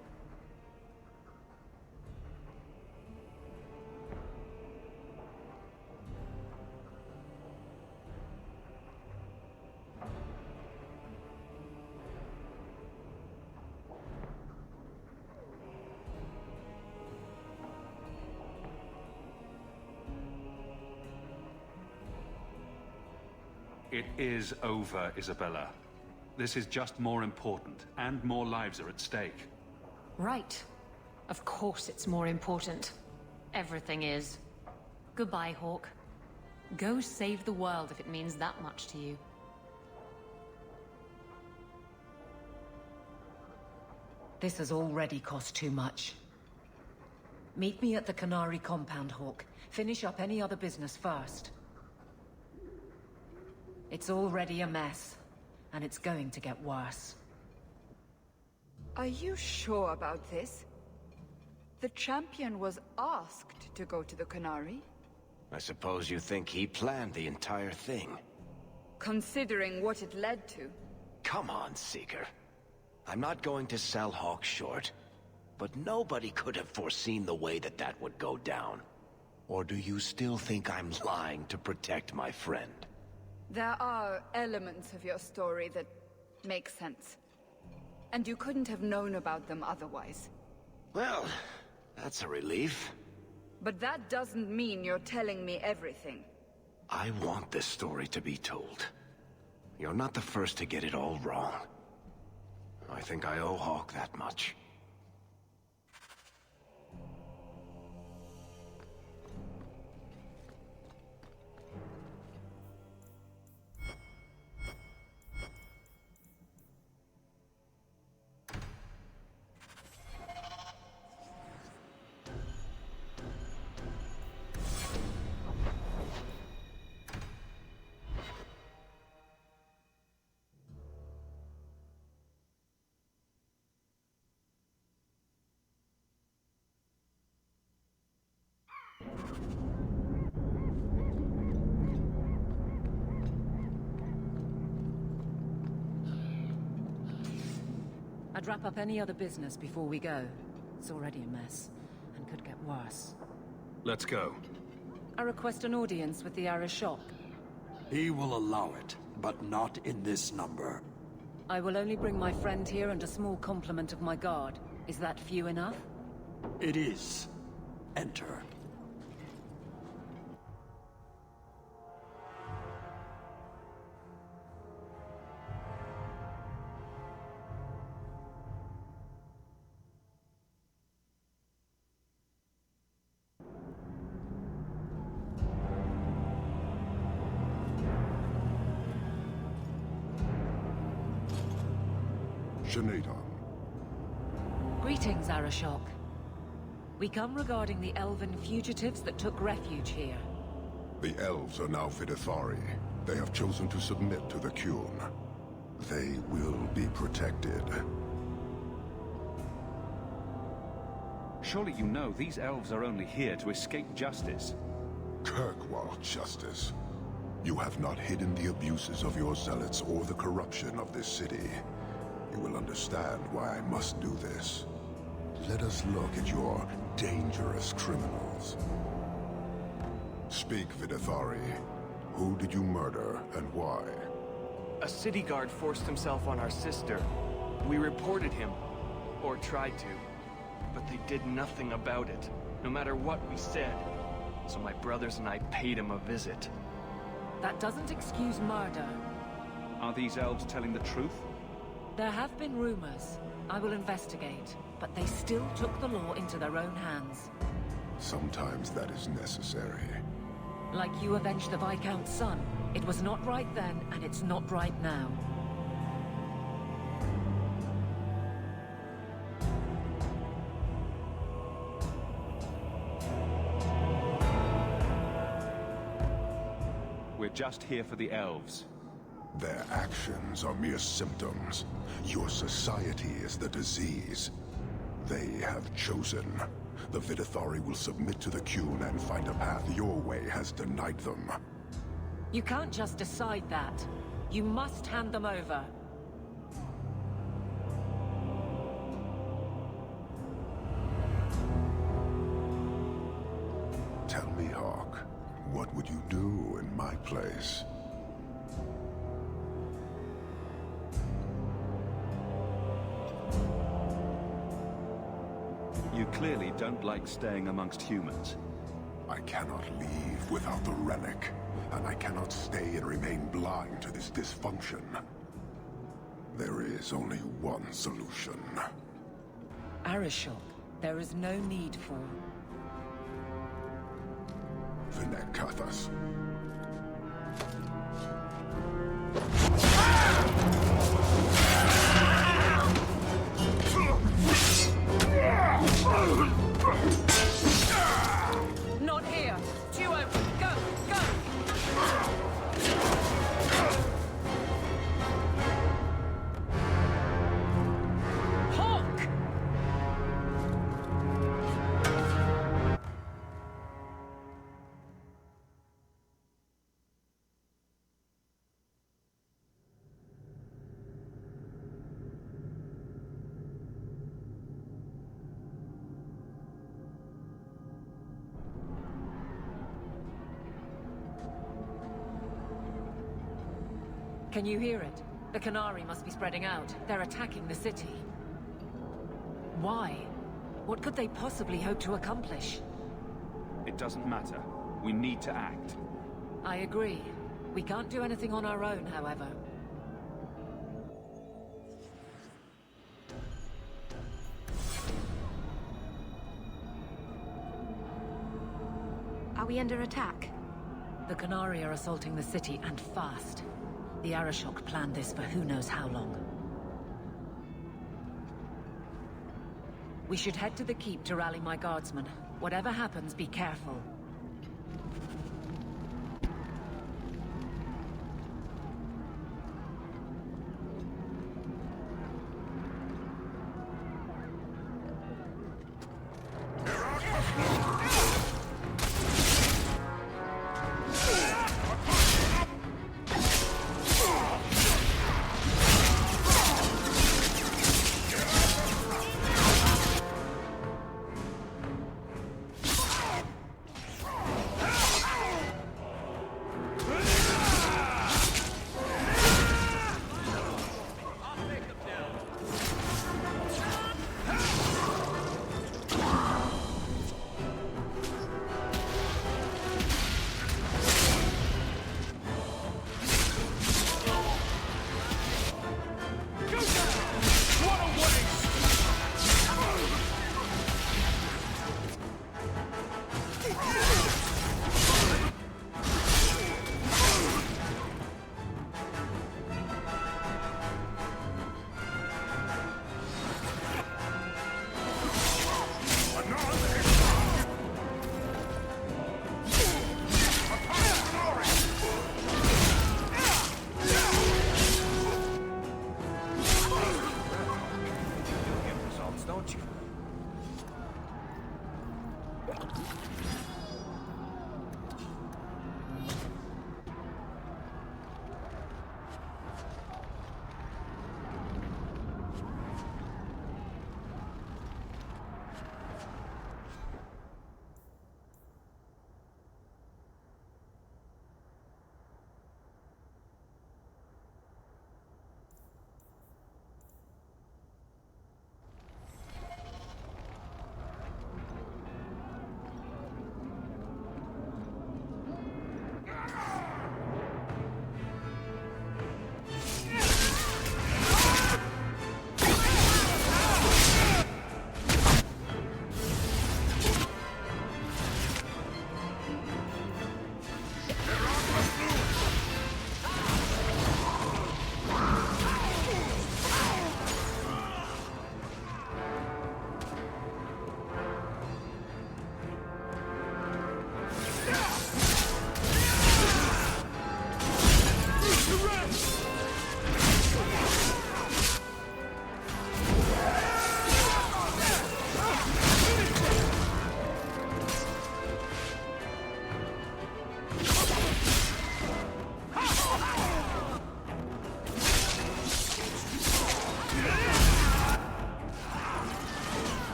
It is over, Isabella. This is just more important, and more lives are at stake.
Right. Of course it's more important. Everything is. Goodbye, Hawk. Go save the world if it means that much to you.
This has already cost too much. Meet me at the Canary compound, Hawk. Finish up any other business first. It's already a mess, and it's going to get worse.
Are you sure about this? The champion was asked to go to the Canary.
I suppose you think he planned the entire thing.
Considering what it led to.
Come on, Seeker. I'm not going to sell Hawk short, but nobody could have foreseen the way that would go down. Or do you still think I'm lying to protect my friend?
There are elements of your story that make sense. And you couldn't have known about them otherwise.
Well, that's a relief.
But that doesn't mean you're telling me everything.
I want this story to be told. You're not the first to get it all wrong. I think I owe Hawk that much.
wrap up any other business before we go. It's already a mess, and could get worse.
Let's go.
I request an audience with the Arishok.
He will allow it, but not in this number.
I will only bring my friend here and a small complement of my guard. Is that few enough?
It is. Enter.
Shanada.
Greetings, Arishok. We come regarding the elven fugitives that took refuge here.
The elves are now Vidithari. They have chosen to submit to the Qun. They will be protected.
Surely you know these elves are only here to escape justice.
Kirkwall justice. You have not hidden the abuses of your zealots or the corruption of this city. You will understand why I must do this. Let us look at your dangerous criminals. Speak, Vidithari. Who did you murder and why?
A city guard forced himself on our sister. We reported him, or tried to, but they did nothing about it, no matter what we said. So my brothers and I paid him a visit.
That doesn't excuse murder.
Are these elves telling the truth?
There have been rumors. I will investigate, but they still took the law into their own hands.
Sometimes that is necessary.
Like you avenged the Viscount's son. It was not right then, and it's not right now.
We're just here for the elves.
Their actions are mere symptoms. Your society is the disease. They have chosen. The Vidithari will submit to the Qun and find a path your way has denied them.
You can't just decide that. You must hand them over.
Tell me, Hawk, what would you do in my place?
You clearly don't like staying amongst humans.
I cannot leave without the relic, and I cannot stay and remain blind to this dysfunction. There is only one solution.
Arishok, there is no need for...
Vinekathas.
Not here! Two open! Go! Go! Hawk! Can you hear it? The Canary must be spreading out. They're attacking the city. Why? What could they possibly hope to accomplish?
It doesn't matter. We need to act.
I agree. We can't do anything on our own, however.
Are we under attack?
The Canary are assaulting the city, and fast. The Arishok planned this for who knows how long. We should head to the keep to rally my guardsmen. Whatever happens, be careful.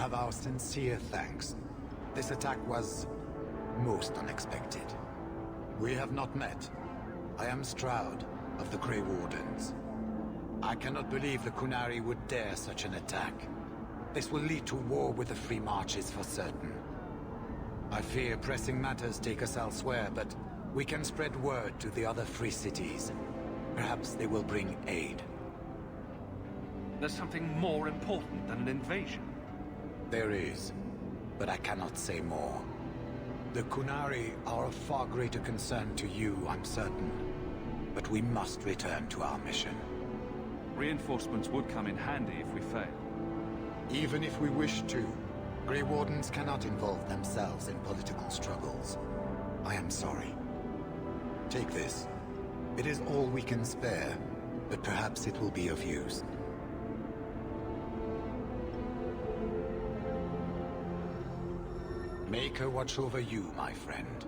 have our sincere thanks. This attack was most unexpected. We have not met. I am Stroud of the Grey Wardens. I cannot believe the Kunari would dare such an attack. This will lead to war with the Free Marches for certain. I fear pressing matters take us elsewhere, but we can spread word to the other free cities. Perhaps they will bring aid.
There's something more important than an invasion.
There is, but I cannot say more. The Kunari are of far greater concern to you, I'm certain. But we must return to our mission.
Reinforcements would come in handy if we fail.
Even if we wish to, Grey Wardens cannot involve themselves in political struggles. I am sorry. Take this. It is all we can spare, but perhaps it will be of use. Make her watch over you, my friend.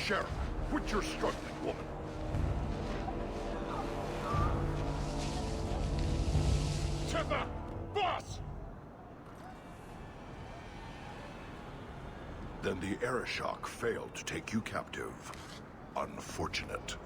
Sheriff, quit your struggling, woman. Tether! Boss! Then the Arishok failed to take you captive. Unfortunate.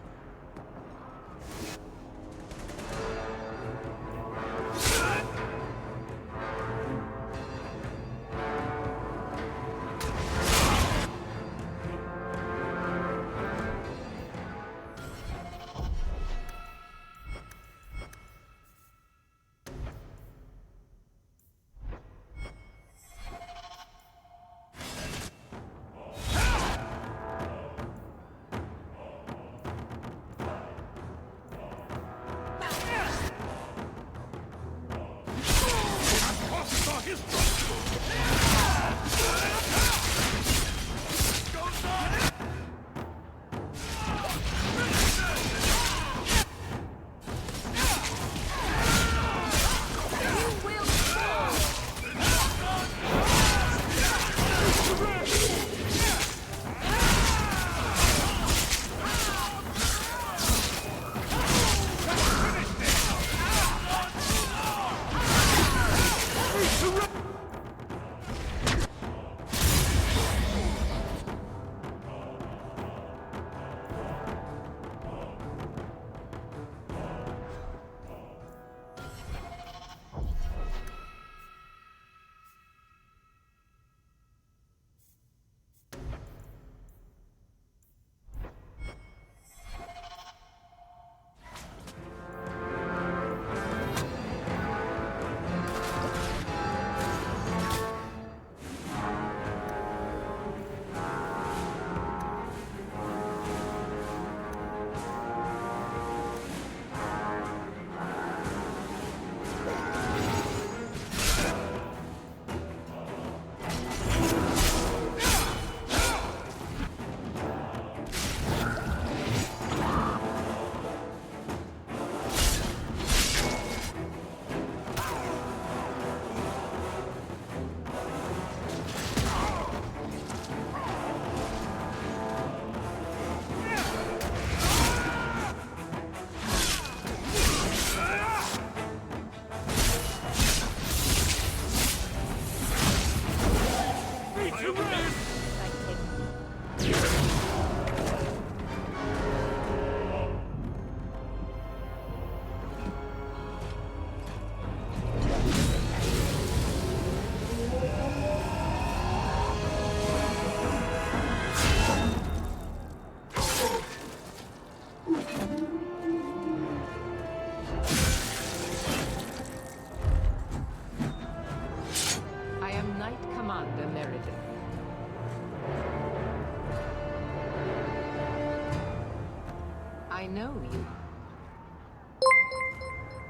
I know you.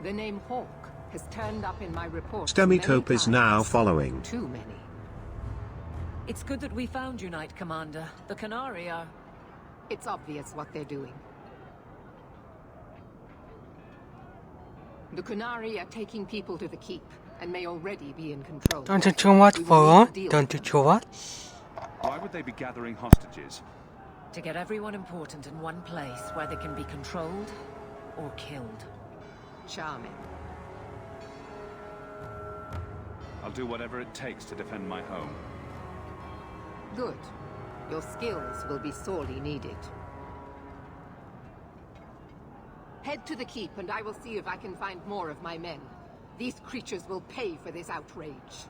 The name Hawk has turned up in my report.
Stemitope is now following.
Too many.
It's good that we found you, Knight Commander. The Canary are...
It's obvious what they're doing. The Canary are taking people to the keep, and may already be in control.
Don't you too much for her? Don't you too much?
Why would they be gathering hostages?
To get everyone important in one place where they can be controlled or killed.
Charming.
I'll do whatever it takes to defend my home.
Good. Your skills will be sorely needed. Head to the keep and I will see if I can find more of my men. These creatures will pay for this outrage.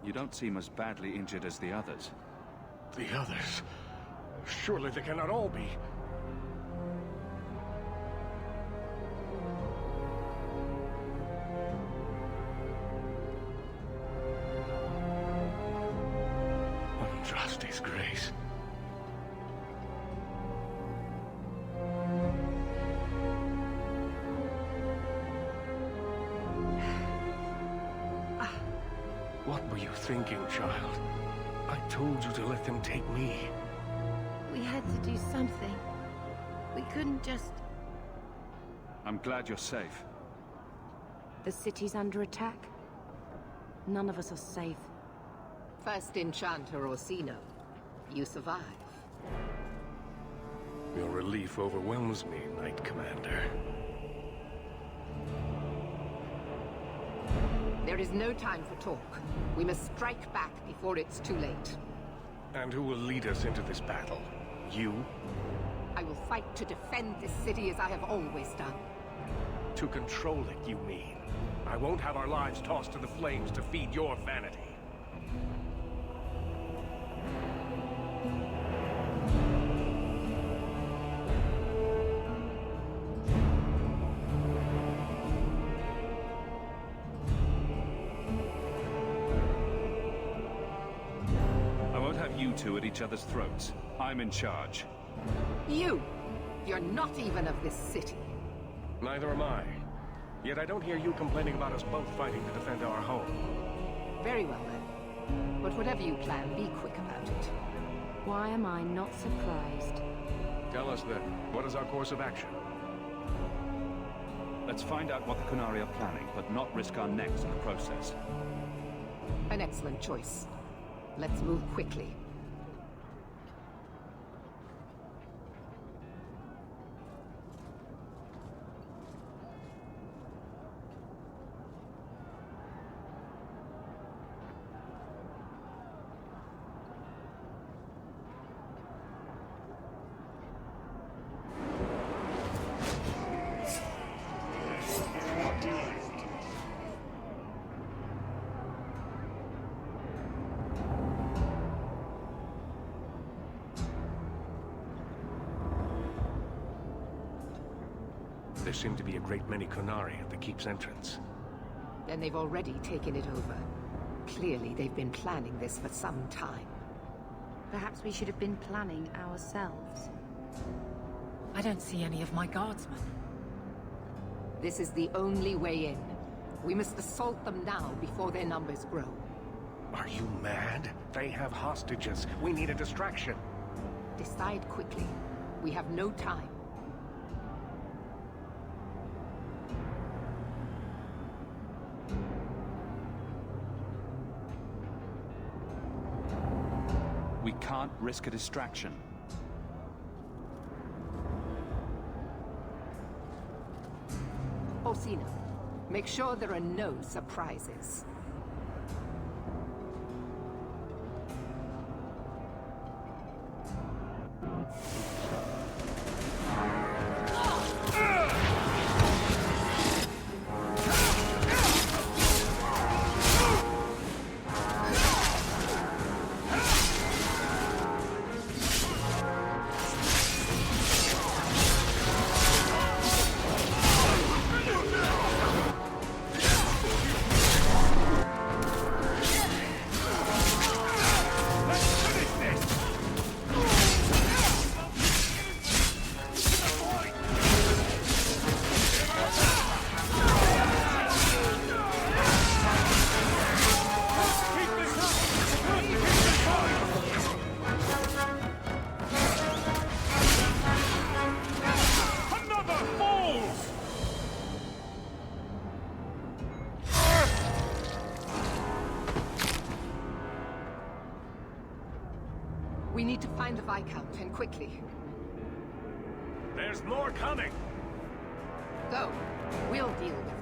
You don't seem as badly injured as the others.
The others? Surely they cannot all be. Andraste's grace. What were you thinking, child? I told you to let them take me.
We had to do something. We couldn't just...
I'm glad you're safe.
The city's under attack. None of us are safe.
First Enchanter Orsino. You survive.
Your relief overwhelms me, Knight Commander.
There is no time for talk. We must strike back before it's too late.
And who will lead us into this battle? You?
I will fight to defend this city as I have always done.
To control it, you mean? I won't have our lives tossed to the flames to feed your vanity.
I won't have you two at each other's throats. I'm in charge.
You're not even of this city.
Neither am I. Yet I don't hear you complaining about us both fighting to defend our home.
Very well then. But whatever you plan, be quick about it.
Why am I not surprised?
Tell us then, what is our course of action?
Let's find out what the Qunari are planning, but not risk our necks in the process.
An excellent choice. Let's move quickly.
There seem to be a great many Qunari at the keep's entrance.
Then they've already taken it over. Clearly, they've been planning this for some time.
Perhaps we should have been planning ourselves.
I don't see any of my guardsmen.
This is the only way in. We must assault them now before their numbers grow.
Are you mad? They have hostages. We need a distraction.
Decide quickly. We have no time.
We can't risk a distraction.
Orsino, make sure there are no surprises. We need to find the Viscount, and quickly.
There's more coming!
Go. We'll deal with them.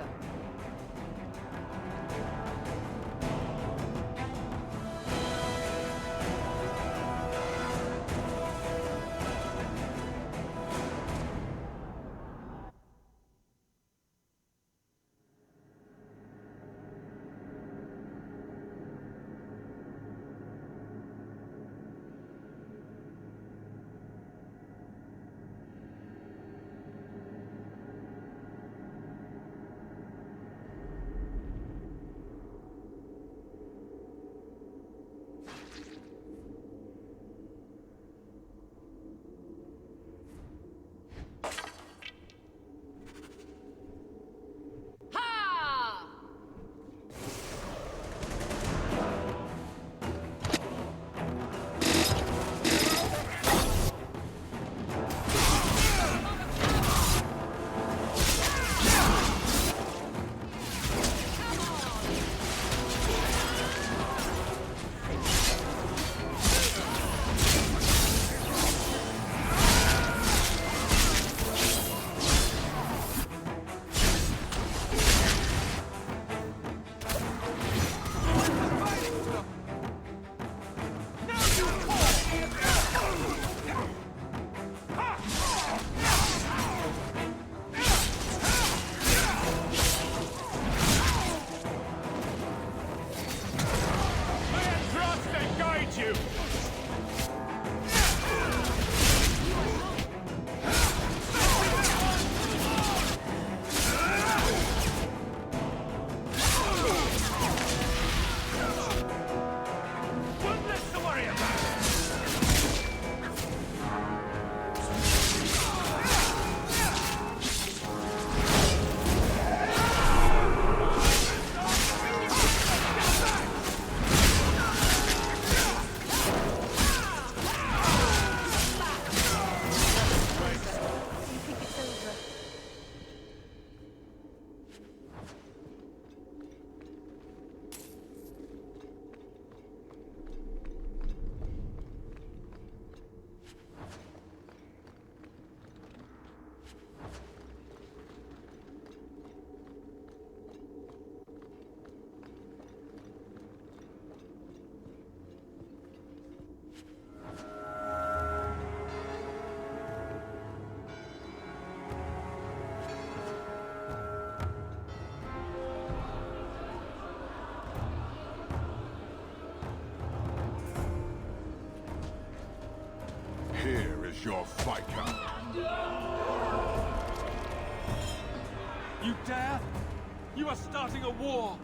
your Viscount.
You dare? You are starting a war!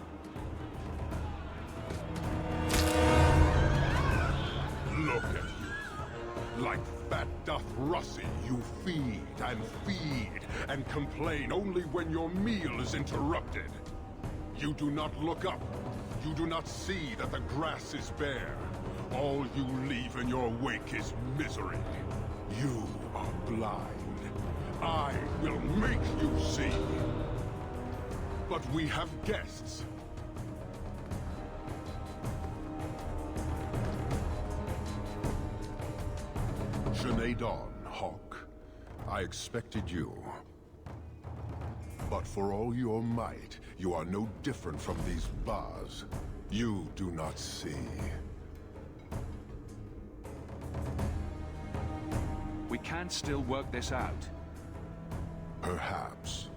Look at you. Like fat doth Russie, you feed and complain only when your meal is interrupted. You do not look up. You do not see that the grass is bare. All you leave in your wake is misery. You are blind. I will make you see. But we have guests. Sinead Dawn, Hawk. I expected you. But for all your might, you are no different from these bars. You do not see.
We can still work this out.
Perhaps.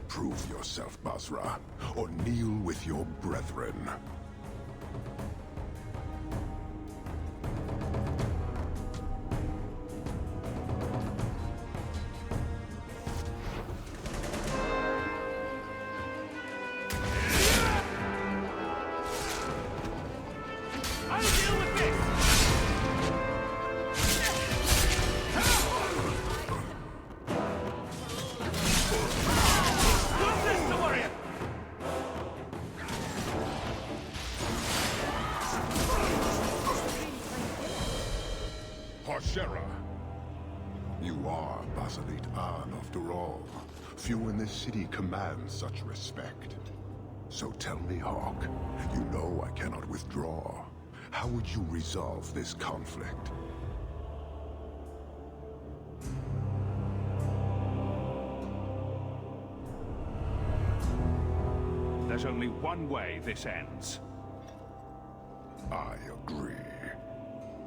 Prove yourself, Basra, or kneel with your brethren. You are Basilit An, after all. Few in this city command such respect. So tell me, Hawk, you know I cannot withdraw. How would you resolve this conflict?
There's only one way this ends.
I agree.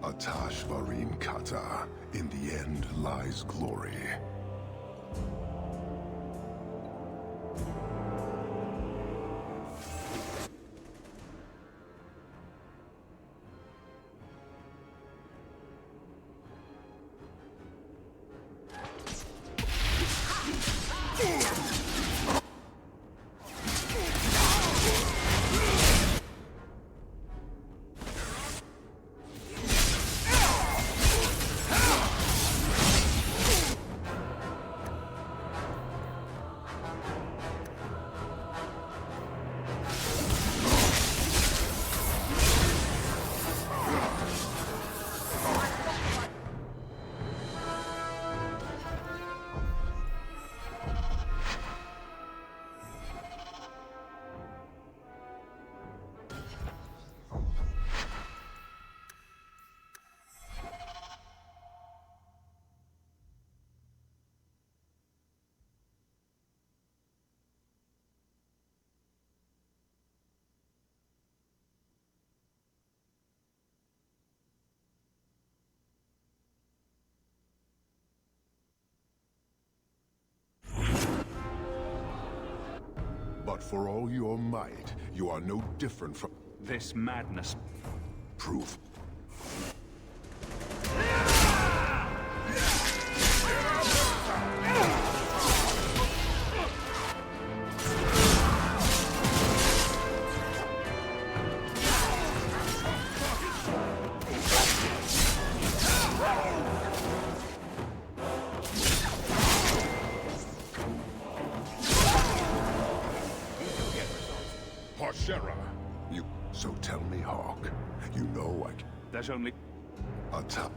Atash Varin Kata. In the end lies glory. But for all your might, you are no different from...
This madness.
Proof. You... So tell me, Hawk. You know I...
There's only...
A top...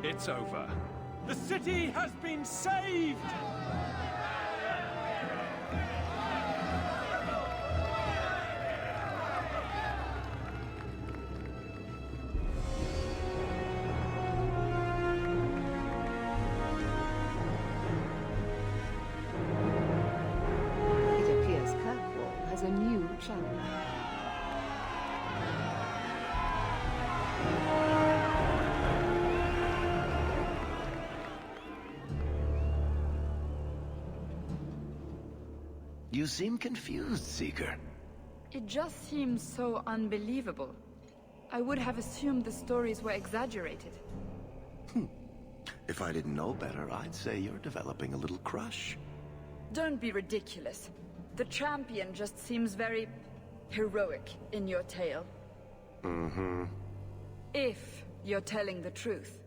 It's over. The city has been saved!
It appears Kirkwall has a new champion.
You seem confused, Seeker.
It just seems so unbelievable. I would have assumed the stories were exaggerated.
If I didn't know better, I'd say you're developing a little crush.
Don't be ridiculous. The champion just seems very heroic in your tale.
Mm-hmm.
If you're telling the truth.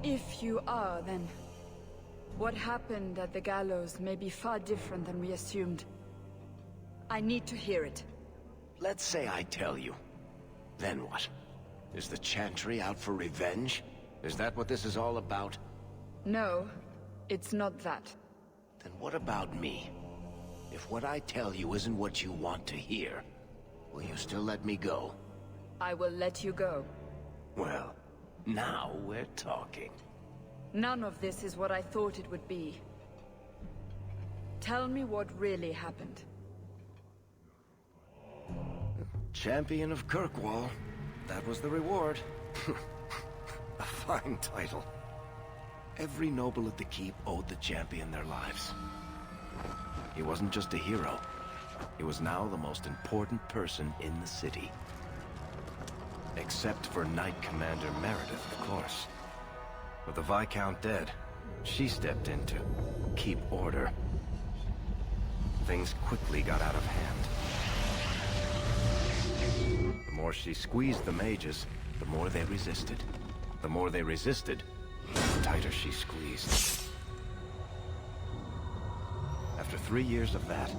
If you are, then what happened at the gallows may be far different than we assumed. I need to hear it.
Let's say I tell you. Then what? Is the Chantry out for revenge? Is that what this is all about?
No, it's not that.
Then what about me? If what I tell you isn't what you want to hear, will you still let me go?
I will let you go.
Well, now we're talking.
None of this is what I thought it would be. Tell me what really happened.
Champion of Kirkwall. That was the reward. A fine title. Every noble at the keep owed the champion their lives. He wasn't just a hero. He was now the most important person in the city. Except for Knight Commander Meredith, of course. With the Viscount dead, she stepped in to keep order. Things quickly got out of hand. The more she squeezed the mages, the more they resisted. The more they resisted, the tighter she squeezed. After 3 years of that,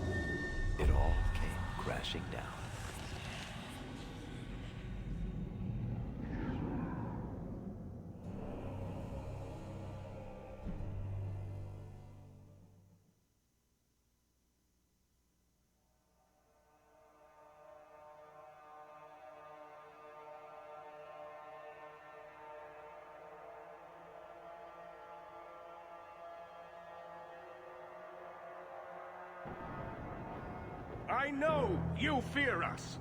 it all came crashing down.
I know you fear us.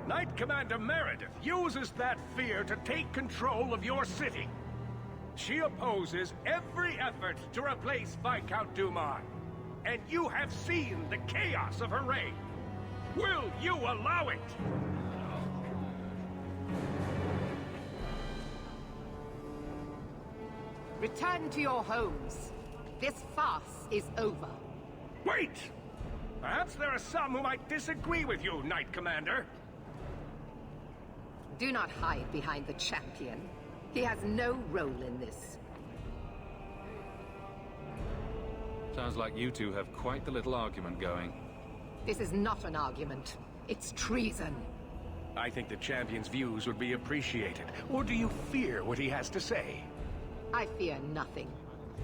Knight Commander Meredith uses that fear to take control of your city. She opposes every effort to replace Viscount Dumas. And you have seen the chaos of her reign. Will you allow it?
Return to your homes. This farce is over.
Wait! Perhaps there are some who might disagree with you, Knight Commander.
Do not hide behind the champion. He has no role in this.
Sounds like you two have quite the little argument going.
This is not an argument. It's treason.
I think the champion's views would be appreciated. Or do you fear what he has to say?
I fear nothing.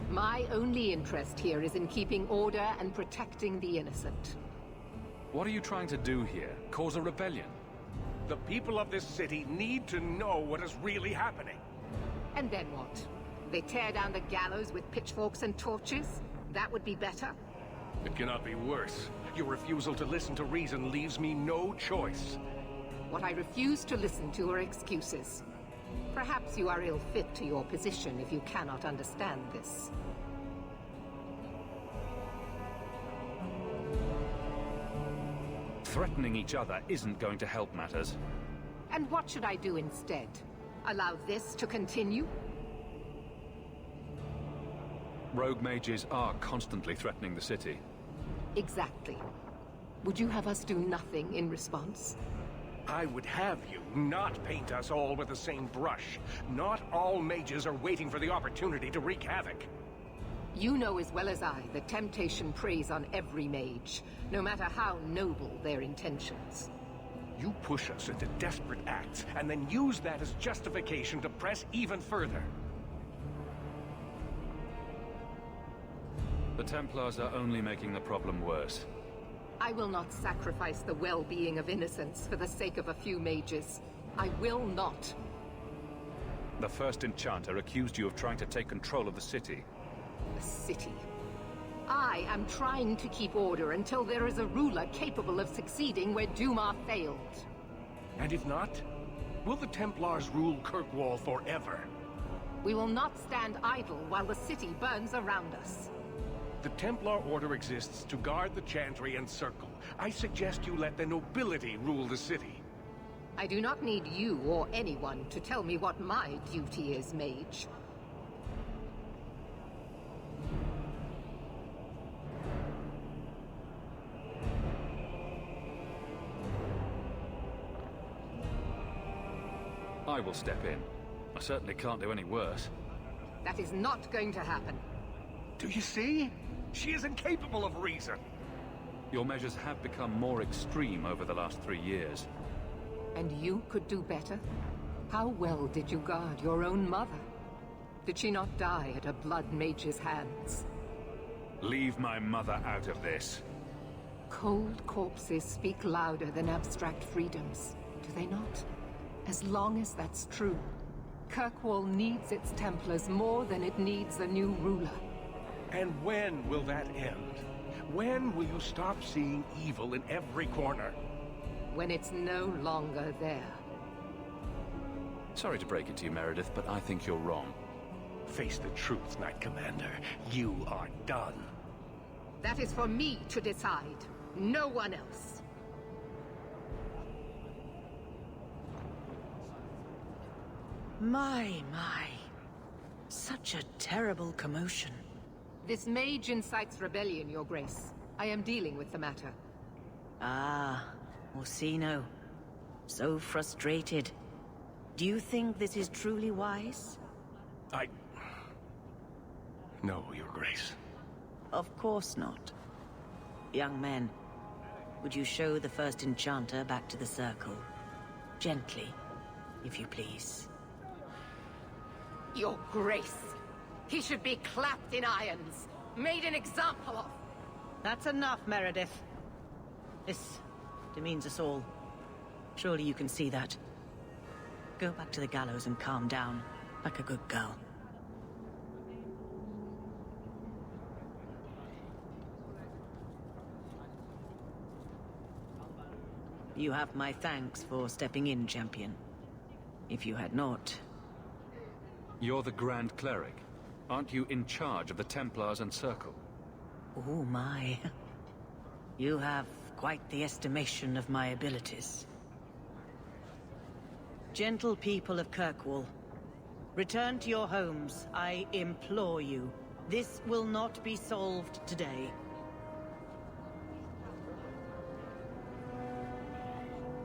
My only interest here is in keeping order and protecting the innocent.
What are you trying to do here? Cause a rebellion?
The people of this city need to know what is really happening.
And then what? They tear down the gallows with pitchforks and torches? That would be better?
It cannot be worse. Your refusal to listen to reason leaves me no choice.
What I refuse to listen to are excuses. Perhaps you are ill-fit to your position if you cannot understand this.
Threatening each other isn't going to help matters.
And what should I do instead? Allow this to continue?
Rogue mages are constantly threatening the city.
Exactly. Would you have us do nothing in response?
I would have you not paint us all with the same brush. Not all mages are waiting for the opportunity to wreak havoc.
You know as well as I that temptation preys on every mage, no matter how noble their intentions.
You push us into desperate acts, and then use that as justification to press even further.
The Templars are only making the problem worse.
I will not sacrifice the well-being of innocents for the sake of a few mages. I will not.
The first Enchanter accused you of trying to take control of the city.
The city. I am trying to keep order until there is a ruler capable of succeeding where Duma failed.
And if not, will the Templars rule Kirkwall forever?
We will not stand idle while the city burns around us.
The Templar Order exists to guard the Chantry and Circle. I suggest you let the nobility rule the city.
I do not need you or anyone to tell me what my duty is, mage.
I will step in. I certainly can't do any worse.
That is not going to happen.
Do you see? She is incapable of reason.
Your measures have become more extreme over the last 3 years.
And you could do better? How well did you guard your own mother? Did she not die at a blood mage's hands?
Leave my mother out of this.
Cold corpses speak louder than abstract freedoms, do they not? As long as that's true, Kirkwall needs its Templars more than it needs a new ruler.
And when will that end? When will you stop seeing evil in every corner?
When it's no longer there.
Sorry to break it to you, Meredith, but I think you're wrong.
Face the truth, Knight Commander. You are done.
That is for me to decide, no one else.
My. Such a terrible commotion.
This mage incites rebellion, Your Grace. I am dealing with the matter.
Ah, Orsino. So frustrated. Do you think this is truly wise?
No, Your Grace.
Of course not. Young men, would you show the first Enchanter back to the Circle? Gently, if you please.
Your Grace. He should be clapped in irons, made an example of.
That's enough, Meredith. This demeans us all. Surely you can see that. Go back to the gallows and calm down, like a good girl. You have my thanks for stepping in, champion. If you had not...
You're the Grand Cleric. Aren't you in charge of the Templars and Circle?
Oh my. You have quite the estimation of my abilities. Gentle people of Kirkwall, return to your homes, I implore you. This will not be solved today.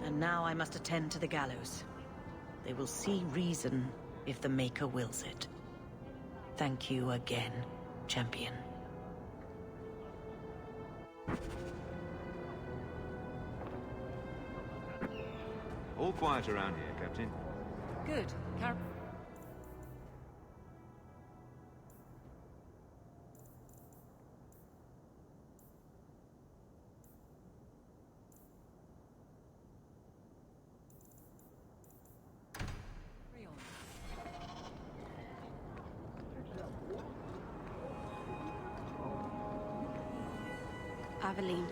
And now I must attend to the gallows. They will see reason if the Maker wills it. Thank you again, champion.
All quiet around here, Captain.
Good.
Aveline.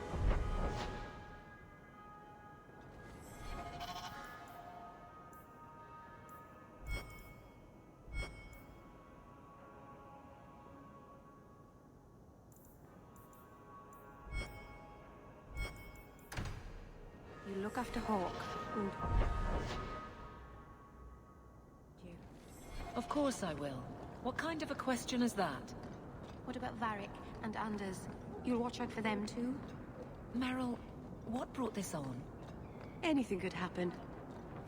You look after Hawk.
Of course I will. What kind of a question is that?
What about Varric and Anders? You'll watch out for them too?
Meryl, what brought this on?
Anything could happen.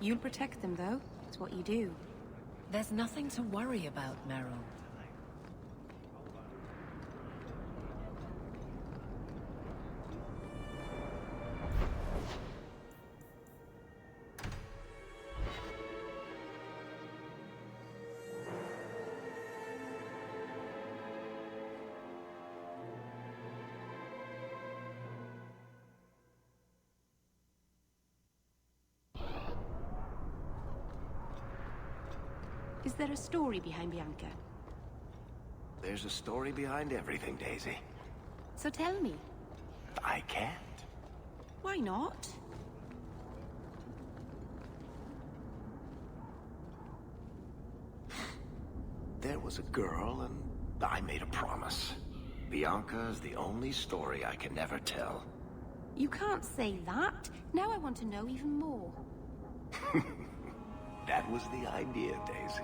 You'll protect them, though. It's what you do.
There's nothing to worry about, Meryl.
Is there a story behind Bianca?
There's a story behind everything, Daisy.
So tell me.
I can't.
Why not?
There was a girl, and I made a promise. Bianca is the only story I can never tell.
You can't say that. Now I want to know even more.
That was the idea, Daisy.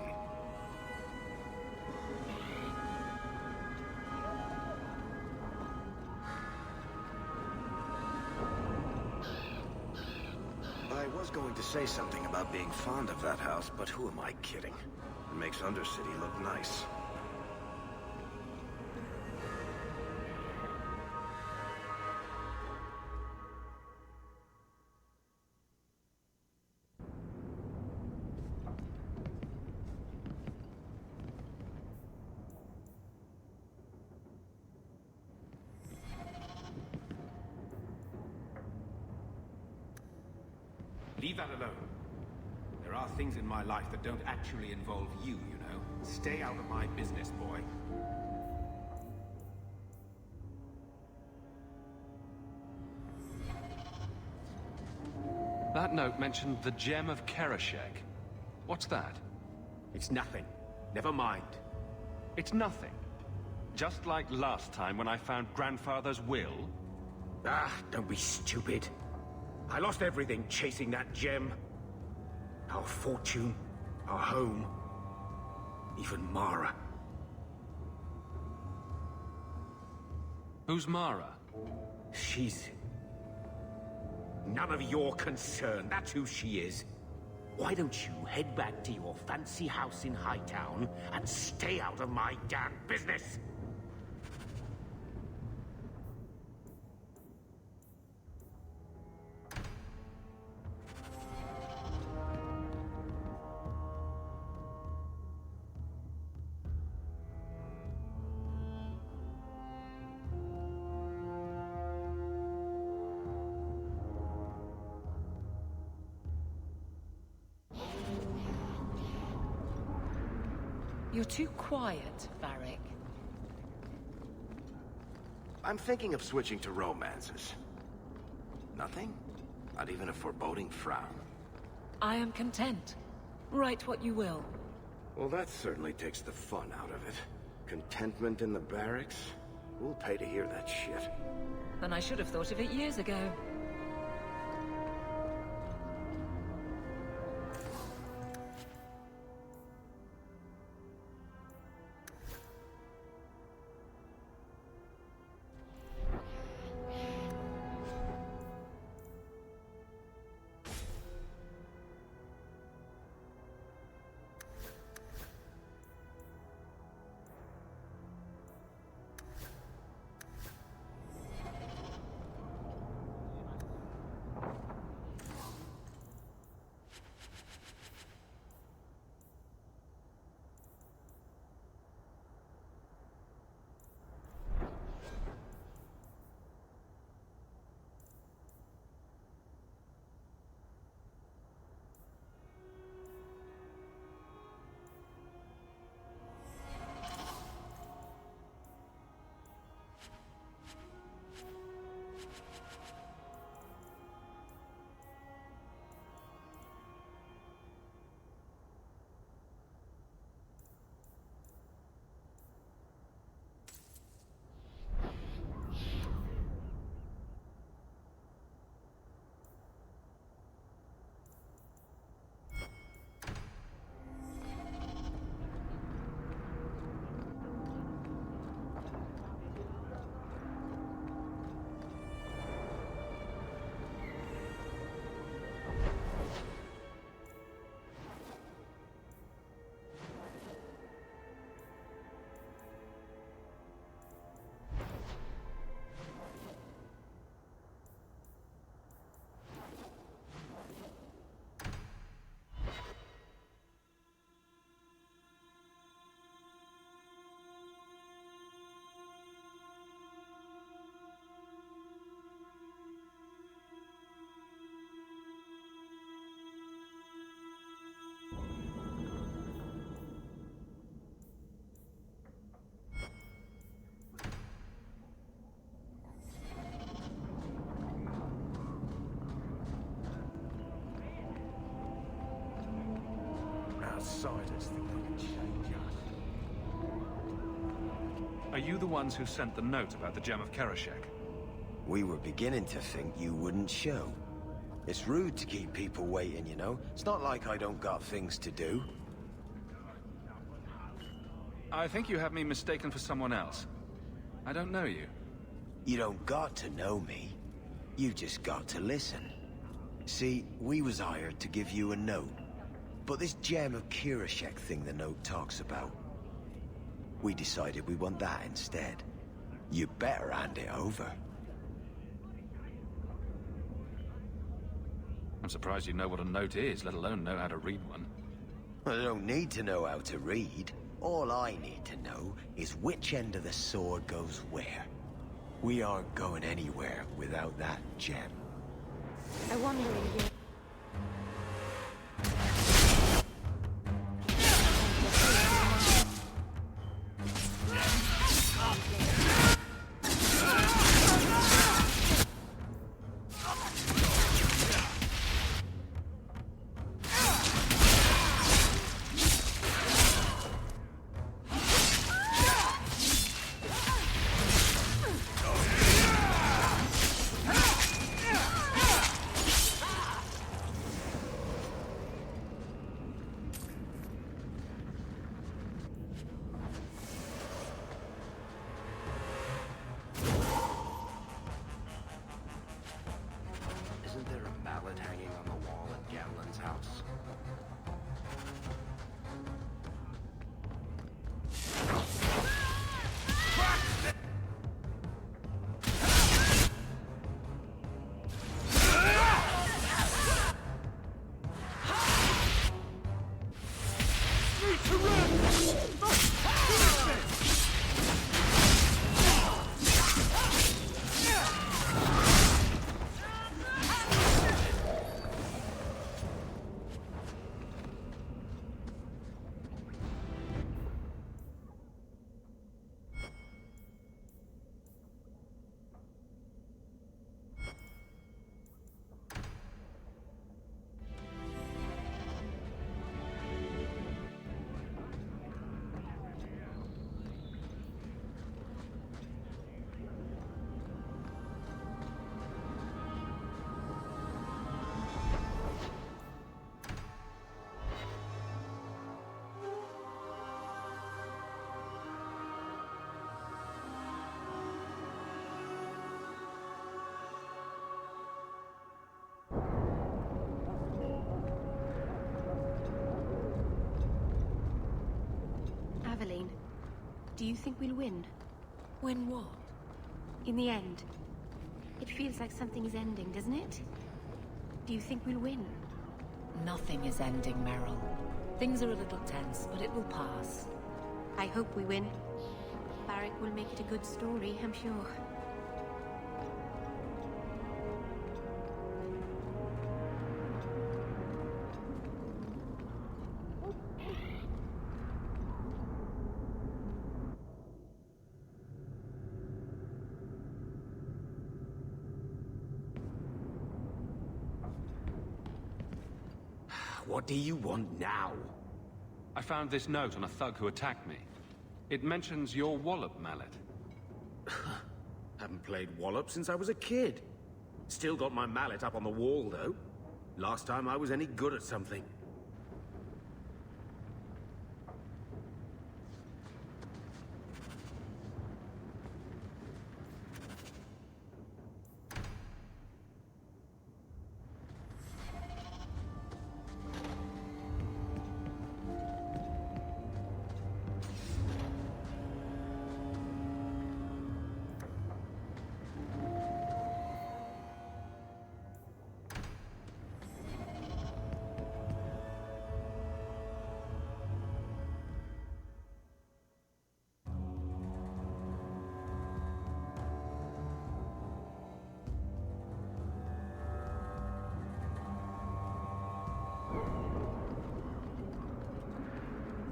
I was going to say something about being fond of that house, but who am I kidding? It makes Undercity look nice.
Leave that alone. There are things in my life that don't actually involve you, you know. Stay out of my business, boy.
That note mentioned the Gem of Kerashek. What's that?
It's nothing. Never mind.
It's nothing. Just like last time when I found Grandfather's will?
Ah, don't be stupid. I lost everything chasing that gem. Our fortune, our home, even Mara.
Who's Mara?
She's... none of your concern. That's who she is. Why don't you head back to your fancy house in Hightown and stay out of my damn business?
You're too quiet, Varric.
I'm thinking of switching to romances. Nothing? Not even a foreboding frown?
I am content. Write what you will.
Well, that certainly takes the fun out of it. Contentment in the barracks? Who'll pay to hear that shit?
Then I should have thought of it years ago.
you the ones who sent the note about the gem of Kerashek?
We were beginning to think you wouldn't show. It's rude to keep people waiting, you know? It's not like I don't got things to do.
I think you have me mistaken for someone else. I don't know you.
You don't got to know me. You just got to listen. See, we was hired to give you a note. But this gem of Kirashek thing the note talks about, we decided we want that instead. You better hand it over.
I'm surprised you know what a note is, let alone know how to read one.
I don't need to know how to read. All I need to know is which end of the sword goes where. We aren't going anywhere without that gem.
I wonder if you...
Isn't there a mallet hanging on the wall at Gamlen's house?
Aveline, do you think we'll win?
Win what?
In the end. It feels like something is ending, doesn't it? Do you think we'll win?
Nothing is ending, Meryl. Things are a little tense, but it will pass.
I hope we win. Varric will make it a good story, I'm sure.
What do you want now?
I found this note on a thug who attacked me. It mentions your wallop mallet.
Haven't played wallop since I was a kid. Still got my mallet up on the wall, though. Last time I was any good at something.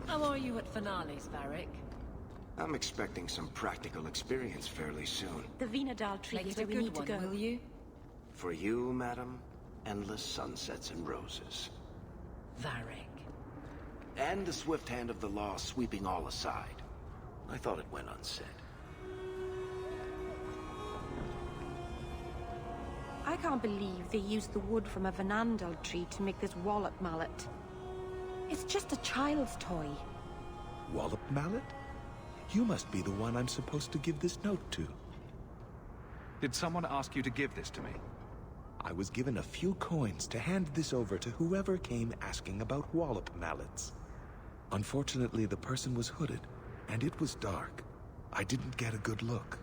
How are you at finales, Varric?
I'm expecting some practical experience fairly soon.
The Vinadal tree
Make
is
it a
where we
good
need to
one,
go.
will you?
For you, madam, endless sunsets and roses.
Varric.
And the swift hand of the law sweeping all aside. I thought it went unsaid.
I can't believe they used the wood from a Vanandel tree to make this wallop mallet. It's just a child's toy.
Wallop mallet? You must be the one I'm supposed to give this note to.
Did someone ask you to give this to me?
I was given a few coins to hand this over to whoever came asking about wallop mallets. Unfortunately, the person was hooded, and it was dark. I didn't get a good look.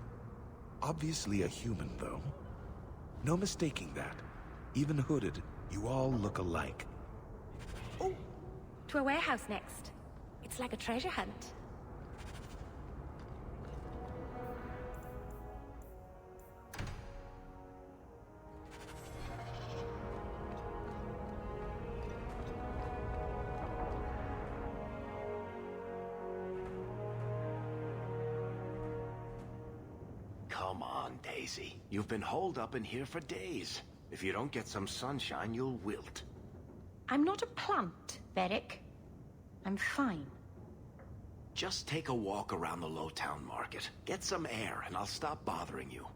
Obviously a human, though. No mistaking that. Even hooded, you all look alike.
Oh, to a warehouse next. It's like a treasure hunt.
Come on, Daisy. You've been holed up in here for days. If you don't get some sunshine, you'll wilt.
I'm not a plant, Varric. I'm fine.
Just take a walk around the Lowtown Market. Get some air, and I'll stop bothering you.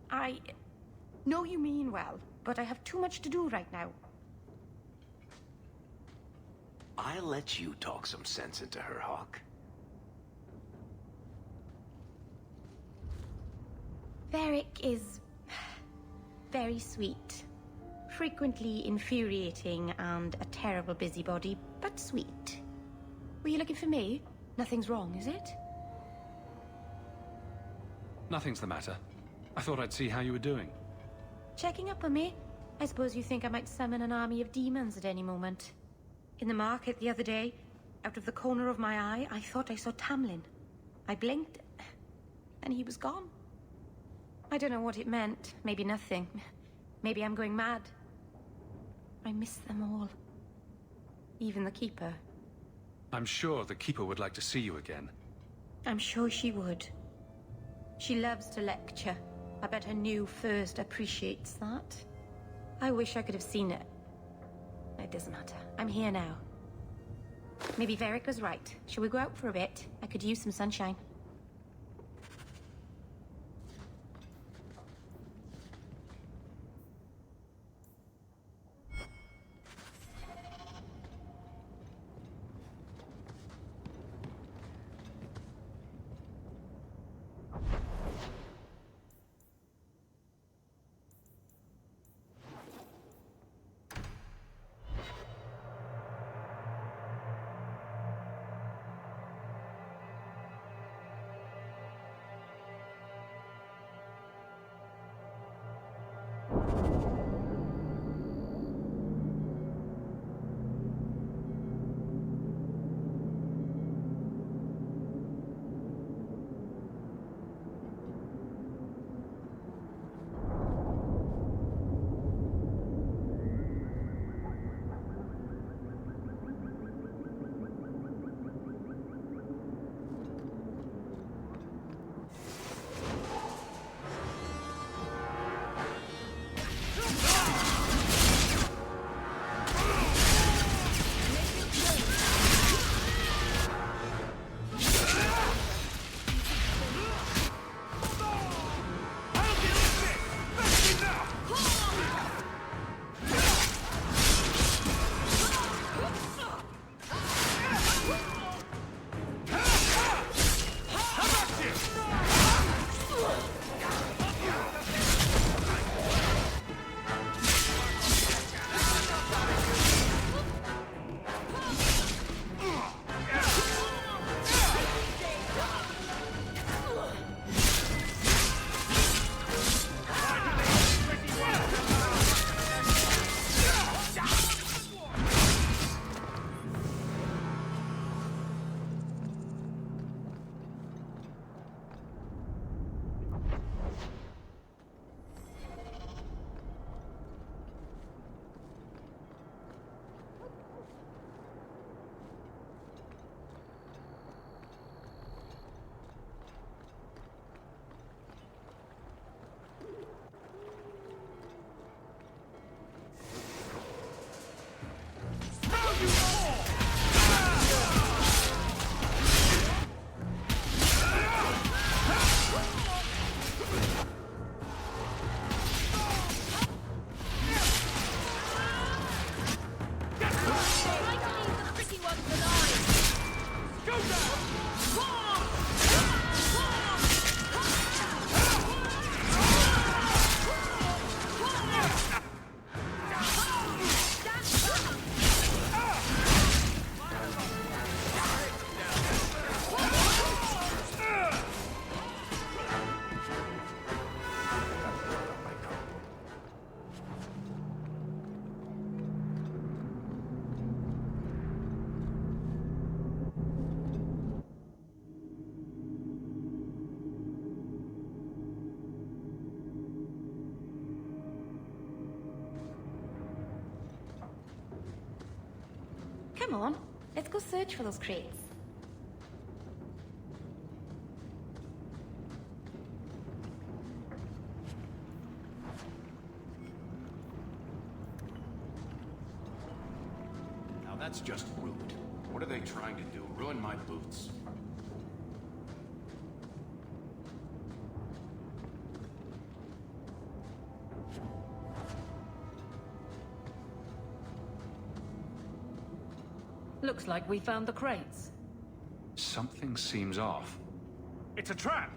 I know you mean well, but I have too much to do right now.
I'll let you talk some sense into her, Hawk.
Varric is very sweet. Frequently infuriating and a terrible busybody, but sweet. Were you looking for me? Nothing's wrong, is it?
Nothing's the matter. I thought I'd see how you were doing.
Checking up on me? I suppose you think I might summon an army of demons at any moment. In the market the other day, out of the corner of my eye, I thought I saw Tamlin. I blinked, and he was gone. I don't know what it meant. Maybe nothing. Maybe I'm going mad. I miss them all. Even the Keeper.
I'm sure the Keeper would like to see you again.
I'm sure she would. She loves to lecture. I bet her new first appreciates that. I wish I could have seen it. It doesn't matter. I'm here now. Maybe Varric was right. Shall we go out for a bit? I could use some sunshine. Come on, let's go search for those crates.
Now that's just rude. What are they trying to do? Ruin my boots?
Looks like we found the crates.
Something seems off.
It's a trap!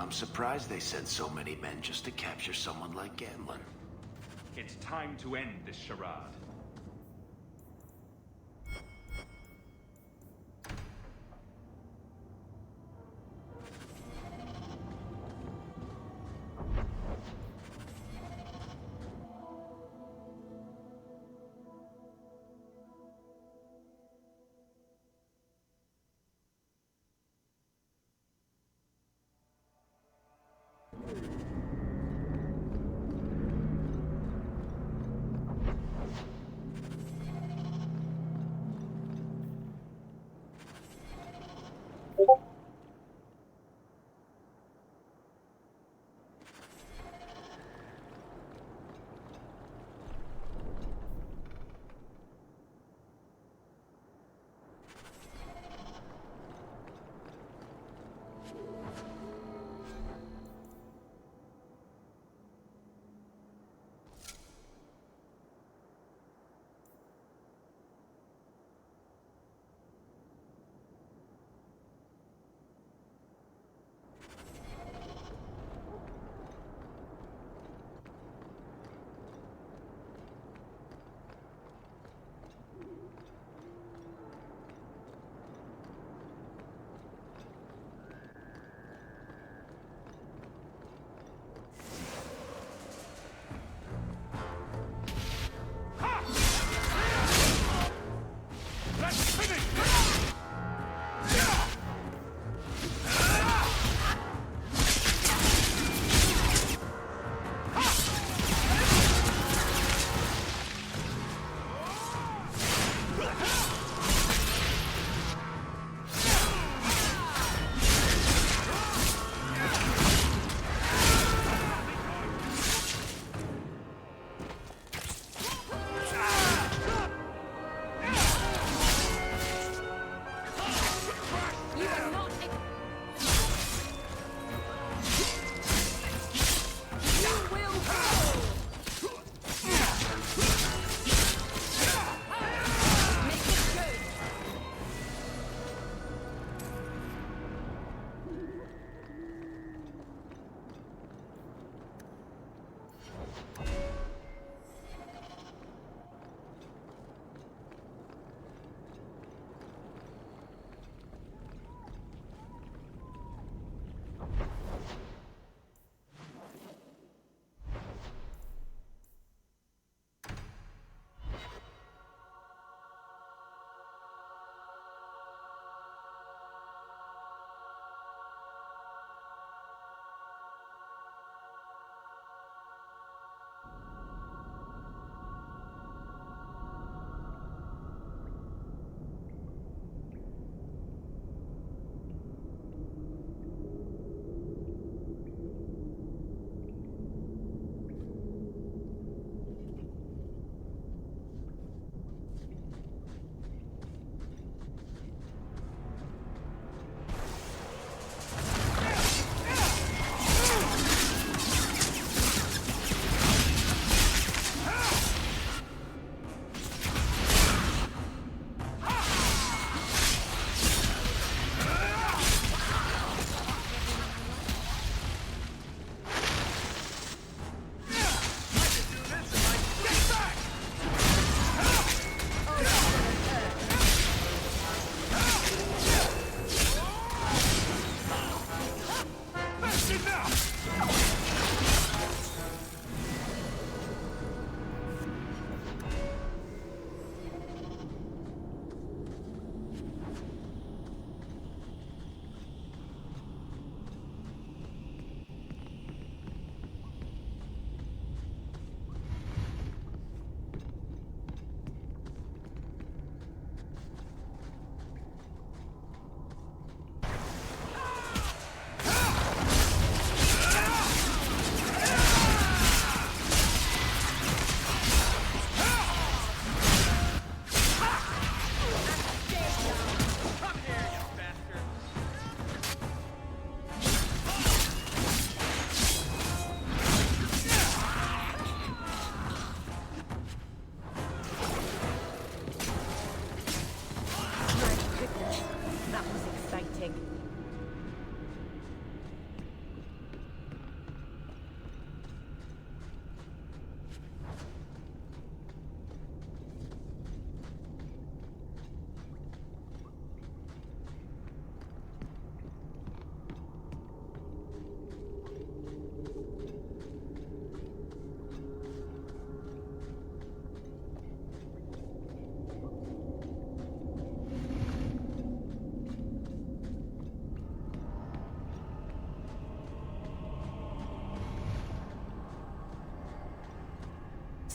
I'm surprised they sent so many men just to capture someone like Ganlon.
It's time to end this charade.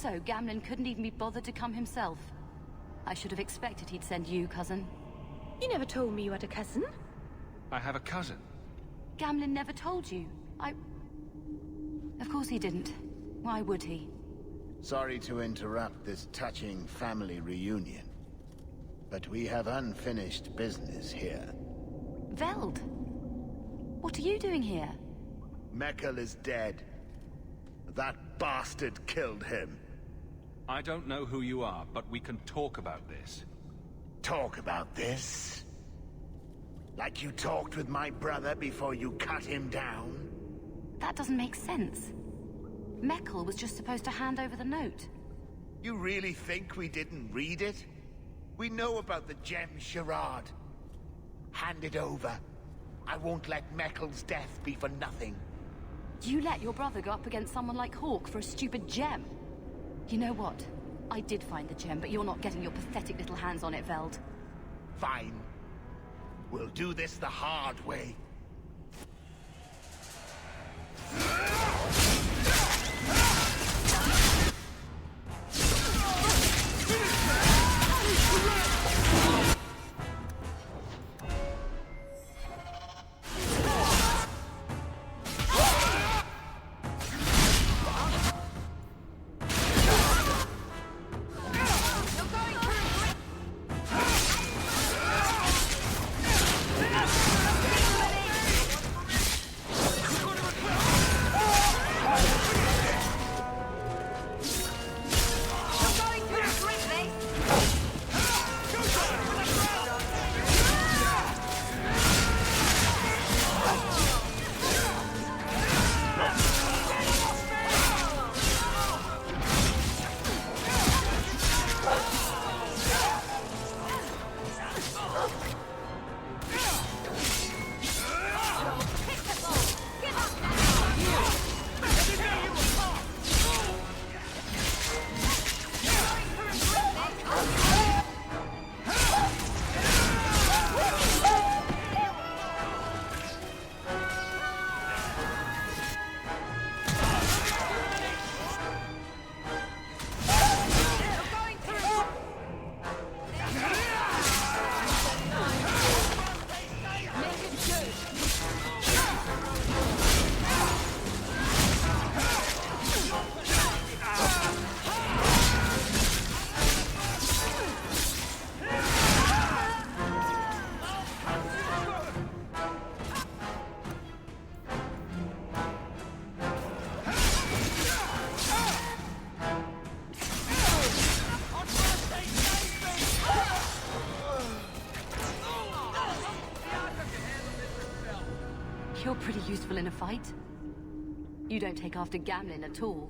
So, Gamlen couldn't even be bothered to come himself. I should have expected he'd send you, cousin.
You never told me you had a cousin.
I have a cousin.
Gamlen never told you. Of course he didn't. Why would he?
Sorry to interrupt this touching family reunion, but we have unfinished business here.
Veld! What are you doing here?
Meckel is dead. That bastard killed him.
I don't know who you are, but we can talk about this.
Talk about this? Like you talked with my brother before you cut him down?
That doesn't make sense. Meckel was just supposed to hand over the note.
You really think we didn't read it? We know about the gem charade. Hand it over. I won't let Meckel's death be for nothing.
You let your brother go up against someone like Hawk for a stupid gem? You know what? I did find the gem, but you're not getting your pathetic little hands on it, Veld.
Fine. We'll do this the hard way.
You're pretty useful in a fight. You don't take after Gamlen at all.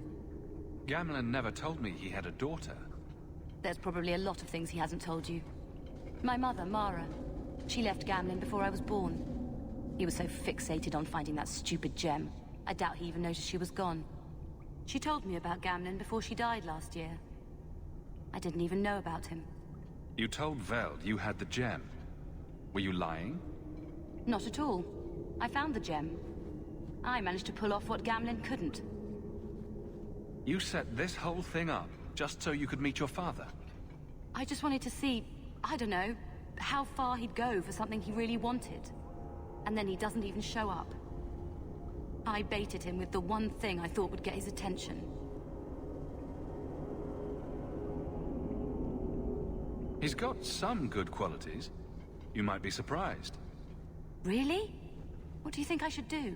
Gamlen never told me he had a daughter.
There's probably a lot of things he hasn't told you. My mother, Mara, she left Gamlen before I was born. He was so fixated on finding that stupid gem, I doubt he even noticed she was gone. She told me about Gamlen before she died last year. I didn't even know about him.
You told Veld you had the gem. Were you lying?
Not at all. I found the gem. I managed to pull off what Gamlen couldn't.
You set this whole thing up just so you could meet your father?
I just wanted to see, I don't know, how far he'd go for something he really wanted. And then he doesn't even show up. I baited him with the one thing I thought would get his attention.
He's got some good qualities. You might be surprised.
Really? What do you think I should do?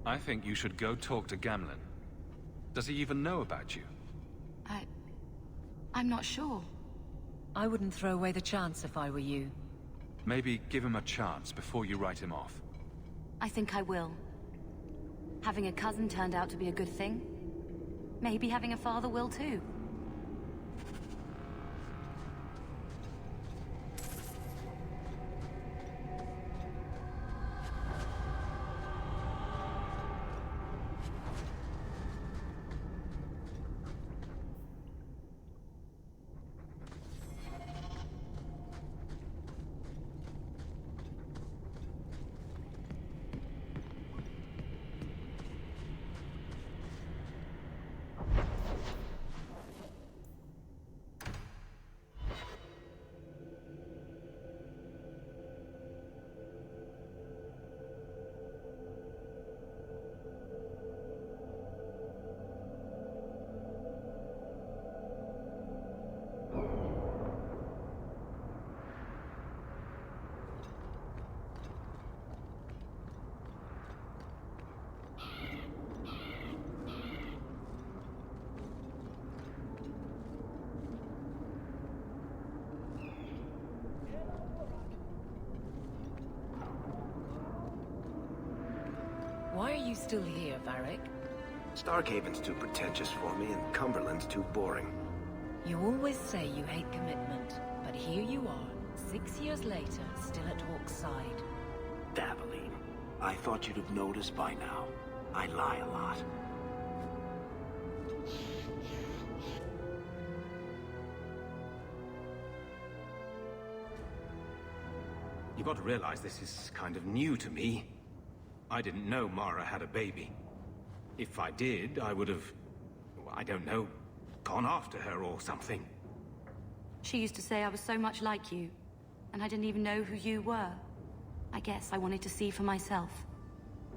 I think you should go talk to Gamlen. Does he even know about you?
I'm not sure.
I wouldn't throw away the chance if I were you.
Maybe give him a chance before you write him off.
I think I will. Having a cousin turned out to be a good thing. Maybe having a father will too.
still here, Varric?
Starkhaven's too pretentious for me, and Cumberland's too boring.
You always say you hate commitment, but here you are, 6 years later, still at Hawk's side.
Daveline, I thought you'd have noticed by now. I lie a lot.
You've got to realize this is kind of new to me. I didn't know Mara had a baby. If I did, I would have, I don't know, gone after her or something.
She used to say I was so much like you, and I didn't even know who you were. I guess I wanted to see for myself.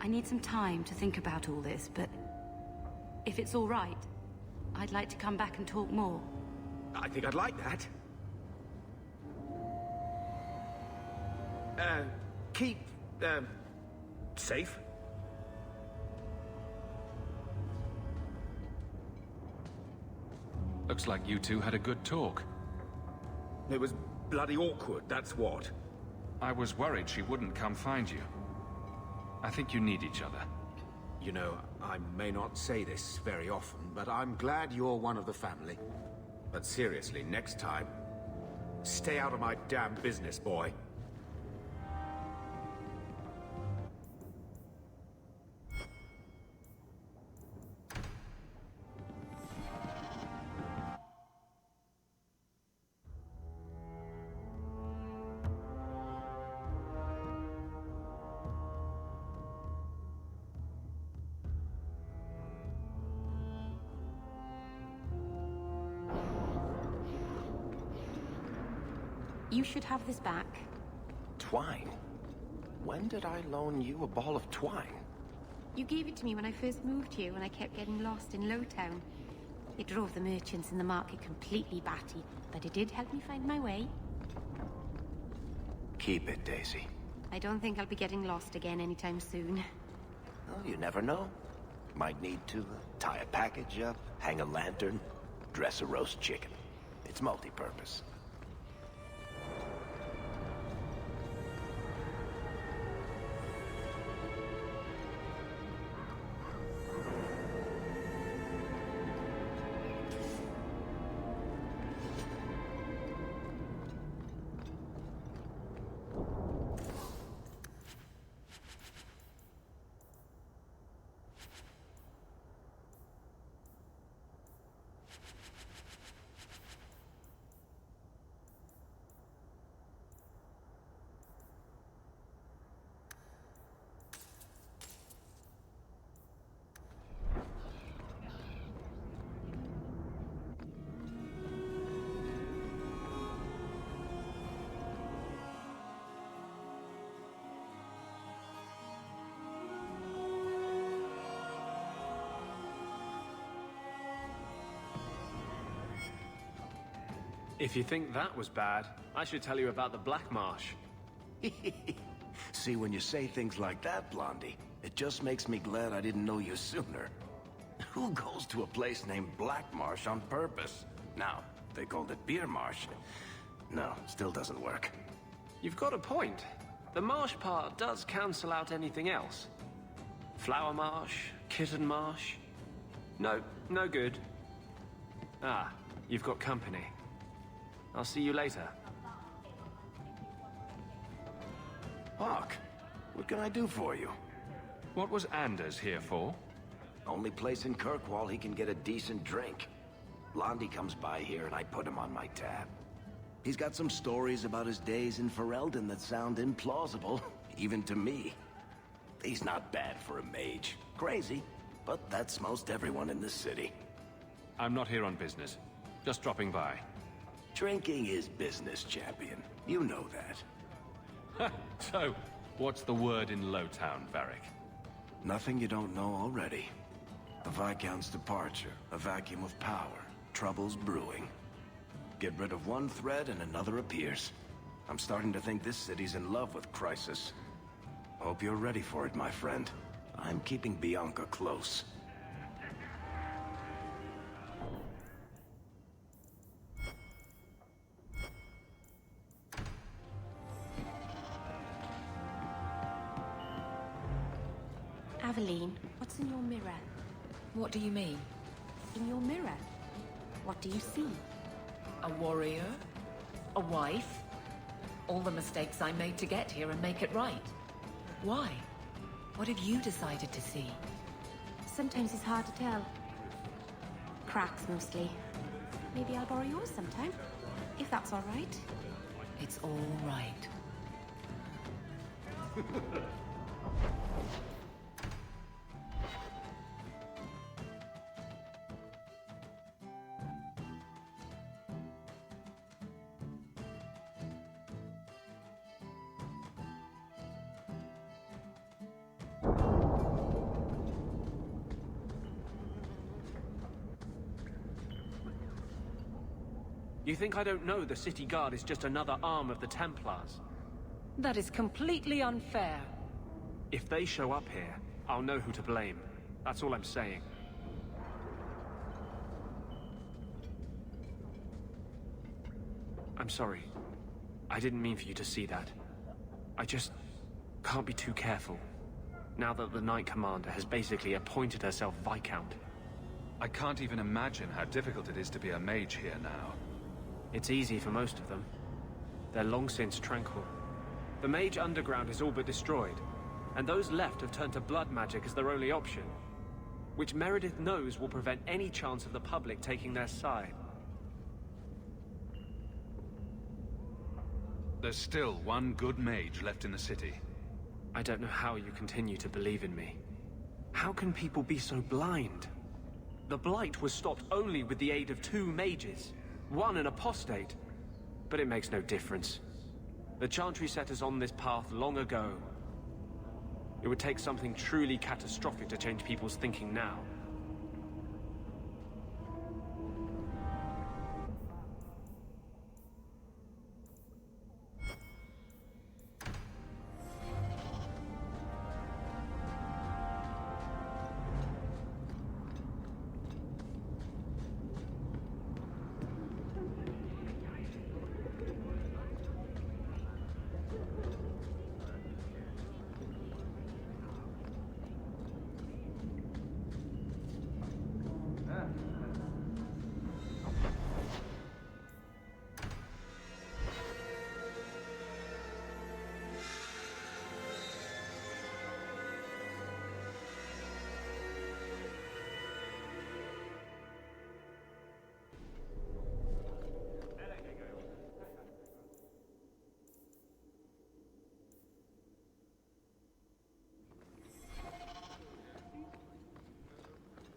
I need some time to think about all this, but if it's all right, I'd like to come back and talk more.
I think I'd like that. Keep, safe.
Looks like you two had a good talk.
It was bloody awkward, that's what.
I was worried she wouldn't come find you. I think you need each other.
You know, I may not say this very often, but I'm glad you're one of the family. But seriously, next time, stay out of my damn business, boy.
You should have this back.
Twine? When did I loan you a ball of twine?
You gave it to me when I first moved here, when I kept getting lost in Lowtown. It drove the merchants in the market completely batty, but it did help me find my way.
Keep it, Daisy.
I don't think I'll be getting lost again anytime soon.
Well, you never know. Might need to tie a package up, hang a lantern, dress a roast chicken. It's multi-purpose.
If you think that was bad, I should tell you about the Black Marsh.
See, when you say things like that, Blondie, it just makes me glad I didn't know you sooner. Who goes to a place named Black Marsh on purpose? Now, they called it Beer Marsh. No, still doesn't work.
You've got a point. The marsh part does cancel out anything else. Flower Marsh, Kitten Marsh. No, no good. Ah, you've got company. I'll see you later.
Hawk, what can I do for you?
What was Anders here for?
Only place in Kirkwall he can get a decent drink. Blondie comes by here and I put him on my tab. He's got some stories about his days in Ferelden that sound implausible, even to me. He's not bad for a mage. Crazy, but that's most everyone in this city.
I'm not here on business. Just dropping by.
Drinking is business, champion. You know that.
So, what's the word in Lowtown, Varric?
Nothing you don't know already. The Viscount's departure, a vacuum of power, troubles brewing. Get rid of one thread and another appears. I'm starting to think this city's in love with Crisis. Hope you're ready for it, my friend. I'm keeping Bianca close.
Aveline, What's in your mirror?
What do you mean?
In your mirror? What do you see?
A warrior? A wife? All the mistakes I made to get here and make it right. Why? What have you decided to see?
Sometimes it's hard to tell. Cracks, mostly. Maybe I'll borrow yours sometime, if that's all right.
It's all right.
You think I don't know the city guard is just another arm of the Templars?
That is completely unfair.
If they show up here, I'll know who to blame. That's all I'm saying. I'm sorry. I didn't mean for you to see that. I just can't be too careful. Now that the Knight Commander has basically appointed herself Viscount.
I can't even imagine how difficult it is to be a mage here now.
It's easy for most of them. They're long since tranquil. The Mage Underground is all but destroyed, and those left have turned to blood magic as their only option, which Meredith knows will prevent any chance of the public taking their side.
There's still one good mage left in the city.
I don't know how you continue to believe in me. How can people be so blind? The Blight was stopped only with the aid of 2 mages. One an apostate, but it makes no difference. The Chantry set us on this path long ago. It would take something truly catastrophic to change people's thinking now.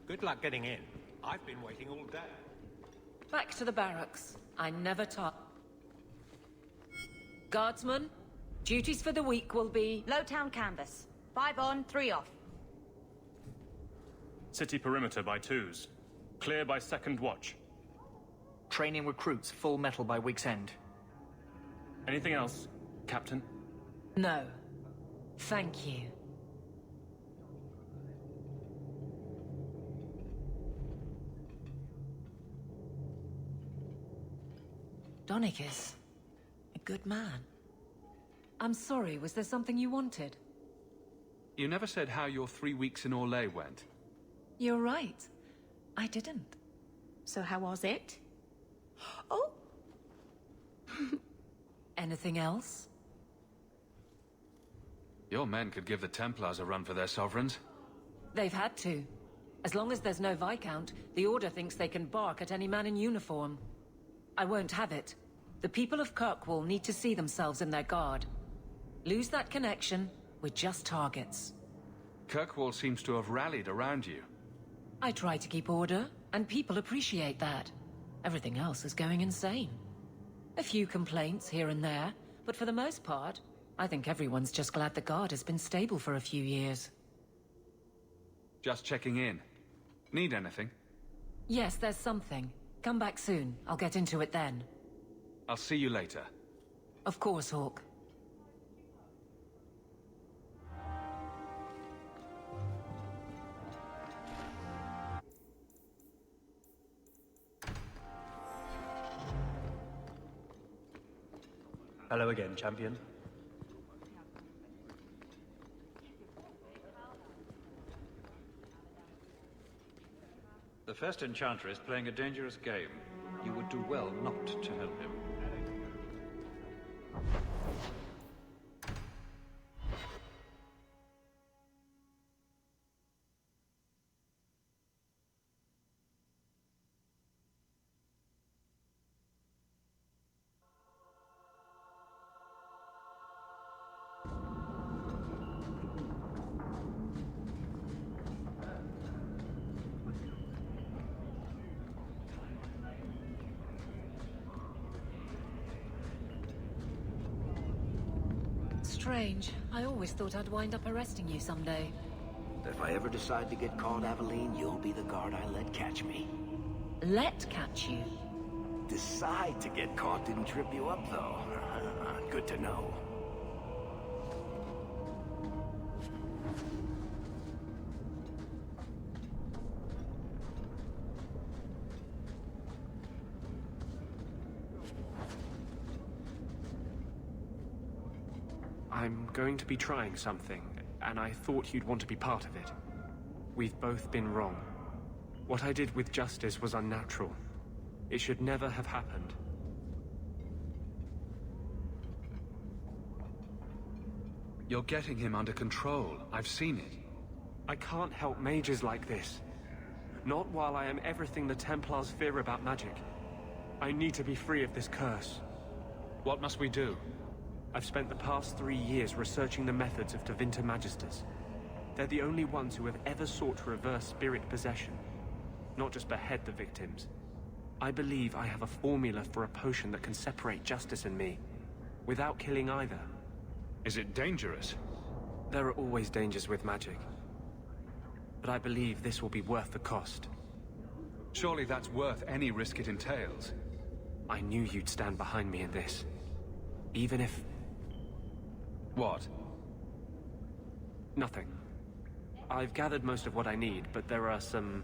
Good luck getting in. I've been waiting all day.
Back to the barracks. I never taught. Guardsmen, duties for the week will be...
Lowtown canvas. 5 on, 3 off.
City perimeter by 2s. Clear by 2nd watch.
Training recruits full metal by week's end.
Anything else, Captain?
No. Thank you. Donicus. A good man. I'm sorry, was there something you wanted?
You never said how your 3 weeks in Orlais went.
You're right. I didn't.
So how was it?
Oh! Anything else?
Your men could give the Templars a run for their sovereigns.
They've had to. As long as there's no Viscount, the Order thinks they can bark at any man in uniform. I won't have it. The people of Kirkwall need to see themselves in their guard. Lose that connection, we're just targets.
Kirkwall seems to have rallied around you.
I try to keep order, and people appreciate that. Everything else is going insane. A few complaints here and there, but for the most part, I think everyone's just glad the guard has been stable for a few years.
Just checking in. Need anything?
Yes, there's something. Come back soon. I'll get into it then.
I'll see you later.
Of course, Hawk.
Hello again, champion.
first enchanter is playing a dangerous game. You would do well not to help him.
Strange. I always thought I'd wind up arresting you someday.
If I ever decide to get caught, Aveline, you'll be the guard I let catch me.
Let catch you?
Decide to get caught didn't trip you up, though. Good to know.
I'm going to be trying something, and I thought you'd want to be part of it. We've both been wrong. What I did with Justice was unnatural. It should never have happened.
You're getting him under control. I've seen it.
I can't help mages like this. Not while I am everything the Templars fear about magic. I need to be free of this curse.
What must we do?
I've spent the past 3 years researching the methods of Tevinter Magisters. They're the only ones who have ever sought to reverse spirit possession, not just behead the victims. I believe I have a formula for a potion that can separate Justice and me, without killing either.
Is it dangerous?
There are always dangers with magic. But I believe this will be worth the cost.
Surely that's worth any risk it entails.
I knew you'd stand behind me in this. Even if...
What?
Nothing. I've gathered most of what I need, but there are some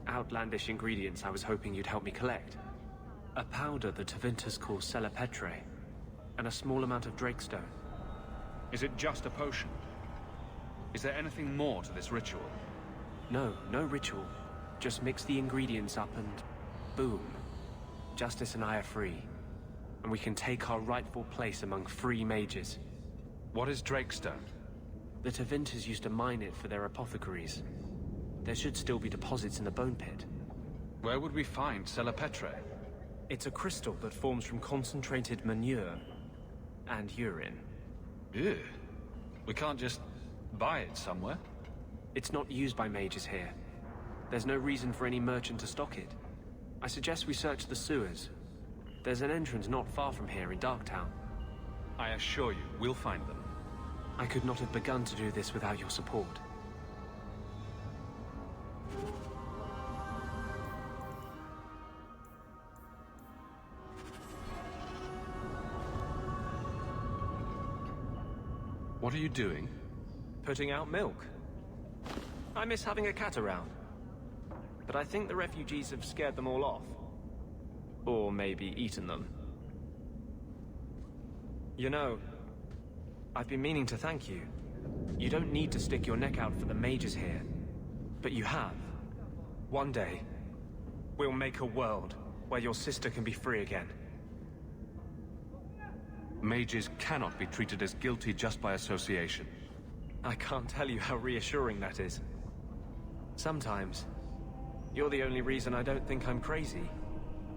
outlandish ingredients I was hoping you'd help me collect. A powder the Tevinters call Celepetre, and a small amount of Drakestone.
Is it just a potion? Is there anything more to this ritual?
No, no ritual. Just mix the ingredients up and... boom. Justice and I are free. And we can take our rightful place among free mages.
What is Drakestone?
The Tevinters used to mine it for their apothecaries. There should still be deposits in the bone pit.
Where would we find Celepetre?
It's a crystal that forms from concentrated manure and urine.
Ew. We can't just buy it somewhere?
It's not used by mages here. There's no reason for any merchant to stock it. I suggest we search the sewers. There's an entrance not far from here in Darktown.
I assure you, we'll find them.
I could not have begun to do this without your support.
What are you doing?
Putting out milk. I miss having a cat around. But I think the refugees have scared them all off. Or maybe eaten them. You know, I've been meaning to thank you. You don't need to stick your neck out for the mages here. But you have. One day, we'll make a world where your sister can be free again.
Mages cannot be treated as guilty just by association.
I can't tell you how reassuring that is. Sometimes, you're the only reason I don't think I'm crazy.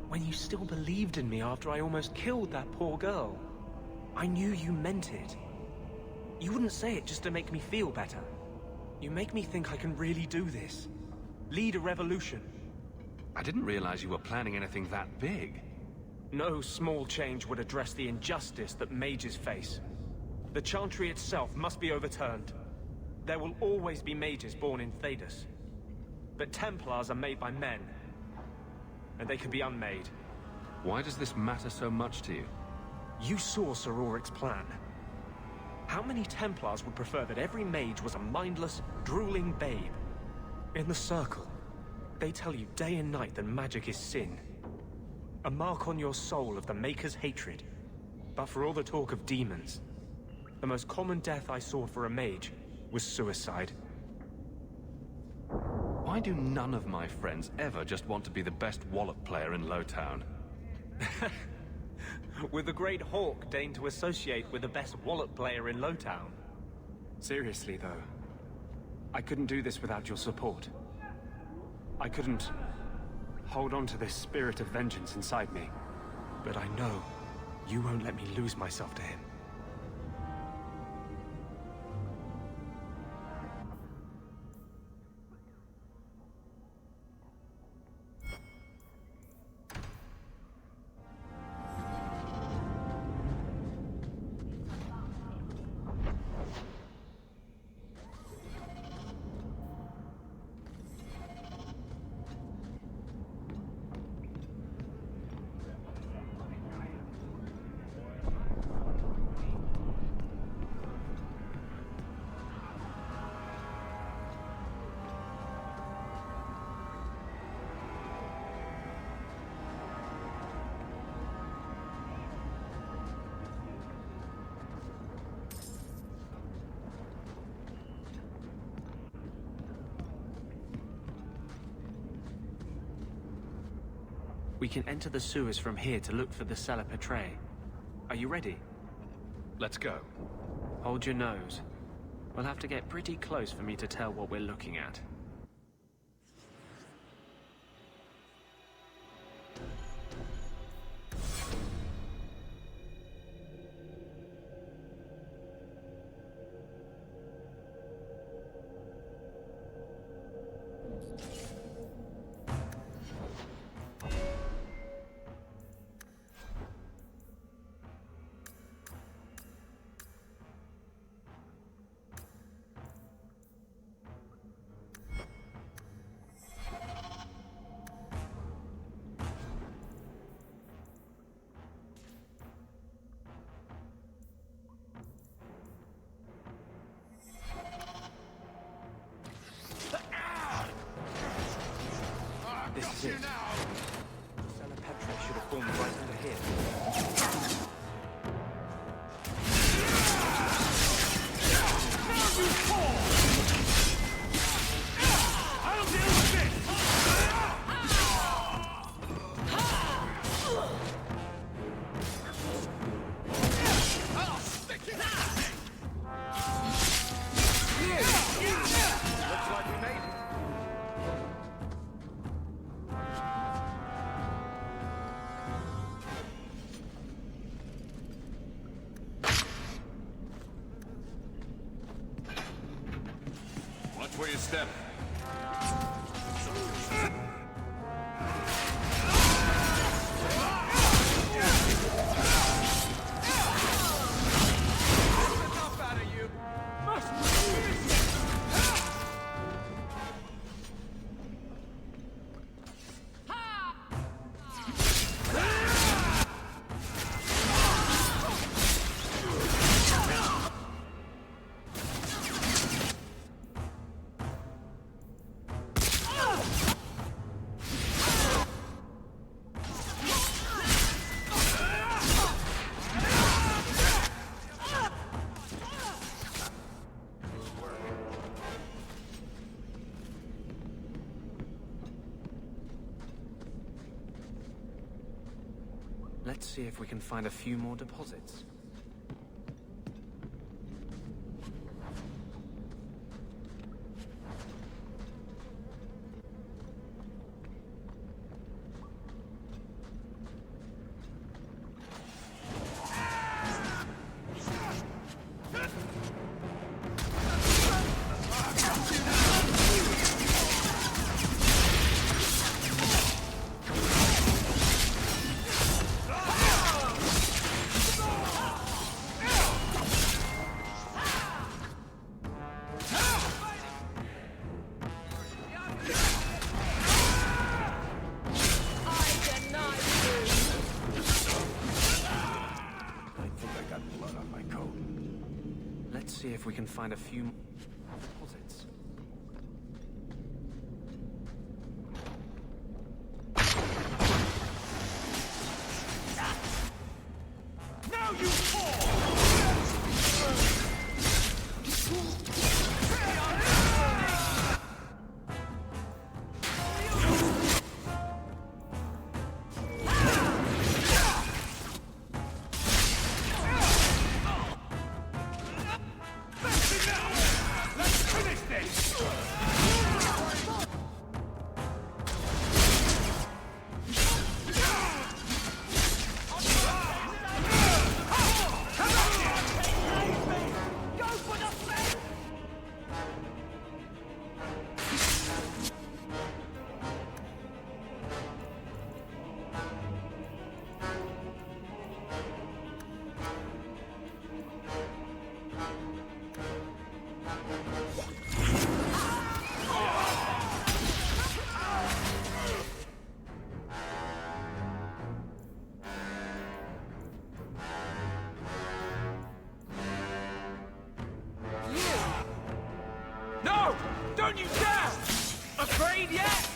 When you still believed in me after I almost killed that poor girl. I knew you meant it. You wouldn't say it just to make me feel better. You make me think I can really do this. Lead a revolution.
I didn't realize you were planning anything that big.
No small change would address the injustice that mages face. The Chantry itself must be overturned. There will always be mages born in Thedas. But Templars are made by men. And they can be unmade.
Why does this matter so much to you?
You saw Sir Ulrich's plan. How many Templars would prefer that every mage was a mindless, drooling babe? In the Circle, they tell you day and night that magic is sin. A mark on your soul of the Maker's hatred. But for all the talk of demons, the most common death I saw for a mage was suicide.
Why do none of my friends ever just want to be the best wallop player in Lowtown?
With the great Hawk deigned to associate with the best wallop player in Lowtown. Seriously, though, I couldn't do this without your support. I couldn't hold on to this spirit of vengeance inside me. But I know you won't let me lose myself to him.
We can enter the sewers from here to look for the cellar Petre. Are you ready?
Let's go.
Hold your nose. We'll have to get pretty close for me to tell what we're looking at. This is it. Cellar Petre should have formed right under here.
I'll deal with this! I'll stick it!
Looks like we made it.
Watch where you step.
Enough out of you!
Let's see if we can find a few more deposits. See if we can find a few deposits.
Now you fall! thrown you down! Afraid yet?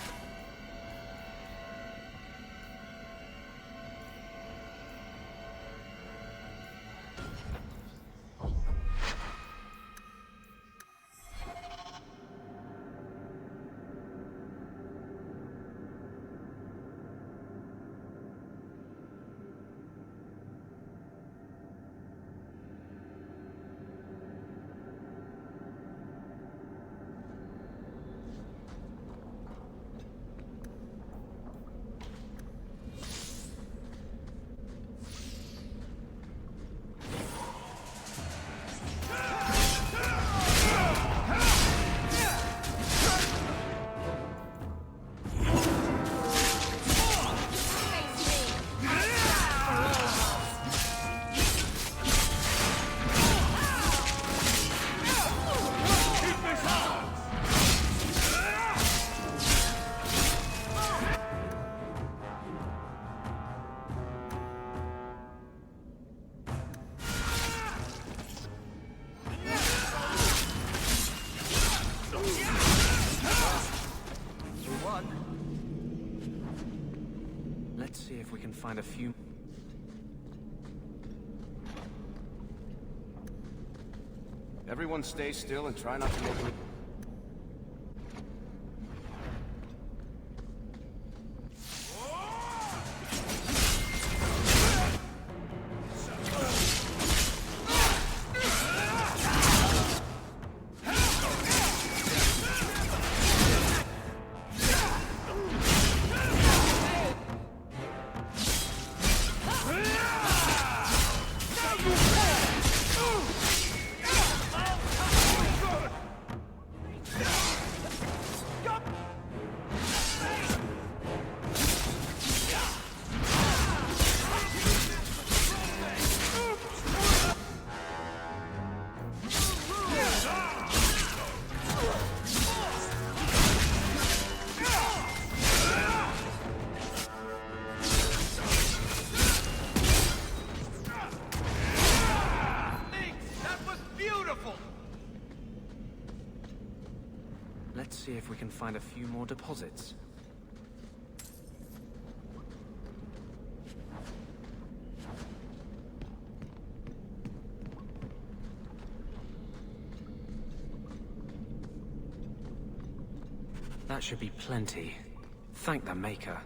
Let's see if we can find a few...
Everyone stay still and try not to make me...
Let's see if we can find a few more deposits. That should be plenty. Thank the Maker.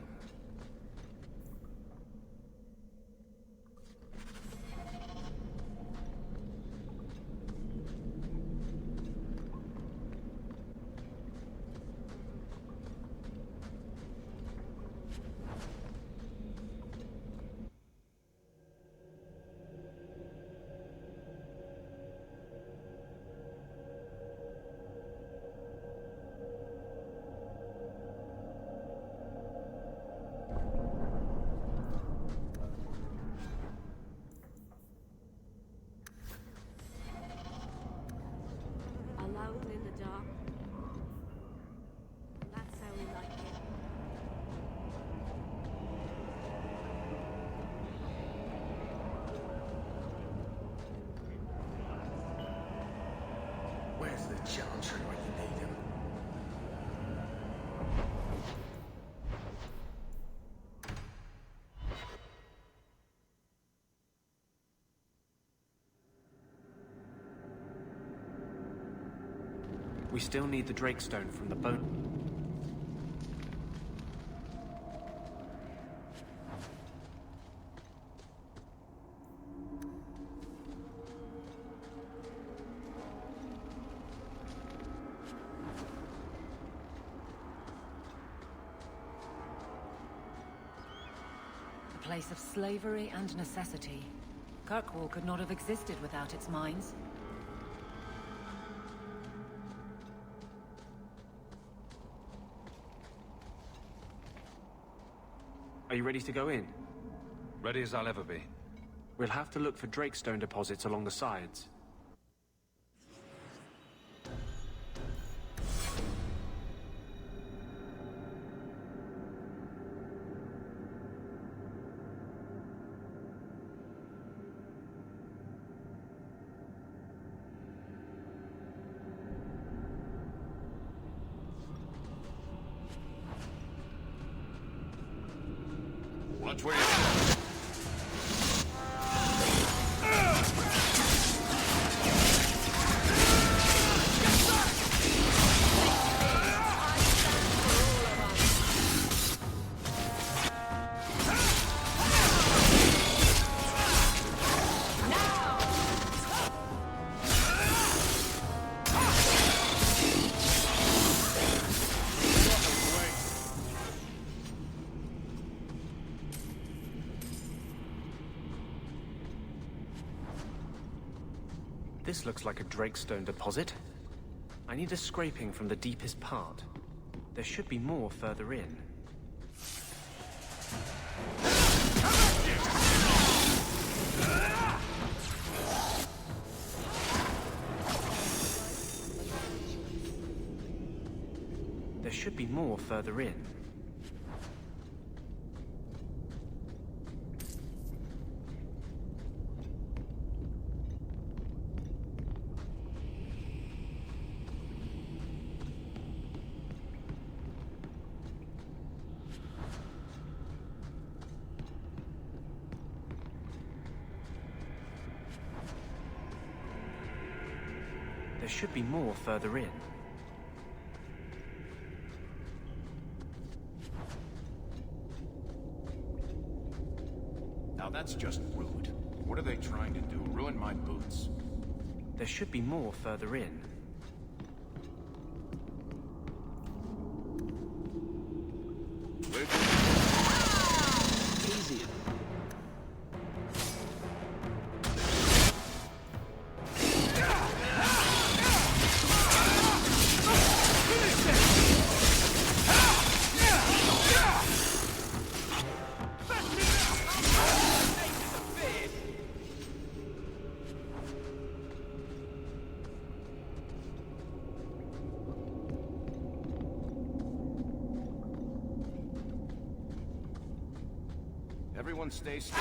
Alone in the dark. That's how we like it.
Where's the Chantry when you need him?
We still need the Drakestone from the bone.
A place of slavery and necessity. Kirkwall could not have existed without its mines.
Are you ready to go in?
Ready as I'll ever be.
We'll have to look for Drakestone deposits along the sides.
Watch where you step.
This looks like a Drakestone deposit. I need a scraping from the deepest part. There should be more further in. There should be more further in. There should be more further in.
Now that's just rude. What are they trying to do? Ruin my boots?
There should be more further in.
Easy.
Everyone stay still.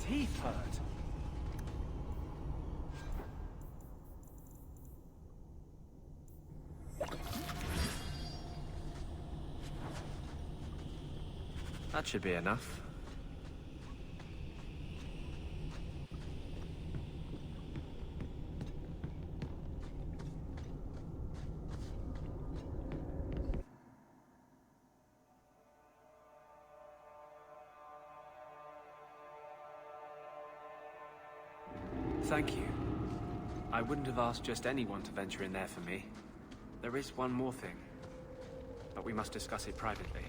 Teeth hurt. That should be enough. Thank you. I wouldn't have asked just anyone to venture in there for me. There is one more thing, but we must discuss it privately.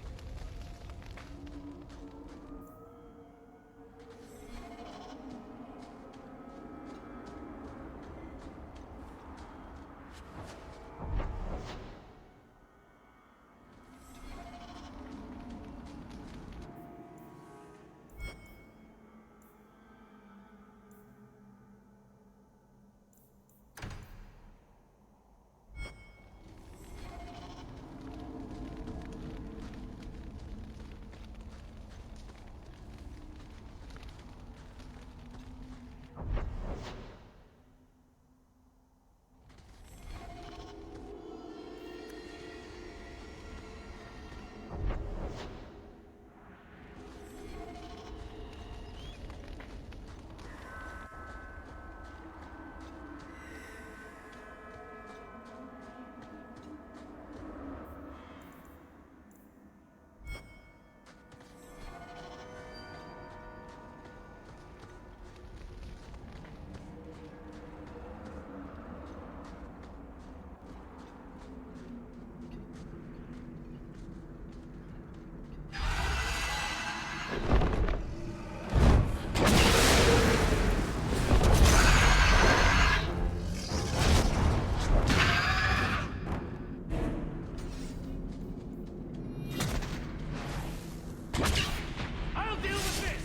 I'll deal with this!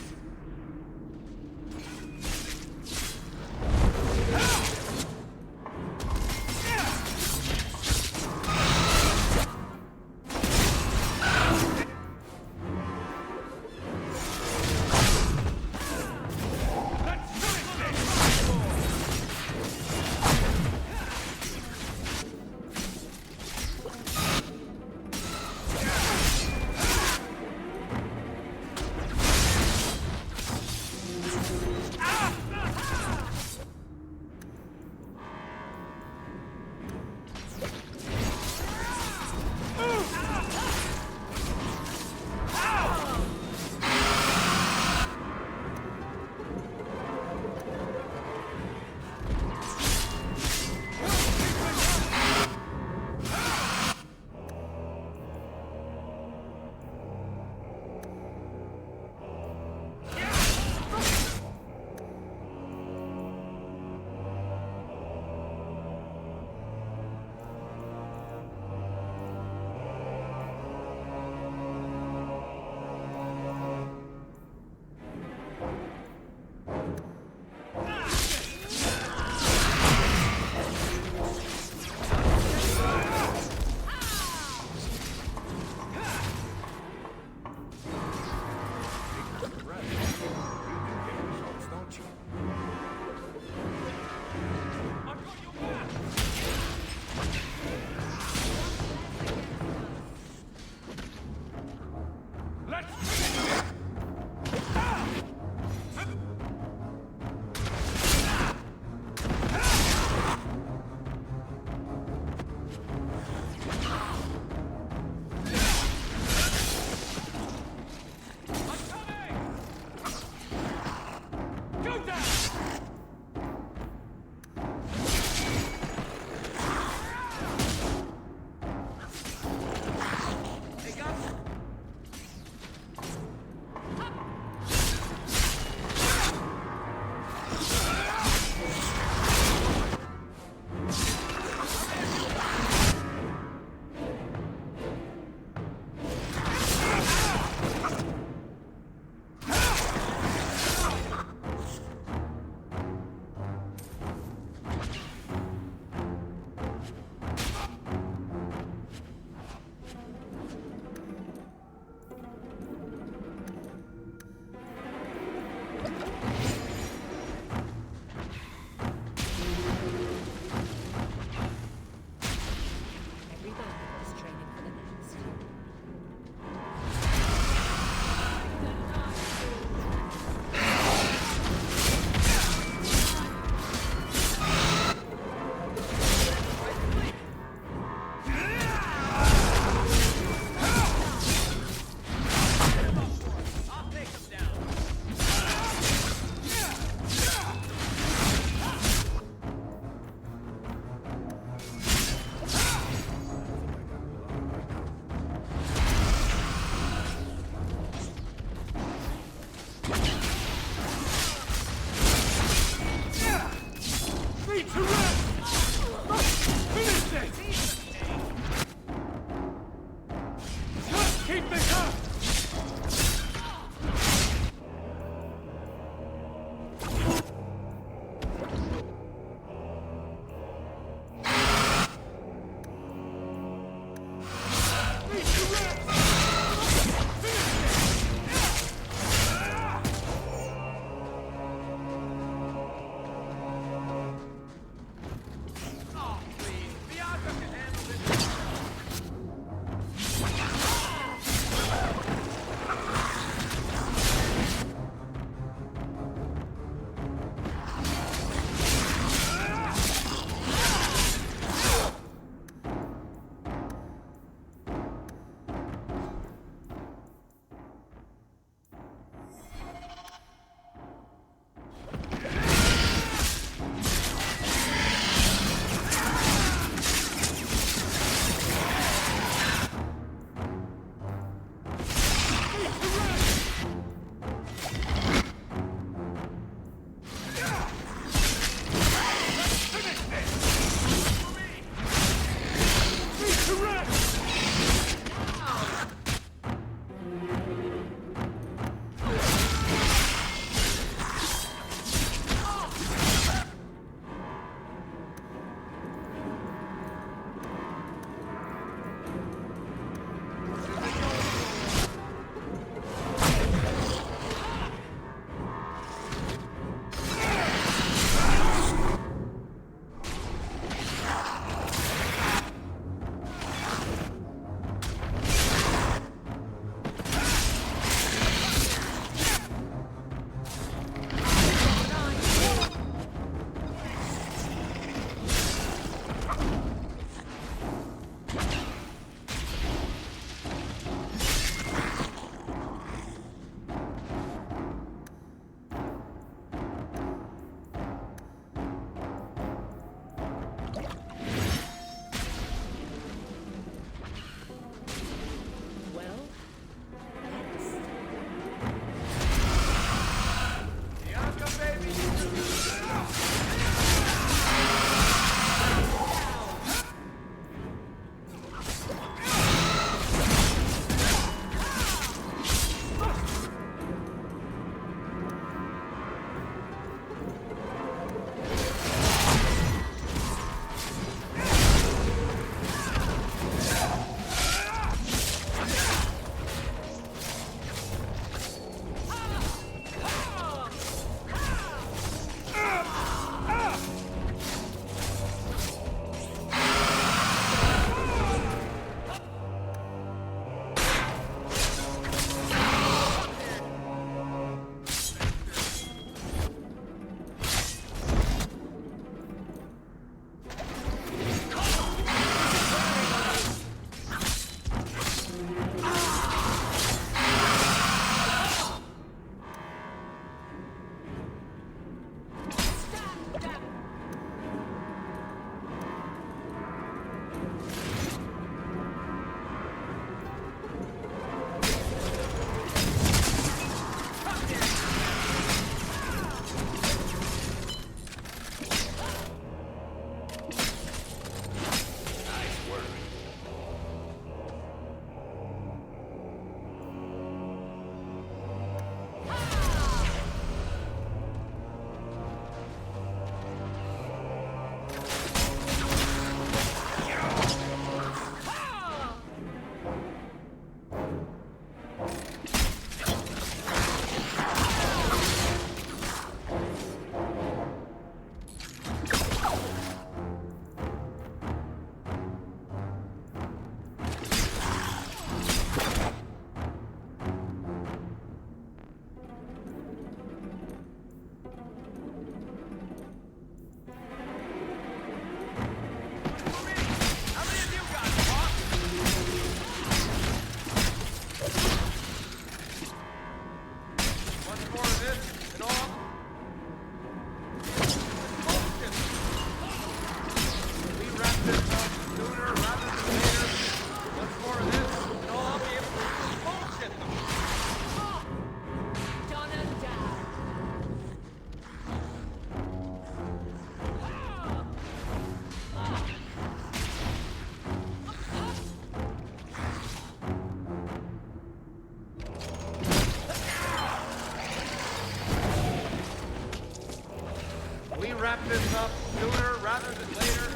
this up sooner rather than later.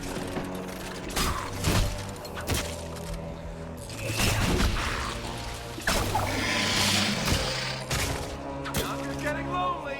Now you're getting lonely.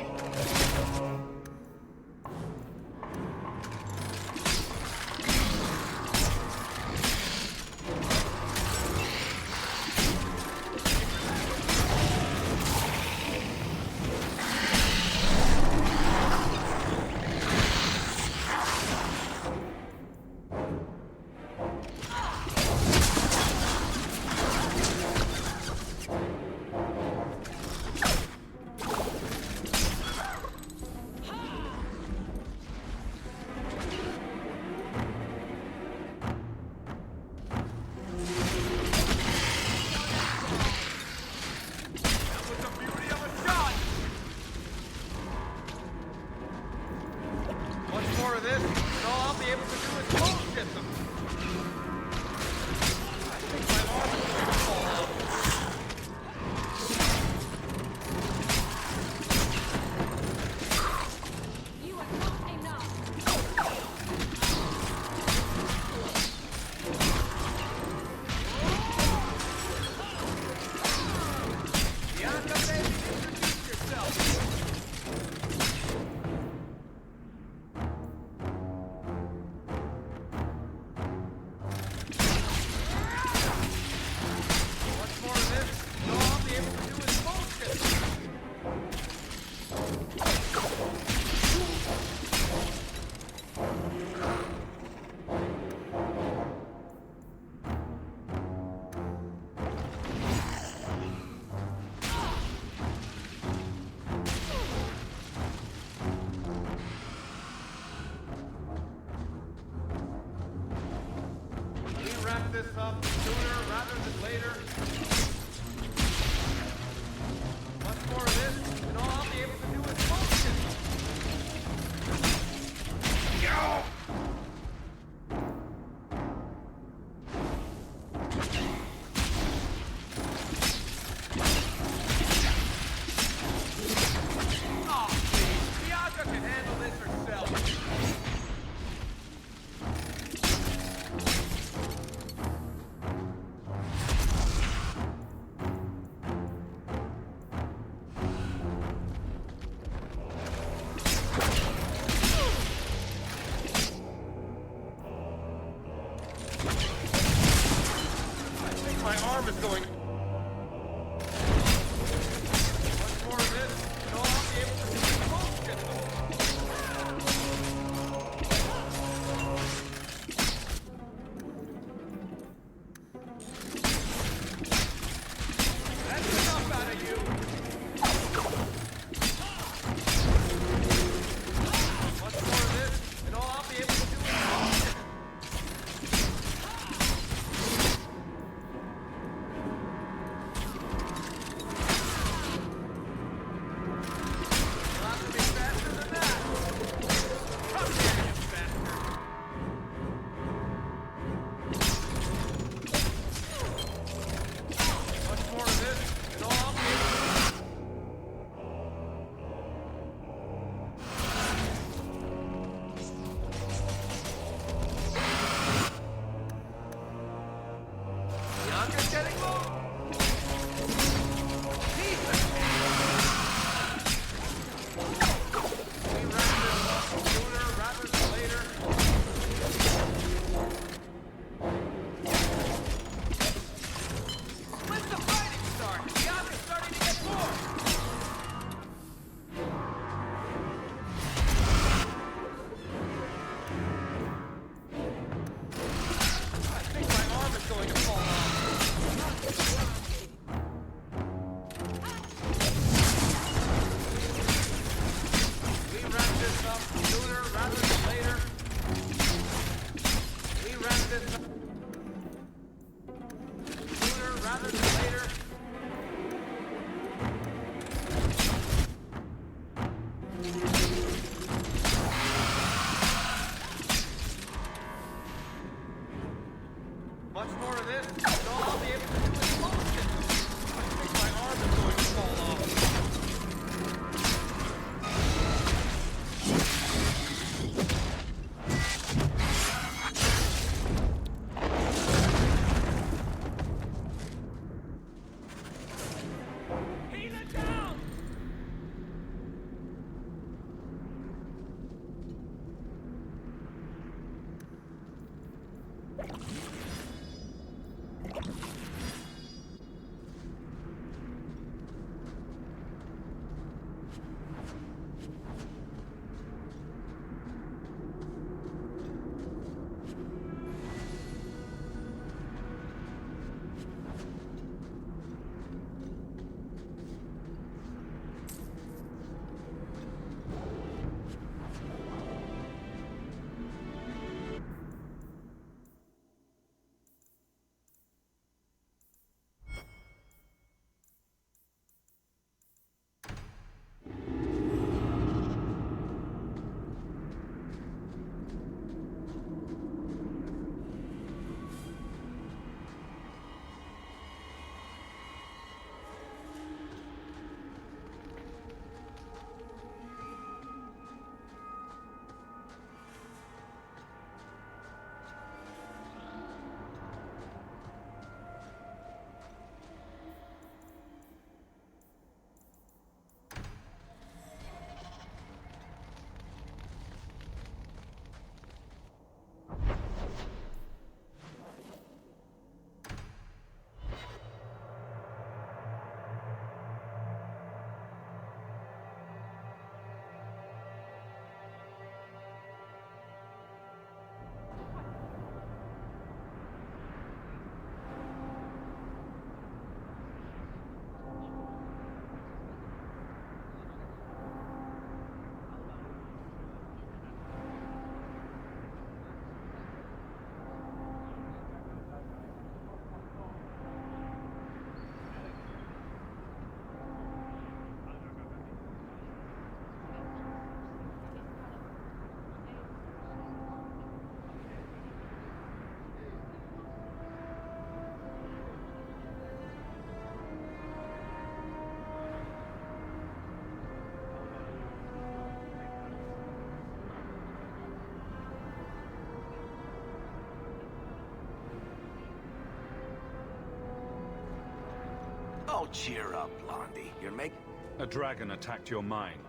Oh, cheer up, Blondie. You're making...
A dragon attacked your mine.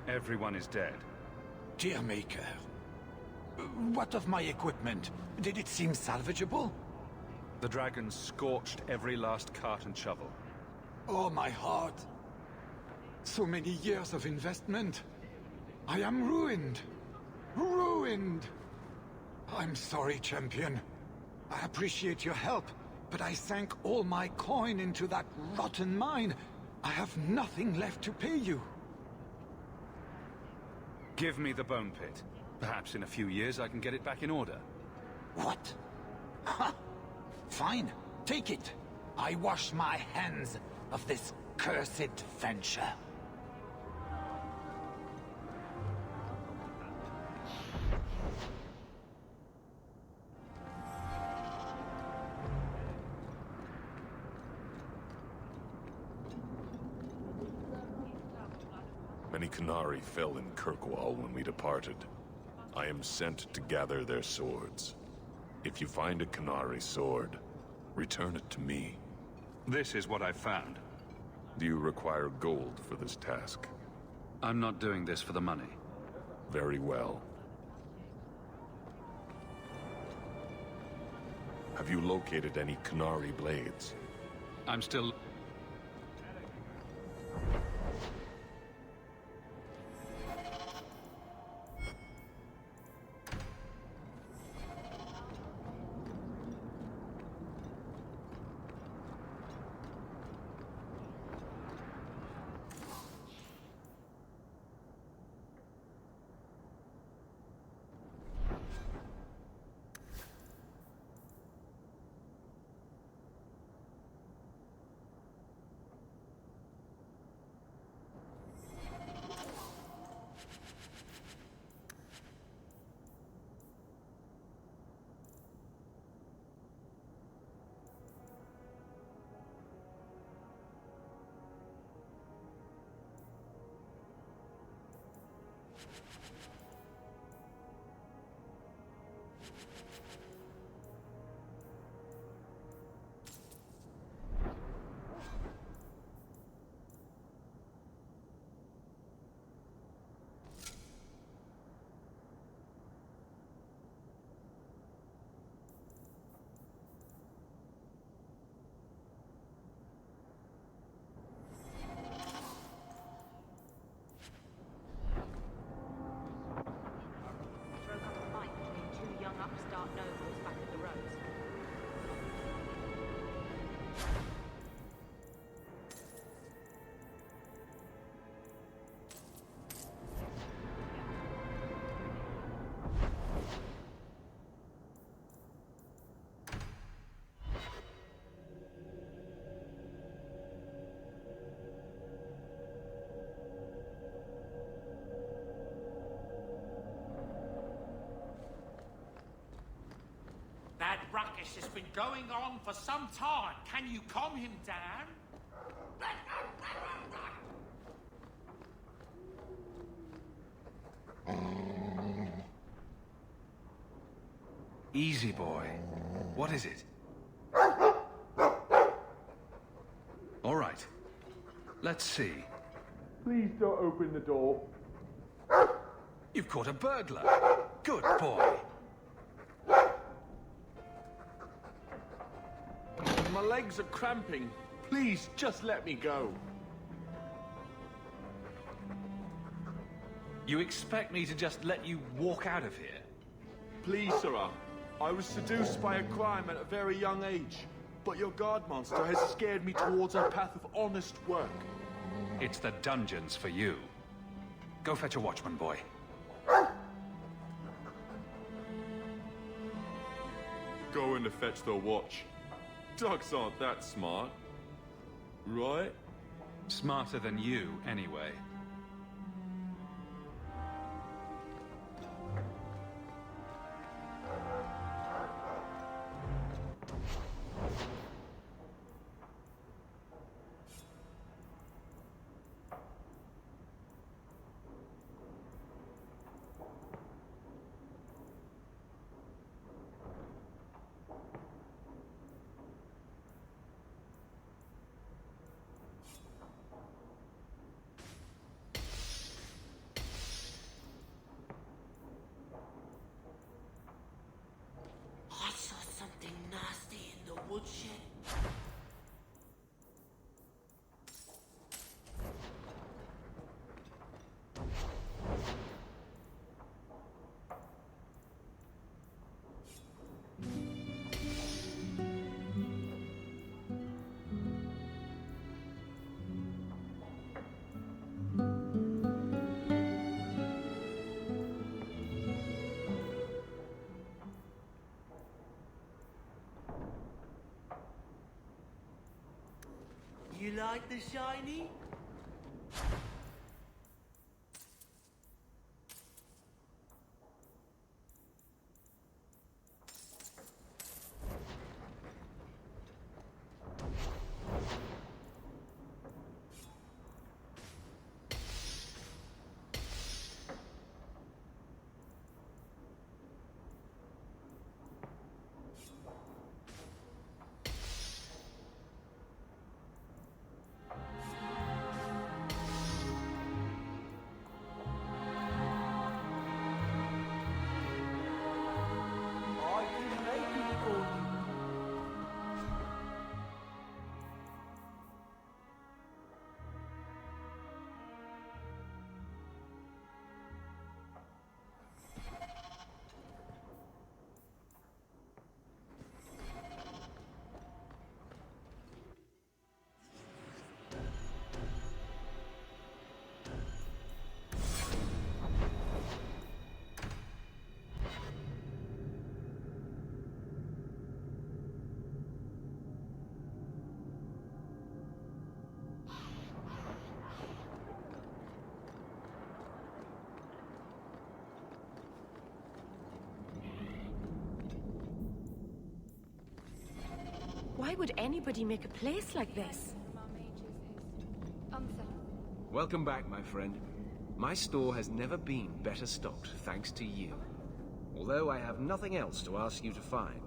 Everyone is dead.
Dear Maker, what of my equipment? Did it seem salvageable?
The dragon scorched every last cart and shovel.
Oh, my heart. So many years of investment. I am ruined. Ruined. I'm sorry, champion. I appreciate your help, but I sank all my coin into that rotten mine. I have nothing left to pay you.
Give me the bone pit. Perhaps in a few years I can get it back in order.
What? Ha! Fine, take it. I wash my hands of this cursed venture.
Many Qunari fell in Kirkwall when we departed. I am sent to gather their swords. If you find a Qunari sword, return it to me.
This is what I found.
Do you require gold for this task?
I'm not doing this for the money.
Very well. Have you located any Qunari blades?
I'm still...
That ruckus has been going on for some time. Can you calm him down?
Easy, boy. What is it? All right. Let's see.
Please don't open the door.
You've caught a burglar. Good boy.
My legs are cramping. Please, just let me go.
You expect me to just let you walk out of here?
Please, Sarah. I was seduced by a crime at a very young age. But your guard monster has scared me towards a path of honest work.
It's the dungeons for you. Go fetch a watchman, boy.
Going to fetch the watch. Dogs aren't that smart. Right?
Smarter than you, anyway.
You like the shiny? I can make it for you.
Why would anybody make a place like this?
Welcome back, my friend. My store has never been better stocked, thanks to you. Although I have nothing else to ask you to find,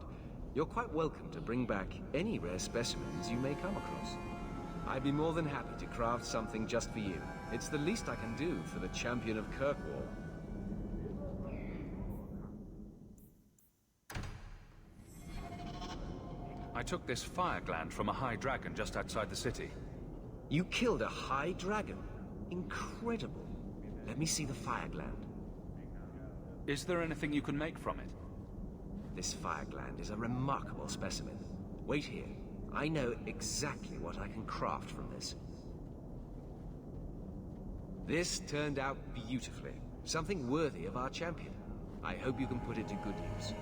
you're quite welcome to bring back any rare specimens you may come across. I'd be more than happy to craft something just for you. It's the least I can do for the champion of Kirkwall.
I took this fire gland from a high dragon just outside the city.
You killed a high dragon? Incredible. Let me see the fire gland.
Is there anything you can make from it?
This fire gland is a remarkable specimen. Wait here. I know exactly what I can craft from this. This turned out beautifully. Something worthy of our champion. I hope you can put it to good use.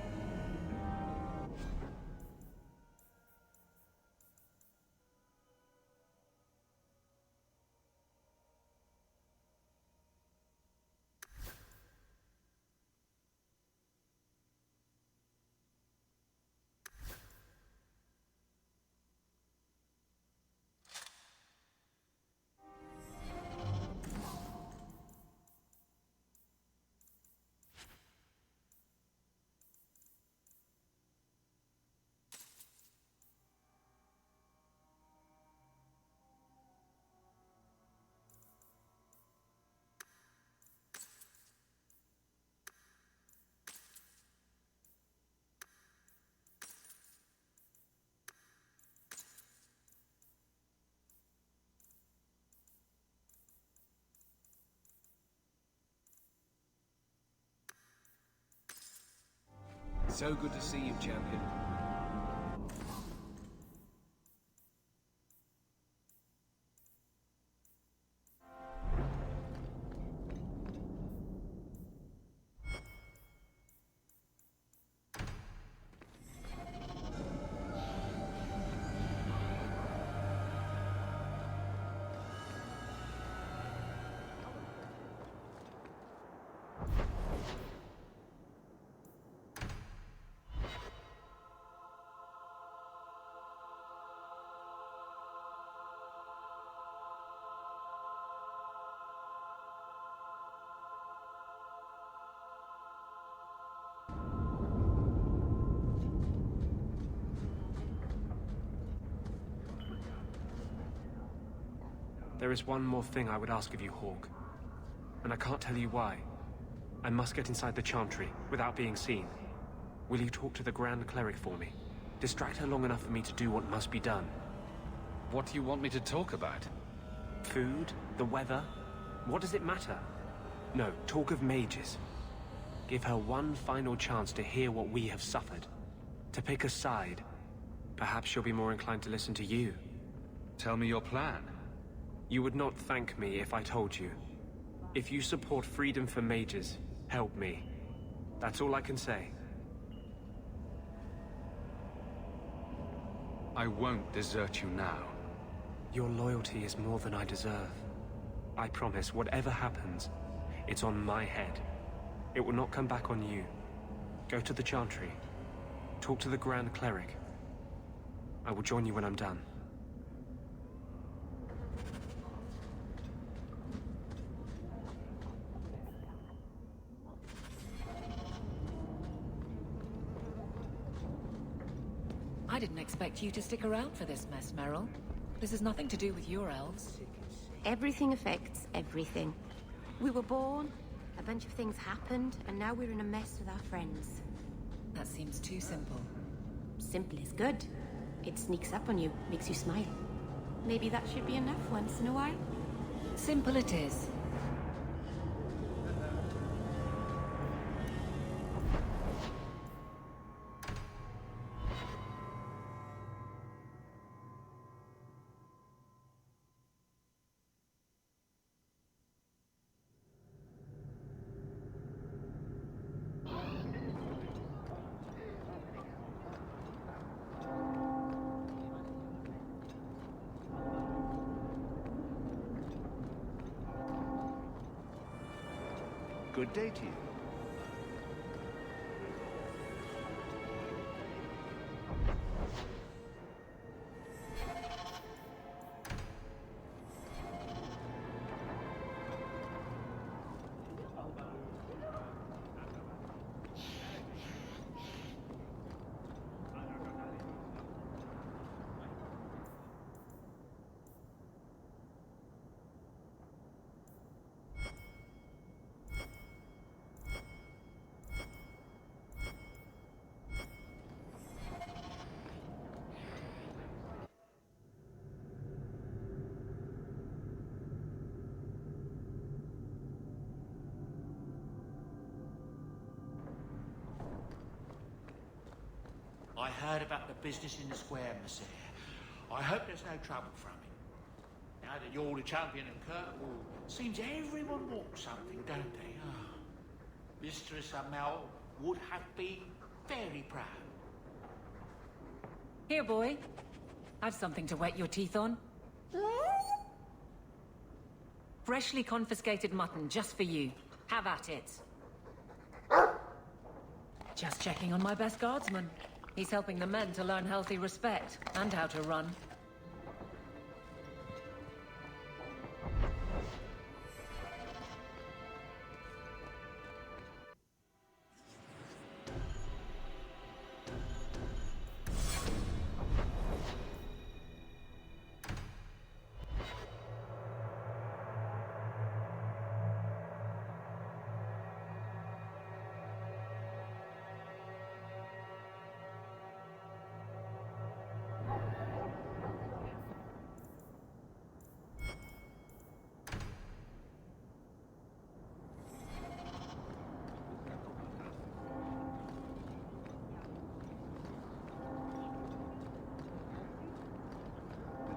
So good to see you, champion.
There is one more thing I would ask of you, Hawk. And I can't tell you why. I must get inside the Chantry, without being seen. Will you talk to the Grand Cleric for me? Distract her long enough for me to do what must be done.
What do you want me to talk about?
Food? The weather? What does it matter? No, talk of mages. Give her one final chance to hear what we have suffered. To pick a side. Perhaps she'll be more inclined to listen to you.
Tell me your plan.
You would not thank me if I told you. If you support freedom for mages, help me. That's all I can say.
I won't desert you now.
Your loyalty is more than I deserve. I promise, whatever happens, it's on my head. It will not come back on you. Go to the Chantry. Talk to the Grand Cleric. I will join you when I'm done.
I didn't expect you to stick around for this mess, Meryl. This has nothing to do with your elves.
Everything affects everything. We were born, a bunch of things happened, and now we're in a mess with our friends.
That seems too simple.
Simple is good. It sneaks up on you, makes you smile. Maybe that should be enough once in a while.
Simple it is.
Good day to you.
I heard about the business in the square, Monsieur. I hope there's no trouble from it. Now that you're the champion of Kirkwall, seems everyone wants something, don't they? Oh. Mistress Amel would have been very proud.
Here, boy. Have something to wet your teeth on. Freshly confiscated mutton, just for you. Have at it. Just checking on my best guardsman. He's helping the men to learn healthy respect, and how to run.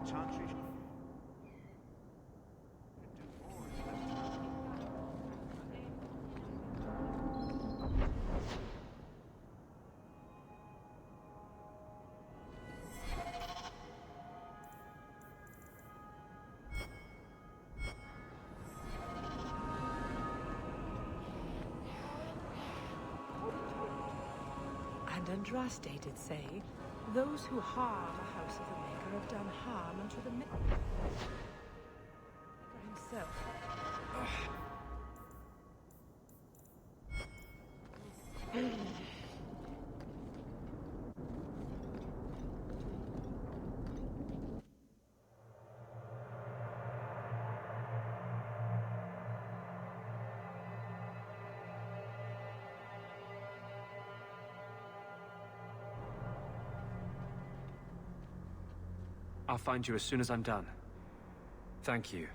Chantry.
And Andraste did say, those who harm a house of the Maker have done harm unto the Maker himself.
I'll find you as soon as I'm done. Thank you.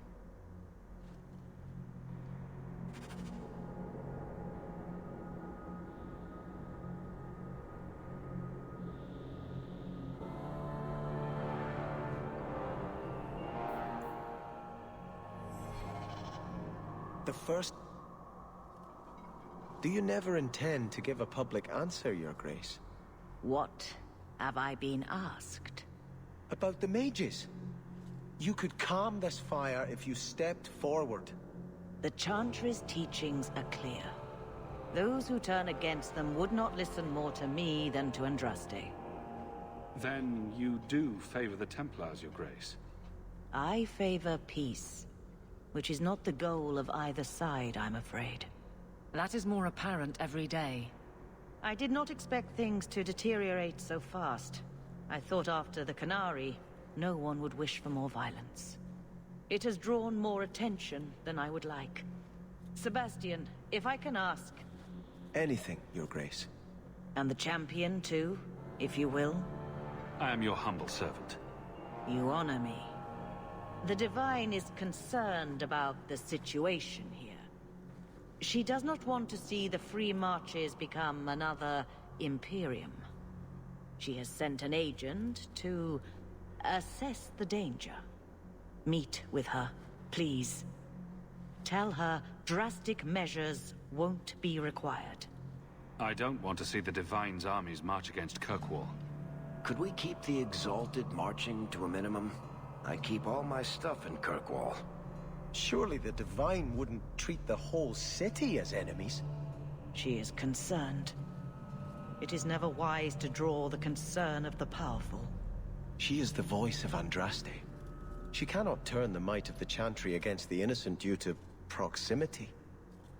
The first... Do you never intend to give a public answer, Your Grace?
What have I been asked?
About the mages. You could calm this fire if you stepped forward.
The Chantry's teachings are clear. Those who turn against them would not listen more to me than to Andraste.
Then you do favor the Templars, Your Grace?
I favor peace, which is not the goal of either side, I'm afraid.
That is more apparent every day.
I did not expect things to deteriorate so fast. I thought after the Canary, no one would wish for more violence. It has drawn more attention than I would like. Sebastian, if I can ask...
Anything, Your Grace.
And the champion, too, if you will?
I am your humble servant.
You honor me. The Divine is concerned about the situation here. She does not want to see the Free Marches become another Imperium. She has sent an agent to assess the danger. Meet with her, please. Tell her drastic measures won't be required.
I don't want to see the Divine's armies march against Kirkwall.
Could we keep the Exalted marching to a minimum? I keep all my stuff in Kirkwall.
Surely the Divine wouldn't treat the whole city as enemies.
She is concerned. It is never wise to draw the concern of the powerful.
She is the voice of Andraste. She cannot turn the might of the Chantry against the innocent due to proximity.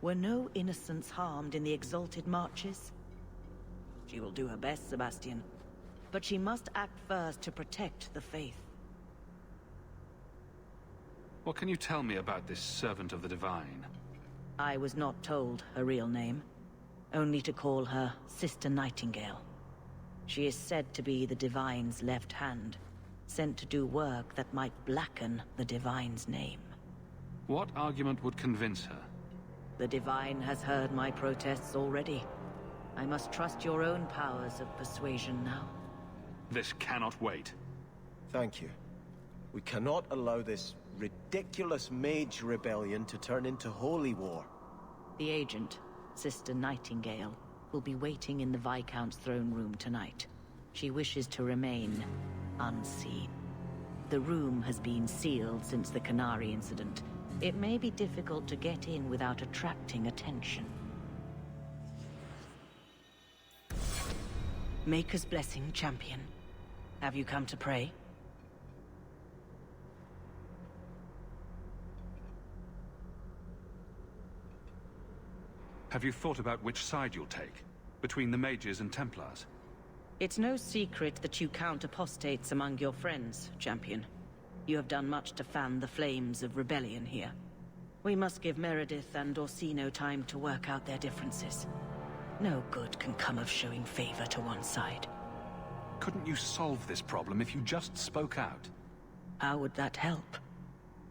Were no innocents harmed in the Exalted marches? She will do her best, Sebastian. But she must act first to protect the faith.
What can you tell me about this servant of the Divine?
I was not told her real name. Only to call her Sister Nightingale. She is said to be the Divine's left hand, sent to do work that might blacken the Divine's name.
What argument would convince her?
The Divine has heard my protests already. I must trust your own powers of persuasion now.
This cannot wait.
Thank you. We cannot allow this ridiculous mage rebellion to turn into holy war.
The agent, Sister Nightingale, will be waiting in the Viscount's throne room tonight. She wishes to remain unseen. The room has been sealed since the Canary incident. It may be difficult to get in without attracting attention. Maker's blessing, champion. Have you come to pray?
Have you thought about which side you'll take? Between the Mages and Templars?
It's no secret that you count apostates among your friends, champion. You have done much to fan the flames of rebellion here. We must give Meredith and Orsino time to work out their differences. No good can come of showing favor to one side.
Couldn't you solve this problem if you just spoke out?
How would that help?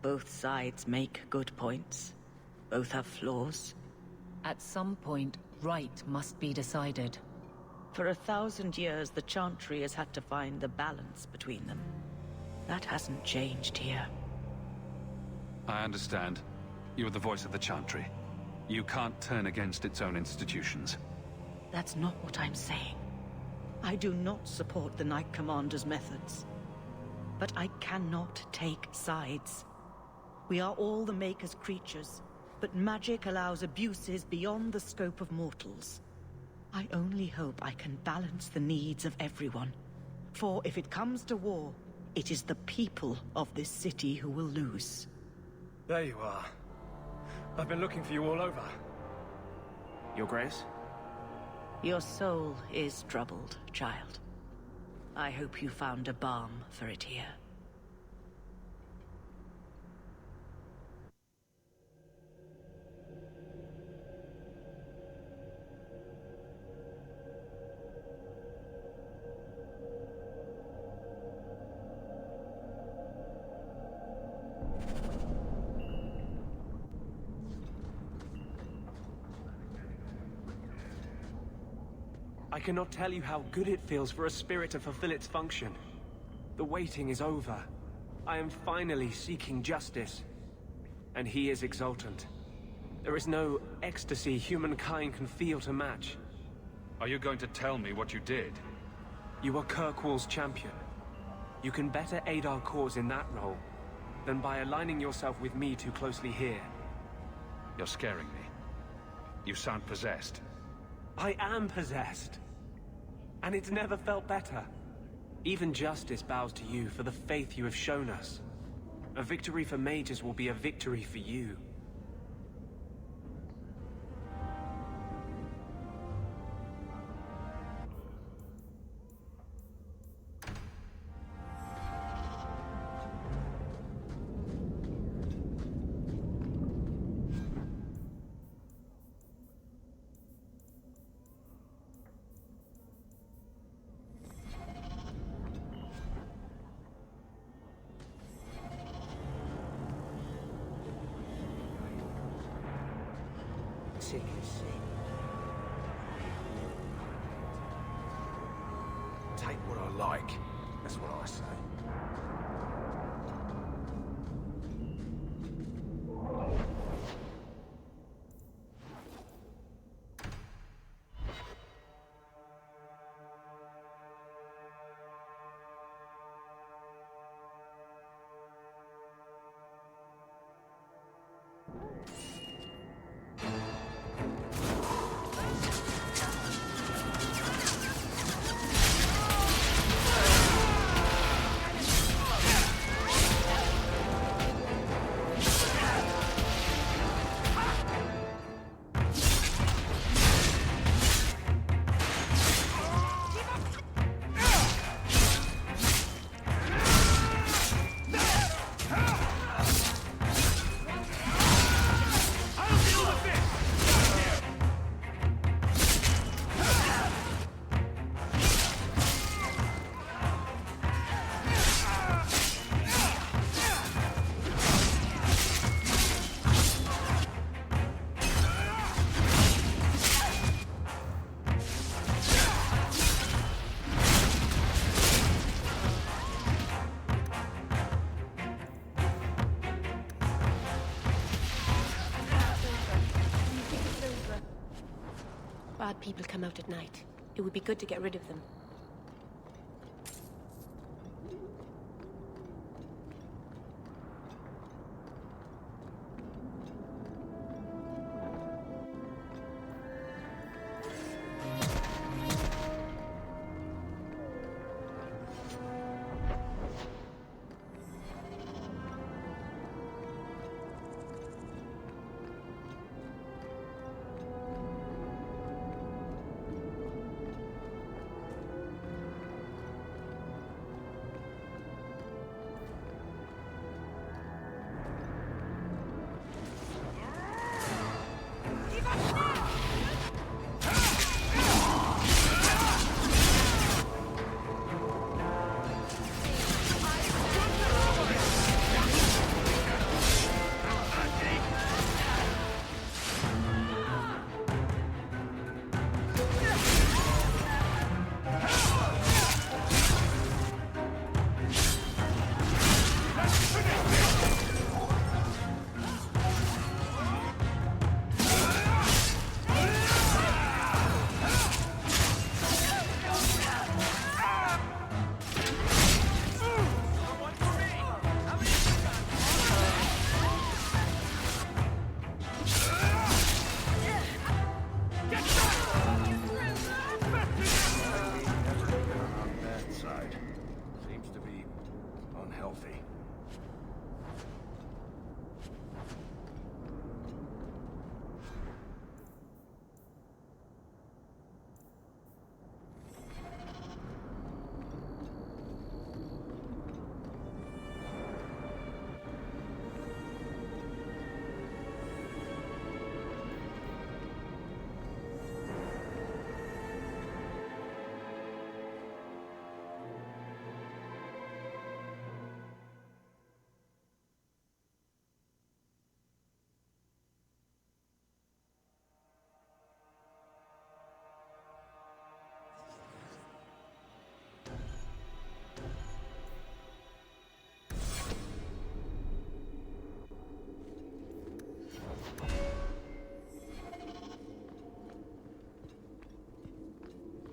Both sides make good points. Both have flaws.
At some point, right must be decided.
For 1,000 years, the Chantry has had to find the balance between them. That hasn't changed here.
I understand. You are the voice of the Chantry. You can't turn against its own institutions.
That's not what I'm saying. I do not support the Knight Commander's methods. But I cannot take sides. We are all the Maker's creatures, but magic allows abuses beyond the scope of mortals. I only hope I can balance the needs of everyone. For if it comes to war, it is the people of this city who will lose.
There you are. I've been looking for you all over.
Your Grace?
Your soul is troubled, child. I hope you found a balm for it here.
I cannot tell you how good it feels for a spirit to fulfill its function. The waiting is over. I am finally seeking justice. And he is exultant. There is no ecstasy humankind can feel to match.
Are you going to tell me what you did?
You are Kirkwall's champion. You can better aid our cause in that role. than by aligning yourself with me too closely here.
You're scaring me. You sound possessed.
I am possessed. And it's never felt better. Even justice bows to you for the faith you have shown us. A victory for mages will be a victory for you.
Sick as sick.
Take what I like. That's what I say.
Bad people come out at night. It would be good to get rid of them.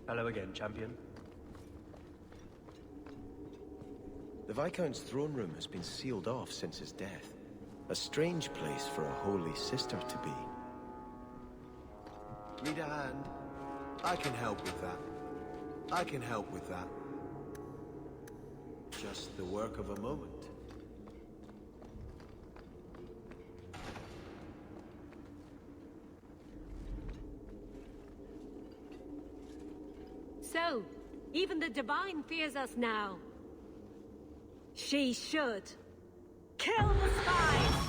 Hello again, champion.
The Viscount's throne room has been sealed off since his death. A strange place for a holy sister to be. Need a hand? I can help with that. I can help with that. Just the work of a moment.
So, even the Divine fears us now. She should. Kill the spies!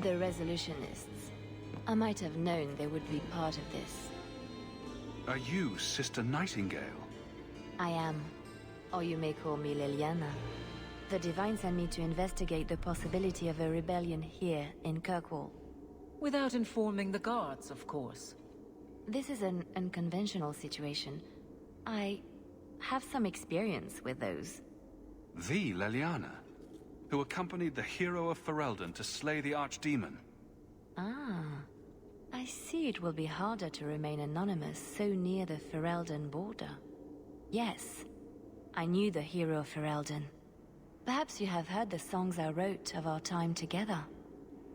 The Resolutionists. I might have known they would be part of this.
Are you Sister Nightingale?
I am. Or you may call me Liliana. The Divine sent me to investigate the possibility of a rebellion here in Kirkwall.
Without informing the guards, of course.
This is an unconventional situation. I have some experience with those.
The Liliana, who accompanied the hero of Ferelden to slay the archdemon.
Ah. I see it will be harder to remain anonymous so near the Ferelden border. Yes, I knew the hero of Ferelden. Perhaps you have heard the songs I wrote of our time together.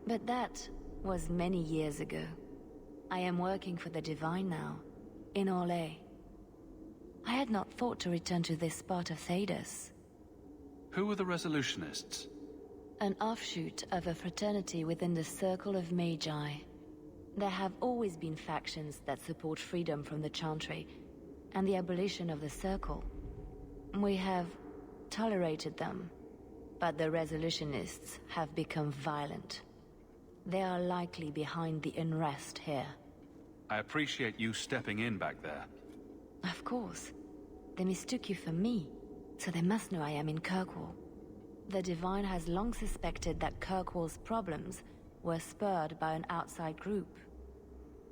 But that was many years ago. I am working for the Divine now, in Orlais. I had not thought to return to this part of Thedas.
Who are the Resolutionists?
An offshoot of a fraternity within the Circle of Magi. There have always been factions that support freedom from the Chantry, and the abolition of the Circle. We have tolerated them, but the Resolutionists have become violent. They are likely behind the unrest here.
I appreciate you stepping in back there.
Of course. They mistook you for me, so they must know I am in Kirkwall. The Divine has long suspected that Kirkwall's problems were spurred by an outside group.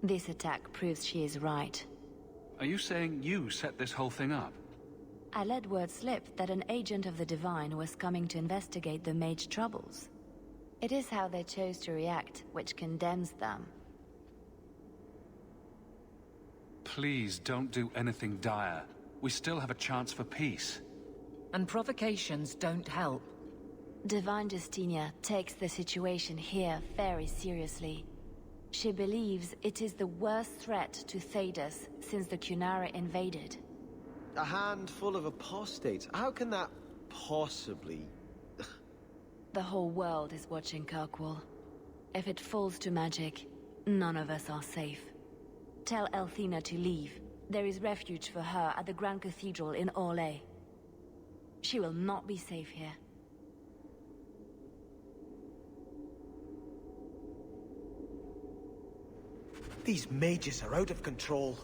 This attack proves she is right.
Are you saying you set this whole thing up?
I let word slip that an agent of the Divine was coming to investigate the mage troubles. It is how they chose to react which condemns them.
Please don't do anything dire. We still have a chance for peace.
And provocations don't help.
Divine Justinia takes the situation here very seriously. She believes it is the worst threat to Thedas since the Cunara invaded.
A handful of apostates? How can that possibly...
The whole world is watching Kirkwall. If it falls to magic, none of us are safe. Tell Elthina to leave. There is refuge for her at the Grand Cathedral in Orlais. She will not be safe here.
These mages are out of control.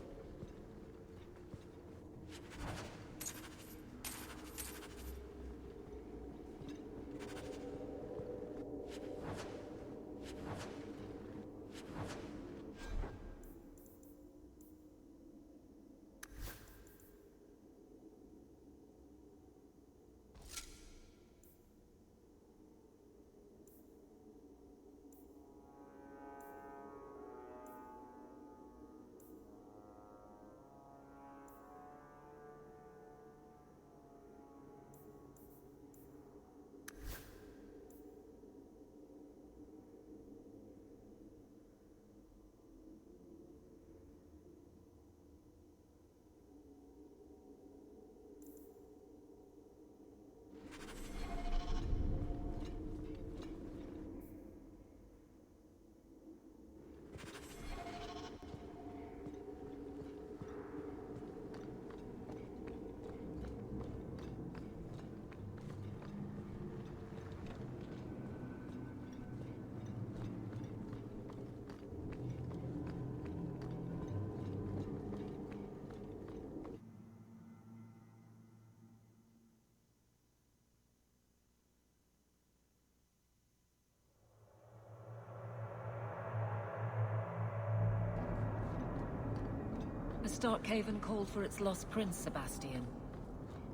The Starkhaven called for its lost prince, Sebastian.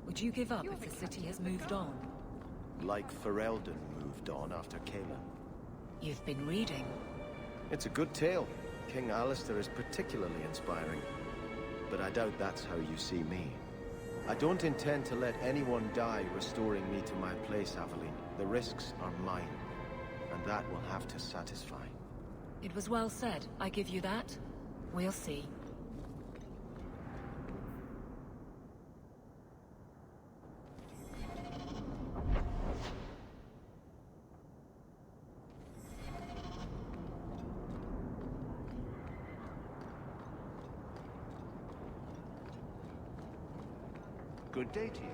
Would you give up if the city has moved on?
Like Ferelden moved on after Kayla.
You've been reading.
It's a good tale. King Alistair is particularly inspiring. But I doubt that's how you see me. I don't intend to let anyone die restoring me to my place, Aveline. The risks are mine, and that will have to satisfy.
It was well said. I give you that. We'll see.
Good day to you.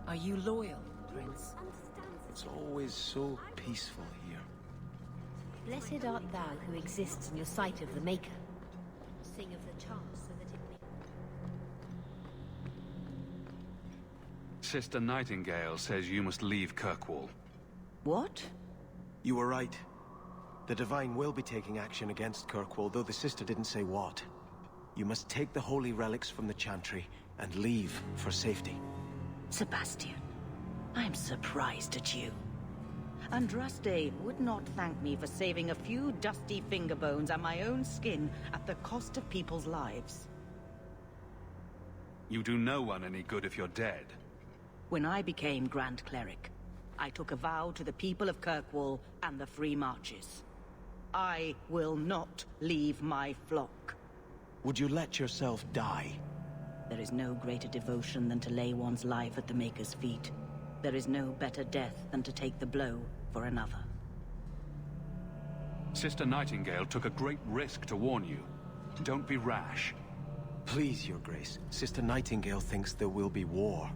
Are you loyal, Prince?
It's always so peaceful here.
Blessed art thou who exists in your sight of the Maker. Sing of the charm so that it may...
Sister Nightingale says you must leave Kirkwall.
What?
You were right. The Divine will be taking action against Kirkwall, though the sister didn't say what. You must take the holy relics from the Chantry and leave for safety.
Sebastian, I'm surprised at you. Andraste would not thank me for saving a few dusty finger bones and my own skin at the cost of people's lives.
You do no one any good if you're dead.
When I became Grand Cleric, I took a vow to the people of Kirkwall and the Free Marches. I will not leave my flock.
Would you let yourself die?
There is no greater devotion than to lay one's life at the Maker's feet. There is no better death than to take the blow for another.
Sister Nightingale took a great risk to warn you. Don't be rash.
Please, Your Grace. Sister Nightingale thinks there will be war.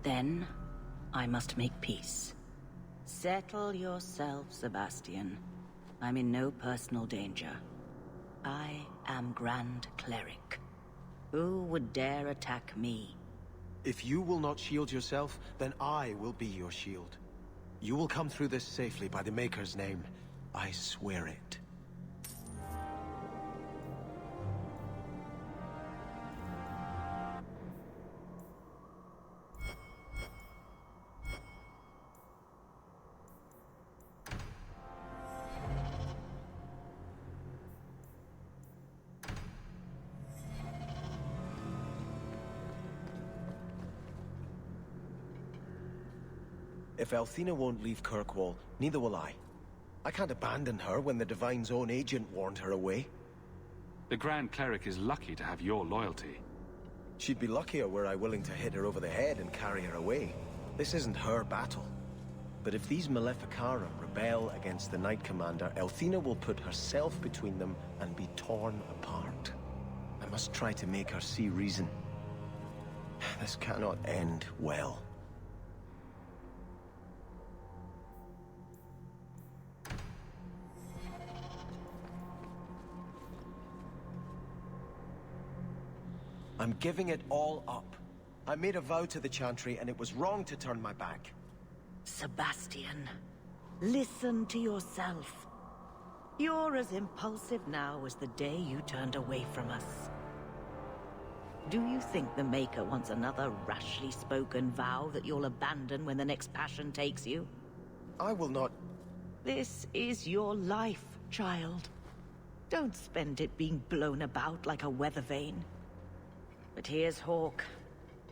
Then, I must make peace. Settle yourself, Sebastian. I'm in no personal danger. I am Grand Cleric. Who would dare attack me?
If you will not shield yourself, then I will be your shield. You will come through this safely by the Maker's name. I swear it. If Althena won't leave Kirkwall, neither will I. I can't abandon her when the Divine's own agent warned her away.
The Grand Cleric is lucky to have your loyalty.
She'd be luckier were I willing to hit her over the head and carry her away. This isn't her battle. But if these Maleficarum rebel against the Knight Commander, Althena will put herself between them and be torn apart. I must try to make her see reason. This cannot end well. I'm giving it all up. I made a vow to the Chantry, and it was wrong to turn my back.
Sebastian, listen to yourself. You're as impulsive now as the day you turned away from us. Do you think the Maker wants another rashly spoken vow that you'll abandon when the next passion takes you?
I will not...
This is your life, child. Don't spend it being blown about like a weather vane. But here's Hawke.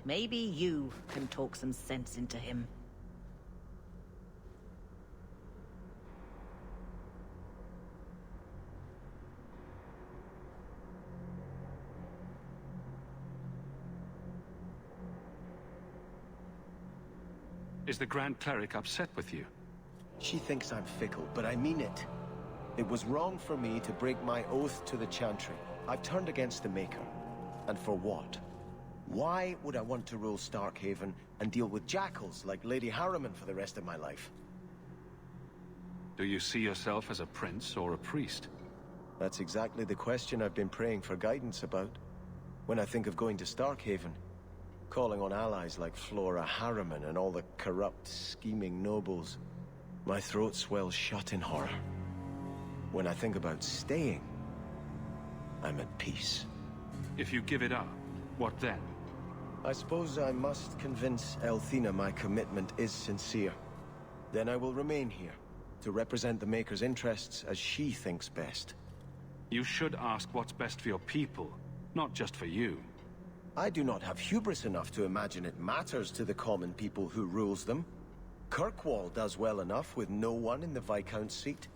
Maybe you can talk some sense into him.
Is the Grand Cleric upset with you?
She thinks I'm fickle, but I mean it. It was wrong for me to break my oath to the Chantry. I've turned against the Maker. And for what? Why would I want to rule Starkhaven and deal with jackals like Lady Harriman for the rest of my life?
Do you see yourself as a prince or a priest?
That's exactly the question I've been praying for guidance about. When I think of going to Starkhaven, calling on allies like Flora Harriman and all the corrupt, scheming nobles, my throat swells shut in horror. When I think about staying, I'm at peace.
If you give it up, what then?
I suppose I must convince Elthina my commitment is sincere. Then I will remain here, to represent the Maker's interests as she thinks best.
You should ask what's best for your people, not just for you.
I do not have hubris enough to imagine it matters to the common people who rules them. Kirkwall does well enough with no one in the Viscount's seat.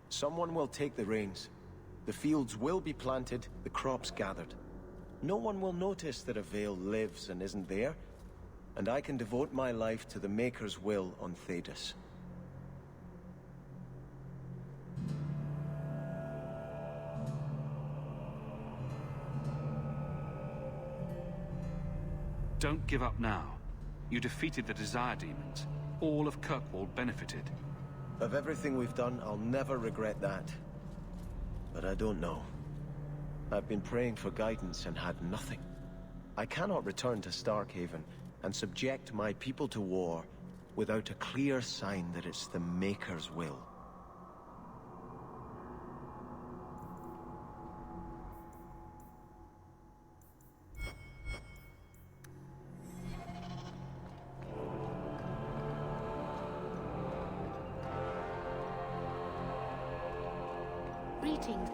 Someone will take the reins. The fields will be planted, the crops gathered. No one will notice that a Vale lives and isn't there, and I can devote my life to the Maker's will on Thedas.
Don't give up now. You defeated the Desire Demons. All of Kirkwall benefited.
Of everything we've done, I'll never regret that. But I don't know. I've been praying for guidance and had nothing. I cannot return to Starkhaven and subject my people to war without a clear sign that it's the Maker's will.
Greetings.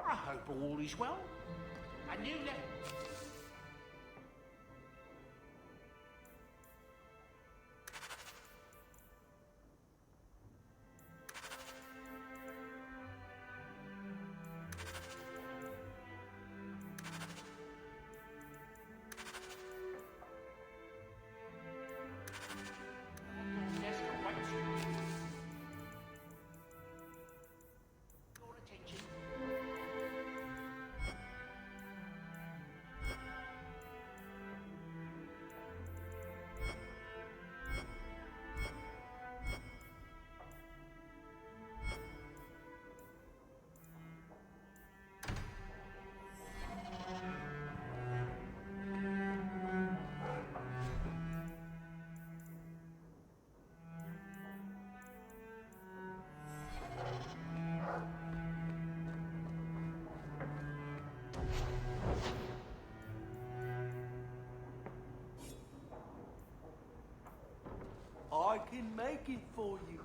I hope all is well. A new level.
I can make it for you.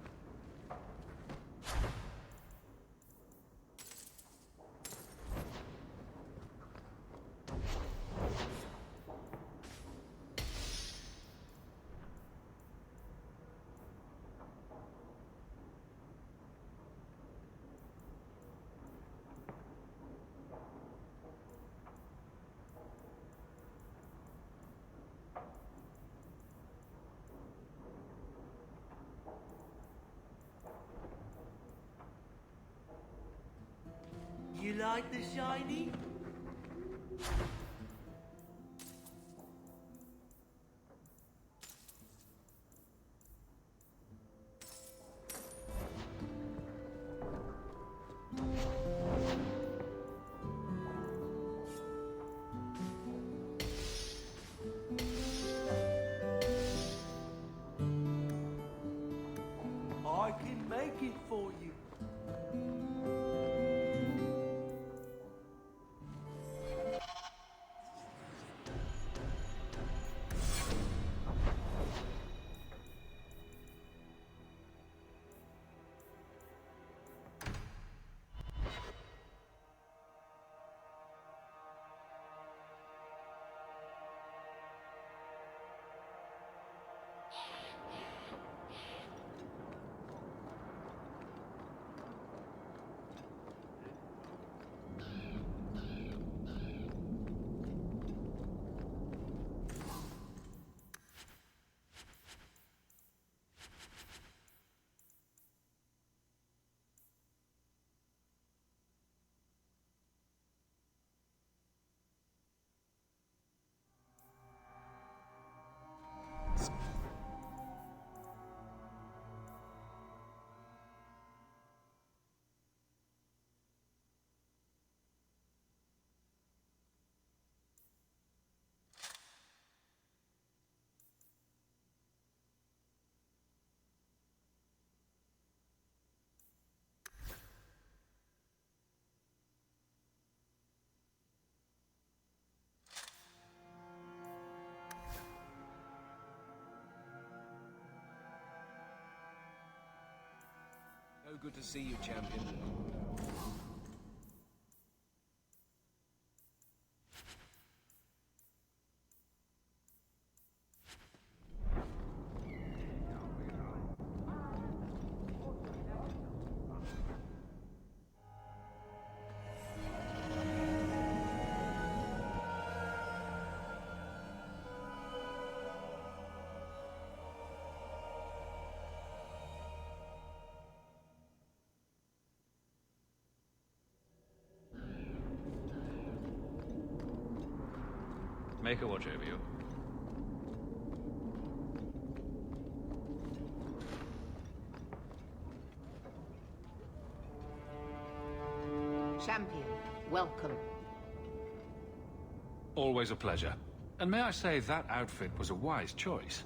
You like the shiny? I can make it for you.
good to see you, champion.
Make a watch over you.
Champion, welcome.
Always a pleasure. And may I say that outfit was a wise choice.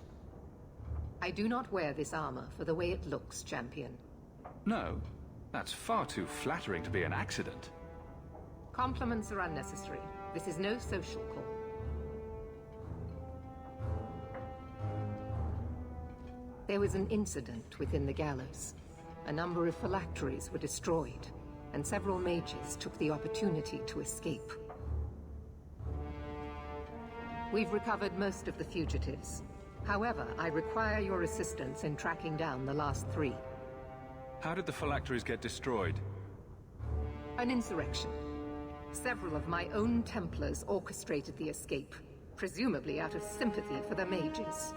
I do not wear this armor for the way it looks, Champion.
No, that's far too flattering to be an accident.
Compliments are unnecessary. This is no social call. There was an incident within the gallows. A number of phylacteries were destroyed, and several mages took the opportunity to escape. We've recovered most of the fugitives. However, I require your assistance in tracking down the last 3.
How did the phylacteries get destroyed?
An insurrection. Several of my own Templars orchestrated the escape, presumably out of sympathy for the mages.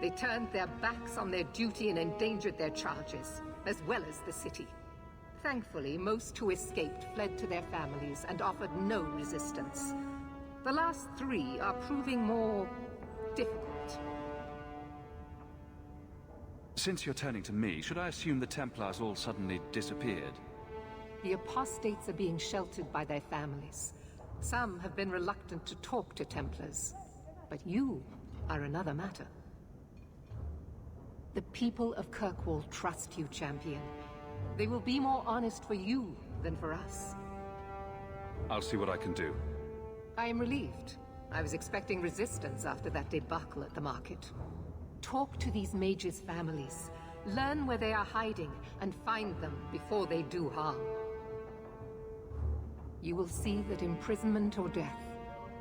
They turned their backs on their duty and endangered their charges, as well as the city. Thankfully, most who escaped fled to their families and offered no resistance. The last 3 are proving more difficult.
Since you're turning to me, should I assume the Templars all suddenly disappeared?
The apostates are being sheltered by their families. Some have been reluctant to talk to Templars. But you are another matter. The people of Kirkwall trust you, Champion. They will be more honest for you than for us.
I'll see what I can do.
I am relieved. I was expecting resistance after that debacle at the market. Talk to these mages' families. Learn where they are hiding and find them before they do harm. You will see that imprisonment or death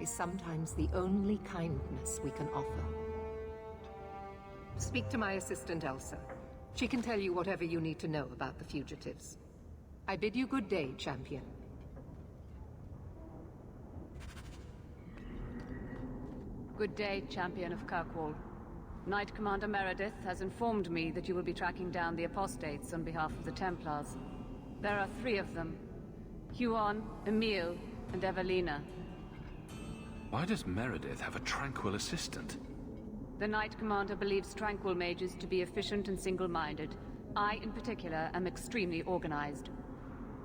is sometimes the only kindness we can offer. Speak to my assistant, Elsa. She can tell you whatever you need to know about the fugitives. I bid you good day, Champion.
Good day, Champion of Kirkwall. Knight Commander Meredith has informed me that you will be tracking down the apostates on behalf of the Templars. There are 3 of them. Huon, Emil, and Evelina.
Why does Meredith have a tranquil assistant?
The Knight Commander believes tranquil mages to be efficient and single-minded. I, in particular, am extremely organized.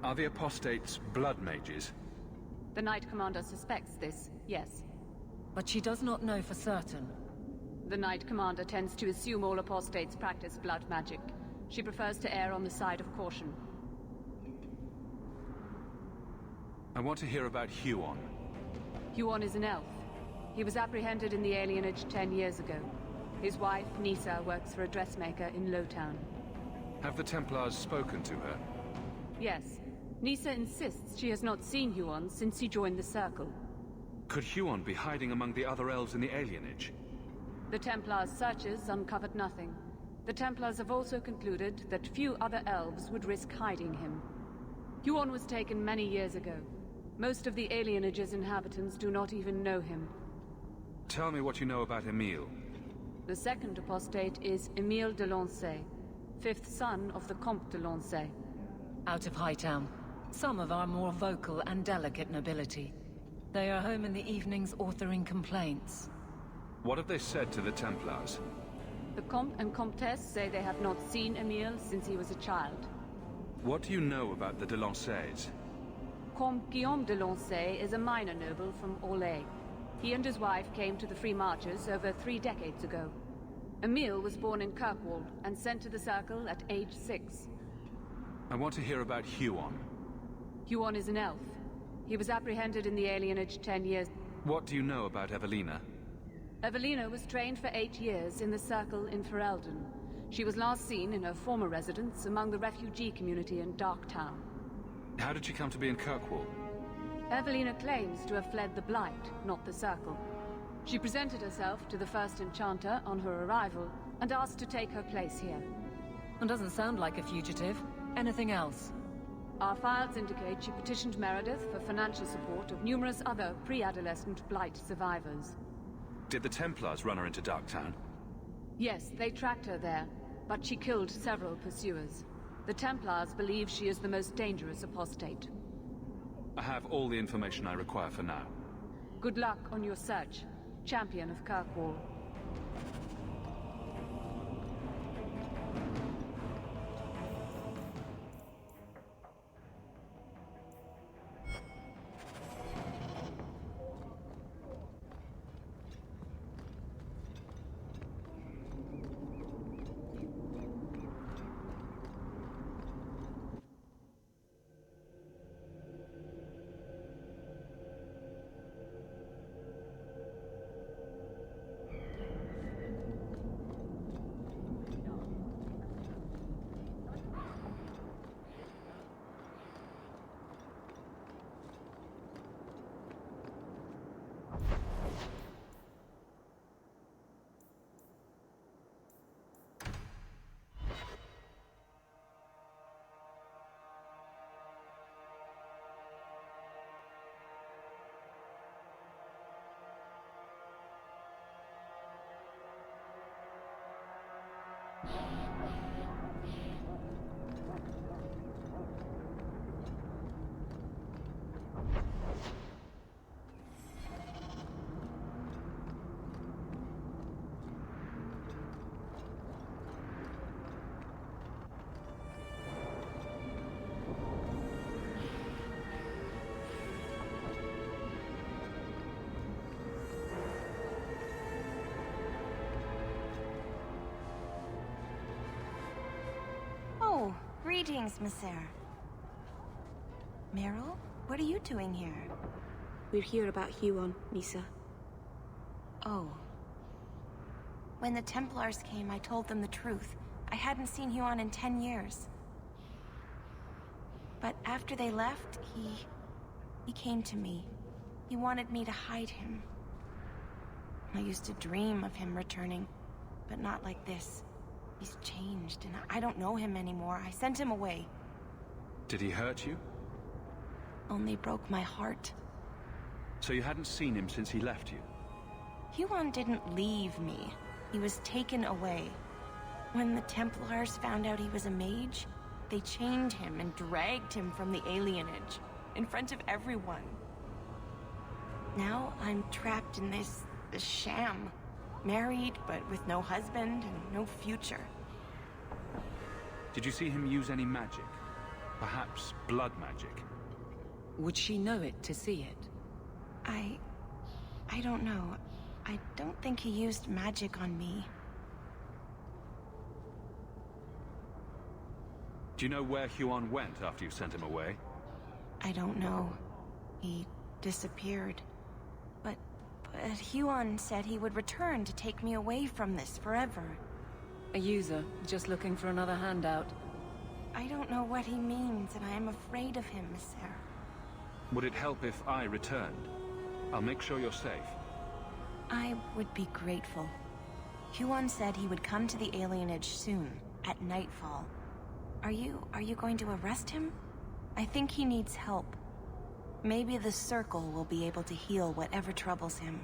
Are the apostates blood mages?
The Knight Commander suspects this, yes.
But she does not know for certain.
The Knight Commander tends to assume all apostates practice blood magic. She prefers to err on the side of caution.
I want to hear about Huon.
Huon is an elf. He was apprehended in the alienage 10 years ago. His wife, Nisa, works for a dressmaker in Lowtown.
Have the Templars spoken to her?
Yes. Nisa insists she has not seen Huon since he joined the Circle.
Could Huon be hiding among the other elves in the alienage?
The Templars' searches uncovered nothing. The Templars have also concluded that few other elves would risk hiding him. Huon was taken many years ago. Most of the alienage's inhabitants do not even know him.
Tell me what you know about Emil.
The second apostate is Emile de Lancey, 5th son of the Comte de Lancey.
Out of Hightown. Some of our more vocal and delicate nobility. They are home in the evenings authoring complaints.
What have they said to the Templars?
The Comte and Comtesse say they have not seen Emile since he was a child.
What do you know about the de Lanceys?
Comte Guillaume de Lancey is a minor noble from Orlais. He and his wife came to the Free Marches over 3 decades ago. Emile was born in Kirkwall and sent to the Circle at age 6.
I want to hear about Huon.
Huon is an elf. He was apprehended in the alienage 10 years.
What do you know about Evelina?
Evelina was trained for 8 years in the Circle in Ferelden. She was last seen in her former residence among the refugee community in Darktown.
How did she come to be in Kirkwall?
Evelina claims to have fled the Blight, not the Circle. She presented herself to the first Enchanter on her arrival and asked to take her place here.
And doesn't sound like a fugitive. Anything else?
Our files indicate she petitioned Meredith for financial support of numerous other pre-adolescent Blight survivors.
Did the Templars run her into Darktown?
Yes, they tracked her there, but she killed several pursuers. The Templars believe she is the most dangerous apostate.
I have all the information I require for now.
Good luck on your search, Champion of Kirkwall.
Oh, greetings, Monsieur. Meryl, what are you doing here?
We're here about Huon, Misa.
Oh. When the Templars came, I told them the truth. I hadn't seen Huon in 10 years. But after they left, he came to me. He wanted me to hide him. I used to dream of him returning, but not like this. He's changed, and I don't know him anymore. I sent him away.
Did he hurt you?
Only broke my heart.
So you hadn't seen him since he left you?
Huon didn't leave me. He was taken away. When the Templars found out he was a mage, they chained him and dragged him from the alienage, in front of everyone. Now I'm trapped in this sham. Married, but with no husband and no future.
Did you see him use any magic? Perhaps blood magic?
Would she know it to see it?
I don't know. I don't think he used magic on me.
Do you know where Huon went after you sent him away?
I don't know. He disappeared. But Huon said he would return to take me away from this forever.
A user, just looking for another handout.
I don't know what he means, and I am afraid of him, Monsieur.
Would it help if I returned? I'll make sure you're safe.
I would be grateful. Huon said he would come to the alienage soon, at nightfall. Are you going to arrest him? I think he needs help. Maybe the Circle will be able to heal whatever troubles him.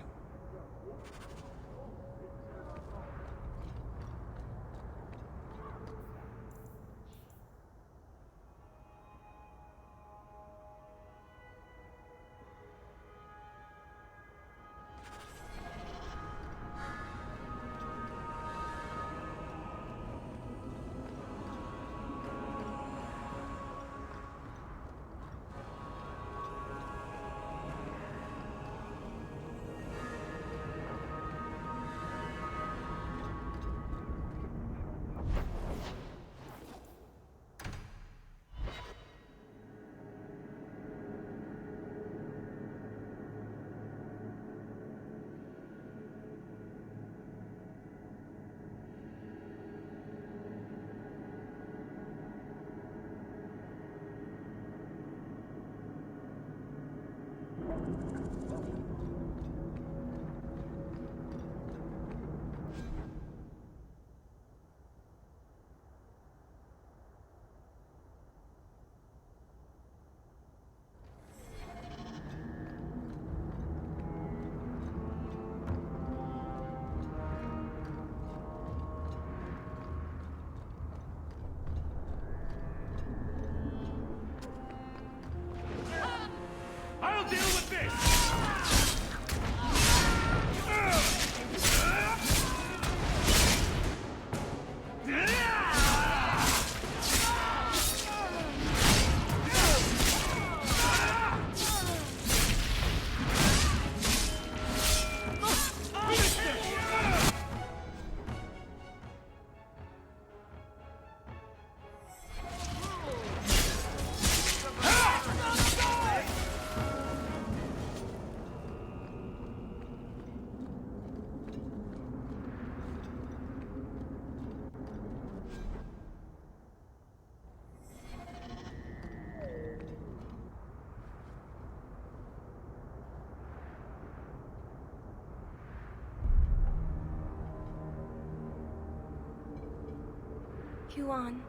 I'll deal with this!
Yuan.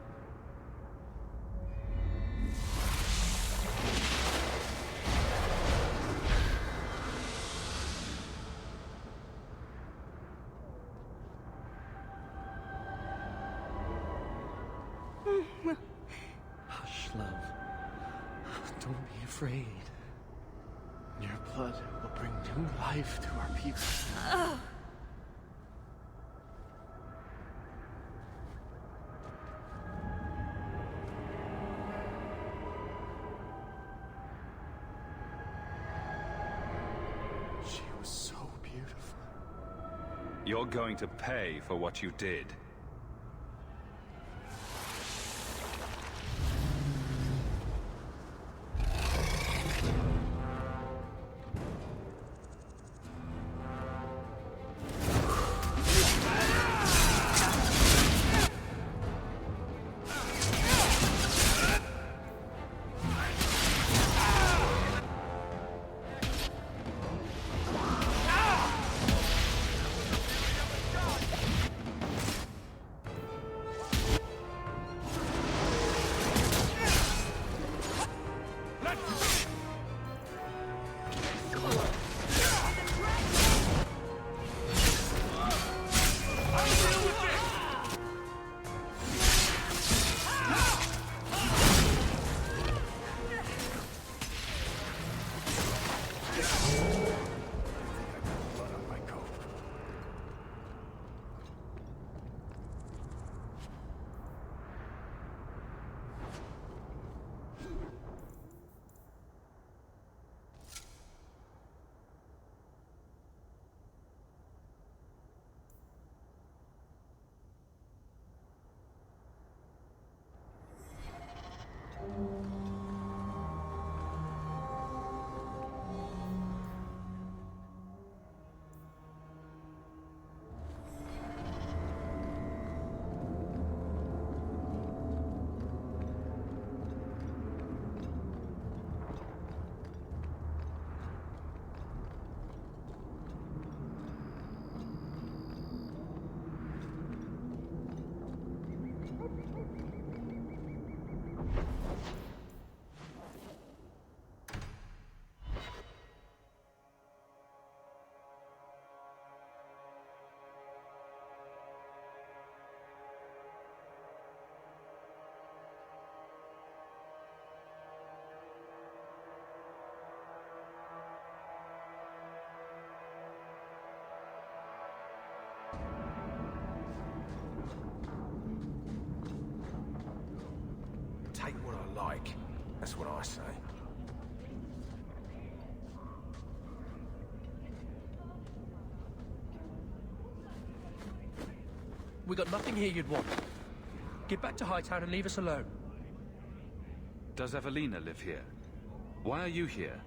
Hush, love. Don't be afraid. Your blood will bring new life to our people. She was so beautiful.
You're going to pay for what you did.
Take what I like. That's what I say.
We got nothing here you'd want. Get back to Hightown and leave us alone.
Does Evelina live here? Why are you here?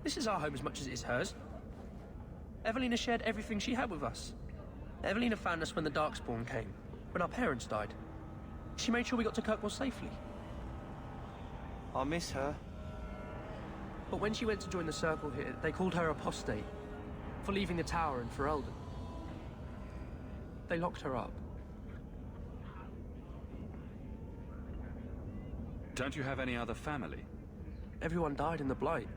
This is our home as much as it is hers. Evelina shared everything she had with us. Evelina found us when the Darkspawn came, when our parents died. She made sure we got to Kirkwall safely.
I'll miss her.
But when she went to join the Circle here, they called her apostate for leaving the tower in Ferelden. They locked her up.
Don't you have any other family?
Everyone died in the Blight.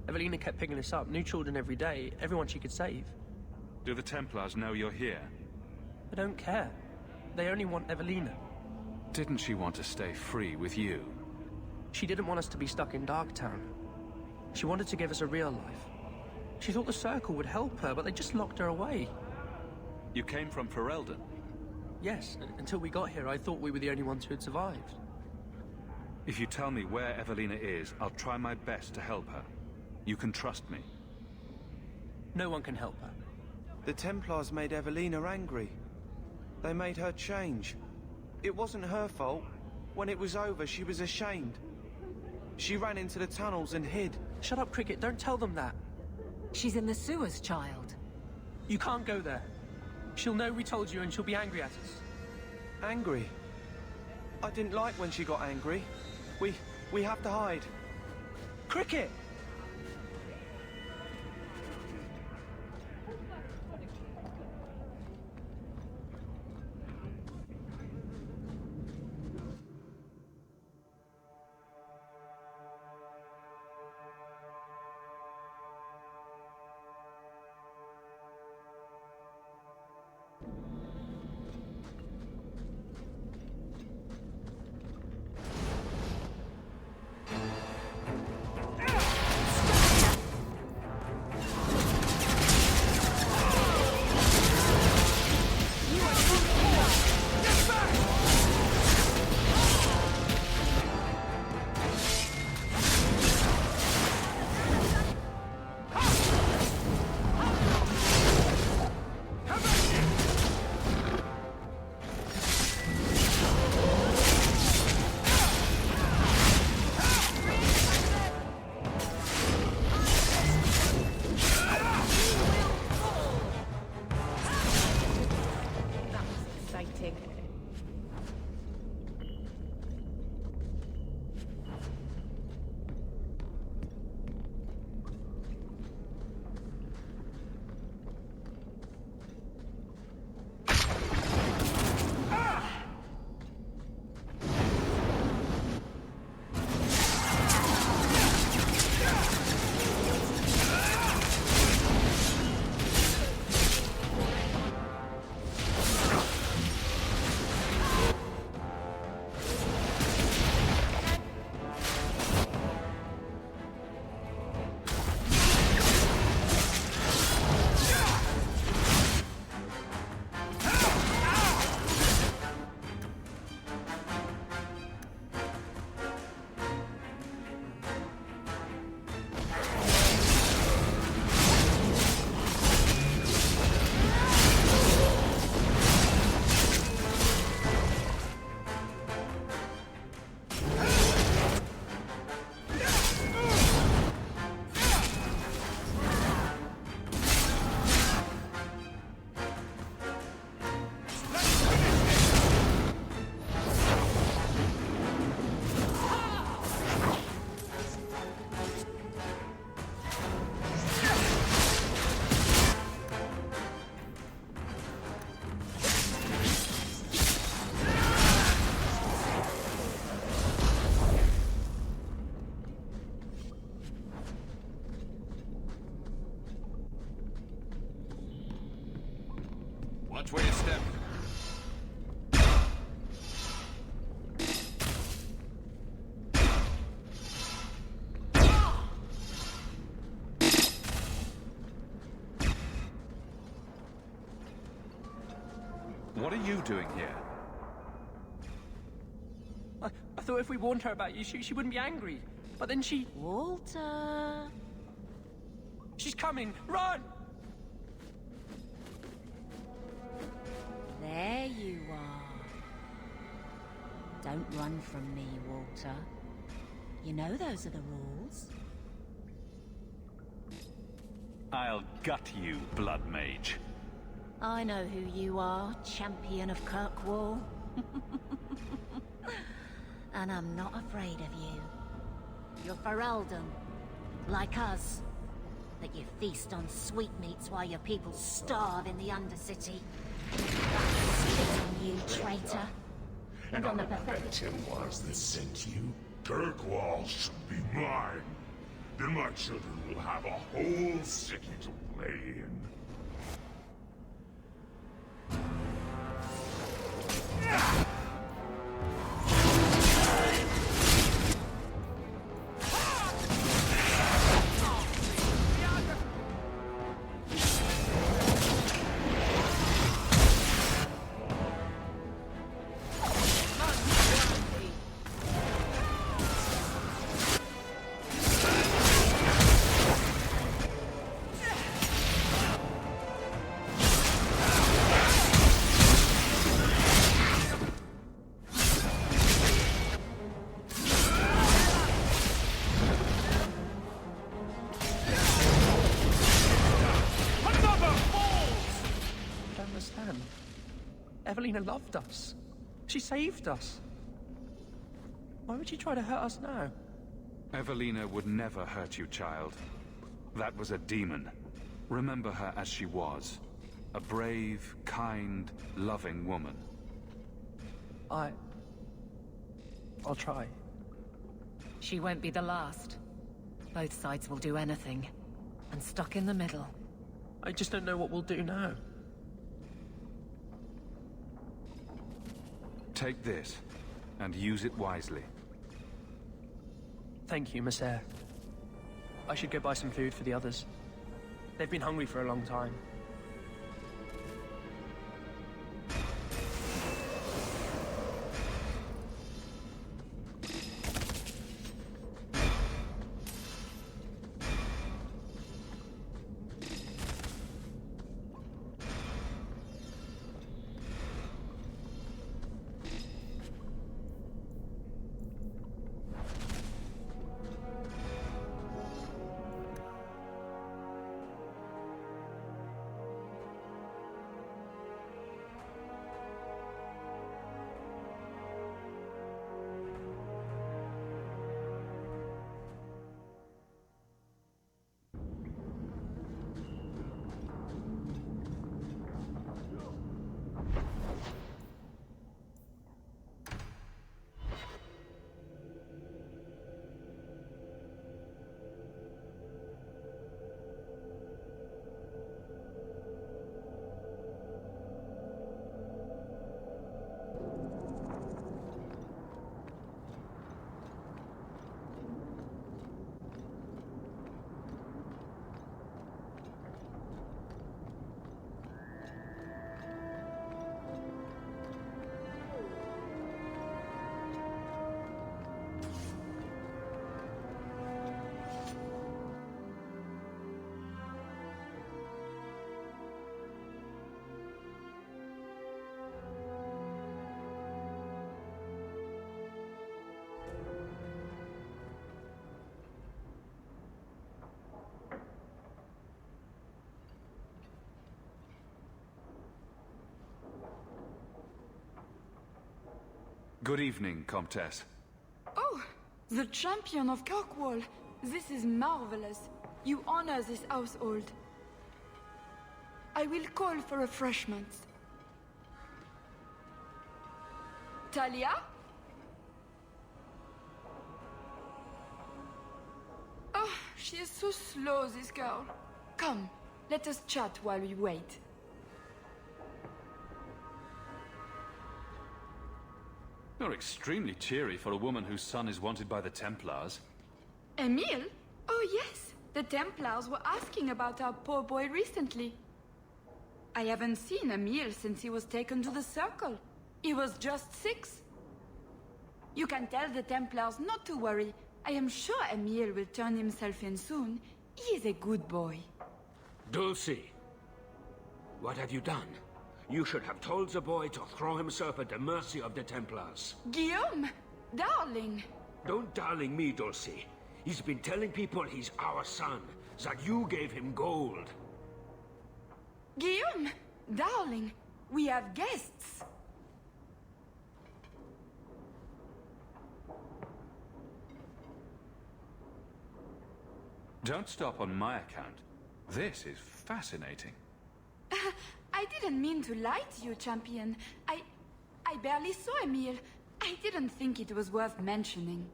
Evelina kept picking us up, new children every day, everyone she could save.
Do the Templars know you're here?
They don't care. They only want Evelina.
Didn't she want to stay free with you?
She didn't want us to be stuck in Darktown. She wanted to give us a real life. She thought the Circle would help her, but they just locked her away.
You came from Ferelden?
Yes, until we got here, I thought we were the only ones who had survived.
If you tell me where Evelina is, I'll try my best to help her. You can trust me.
No one can help her.
The Templars made Evelina angry. They made her change. It wasn't her fault. When it was over, she was ashamed. She ran into the tunnels and hid.
Shut up, Cricket. Don't tell them that.
She's in the sewers, child.
You can't go there. She'll know we told you and she'll be angry at us.
Angry? I didn't like when she got angry. We have to hide. Cricket!
Watch where you step. What are you doing here?
I thought if we warned her about you, she wouldn't be angry. But then she...
Walter...
She's coming! Run!
There you are. Don't run from me, Walter. You know those are the rules.
I'll gut you, Blood Mage.
I know who you are, champion of Kirkwall. And I'm not afraid of you. You're Ferelden. Like us. That you feast on sweetmeats while your people starve in the Undercity. Spit on you, traitor.
And on the pathetic Templars that sent you, Kirkwall should be mine. Then my children will have a whole city to play in.
Evelina loved us. She saved us. Why would she try to hurt us now?
Evelina would never hurt you, child. That was a demon. Remember her as she was. A brave, kind, loving woman.
I'll try.
She won't be the last. Both sides will do anything. And stuck in the middle.
I just don't know what we'll do now.
Take this, and use it wisely.
Thank you, Monsieur. I should go buy some food for the others. They've been hungry for a long time.
Good evening, Comtesse.
Oh, the champion of Kirkwall. This is marvelous. You honor this household. I will call for refreshments. Talia? Oh, she is so slow, this girl. Come, let us chat while we wait.
You're extremely cheery for a woman whose son is wanted by the Templars.
Emile? Oh yes, the Templars were asking about our poor boy recently. I haven't seen Emile since he was taken to the Circle. He was just 6. You can tell the Templars not to worry. I am sure Emile will turn himself in soon. He is a good boy.
Dulcie, what have you done? You should have told the boy to throw himself at the mercy of the Templars.
Guillaume! Darling!
Don't darling me, Dulcie. He's been telling people he's our son, that you gave him gold.
Guillaume! Darling! We have guests!
Don't stop on my account. This is fascinating.
I didn't mean to lie to you, Champion. I barely saw Emil. I didn't think it was worth mentioning.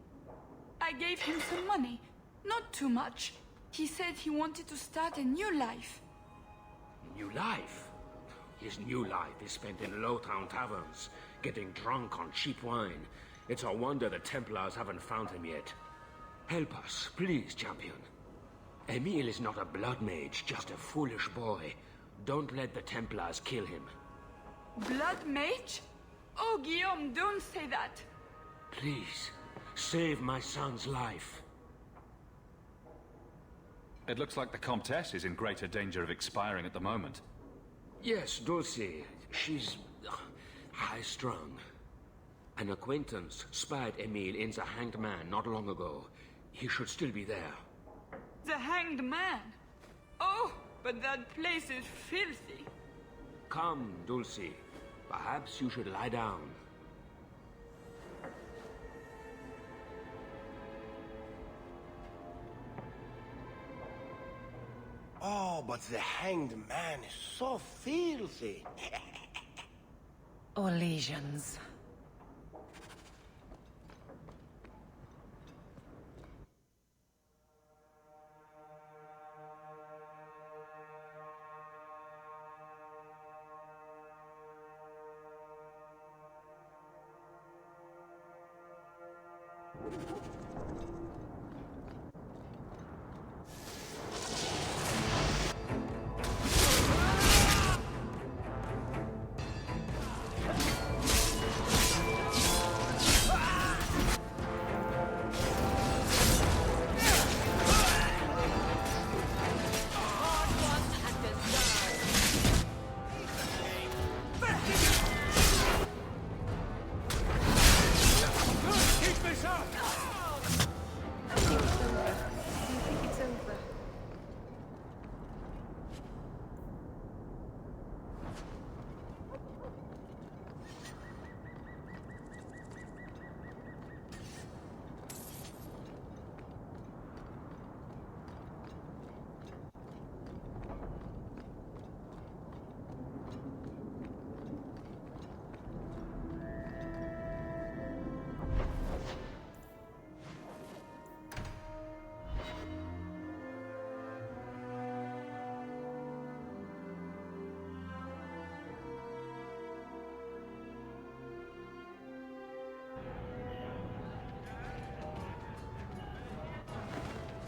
I gave him some money. Not too much. He said he wanted to start a new life.
New life? His new life is spent in low-town taverns, getting drunk on cheap wine. It's a wonder the Templars haven't found him yet. Help us, please, Champion. Emil is not a blood mage, just a foolish boy. Don't let the Templars kill him.
Blood mage? Oh, Guillaume, don't say that.
Please, save my son's life.
It looks like the Comtesse is in greater danger of expiring at the moment.
Yes, Dulcie. She's high-strung. An acquaintance spied Emil in the Hanged Man not long ago. He should still be there.
The Hanged Man? Oh, but that place is filthy.
Come, Dulcie. Perhaps you should lie down.
Oh, but the Hanged Man is so filthy.
Or lesions.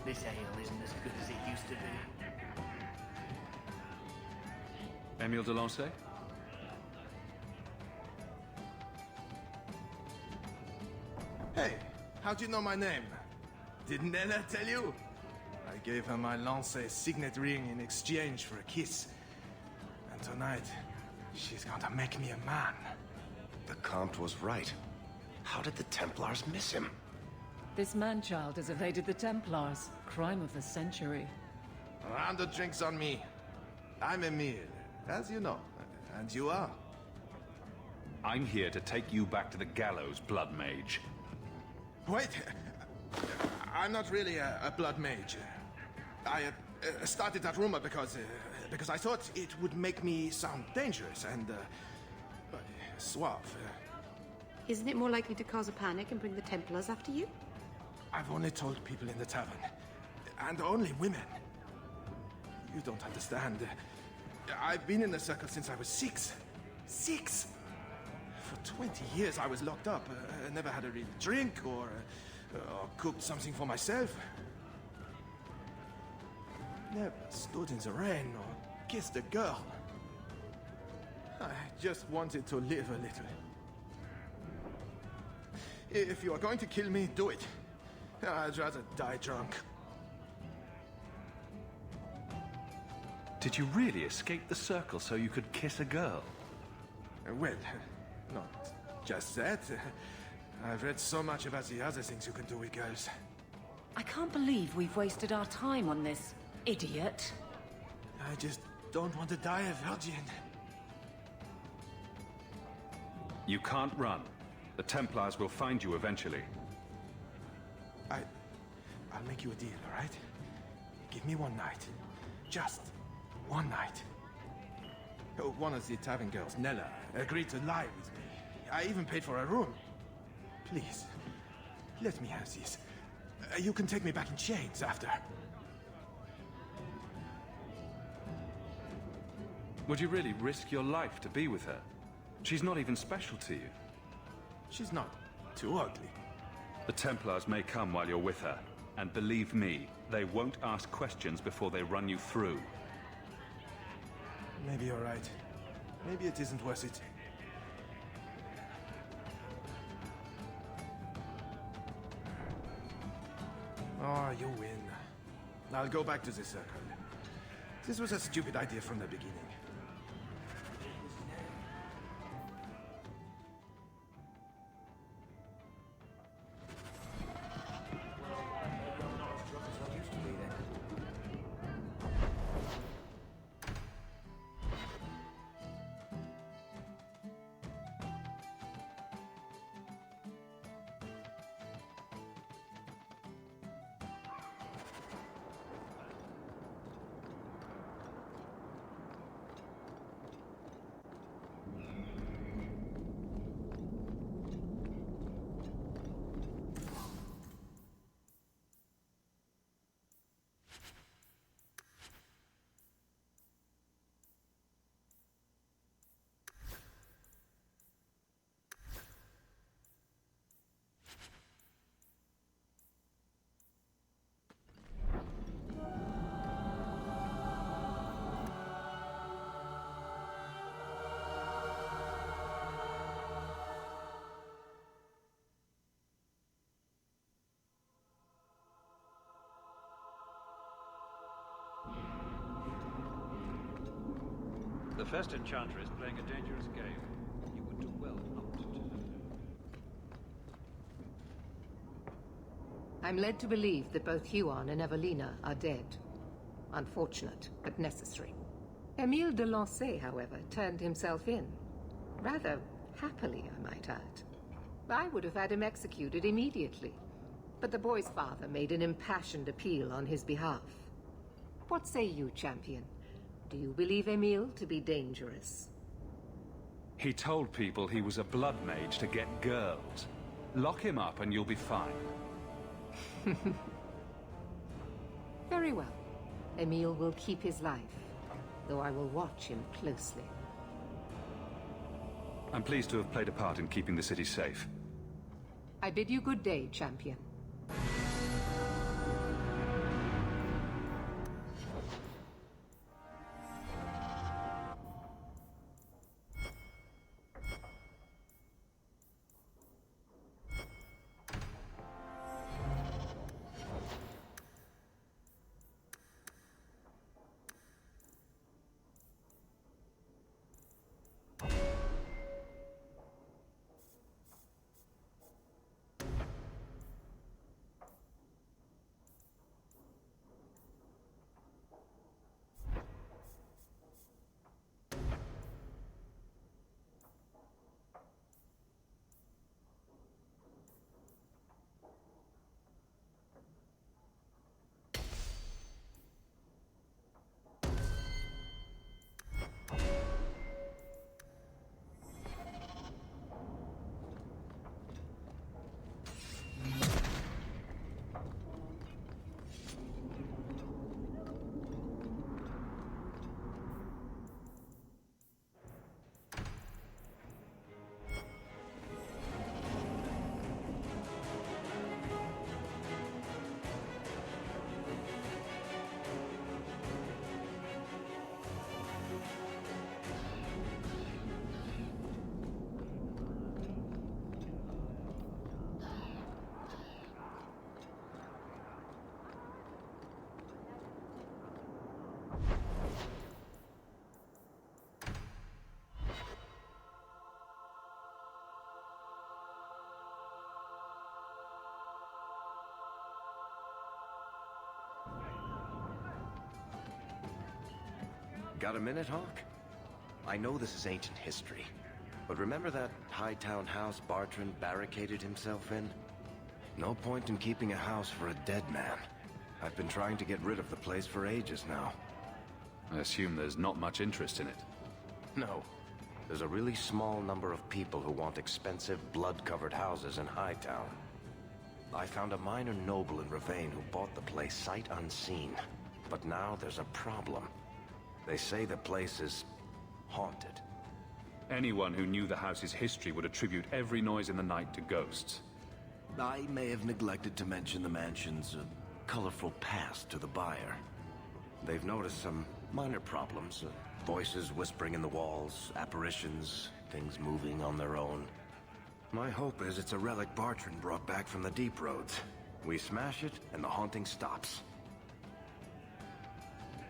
This ale isn't as good as it used to be.
Emile de Lancey?
Hey, how'd you know my name? Didn't Ella tell you? I gave her my Lancey signet ring in exchange for a kiss. And tonight, she's going to make me a man.
The Comte was right. How did the Templars miss him?
This man-child has evaded the Templars. Crime of the century.
A round of drinks on me. I'm Emil, as you know. And you are?
I'm here to take you back to the gallows, Blood Mage.
Wait. I'm not really a blood mage. I started that rumor because I thought it would make me sound dangerous and suave.
Isn't it more likely to cause a panic and bring the Templars after you?
I've only told people in the tavern. And only women. You don't understand. I've been in the circle since I was 6. 6! For 20 years I was locked up. Never had a real drink or cooked something for myself. Never stood in the rain or kissed a girl. I just wanted to live a little. If you are going to kill me, do it. I'd rather die drunk.
Did you really escape the circle so you could kiss a girl?
Well, not just that. I've read so much about the other things you can do with girls.
I can't believe we've wasted our time on this, idiot.
I just don't want to die a virgin.
You can't run. The Templars will find you eventually.
I'll make you a deal, all right? Give me one night. Just one night. One of the tavern girls, Nella, agreed to lie with me. I even paid for a room. Please, let me have this. You can take me back in chains after.
Would you really risk your life to be with her? She's not even special to you.
She's not too ugly.
The Templars may come while you're with her. And believe me, they won't ask questions before they run you through.
Maybe you're right. Maybe it isn't worth it. Oh, you win. I'll go back to the circle. This was a stupid idea from the beginning.
The first enchanter is playing a dangerous game. You would do well not to.
I'm led to believe that both Huon and Evelina are dead. Unfortunate, but necessary. Emile de Lancey, however, turned himself in. Rather happily, I might add. I would have had him executed immediately. But the boy's father made an impassioned appeal on his behalf. What say you, champion? Do you believe Emile to be dangerous?
He told people he was a blood mage to get girls. Lock him up and you'll be fine.
Very well. Emile will keep his life, though I will watch him closely.
I'm pleased to have played a part in keeping the city safe.
I bid you good day, champion.
Got a minute, Hawk? I know this is ancient history, but remember that Hightown house Bartrand barricaded himself in? No point in keeping a house for a dead man. I've been trying to get rid of the place for ages now.
I assume there's not much interest in it.
No. There's a really small number of people who want expensive, blood-covered houses in Hightown. I found a minor noble in Ravane who bought the place sight unseen. But now there's a problem. They say the place is haunted.
Anyone who knew the house's history would attribute every noise in the night to ghosts.
I may have neglected to mention the mansion's colorful past to the buyer. They've noticed some minor problems. Voices whispering in the walls, apparitions, things moving on their own. My hope is it's a relic Bartrand brought back from the Deep Roads. We smash it, and the haunting stops.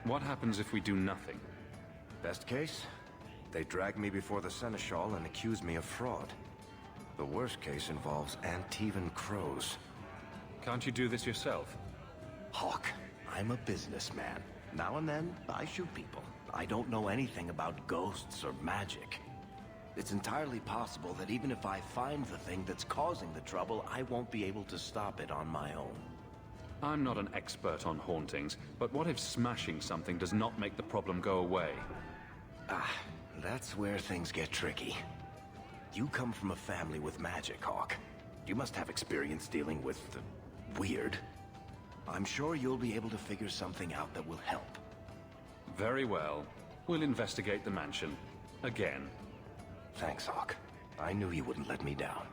What happens if we do nothing?
Best case? They drag me before the Seneschal and accuse me of fraud. The worst case involves Antivan crows.
Can't you do this yourself?
Hawk, I'm a businessman. Now and then, I shoot people. I don't know anything about ghosts or magic. It's entirely possible that even if I find the thing that's causing the trouble, I won't be able to stop it on my own.
I'm not an expert on hauntings, but what if smashing something does not make the problem go away?
That's where things get tricky. You come from a family with magic, Hawk. You must have experience dealing with the weird. I'm sure you'll be able to figure something out that will help.
Very well. We'll investigate the mansion. Again.
Thanks, Hawk. I knew you wouldn't let me down.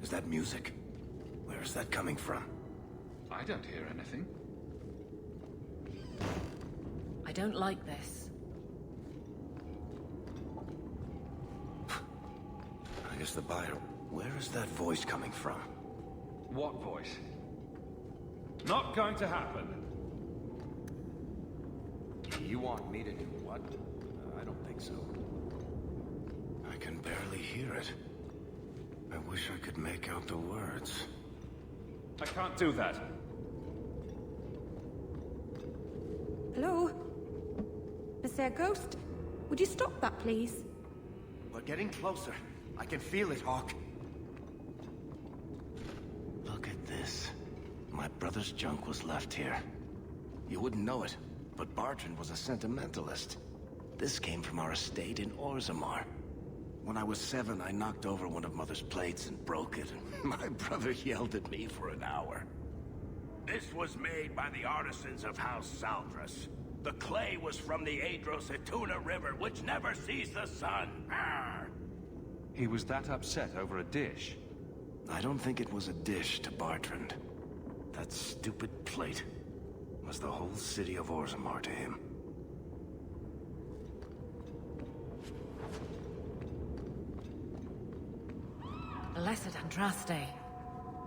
Is that music? Where is that coming from?
I don't hear anything.
I don't like this.
I guess the buyer... Where is that voice coming from?
What voice? Not going to happen.
You want me to do what? I don't think so. I can barely hear it. I wish I could make out the words.
I can't do that.
Hello? Monsieur Ghost? Would you stop that, please?
We're getting closer. I can feel it, Hawk. Look at this. My brother's junk was left here. You wouldn't know it, but Bartrand was a sentimentalist. This came from our estate in Orzammar. When I was 7, I knocked over one of Mother's plates and broke it. My brother yelled at me for an hour.
This was made by the artisans of House Saldras. The clay was from the Adro-Setuna River, which never sees the sun. Arr!
He was that upset over a dish?
I don't think it was a dish to Bartrand. That stupid plate was the whole city of Orzammar to him.
Blessed Andraste.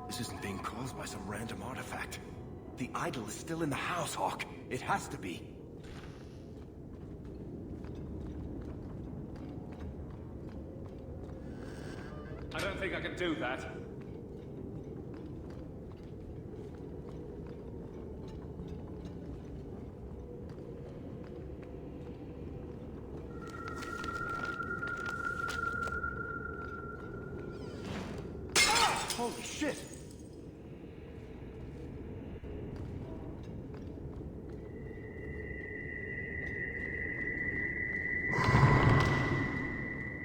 This isn't being caused by some random artifact. The idol is still in the house, Hawk. It has to be.
I don't think I can do that.
Holy shit!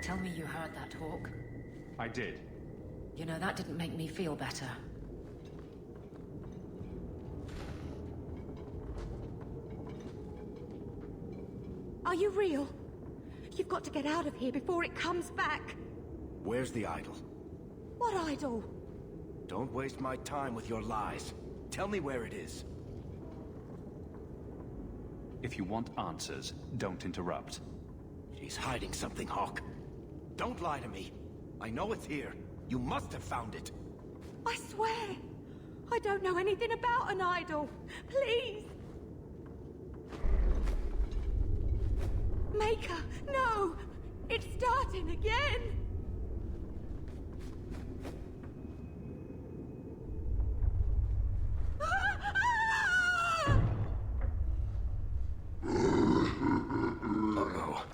Tell me you heard that, Hawk.
I did.
You know, that didn't make me feel better.
Are you real? You've got to get out of here before it comes back.
Where's the idol?
What idol?
Don't waste my time with your lies. Tell me where it is.
If you want answers, don't interrupt.
She's hiding something, Hawk. Don't lie to me. I know it's here. You must have found it.
I swear, I don't know anything about an idol. Please. Maker, no! It's starting again!
Uh-oh.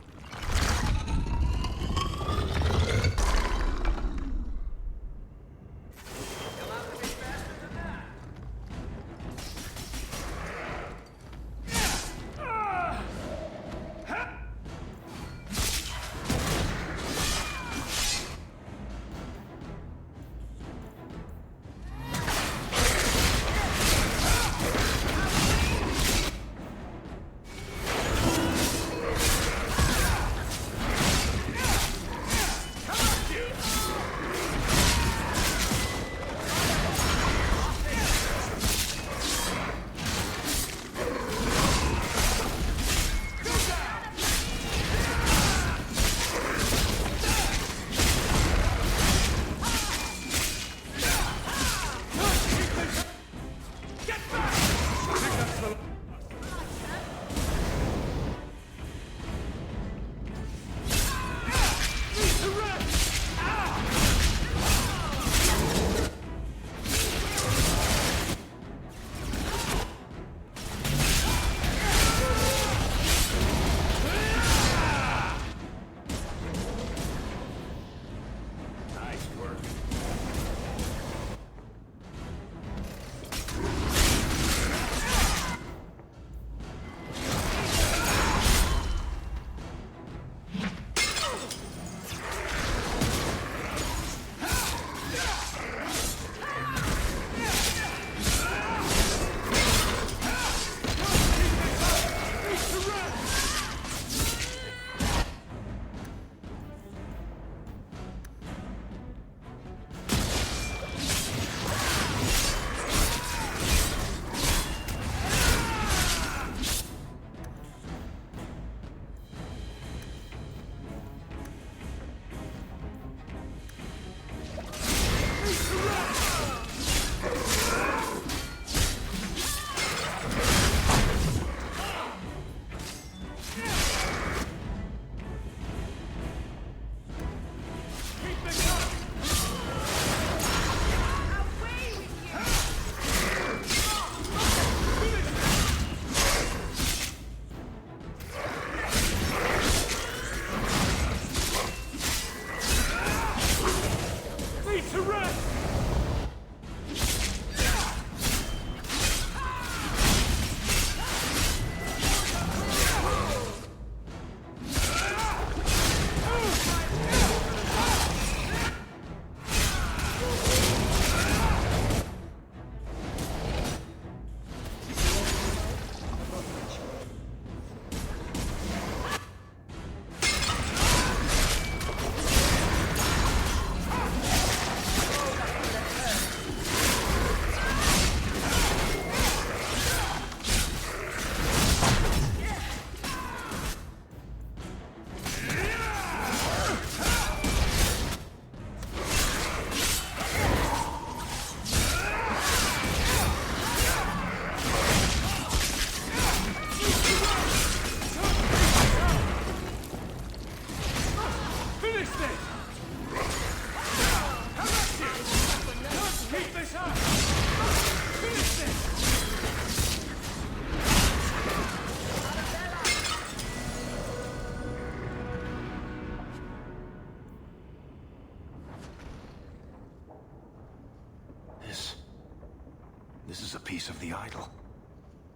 piece of the idol.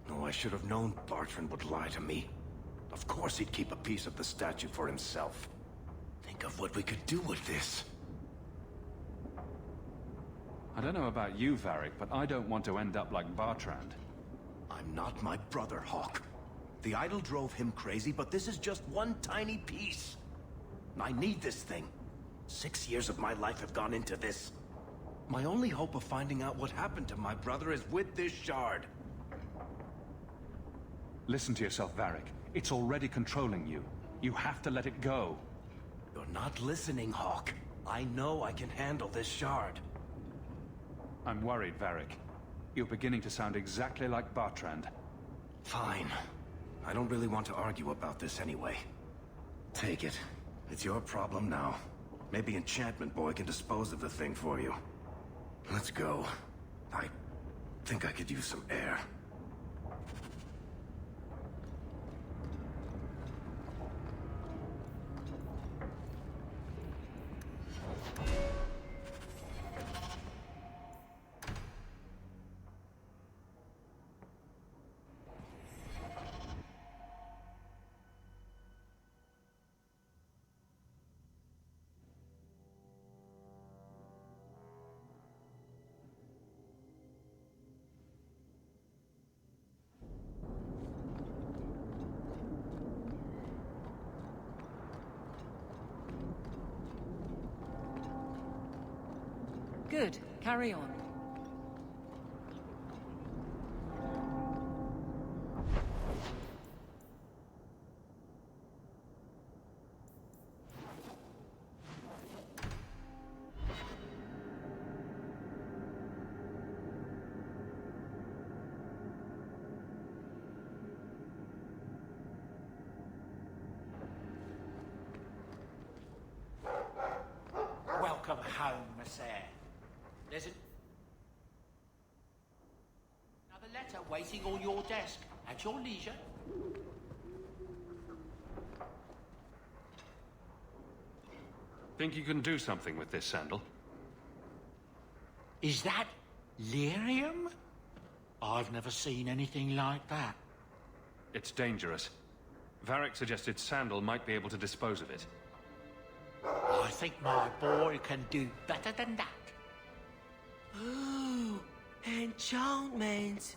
No, I should have known Bartrand would lie to me. Of course he'd keep a piece of the statue for himself. Think of what we could do with this.
I don't know about you, Varric, but I don't want to end up like Bartrand.
I'm not my brother, Hawk. The idol drove him crazy, but this is just one tiny piece. I need this thing. 6 years of my life have gone into this. My only hope of finding out what happened to my brother is with this shard.
Listen to yourself, Varric. It's already controlling you. You have to let it go.
You're not listening, Hawk. I know I can handle this shard.
I'm worried, Varric. You're beginning to sound exactly like Bartrand.
Fine. I don't really want to argue about this anyway. Take it. It's your problem now. Maybe Enchantment Boy can dispose of the thing for you. Let's go. I think I could use some air.
Good. Carry on.
Welcome home, Monsieur. There's another letter waiting on your desk, at your leisure.
Think you can do something with this sandal?
Is that lyrium? I've never seen anything like that.
It's dangerous. Varric suggested Sandal might be able to dispose of it.
I think my boy can do better than that.
Ooh, enchantments.